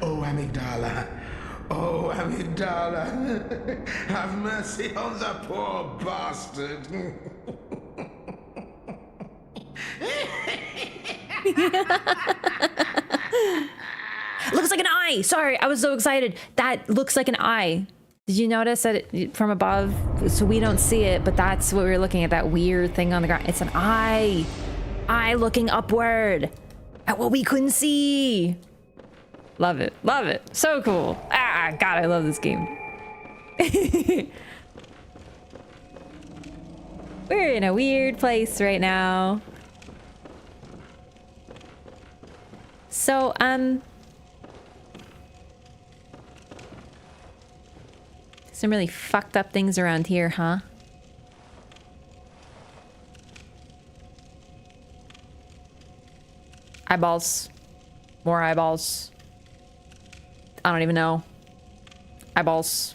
Speaker 13: Oh, Amygdala. Oh,
Speaker 14: Amygdala, have mercy on the poor bastard.
Speaker 2: Looks like an eye. Sorry, I was so excited. That looks like an eye. Did you notice that from above? So we don't see it, but that's what we were looking at, that weird thing on the ground. It's an eye. Eye looking upward at what we couldn't see. Love it. Love it. So cool. Ah, God, I love this game. We're in a weird place right now. So, some really fucked up things around here, huh? Eyeballs. More eyeballs. I don't even know. Eyeballs.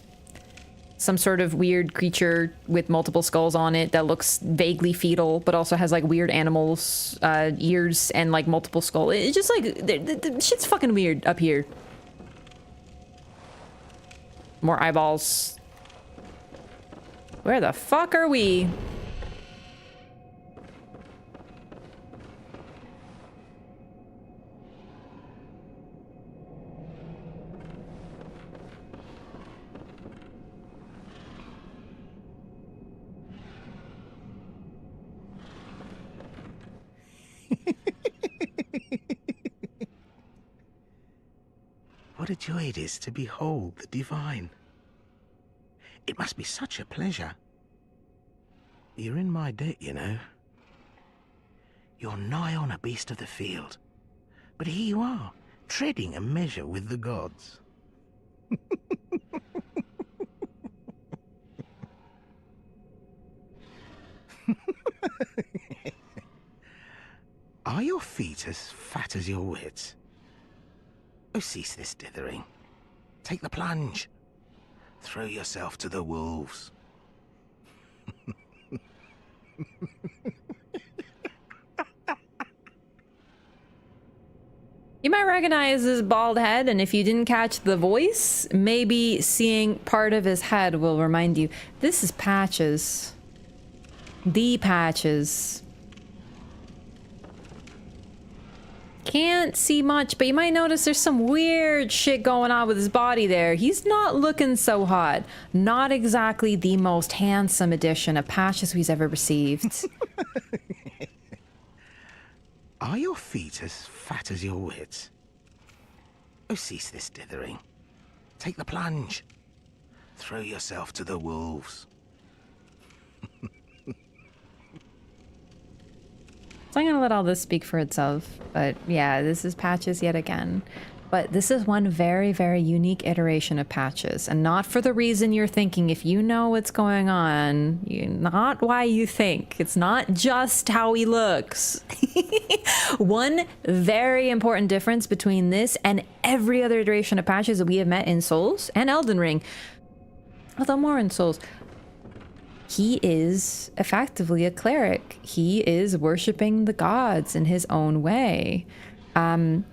Speaker 2: Some sort of weird creature with multiple skulls on it that looks vaguely fetal, but also has like weird animals, ears, and like multiple skulls. It's just like, the shit's fucking weird up here. More eyeballs. Where the fuck are we?
Speaker 10: What a joy it is to behold the divine. It must be such a pleasure. You're in my debt, you know. You're nigh on a beast of the field. But here you are, treading a measure with the gods. Are your feet as fat as your wits? Oh, cease this dithering. Take the plunge. Throw yourself to the wolves.
Speaker 2: You might recognize his bald head, and if you didn't catch the voice, maybe seeing part of his head will remind you. This is Patches. The Patches. Can't see much, but you might notice there's some weird shit going on with his body there. He's not looking so hot. Not exactly the most handsome edition of Patches we've ever received.
Speaker 10: Are your feet as fat as your wits? Oh, cease this dithering. Take the plunge. Throw yourself to the wolves.
Speaker 2: So I'm gonna let all this speak for itself. But yeah, this is Patches yet again. But this is one very, very unique iteration of Patches. And not for the reason you're thinking. If you know what's going on, not why you think. It's not just how he looks. One very important difference between this and every other iteration of Patches that we have met in Souls and Elden Ring, although more in Souls, he is effectively a cleric. He is worshiping the gods in his own way.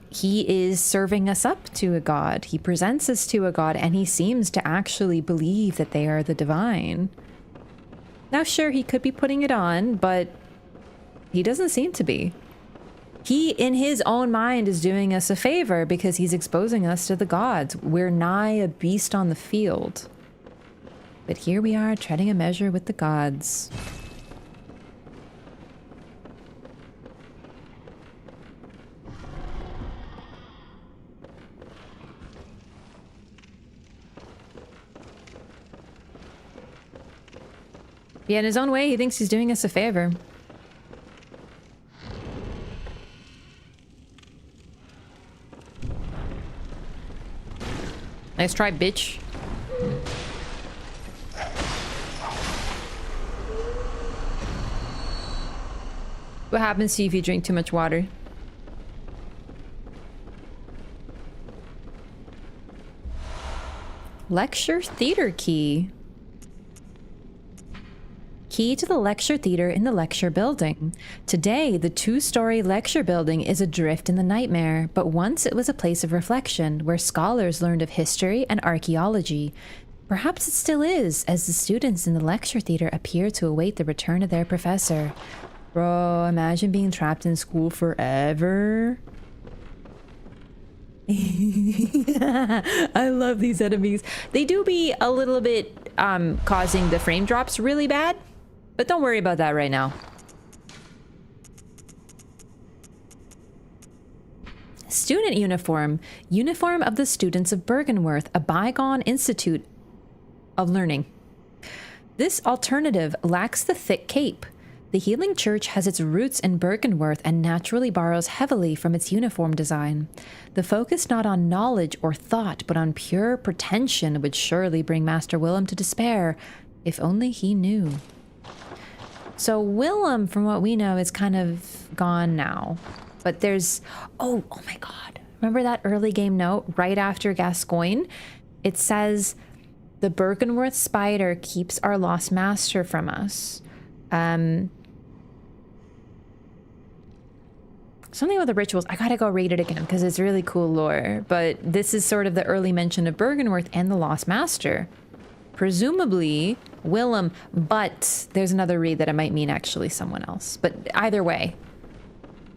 Speaker 2: He is serving us up to a god. He presents us to a god, and he seems to actually believe that they are the divine. Now, sure, he could be putting it on, but he doesn't seem to be. He, in his own mind, is doing us a favor because he's exposing us to the gods. We're nigh a beast on the field. But here we are, treading a measure with the gods. Yeah, in his own way, he thinks he's doing us a favor. Nice try, bitch. What happens to you if you drink too much water? Lecture theater key. key to the lecture theater in the lecture building. Today, the 2-story lecture building is adrift in the nightmare, but once it was a place of reflection where scholars learned of history and archaeology. Perhaps it still is, as the students in the lecture theater appear to await the return of their professor. Bro, imagine being trapped in school forever. I love these enemies. They do be a little bit causing the frame drops really bad, but don't worry about that right now. Student uniform. Uniform of the students of Bergenworth, a bygone institute of learning. This alternative lacks the thick cape. The Healing Church has its roots in Bergenworth and naturally borrows heavily from its uniform design. The focus not on knowledge or thought, but on pure pretension would surely bring Master Willem to despair, if only he knew. So Willem, from what we know, is kind of gone now. But there's... Oh my god. Remember that early game note right after Gascoigne? It says, the Bergenworth spider keeps our lost master from us. Something with the rituals. I gotta go read it again because it's really cool lore. But this is sort of the early mention of Bergenworth and the Lost Master. Presumably Willem, but there's another read that it might mean actually someone else. But either way,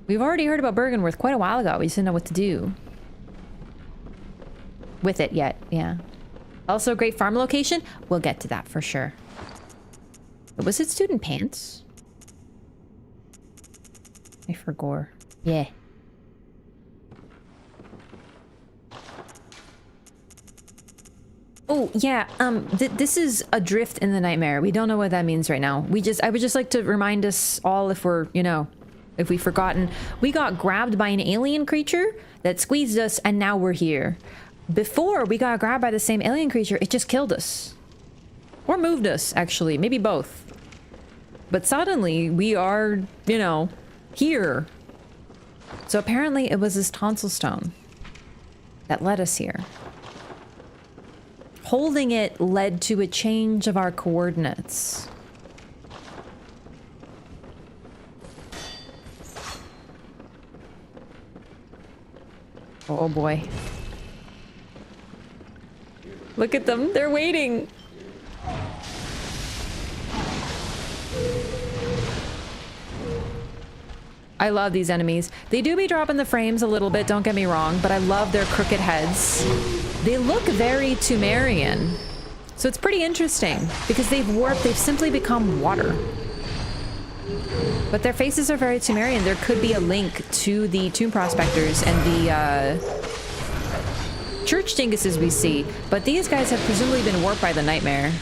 Speaker 2: we've already heard about Bergenworth quite a while ago. We just didn't know what to do with it yet. Yeah. Also a great farm location. We'll get to that for sure. But was it student pants? I forgot. Yeah. Oh, yeah. This is adrift in the nightmare. We don't know what that means right now. I would just like to remind us all, if we're, you know, if we've forgotten, we got grabbed by an alien creature that squeezed us, and now we're here. Before we got grabbed by the same alien creature, it just killed us. Or moved us, actually. Maybe both. But suddenly, we are, you know, here. So apparently it was this tonsil stone that led us here. Holding it led to a change of our coordinates. Oh boy. Look at them, they're waiting. I love these enemies. They do be dropping the frames a little bit, don't get me wrong, but I love their crooked heads. They look very Tumerian. So it's pretty interesting because they've warped, they've simply become water. But their faces are very Tumerian. There could be a link to the Tomb Prospectors and the church dinguses we see, but these guys have presumably been warped by the nightmare.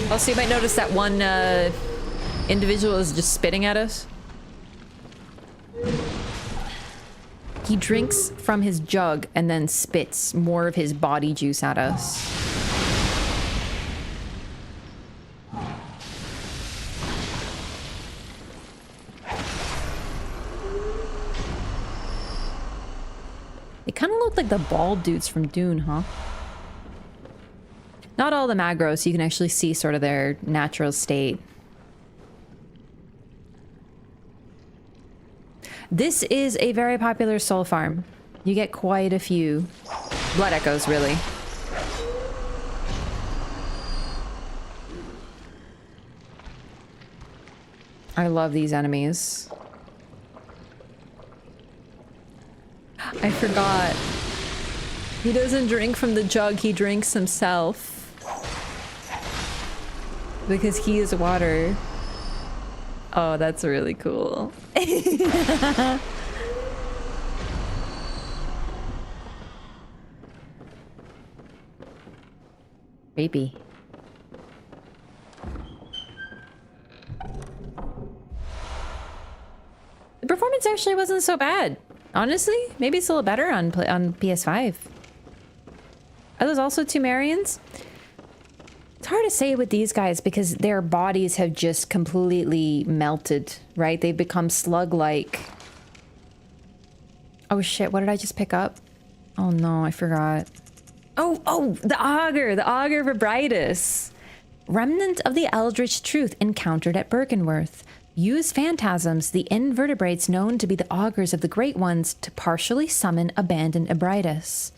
Speaker 2: Also, you might notice that one individual is just spitting at us. He drinks from his jug and then spits more of his body juice at us. They kind of look like the bald dudes from Dune, huh? Not all the aggro, so you can actually see sort of their natural state. This is a very popular soul farm. You get quite a few blood echoes, really. I love these enemies. I forgot. He doesn't drink from the jug, he drinks himself. Because he is water. Oh, that's really cool. Creepy. The performance actually wasn't so bad. Honestly, maybe it's a little better on PS5. Are those also Tumerians? It's hard to say with these guys because their bodies have just completely melted, right? They've become slug-like. Oh shit, what did I just pick up? Oh no, I forgot. Oh, the auger for Brightus. Remnant of the eldritch truth encountered at Bergenworth. Use phantasms, the invertebrates known to be the augurs of the Great Ones, to partially summon abandoned Ebritus.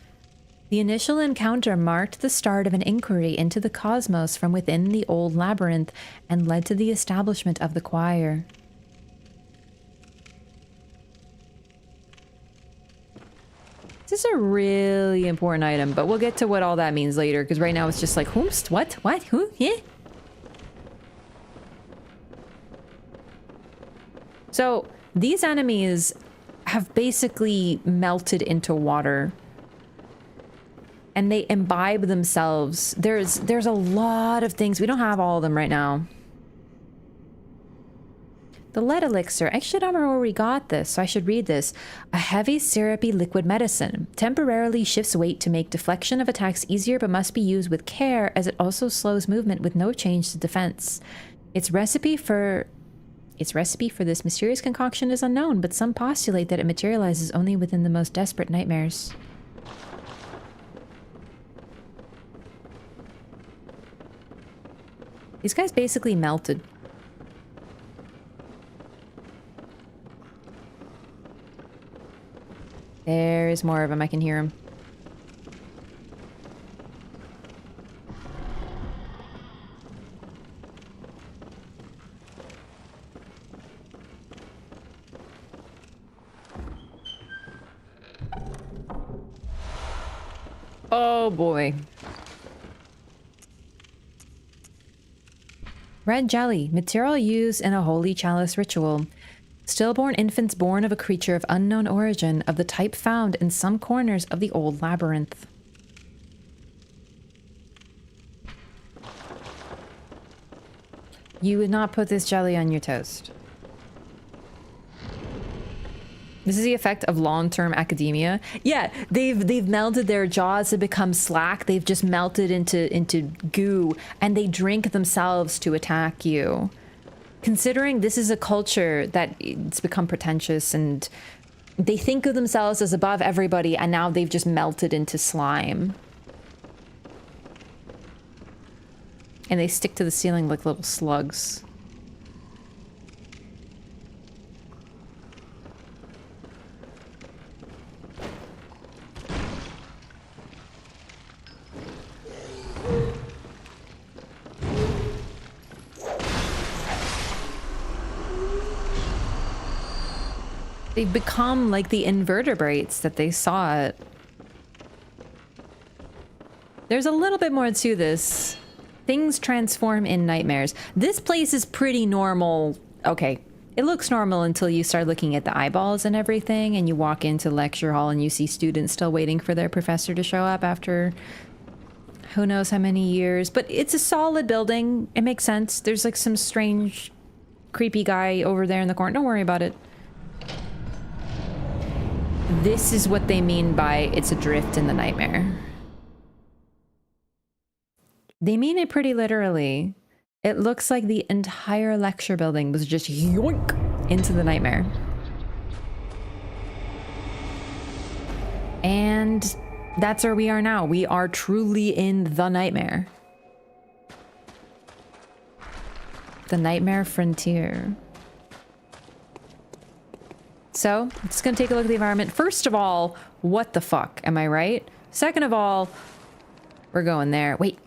Speaker 2: The initial encounter marked the start of an inquiry into the cosmos from within the old labyrinth and led to the establishment of the choir. This is a really important item, but we'll get to what all that means later, because right now it's just like, whomst? What? What? Who? Yeah? So, these enemies have basically melted into water. And they imbibe themselves. There's a lot of things. We don't have all of them right now. The lead elixir. I actually don't remember where we got this, so I should read this. A heavy, syrupy liquid medicine. Temporarily shifts weight to make deflection of attacks easier, but must be used with care, as it also slows movement with no change to defense. Its recipe for this mysterious concoction is unknown, but some postulate that it materializes only within the most desperate nightmares. These guys basically melted. There's more of them. I can hear them. Oh boy. Red jelly, material used in a holy chalice ritual. Stillborn infants born of a creature of unknown origin, of the type found in some corners of the old labyrinth. You would not put this jelly on your toast. This is the effect of long-term academia. Yeah, they've melted their jaws to become slack. They've just melted into goo, and they drink themselves to attack you. Considering this is a culture that it's become pretentious, and they think of themselves as above everybody, and now they've just melted into slime. And they stick to the ceiling like little slugs. They've become like the invertebrates that they saw it. There's a little bit more to this. Things transform in nightmares. This place is pretty normal. Okay, it looks normal until you start looking at the eyeballs and everything, and you walk into the lecture hall and you see students still waiting for their professor to show up after who knows how many years. But it's a solid building. It makes sense. There's like some strange, creepy guy over there in the corner. Don't worry about it. This is what they mean by it's a drift in the nightmare. They mean it pretty literally. It looks like the entire lecture building was just yoink into the nightmare. And that's where we are now. We are truly in the nightmare. The nightmare frontier. So, I'm just gonna take a look at the environment. First of all, what the fuck? Am I right? Second of all, we're going there. Wait,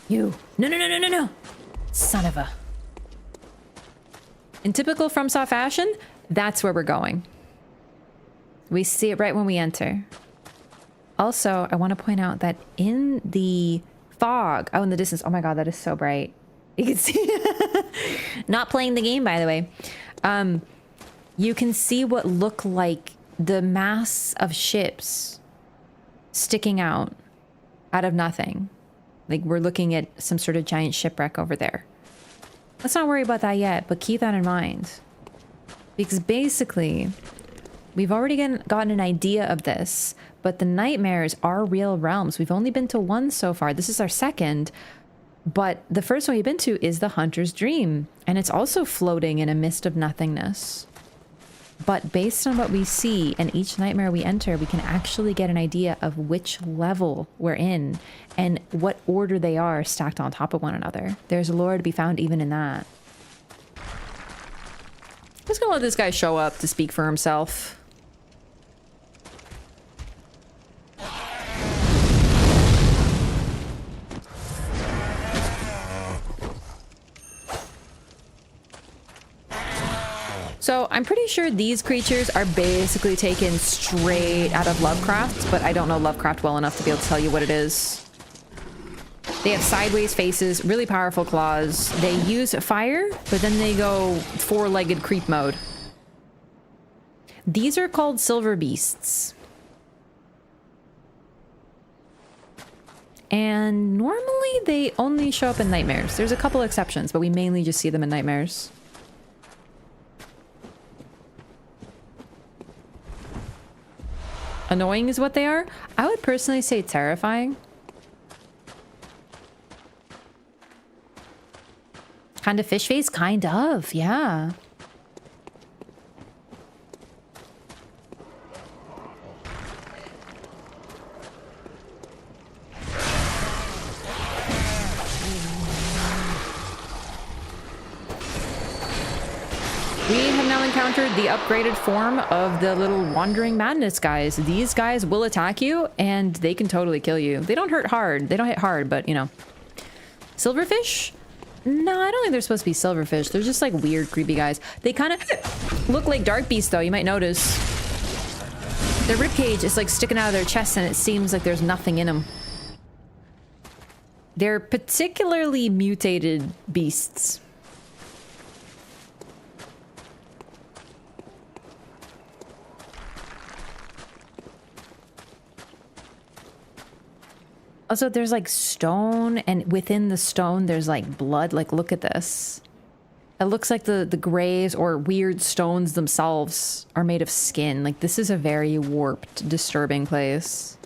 Speaker 2: you. No. Son of a. In typical FromSoft fashion, that's where we're going. We see it right when we enter. Also, I want to point out that in the fog, oh, in the distance, oh my god, that is so bright. You can see, not playing the game, by the way. You can see what look like the mass of ships sticking out of nothing. Like we're looking at some sort of giant shipwreck over there. Let's not worry about that yet, but keep that in mind. Because basically, we've already gotten an idea of this, but the nightmares are real realms. We've only been to one so far. This is our second, but the first one we've been to is the Hunter's Dream, and it's also floating in a mist of nothingness. But based on what we see and each nightmare we enter, we can actually get an idea of which level we're in and what order they are stacked on top of one another. There's lore to be found even in that.
Speaker 1: I'm just gonna let this guy show up to speak for himself. So I'm pretty sure these creatures are basically taken straight out of Lovecraft, but I don't know Lovecraft well enough to be able to tell you what it is. They have sideways faces, really powerful claws. They use fire, but then they go four-legged creep mode. These are called silver beasts. And normally they only show up in nightmares. There's a couple exceptions, but we mainly just see them in nightmares. Annoying is what they are. I would personally say terrifying. Kind of fish face? Kind of, yeah. We have now encountered the upgraded form of the little wandering madness guys. These guys will attack you and they can totally kill you. They don't hurt hard. They don't hit hard, but you know. Silverfish? No, I don't think they're supposed to be silverfish. They're just like weird, creepy guys. They kind of look like dark beasts though, you might notice. Their ribcage is like sticking out of their chest and it seems like there's nothing in them. They're particularly mutated beasts. Also, there's like stone, and within the stone, there's like blood. Like, look at this. It looks like the graves or weird stones themselves are made of skin. Like, this is a very warped, disturbing place.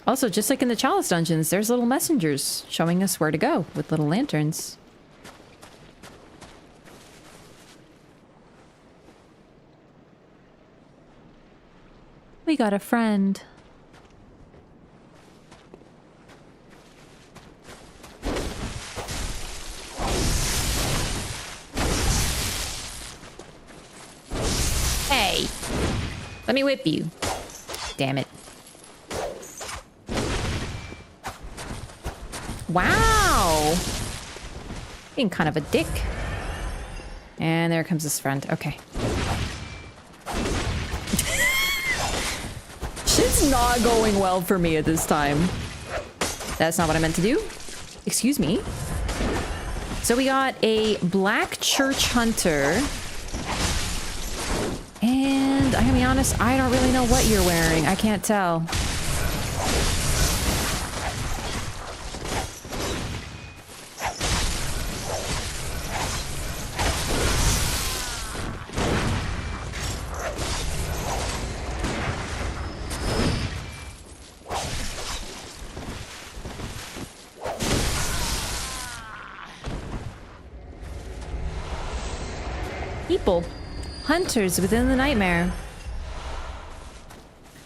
Speaker 1: Also, just like in the Chalice dungeons, there's little messengers showing us where to go with little lanterns. We got a friend. Hey, let me whip you. Damn it. Wow. Being kind of a dick. And there comes his friend. Okay. Shit's not going well for me at this time. That's not what I meant to do. Excuse me. So we got a black church hunter. And I'm gonna be honest, I don't really know what you're wearing. I can't tell. People. Hunters within the nightmare.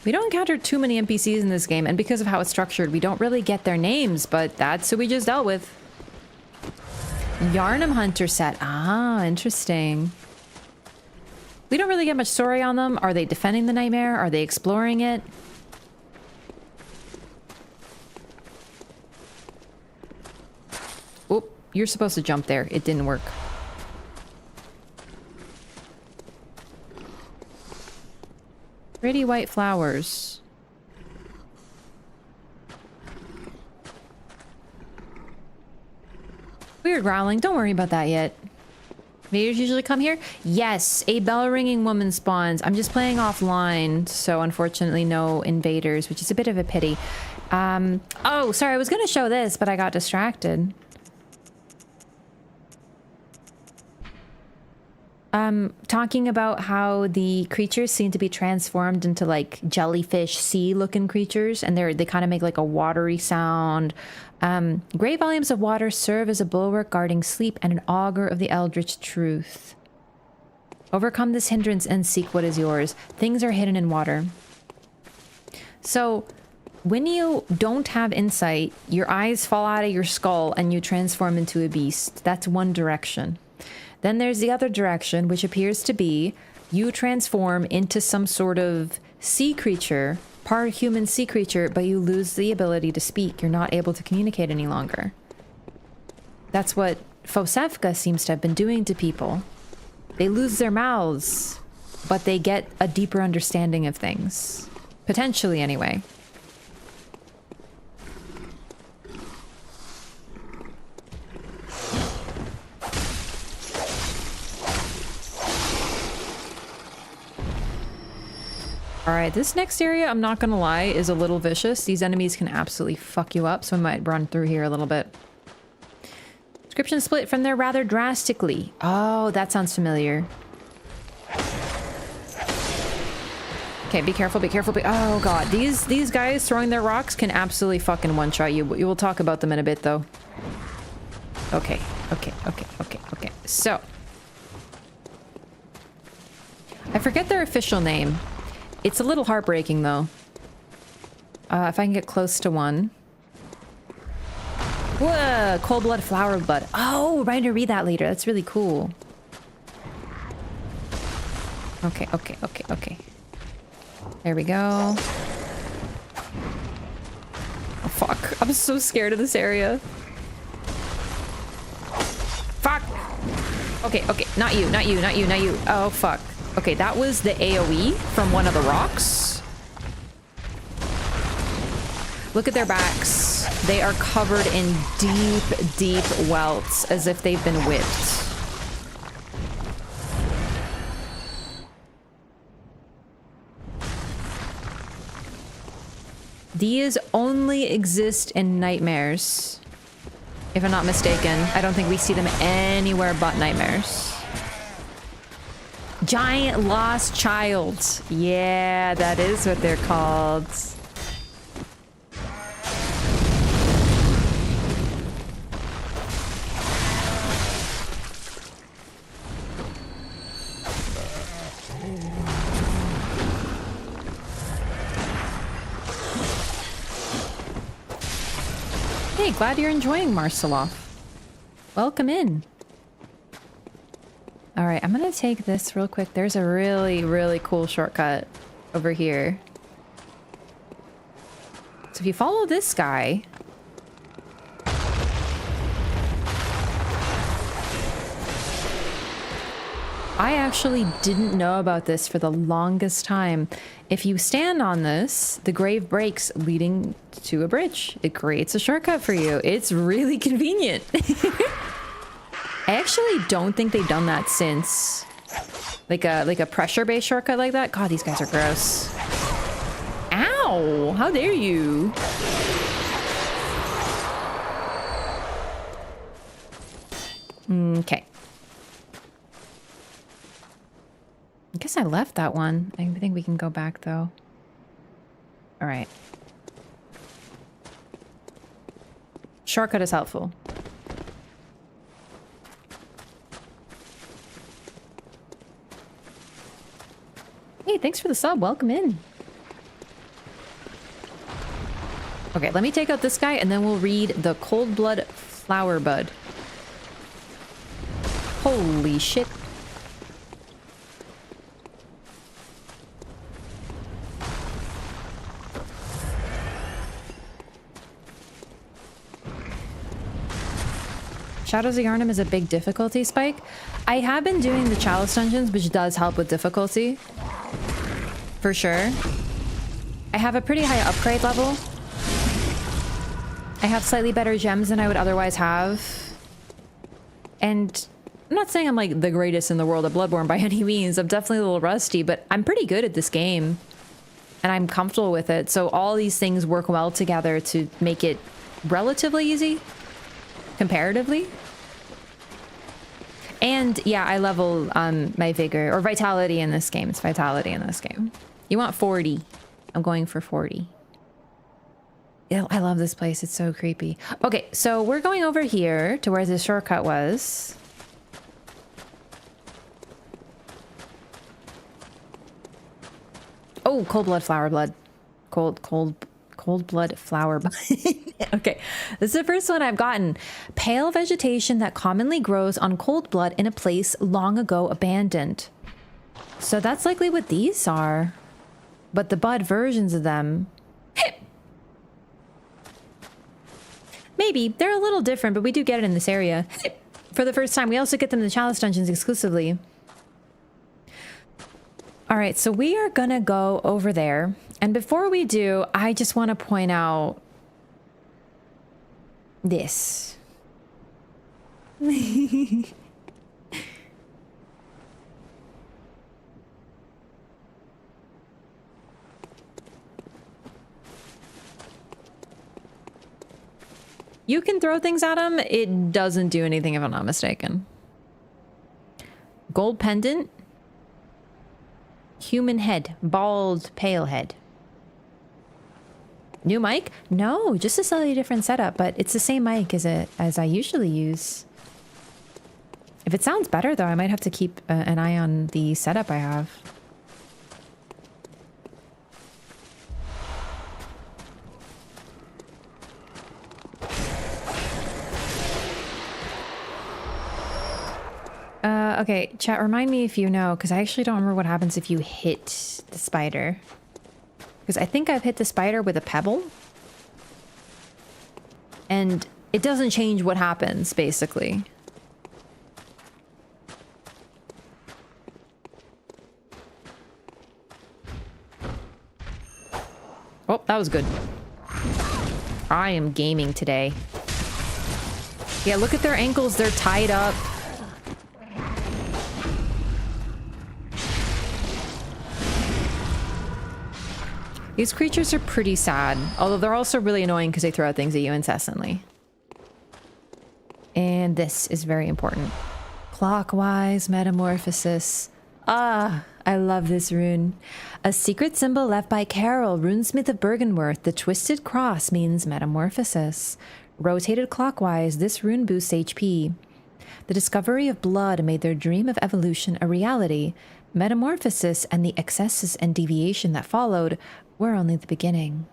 Speaker 1: We don't encounter too many NPCs in this game, and because of how it's structured, we don't really get their names, but that's who we just dealt with. Yharnam Hunter set. Ah, interesting. We don't really get much story on them. Are they defending the nightmare? Are they exploring it? Oop, you're supposed to jump there. It didn't work. Pretty white flowers. Weird growling. Don't worry about that yet. Invaders usually come here? Yes, a bell-ringing woman spawns. I'm just playing offline, so unfortunately no invaders, which is a bit of a pity. Oh, sorry, I was gonna show this, but I got distracted.
Speaker 2: talking about how the creatures seem to be transformed into like jellyfish sea looking creatures, and they kind of make like a watery sound. Great volumes of water serve as a bulwark guarding sleep and an augur of the eldritch truth. Overcome this hindrance and seek what is yours. Things are hidden in water. So when you don't have insight, your eyes fall out of your skull and you transform into a beast. That's one direction. Then there's the other direction, which appears to be you transform into some sort of sea creature, part human sea creature, but you lose the ability to speak. You're not able to communicate any longer. That's what Iosefka seems to have been doing to people. They lose their mouths, but they get a deeper understanding of things. Potentially, anyway. Alright, this next area, I'm not gonna lie, is a little vicious. These enemies can absolutely fuck you up, so I might run through here a little bit. Description split from there rather drastically. Oh, that sounds familiar. Okay, be careful, be careful. Oh god, these guys throwing their rocks can absolutely fucking one-shot you. We will talk about them in a bit, though. Okay. So. I forget their official name. It's a little heartbreaking, though. If I can get close to one. Whoa! Cold blood, flower blood. Oh, we're going to read that later. That's really cool. Okay. There we go. Oh, fuck. I'm so scared of this area. Fuck! Okay. Not you. Oh, fuck. Okay, that was the AoE from one of the rocks. Look at their backs. They are covered in deep welts, as if they've been whipped. These only exist in nightmares, if I'm not mistaken. I don't think we see them anywhere but nightmares. Giant lost child. Yeah, that is what they're called. Hey, glad you're enjoying Marceloff. Welcome in. All right, I'm gonna take this real quick. There's a really cool shortcut over here. So if you follow this guy... I actually didn't know about this for the longest time. If you stand on this, the grave breaks, leading to a bridge. It creates a shortcut for you. It's really convenient. I actually don't think they've done that since. Like a pressure-based shortcut like that. God, these guys are gross. Ow! How dare you? Okay. I guess I left that one. I think we can go back, though. All right. Shortcut is helpful. Hey, thanks for the sub. Welcome in. Okay, let me take out this guy, and then we'll read the Cold Blood Flower Bud. Holy shit. Shadows of Yharnam is a big difficulty spike. I have been doing the Chalice dungeons, which does help with difficulty. For sure. I have a pretty high upgrade level. I have slightly better gems than I would otherwise have. And I'm not saying I'm like the greatest in the world of Bloodborne by any means. I'm definitely a little rusty, but I'm pretty good at this game. And I'm comfortable with it. So all these things work well together to make it relatively easy. Comparatively. And yeah, I level my vigor or vitality in this game. It's vitality in this game. You want 40. I'm going for 40. Yeah, I love this place. It's so creepy. Okay, so we're going over here to where the shortcut was. Oh, cold blood, flower blood. Cold blood, flower blood. Okay, this is the first one I've gotten. Pale vegetation that commonly grows on cold blood in a place long ago abandoned. So that's likely what these are. But the bud versions of them... Maybe. They're a little different, but we do get it in this area. For the first time. We also get them in the Chalice dungeons exclusively. Alright, so we are gonna go over there. And before we do, I just want to point out this. You can throw things at him. It doesn't do anything if I'm not mistaken. Gold pendant. Human head. Bald, pale head. New mic? No, just a slightly different setup, but it's the same mic as I usually use. If it sounds better, though, I might have to keep an eye on the setup I have. Okay, chat, remind me if you know, because I actually don't remember what happens if you hit the spider. Because I think I've hit the spider with a pebble. And it doesn't change what happens, basically. Oh, that was good. I am gaming today. Yeah, look at their ankles. They're tied up. These creatures are pretty sad, although they're also really annoying because they throw out things at you incessantly. And this is very important. Clockwise metamorphosis. Ah, I love this rune. A secret symbol left by Carol, runesmith of Bergenworth. The twisted cross means metamorphosis. Rotated clockwise, this rune boosts HP. The discovery of blood made their dream of evolution a reality. Metamorphosis and the excesses and deviation that followed were only the beginning.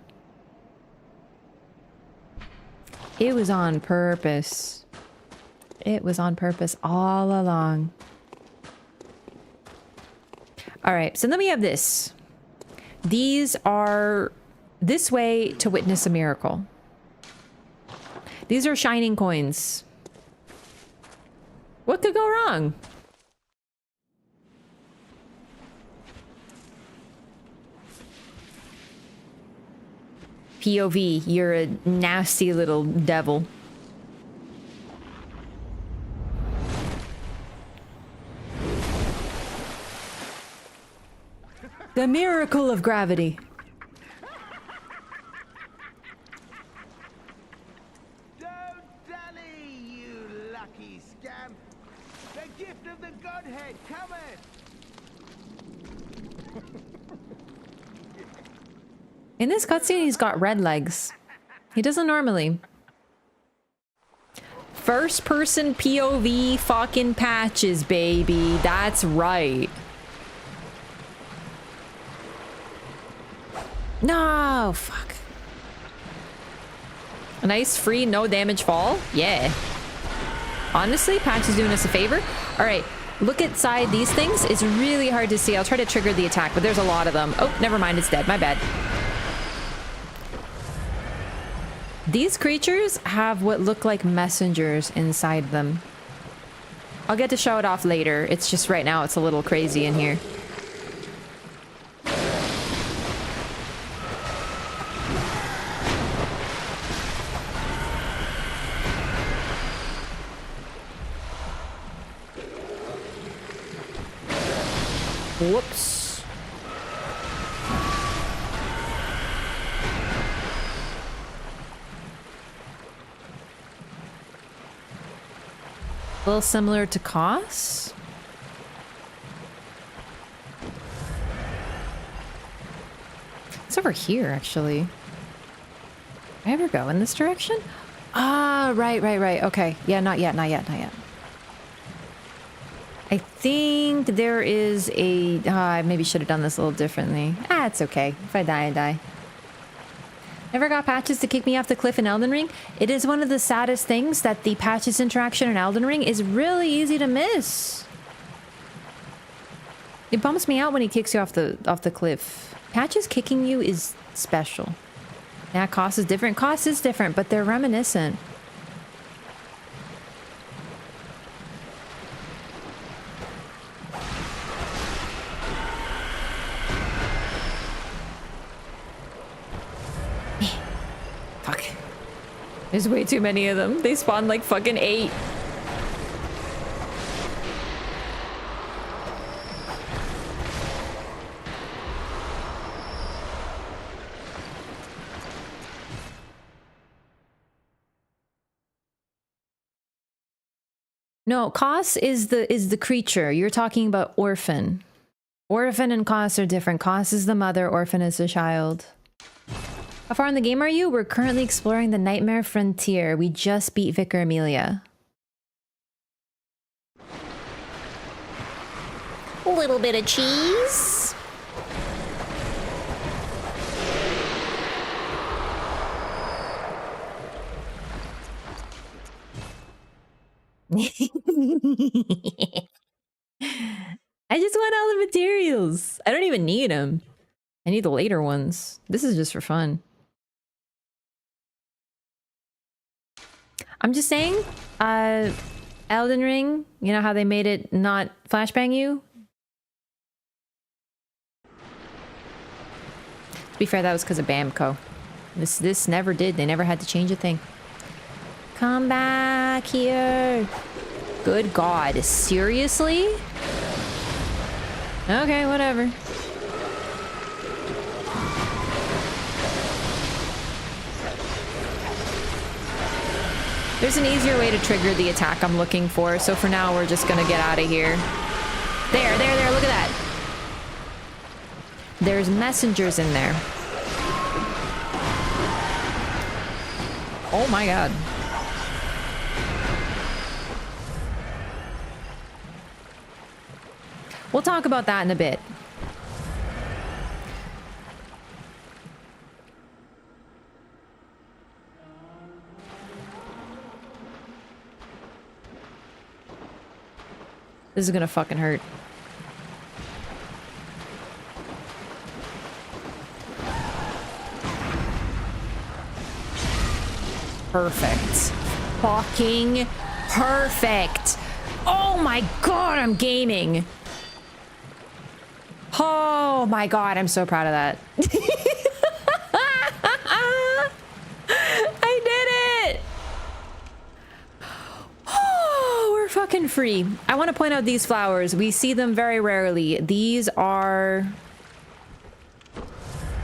Speaker 2: It was on purpose. It was on purpose all along. All right, so then we have this. These are this way to witness a miracle. These are shining coins. What could go wrong? POV, you're a nasty little devil. The miracle of gravity.
Speaker 15: Don't dally, you lucky scamp. The gift of the Godhead cometh.
Speaker 2: In this cutscene, he's got red legs. He doesn't normally. First person POV fucking patches, baby. That's right. No, fuck. A nice free no damage fall? Yeah. Honestly, patch is doing us a favor. All right, look inside these things. It's really hard to see. I'll try to trigger the attack, but there's a lot of them. Oh, never mind. It's dead. My bad. These creatures have what look like messengers inside them. I'll get to show it off later. It's just right now it's a little crazy in here. Whoops. A little similar to Kos. It's over here, actually. Did I ever go in this direction? Ah, right. Okay. Yeah, not yet. I think there is a... I maybe should have done this a little differently. It's okay. If I die, I die. Never got patches to kick me off the cliff in Elden Ring. It is one of the saddest things that the patches interaction in Elden Ring is really easy to miss. It bumps me out when he kicks you off the cliff. Patches kicking you is special. Yeah, Kos is different. Kos is different, but they're reminiscent. Fuck. There's way too many of them. They spawn like fucking 8. No, Kos is the creature. You're talking about Orphan. Orphan and Kos are different. Kos is the mother, Orphan is the child. How far in the game are you? We're currently exploring the Nightmare Frontier. We just beat Vicar Amelia. A little bit of cheese. I just want all the materials. I don't even need them. I need the later ones. This is just for fun. I'm just saying, Elden Ring, you know how they made it not flashbang you? To be fair, that was because of Bamco. This never did. They never had to change a thing. Come back here. Good God, seriously? Okay, whatever. There's an easier way to trigger the attack I'm looking for, so for now we're just gonna get out of here. There, look at that. There's messengers in there. Oh my God. We'll talk about that in a bit. This is gonna fucking hurt. Perfect. Fucking perfect. Oh my God, I'm gaming. Oh my God, I'm so proud of that. I did it! Oh, we're fucking free. I want to point out these flowers. We see them very rarely. These are...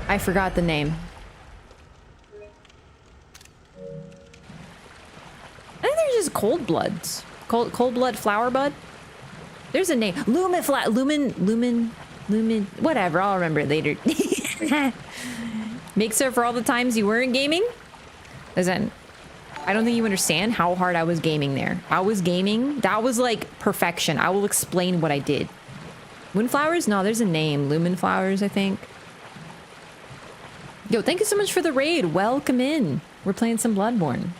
Speaker 2: I forgot the name. I think they're just cold bloods. Cold blood flower bud? There's a name. Lumen, whatever, I'll remember it later. Makes up for all the times you weren't gaming? Listen, I don't think you understand how hard I was gaming there. I was gaming. That was like perfection. I will explain what I did. Moonflowers? No, there's a name. Lumen flowers, I think. Yo, thank you so much for the raid. Welcome in. We're playing some Bloodborne.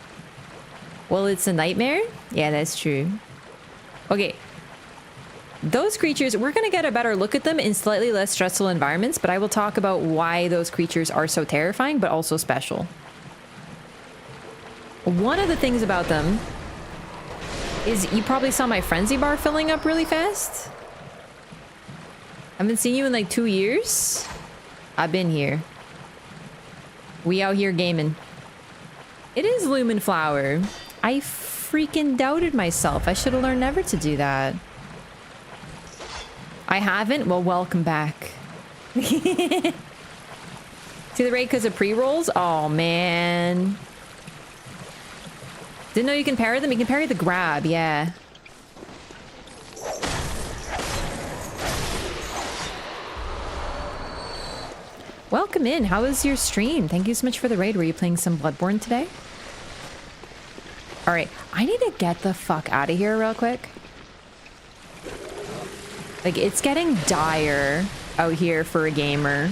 Speaker 2: Well, it's a nightmare? Yeah, that's true. Okay. Those creatures, we're going to get a better look at them in slightly less stressful environments, but I will talk about why those creatures are so terrifying, but also special. One of the things about them is you probably saw my frenzy bar filling up really fast. I haven't seen you in like 2 years. I've been here. We out here gaming. It is Lumen Flower. I freaking doubted myself. I should have learned never to do that. I haven't? Well, welcome back. See the raid because of pre-rolls? Oh, man. Didn't know you can parry them? You can parry the grab, yeah. Welcome in. How was your stream? Thank you so much for the raid. Were you playing some Bloodborne today? All right, I need to get the fuck out of here real quick. Like, it's getting dire out here for a gamer.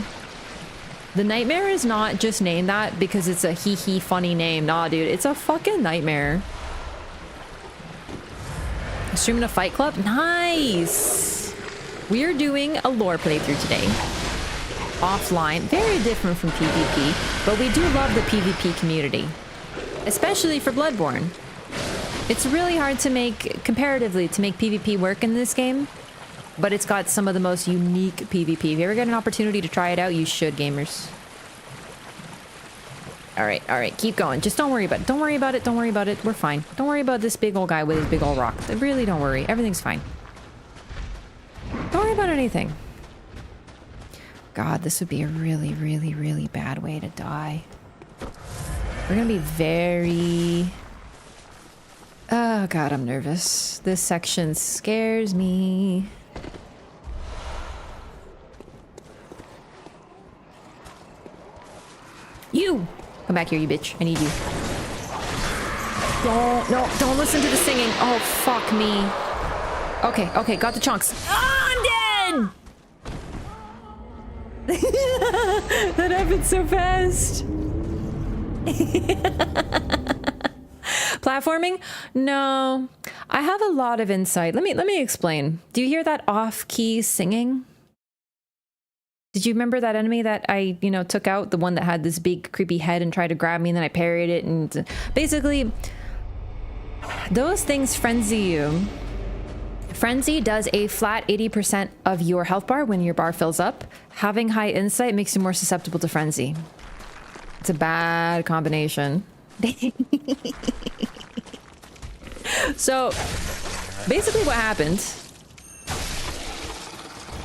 Speaker 2: The nightmare is not just named that because it's a hee-hee funny name. Nah, dude, it's a fucking nightmare. Streaming a fight club? Nice! We are doing a lore playthrough today. Offline. Very different from PvP, but we do love the PvP community. Especially for Bloodborne. It's really hard to make, comparatively, to make PvP work in this game. But it's got some of the most unique PvP. If you ever get an opportunity to try it out, you should, gamers. Alright, keep going. Just don't worry about it. Don't worry about it, don't worry about it. We're fine. Don't worry about this big old guy with his big old rock. Really don't worry. Everything's fine. Don't worry about anything. God, this would be a really, really, really bad way to die. We're gonna be very... Oh God, I'm nervous. This section scares me. You! Come back here, you bitch. I need you. Don't listen to the singing. Oh, fuck me. Okay, got the chunks. Oh, I'm dead! That happened so fast. Platforming? No. I have a lot of insight. Let me explain. Do you hear that off-key singing? Did you remember that enemy that I, took out? The one that had this big creepy head and tried to grab me and then I parried it and... Basically, those things frenzy you. Frenzy does a flat 80% of your health bar when your bar fills up. Having high insight makes you more susceptible to frenzy. It's a bad combination. So, basically what happened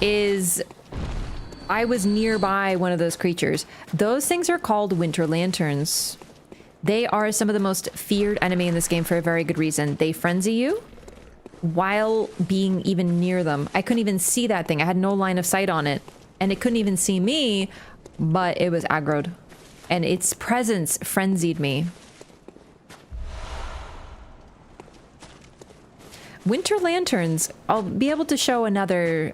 Speaker 2: is I was nearby one of those creatures. Those things are called winter lanterns. They are some of the most feared enemy in this game for a very good reason. They frenzy you while being even near them. I couldn't even see that thing. I had no line of sight on it. And it couldn't even see me, but it was aggroed. And its presence frenzied me. Winter lanterns, I'll be able to show another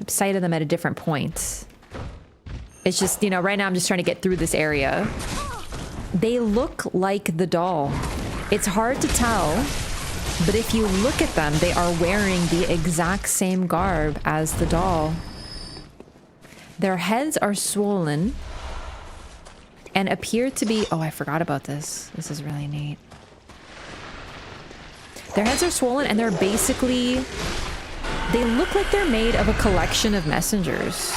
Speaker 2: sight of them at a different point. It's just, right now I'm just trying to get through this area. They look like the doll. It's hard to tell, but if you look at them, they are wearing the exact same garb as the doll. Their heads are swollen and appear to be... Oh, I forgot about this. This is really neat. Their heads are swollen and they're basically... They look like they're made of a collection of messengers.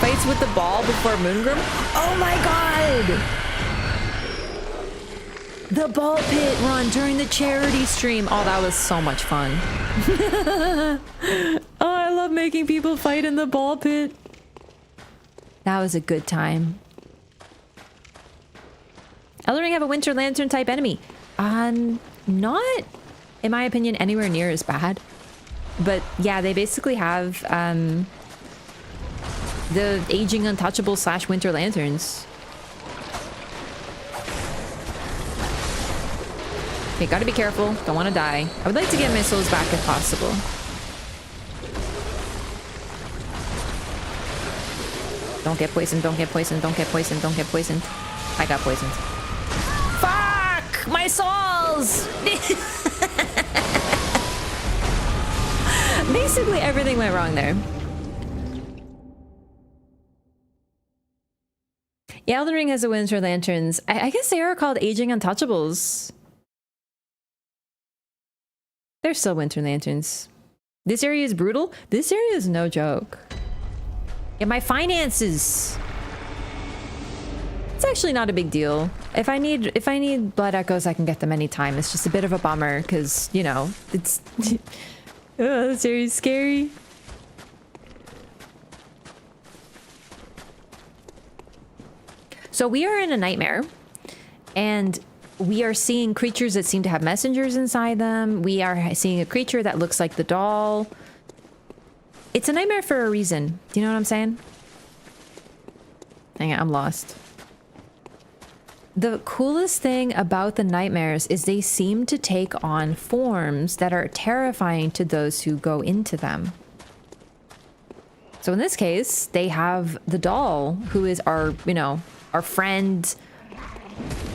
Speaker 2: Fights with the ball before Moongrim? Oh my god! The ball pit run during the charity stream. Oh, that was so much fun. Oh, I love making people fight in the ball pit. That was a good time. Elden Ring have a winter lantern type enemy. Not, in my opinion, anywhere near as bad. But yeah, they basically have the aging untouchable / winter lanterns. Okay, gotta be careful. Don't want to die. I would like to get my souls back if possible. Don't get poisoned, don't get poisoned, don't get poisoned, don't get poisoned. I got poisoned. Fuck! My souls! Basically everything went wrong there. Yeah, Elden Ring has the winter lanterns. I guess they are called aging untouchables. They're still winter lanterns. This area is brutal. This area is no joke. Yeah, my finances. It's actually not a big deal. If I need blood echoes, I can get them anytime. It's just a bit of a bummer because, it's oh, this area is scary. So we are in a nightmare and we are seeing creatures that seem to have messengers inside them. We are seeing a creature that looks like the doll. It's a nightmare for a reason. Do you know what I'm saying? Hang on, I'm lost. The coolest thing about the nightmares is they seem to take on forms that are terrifying to those who go into them. So in this case, they have the doll, who is our, you know, our friend,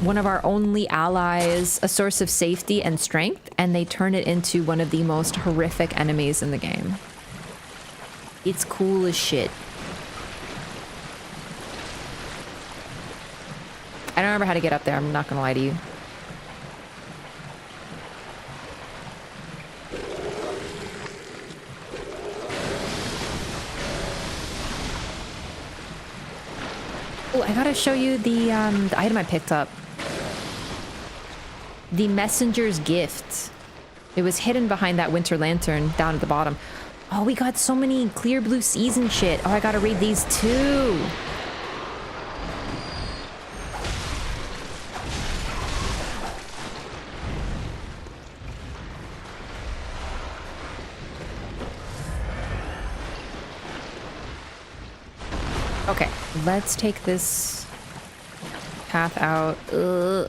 Speaker 2: one of our only allies, a source of safety and strength, and they turn it into one of the most horrific enemies in the game. It's cool as shit. I don't remember how to get up there, I'm not gonna lie to you. Oh, I gotta show you the item I picked up. The messenger's gift. It was hidden behind that winter lantern down at the bottom. Oh, we got so many clear blue seas and shit. Oh, I gotta read these too. Okay, let's take this path out. Ugh.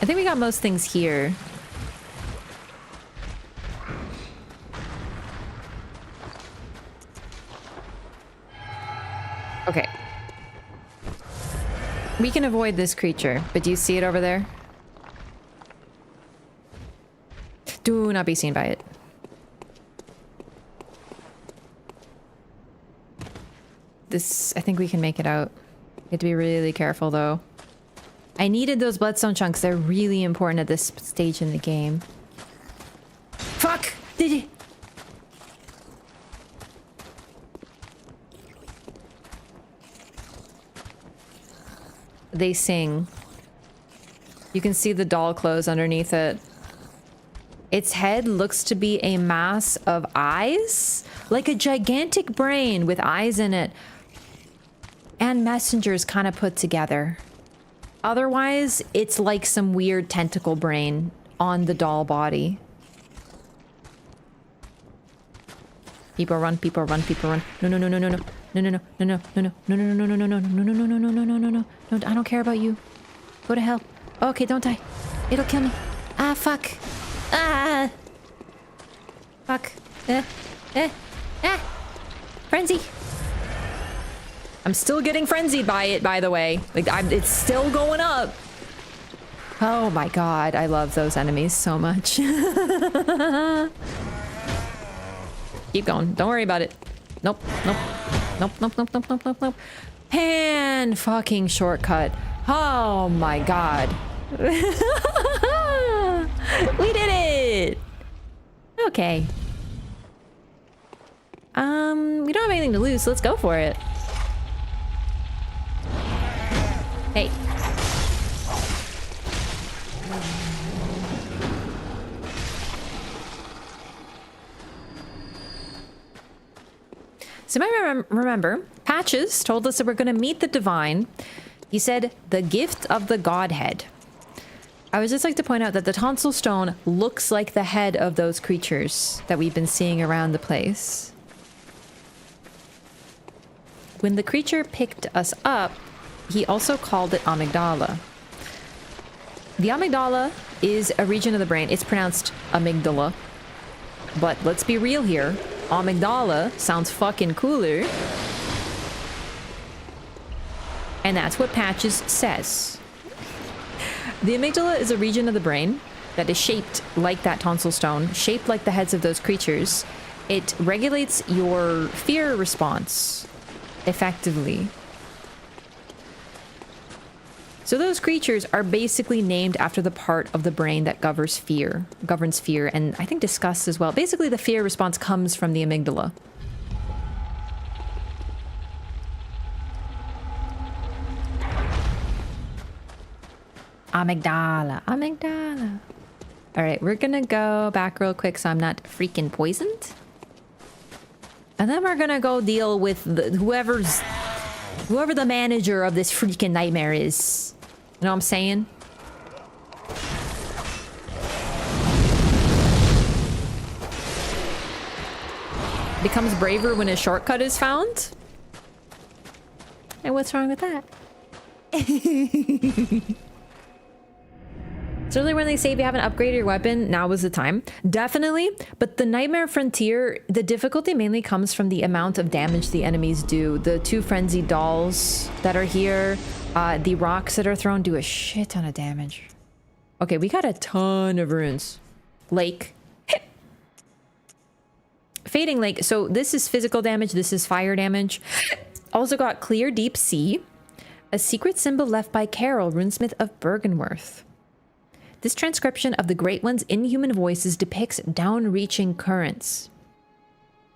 Speaker 2: I think we got most things here. Okay. We can avoid this creature, but do you see it over there? Do not be seen by it. This, I think we can make it out. You have to be really careful though. I needed those bloodstone chunks. They're really important at this stage in the game. Fuck! Did you? They sing. You can see the doll clothes underneath it. Its head looks to be a mass of eyes, like a gigantic brain with eyes in it, and messengers kind of put together. Otherwise, it's like some weird tentacle brain on the doll body. People run, people run, people run. No, no, no, no, no, no. No, no, no, no, no, no, no, no, no, no, no, no, no, no, no, no, no, no, no, no. No, I don't care about you. Go to hell. Okay, don't die. It'll kill me. Ah, fuck. Ah. Fuck. Frenzy. I'm still getting frenzied by it, by the way. Like, it's still going up. Oh my god, I love those enemies so much. Keep going. Don't worry about it. Nope, nope. Nope, nope, nope, nope, nope, nope, nope. Pan fucking shortcut. Oh my god. We did it! Okay. We don't have anything to lose, so let's go for it. Hey. So I remember, Patches told us that we're going to meet the divine. He said, the gift of the Godhead. I would just like to point out that the tonsil stone looks like the head of those creatures that we've been seeing around the place. When the creature picked us up, he also called it Amygdala. The Amygdala is a region of the brain. It's pronounced Amygdala. But let's be real here. Amygdala sounds fucking cooler. And that's what Patches says. The amygdala is a region of the brain that is shaped like that tonsil stone, shaped like the heads of those creatures. It regulates your fear response effectively. So those creatures are basically named after the part of the brain that governs fear, and I think disgust as well. Basically, the fear response comes from the amygdala. Amygdala, amygdala. All right, we're gonna go back real quick so I'm not freaking poisoned. And then we're gonna go deal with whoever the manager of this freaking nightmare is. You know what I'm saying? becomes braver when a shortcut is found. And what's wrong with that? Certainly when they say if you haven't upgraded your weapon, now is the time. Definitely, but the Nightmare Frontier, the difficulty mainly comes from the amount of damage the enemies do. The 2 frenzied dolls that are here, the rocks that are thrown do a shit ton of damage. Okay, we got a ton of runes. Lake. Fading Lake. So this is physical damage, this is fire damage. Also got Clear Deep Sea. A secret symbol left by Carol, runesmith of Bergenworth. This transcription of the Great One's inhuman voices depicts down-reaching currents.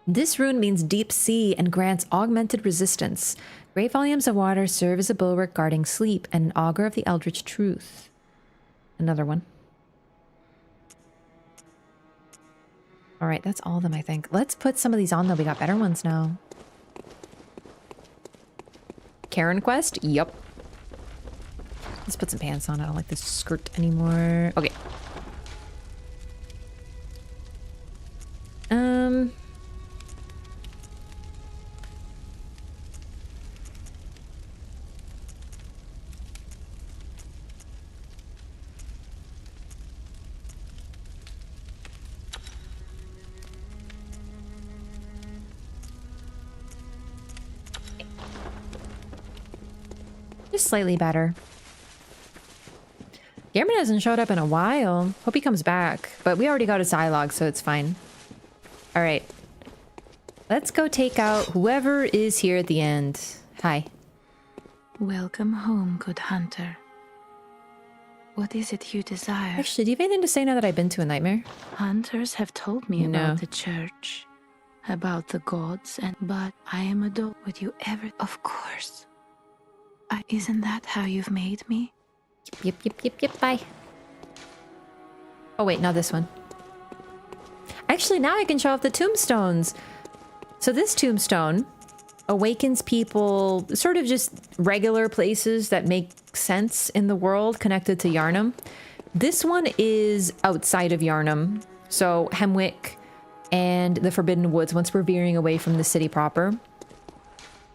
Speaker 2: This rune means deep sea and grants augmented resistance. Great volumes of water serve as a bulwark guarding sleep and an augur of the eldritch truth. Another one. All right, that's all of them, I think. Let's put some of these on, though. We got better ones now. Karen quest? Yup. Let's put some pants on. I don't like this skirt anymore. Okay. Just slightly better. Gamerman hasn't showed up in a while. Hope he comes back. But we already got a Zylog, so it's fine. Alright. Let's go take out whoever is here at the end. Hi.
Speaker 9: Welcome home, good hunter. What is it you desire?
Speaker 2: Actually, do you have anything to say now that I've been to a nightmare?
Speaker 9: Hunters have told me about the church, about the gods, but I am a dog. Would you ever? Of course. Isn't that how you've made me?
Speaker 2: Yep, bye. Oh wait, not this one. Actually, now I can show off the tombstones. So this tombstone awakens people, sort of just regular places that make sense in the world connected to Yharnam. This one is outside of Yharnam. So Hemwick and the Forbidden Woods, once we're veering away from the city proper.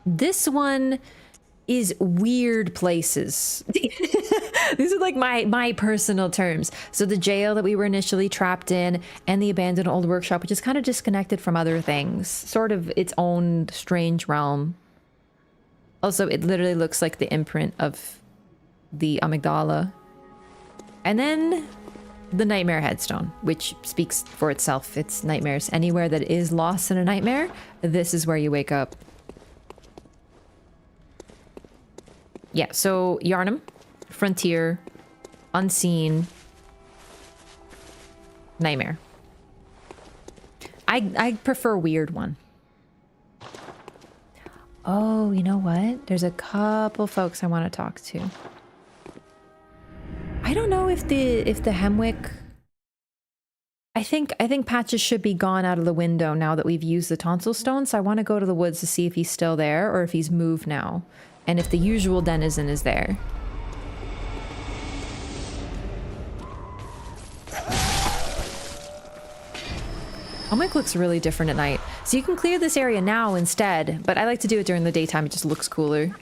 Speaker 2: This one is weird places. These are like my personal terms. So the jail that we were initially trapped in and the abandoned old workshop, which is kind of disconnected from other things. Sort of its own strange realm. Also, it literally looks like the imprint of the Amygdala. And then the Nightmare Headstone, which speaks for itself. It's nightmares. Anywhere that is lost in a nightmare, this is where you wake up. Yeah, so Yharnam, Frontier, Unseen, Nightmare. I prefer Weird one. Oh, you know what? There's a couple folks I want to talk to. I don't know if the Hemwick. I think Patches should be gone out of the window now that we've used the tonsil stone, so I want to go to the woods to see if he's still there or if he's moved now. And if the usual denizen is there. Hemwick looks really different at night. So you can clear this area now instead, but I like to do it during the daytime. It just looks cooler.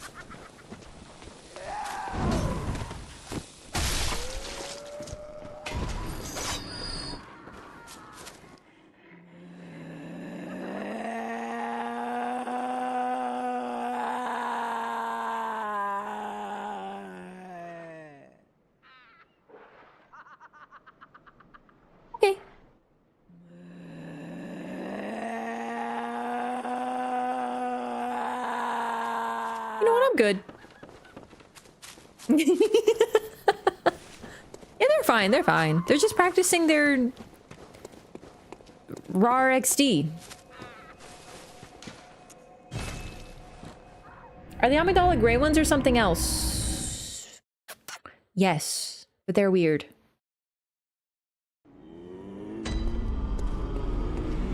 Speaker 2: Good. Yeah, they're fine. They're fine. They're just practicing their RAR XD. Are the Amygdala gray ones or something else? Yes, but they're weird.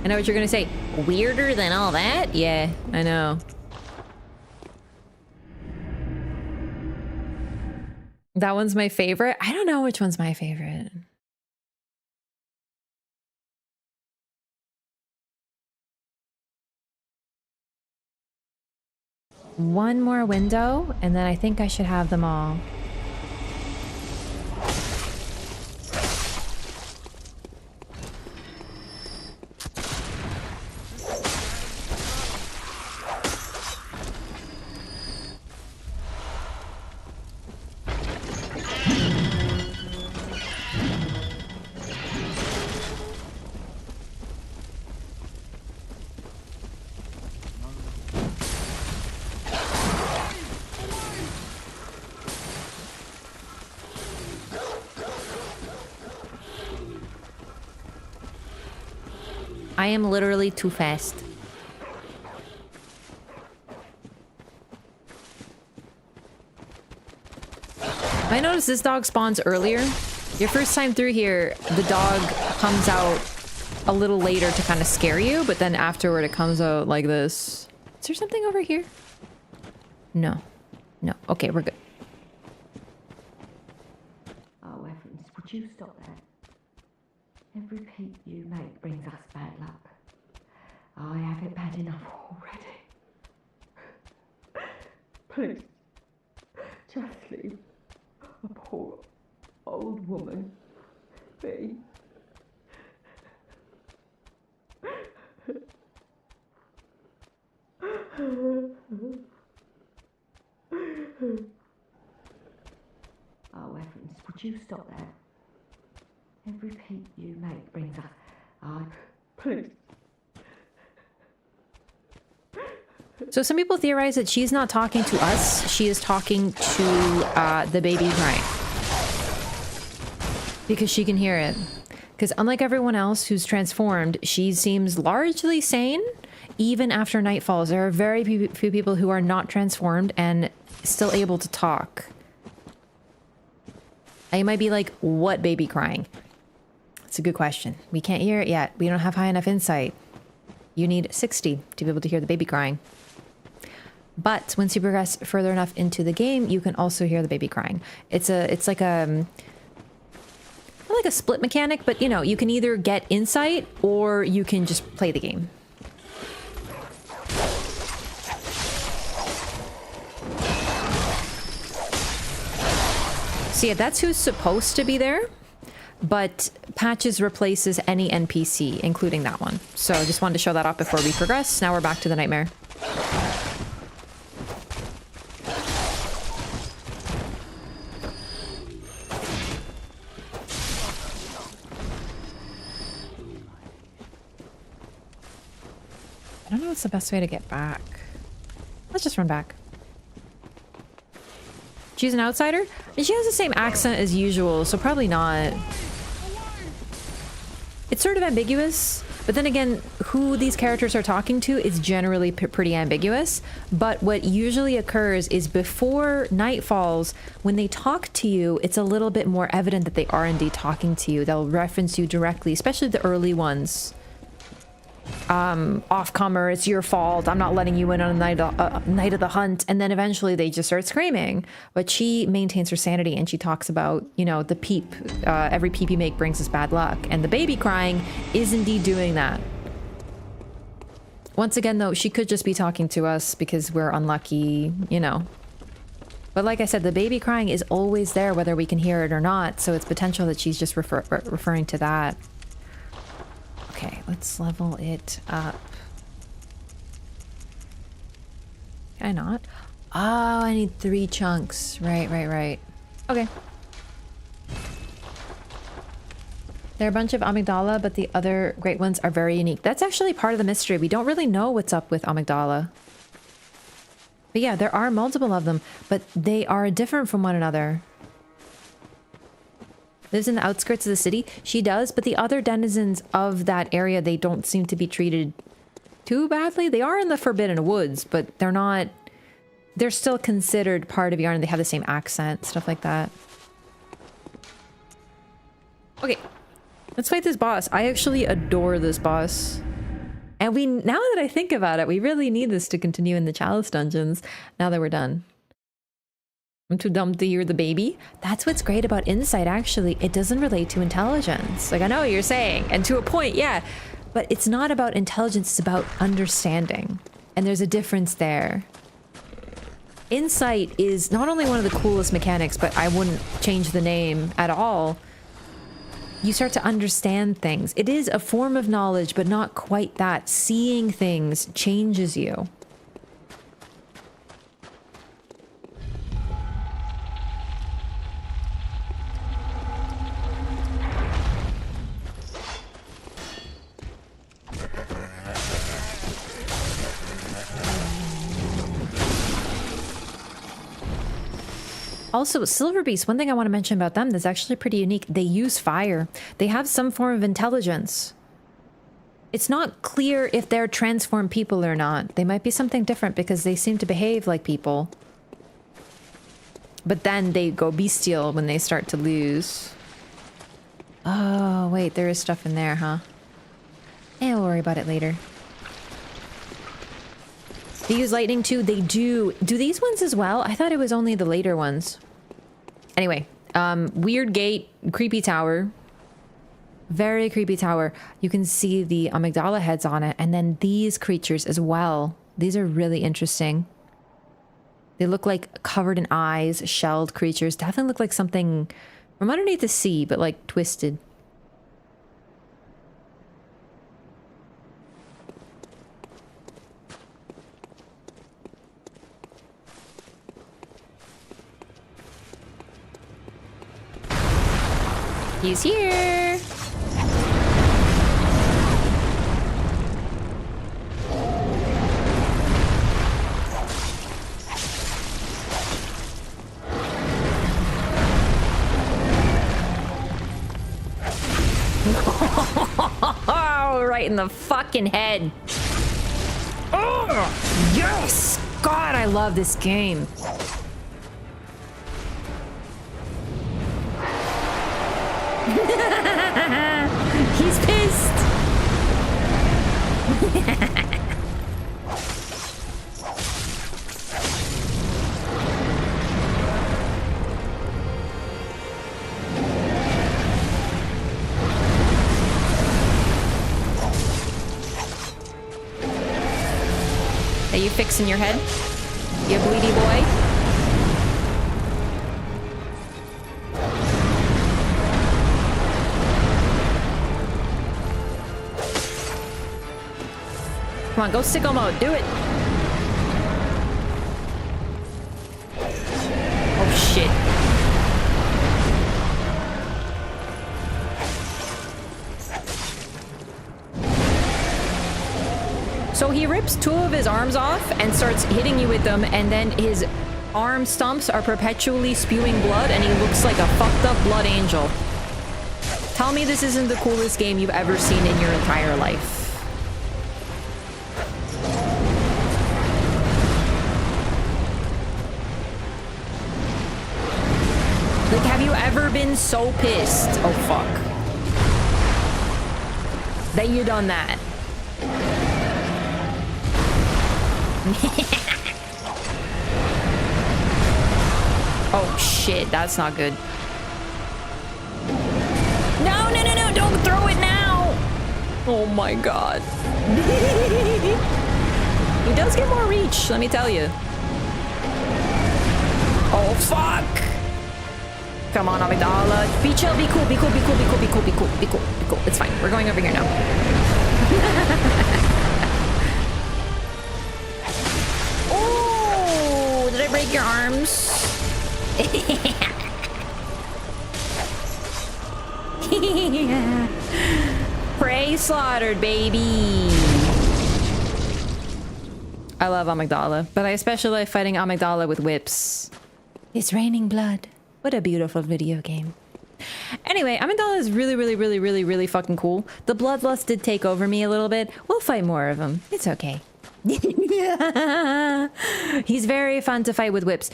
Speaker 2: I know what you're gonna say. Weirder than all that? Yeah, I know. That one's my favorite. I don't know which one's my favorite. One more window, and then I think I should have them all. I am literally too fast. I noticed this dog spawns earlier. Your first time through here, the dog comes out a little later to kind of scare you, but then afterward it comes out like this. Is there something over here? No. No. Okay, we're good.
Speaker 3: Oh, Evans, would you stop there? Every peep you make brings us bad luck. I have it bad enough already. Please, just leave a poor old woman be. Oh, Evans, would you stop there? Every peep you make brings us... please.
Speaker 2: So some people theorize that she's not talking to us. She is talking to the baby crying. Because she can hear it. Because unlike everyone else who's transformed, she seems largely sane. Even after night falls, there are very few people who are not transformed and still able to talk. I might be like, what baby crying? It's a good question. We can't hear it yet. We don't have high enough insight. You need 60 to be able to hear the baby crying. But once you progress further enough into the game, you can also hear the baby crying. It's like a not like a split mechanic, but you know, you can either get insight or you can just play the game. So yeah, that's who's supposed to be there, but Patches replaces any NPC, including that one. So I just wanted to show that off before we progress. Now we're back to the nightmare. I don't know what's the best way to get back. Let's just run back. She's an outsider? And she has the same accent as usual, so probably not. It's sort of ambiguous, but then again, who these characters are talking to is generally pretty ambiguous. But what usually occurs is before night falls, when they talk to you, it's a little bit more evident that they are indeed talking to you. They'll reference you directly, especially the early ones. Off-comer, it's your fault, I'm not letting you in on a night of the hunt, and then eventually they just start screaming. But she maintains her sanity and she talks about, you know, the peep, every peep you make brings us bad luck, and the baby crying is indeed doing that. Once again though, she could just be talking to us because we're unlucky, you know. But like I said, the baby crying is always there whether we can hear it or not, so it's potential that she's just referring to that. Okay, let's level it up. Can I not? Oh, I need 3 chunks. Right. Okay. There are a bunch of Amygdala, but the other great ones are very unique. That's actually part of the mystery. We don't really know what's up with Amygdala. But yeah, there are multiple of them, but they are different from one another. Lives in the outskirts of the city. She does, but the other denizens of that area, they don't seem to be treated too badly. They are in the Forbidden Woods, but they're not... They're still considered part of Yarn. They have the same accent, stuff like that. Okay, let's fight this boss. I actually adore this boss. And now that I think about it, we really need this to continue in the Chalice dungeons now that we're done. I'm too dumb to hear the baby. That's what's great about insight, actually. It doesn't relate to intelligence. Like, I know what you're saying, and to a point, yeah. But it's not about intelligence, it's about understanding. And there's a difference there. Insight is not only one of the coolest mechanics, but I wouldn't change the name at all. You start to understand things. It is a form of knowledge, but not quite that. Seeing things changes you. Also, Silver Beast, one thing I want to mention about them that's actually pretty unique, they use fire. They have some form of intelligence. It's not clear if they're transformed people or not. They might be something different because they seem to behave like people. But then they go bestial when they start to lose. Oh, wait, there is stuff in there, huh? Eh, we'll worry about it later. They use lightning too? They do. Do these ones as well? I thought it was only the later ones. Anyway, weird gate, creepy tower. Very creepy tower. You can see the Amygdala heads on it, and then these creatures as well. These are really interesting. They look like covered in eyes, shelled creatures. Definitely look like something from underneath the sea, but like twisted. He's here! Right in the fucking head. Oh, yes! God, I love this game. He's pissed. Are you fixing your head? You bleedy boy? Come on, go sicko mode. Do it. Oh, shit. So he rips two of his arms off and starts hitting you with them, and then his arm stumps are perpetually spewing blood, and he looks like a fucked up blood angel. Tell me this isn't the coolest game you've ever seen in your entire life. Like, have you ever been so pissed? Oh, fuck. That you done that. Oh, shit. That's not good. No, no, no, no. Don't throw it now. Oh, my God. He does get more reach, let me tell you. Oh, fuck. Come on, Amygdala. Be chill, be cool, be cool, be cool, be cool, be cool, be cool, be cool, be cool. It's fine. We're going over here now. Oh, did I break your arms? Prey slaughtered, baby. I love Amygdala, but I especially like fighting Amygdala with whips. It's raining blood. What a beautiful video game. Anyway, Amygdala is really, really, really, really, really fucking cool. The bloodlust did take over me a little bit. We'll fight more of him. It's okay. He's very fun to fight with whips.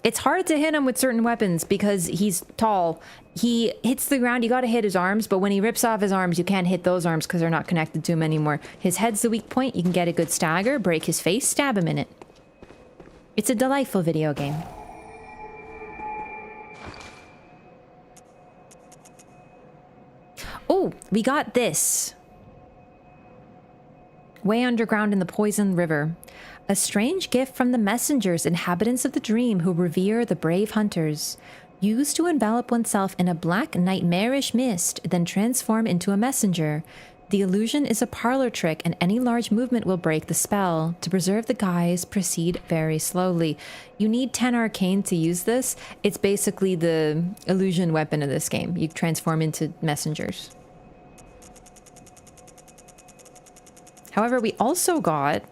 Speaker 2: It's hard to hit him with certain weapons because he's tall. He hits the ground, you gotta hit his arms, but when he rips off his arms, you can't hit those arms because they're not connected to him anymore. His head's the weak point. You can get a good stagger, break his face, stab him in it. It's a delightful video game. Oh, we got this. Way underground in the poison river. A strange gift from the messengers, inhabitants of the dream who revere the brave hunters. Used to envelop oneself in a black nightmarish mist, then transform into a messenger. The illusion is a parlor trick, and any large movement will break the spell. To preserve the guise, proceed very slowly. You need 10 arcane to use this. It's basically the illusion weapon of this game. You transform into messengers. However, we also got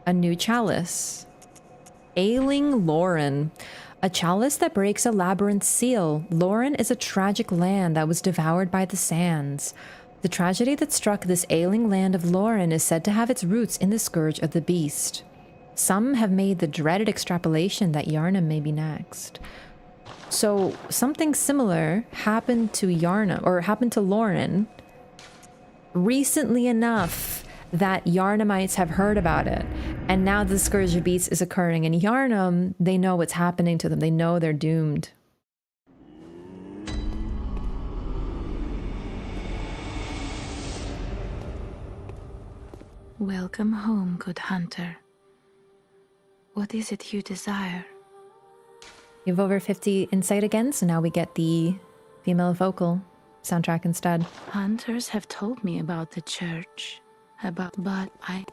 Speaker 2: a new chalice. Ailing Lauren. A chalice that breaks a labyrinth seal. Lauren is a tragic land that was devoured by the sands. The tragedy that struck this ailing land of Lauren is said to have its roots in the scourge of the beast. Some have made the dreaded extrapolation that Yarnum may be next. So something similar happened to Yarnum, or happened to Lauren, recently enough that Yarnumites have heard about it. And now the scourge of beasts is occurring in Yarnum. They know what's happening to them. They know they're doomed.
Speaker 9: Welcome home, good hunter. What is it you desire?
Speaker 2: You have over 50 insight again, so now we get the female vocal soundtrack instead.
Speaker 9: Hunters have told me about the church, but I...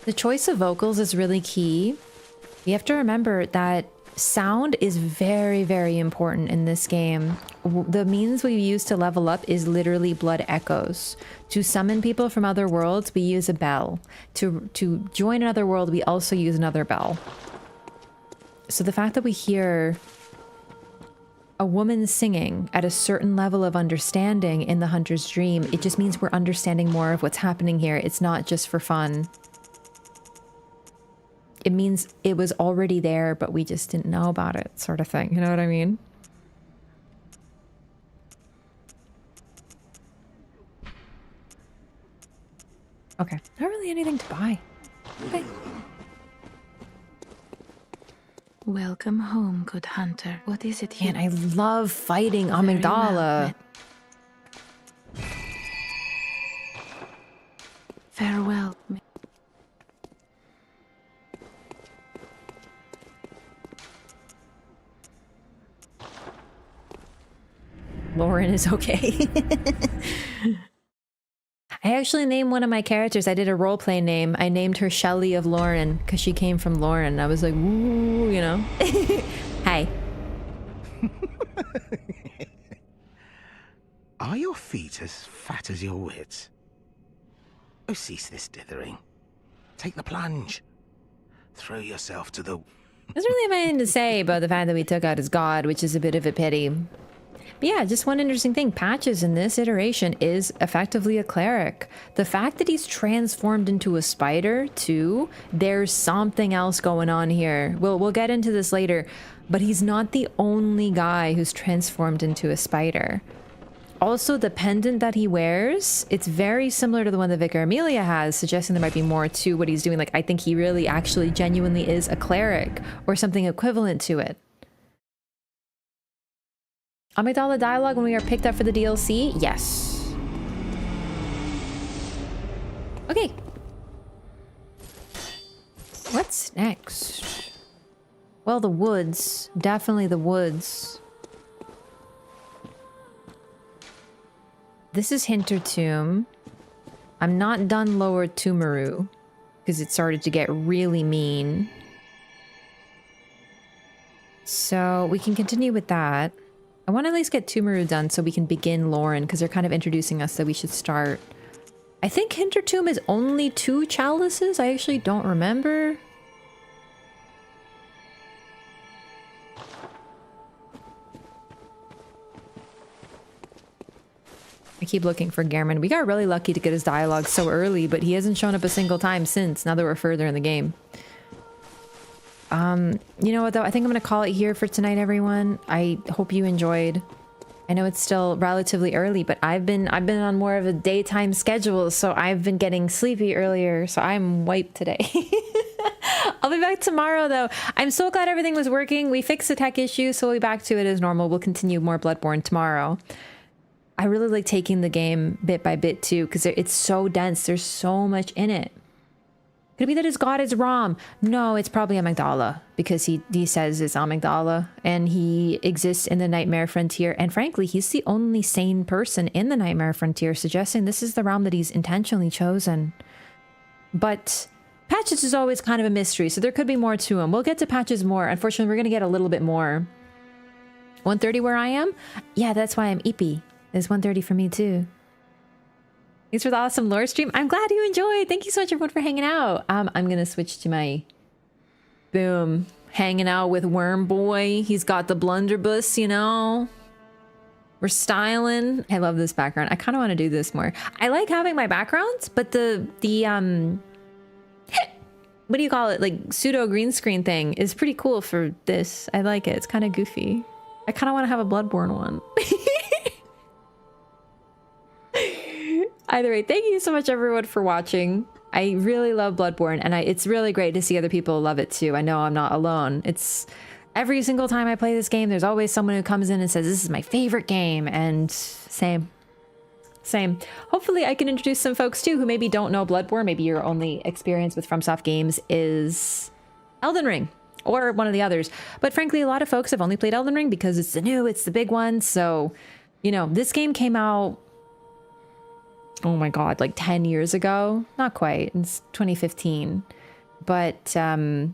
Speaker 2: The choice of vocals is really key. You have to remember that sound is very, very important in this game. The means we use to level up is literally blood echoes. To summon people from other worlds, we use a bell. To join another world, we also use another bell. So the fact that we hear a woman singing at a certain level of understanding in the hunter's dream, it just means we're understanding more of what's happening here. It's not just for fun. It means it was already there, but we just didn't know about it, sort of thing. You know what I mean? Okay. Not really anything to buy. Okay.
Speaker 9: Welcome home, good hunter. What is it here?
Speaker 2: Man, I love fighting Amygdala.
Speaker 9: Farewell.
Speaker 2: Lauren is okay. I actually named one of my characters. I did a roleplay name. I named her Shelly of Lauren because she came from Lauren. I was like, woo, you know. Hi.
Speaker 15: Are your feet as fat as your wits? Oh, cease this dithering. Take the plunge. Throw yourself to the...
Speaker 2: There's really anything to say about the fact that we took out his god, which is a bit of a pity. But yeah, just one interesting thing. Patches in this iteration is effectively a cleric. The fact that he's transformed into a spider, too, there's something else going on here. We'll get into this later, but he's not the only guy who's transformed into a spider. Also, the pendant that he wears, it's very similar to the one that Vicar Amelia has, suggesting there might be more to what he's doing. Like, I think he really actually genuinely is a cleric or something equivalent to it. Amygdala dialogue when we are picked up for the DLC? Yes. Okay. What's next? Well, the woods. Definitely the woods. This is Hintertomb. I'm not done Lower Tumaru because it started to get really mean. So we can continue with that. I want to at least get Tumaru done so we can begin Lauren, because they're kind of introducing us that we should start. I think Hintertomb is only 2 chalices. I actually don't remember. I keep looking for Gehrman. We got really lucky to get his dialogue so early, but he hasn't shown up a single time since, now that we're further in the game. You know what though? I think I'm gonna call it here for tonight, everyone. I hope you enjoyed. I know it's still relatively early, but I've been on more of a daytime schedule, so I've been getting sleepy earlier, so I'm wiped today. I'll be back tomorrow, though. I'm so glad everything was working. We fixed the tech issue, so we'll be back to it as normal. We'll continue more Bloodborne tomorrow. I really like taking the game bit by bit, too, because it's so dense. There's so much in it. Could it be that his god is Rom? No, it's probably Amygdala, because he says it's Amygdala, and he exists in the Nightmare Frontier. And frankly, he's the only sane person in the Nightmare Frontier, suggesting this is the realm that he's intentionally chosen. But Patches is always kind of a mystery, so there could be more to him. We'll get to Patches more. Unfortunately, we're going to get a little bit more. 1:30 where I am? Yeah, that's why I'm eepy. It's 1:30 for me, too. Thanks for the awesome lore stream. I'm glad you enjoyed. Thank you so much, everyone, for hanging out. I'm going to switch to my... Boom. Hanging out with Worm Boy. He's got the blunderbuss, you know? We're styling. I love this background. I kind of want to do this more. I like having my backgrounds, but the what do you call it? Like pseudo green screen thing is pretty cool for this. I like it. It's kind of goofy. I kind of want to have a Bloodborne one. Either way, thank you so much, everyone, for watching. I really love Bloodborne, and it's really great to see other people love it too. I know I'm not alone. It's every single time I play this game, there's always someone who comes in and says, this is my favorite game, and same. Hopefully I can introduce some folks too who maybe don't know Bloodborne. Maybe your only experience with FromSoft games is Elden Ring or one of the others. But frankly, a lot of folks have only played Elden Ring because it's the big one. So, you know, this game came out, oh my God, like 10 years ago. Not quite. It's 2015. But didn't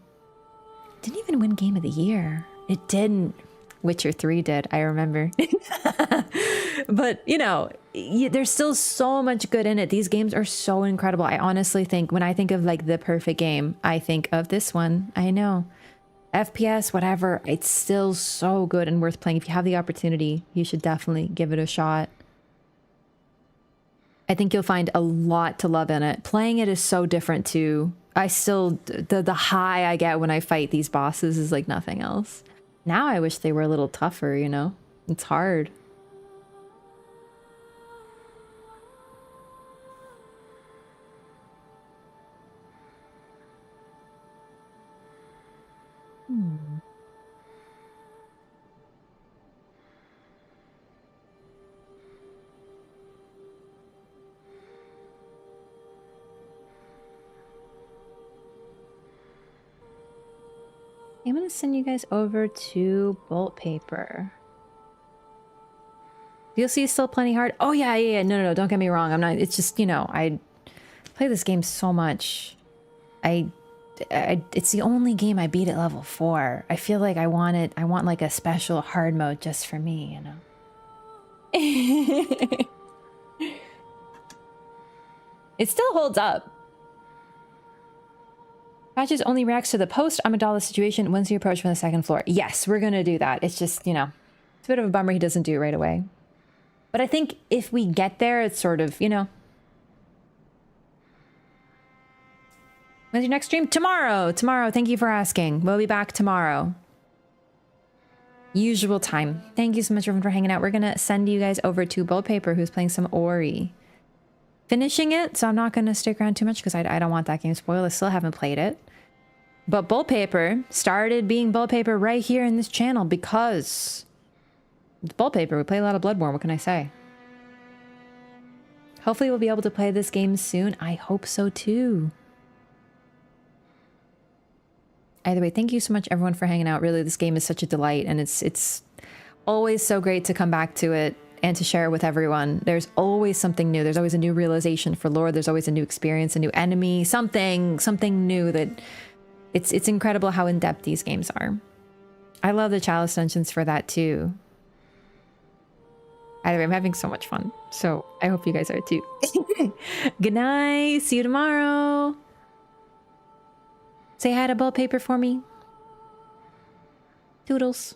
Speaker 2: even win Game of the Year. It didn't. Witcher 3 did, I remember. But, you know, there's still so much good in it. These games are so incredible. I honestly think when I think of like the perfect game, I think of this one. I know. FPS, whatever, it's still so good and worth playing. If you have the opportunity, you should definitely give it a shot. I think you'll find a lot to love in it. Playing it is so different too. I still, the high I get when I fight these bosses is like nothing else. Now I wish they were a little tougher, you know? It's hard. I'm gonna send you guys over to Bolt Paper. DLC is still plenty hard. Oh yeah. No, don't get me wrong. I'm not, it's just, you know, I play this game so much. It's the only game I beat at level 4. I feel like I want like a special hard mode just for me, you know? It still holds up. Patches only reacts to the post-Amygdala situation once you approach from the second floor. Yes, we're gonna do that. It's just, you know, it's a bit of a bummer he doesn't do it right away. But I think if we get there, it's sort of, you know. When's your next stream? Tomorrow! Tomorrow, thank you for asking. We'll be back tomorrow. Usual time. Thank you so much, everyone, for hanging out. We're gonna send you guys over to Bold Paper, who's playing some Ori. Finishing it, so I'm not gonna stick around too much because I don't want that game spoiled. I still haven't played it. But Bold Paper started being Bold Paper right here in this channel because it's Bold Paper. We play a lot of Bloodborne. What can I say? Hopefully we'll be able to play this game soon. I hope so too. Either way, thank you so much, everyone, for hanging out. Really, this game is such a delight, and it's always so great to come back to it and to share it with everyone. There's always something new. There's always a new realization for lore. There's always a new experience, a new enemy, something new that... It's incredible how in-depth these games are. I love the Chalice dungeons for that too. Either way, I'm having so much fun. So I hope you guys are too. Good night. See you tomorrow. Say hi to Bold Paper for me. Toodles.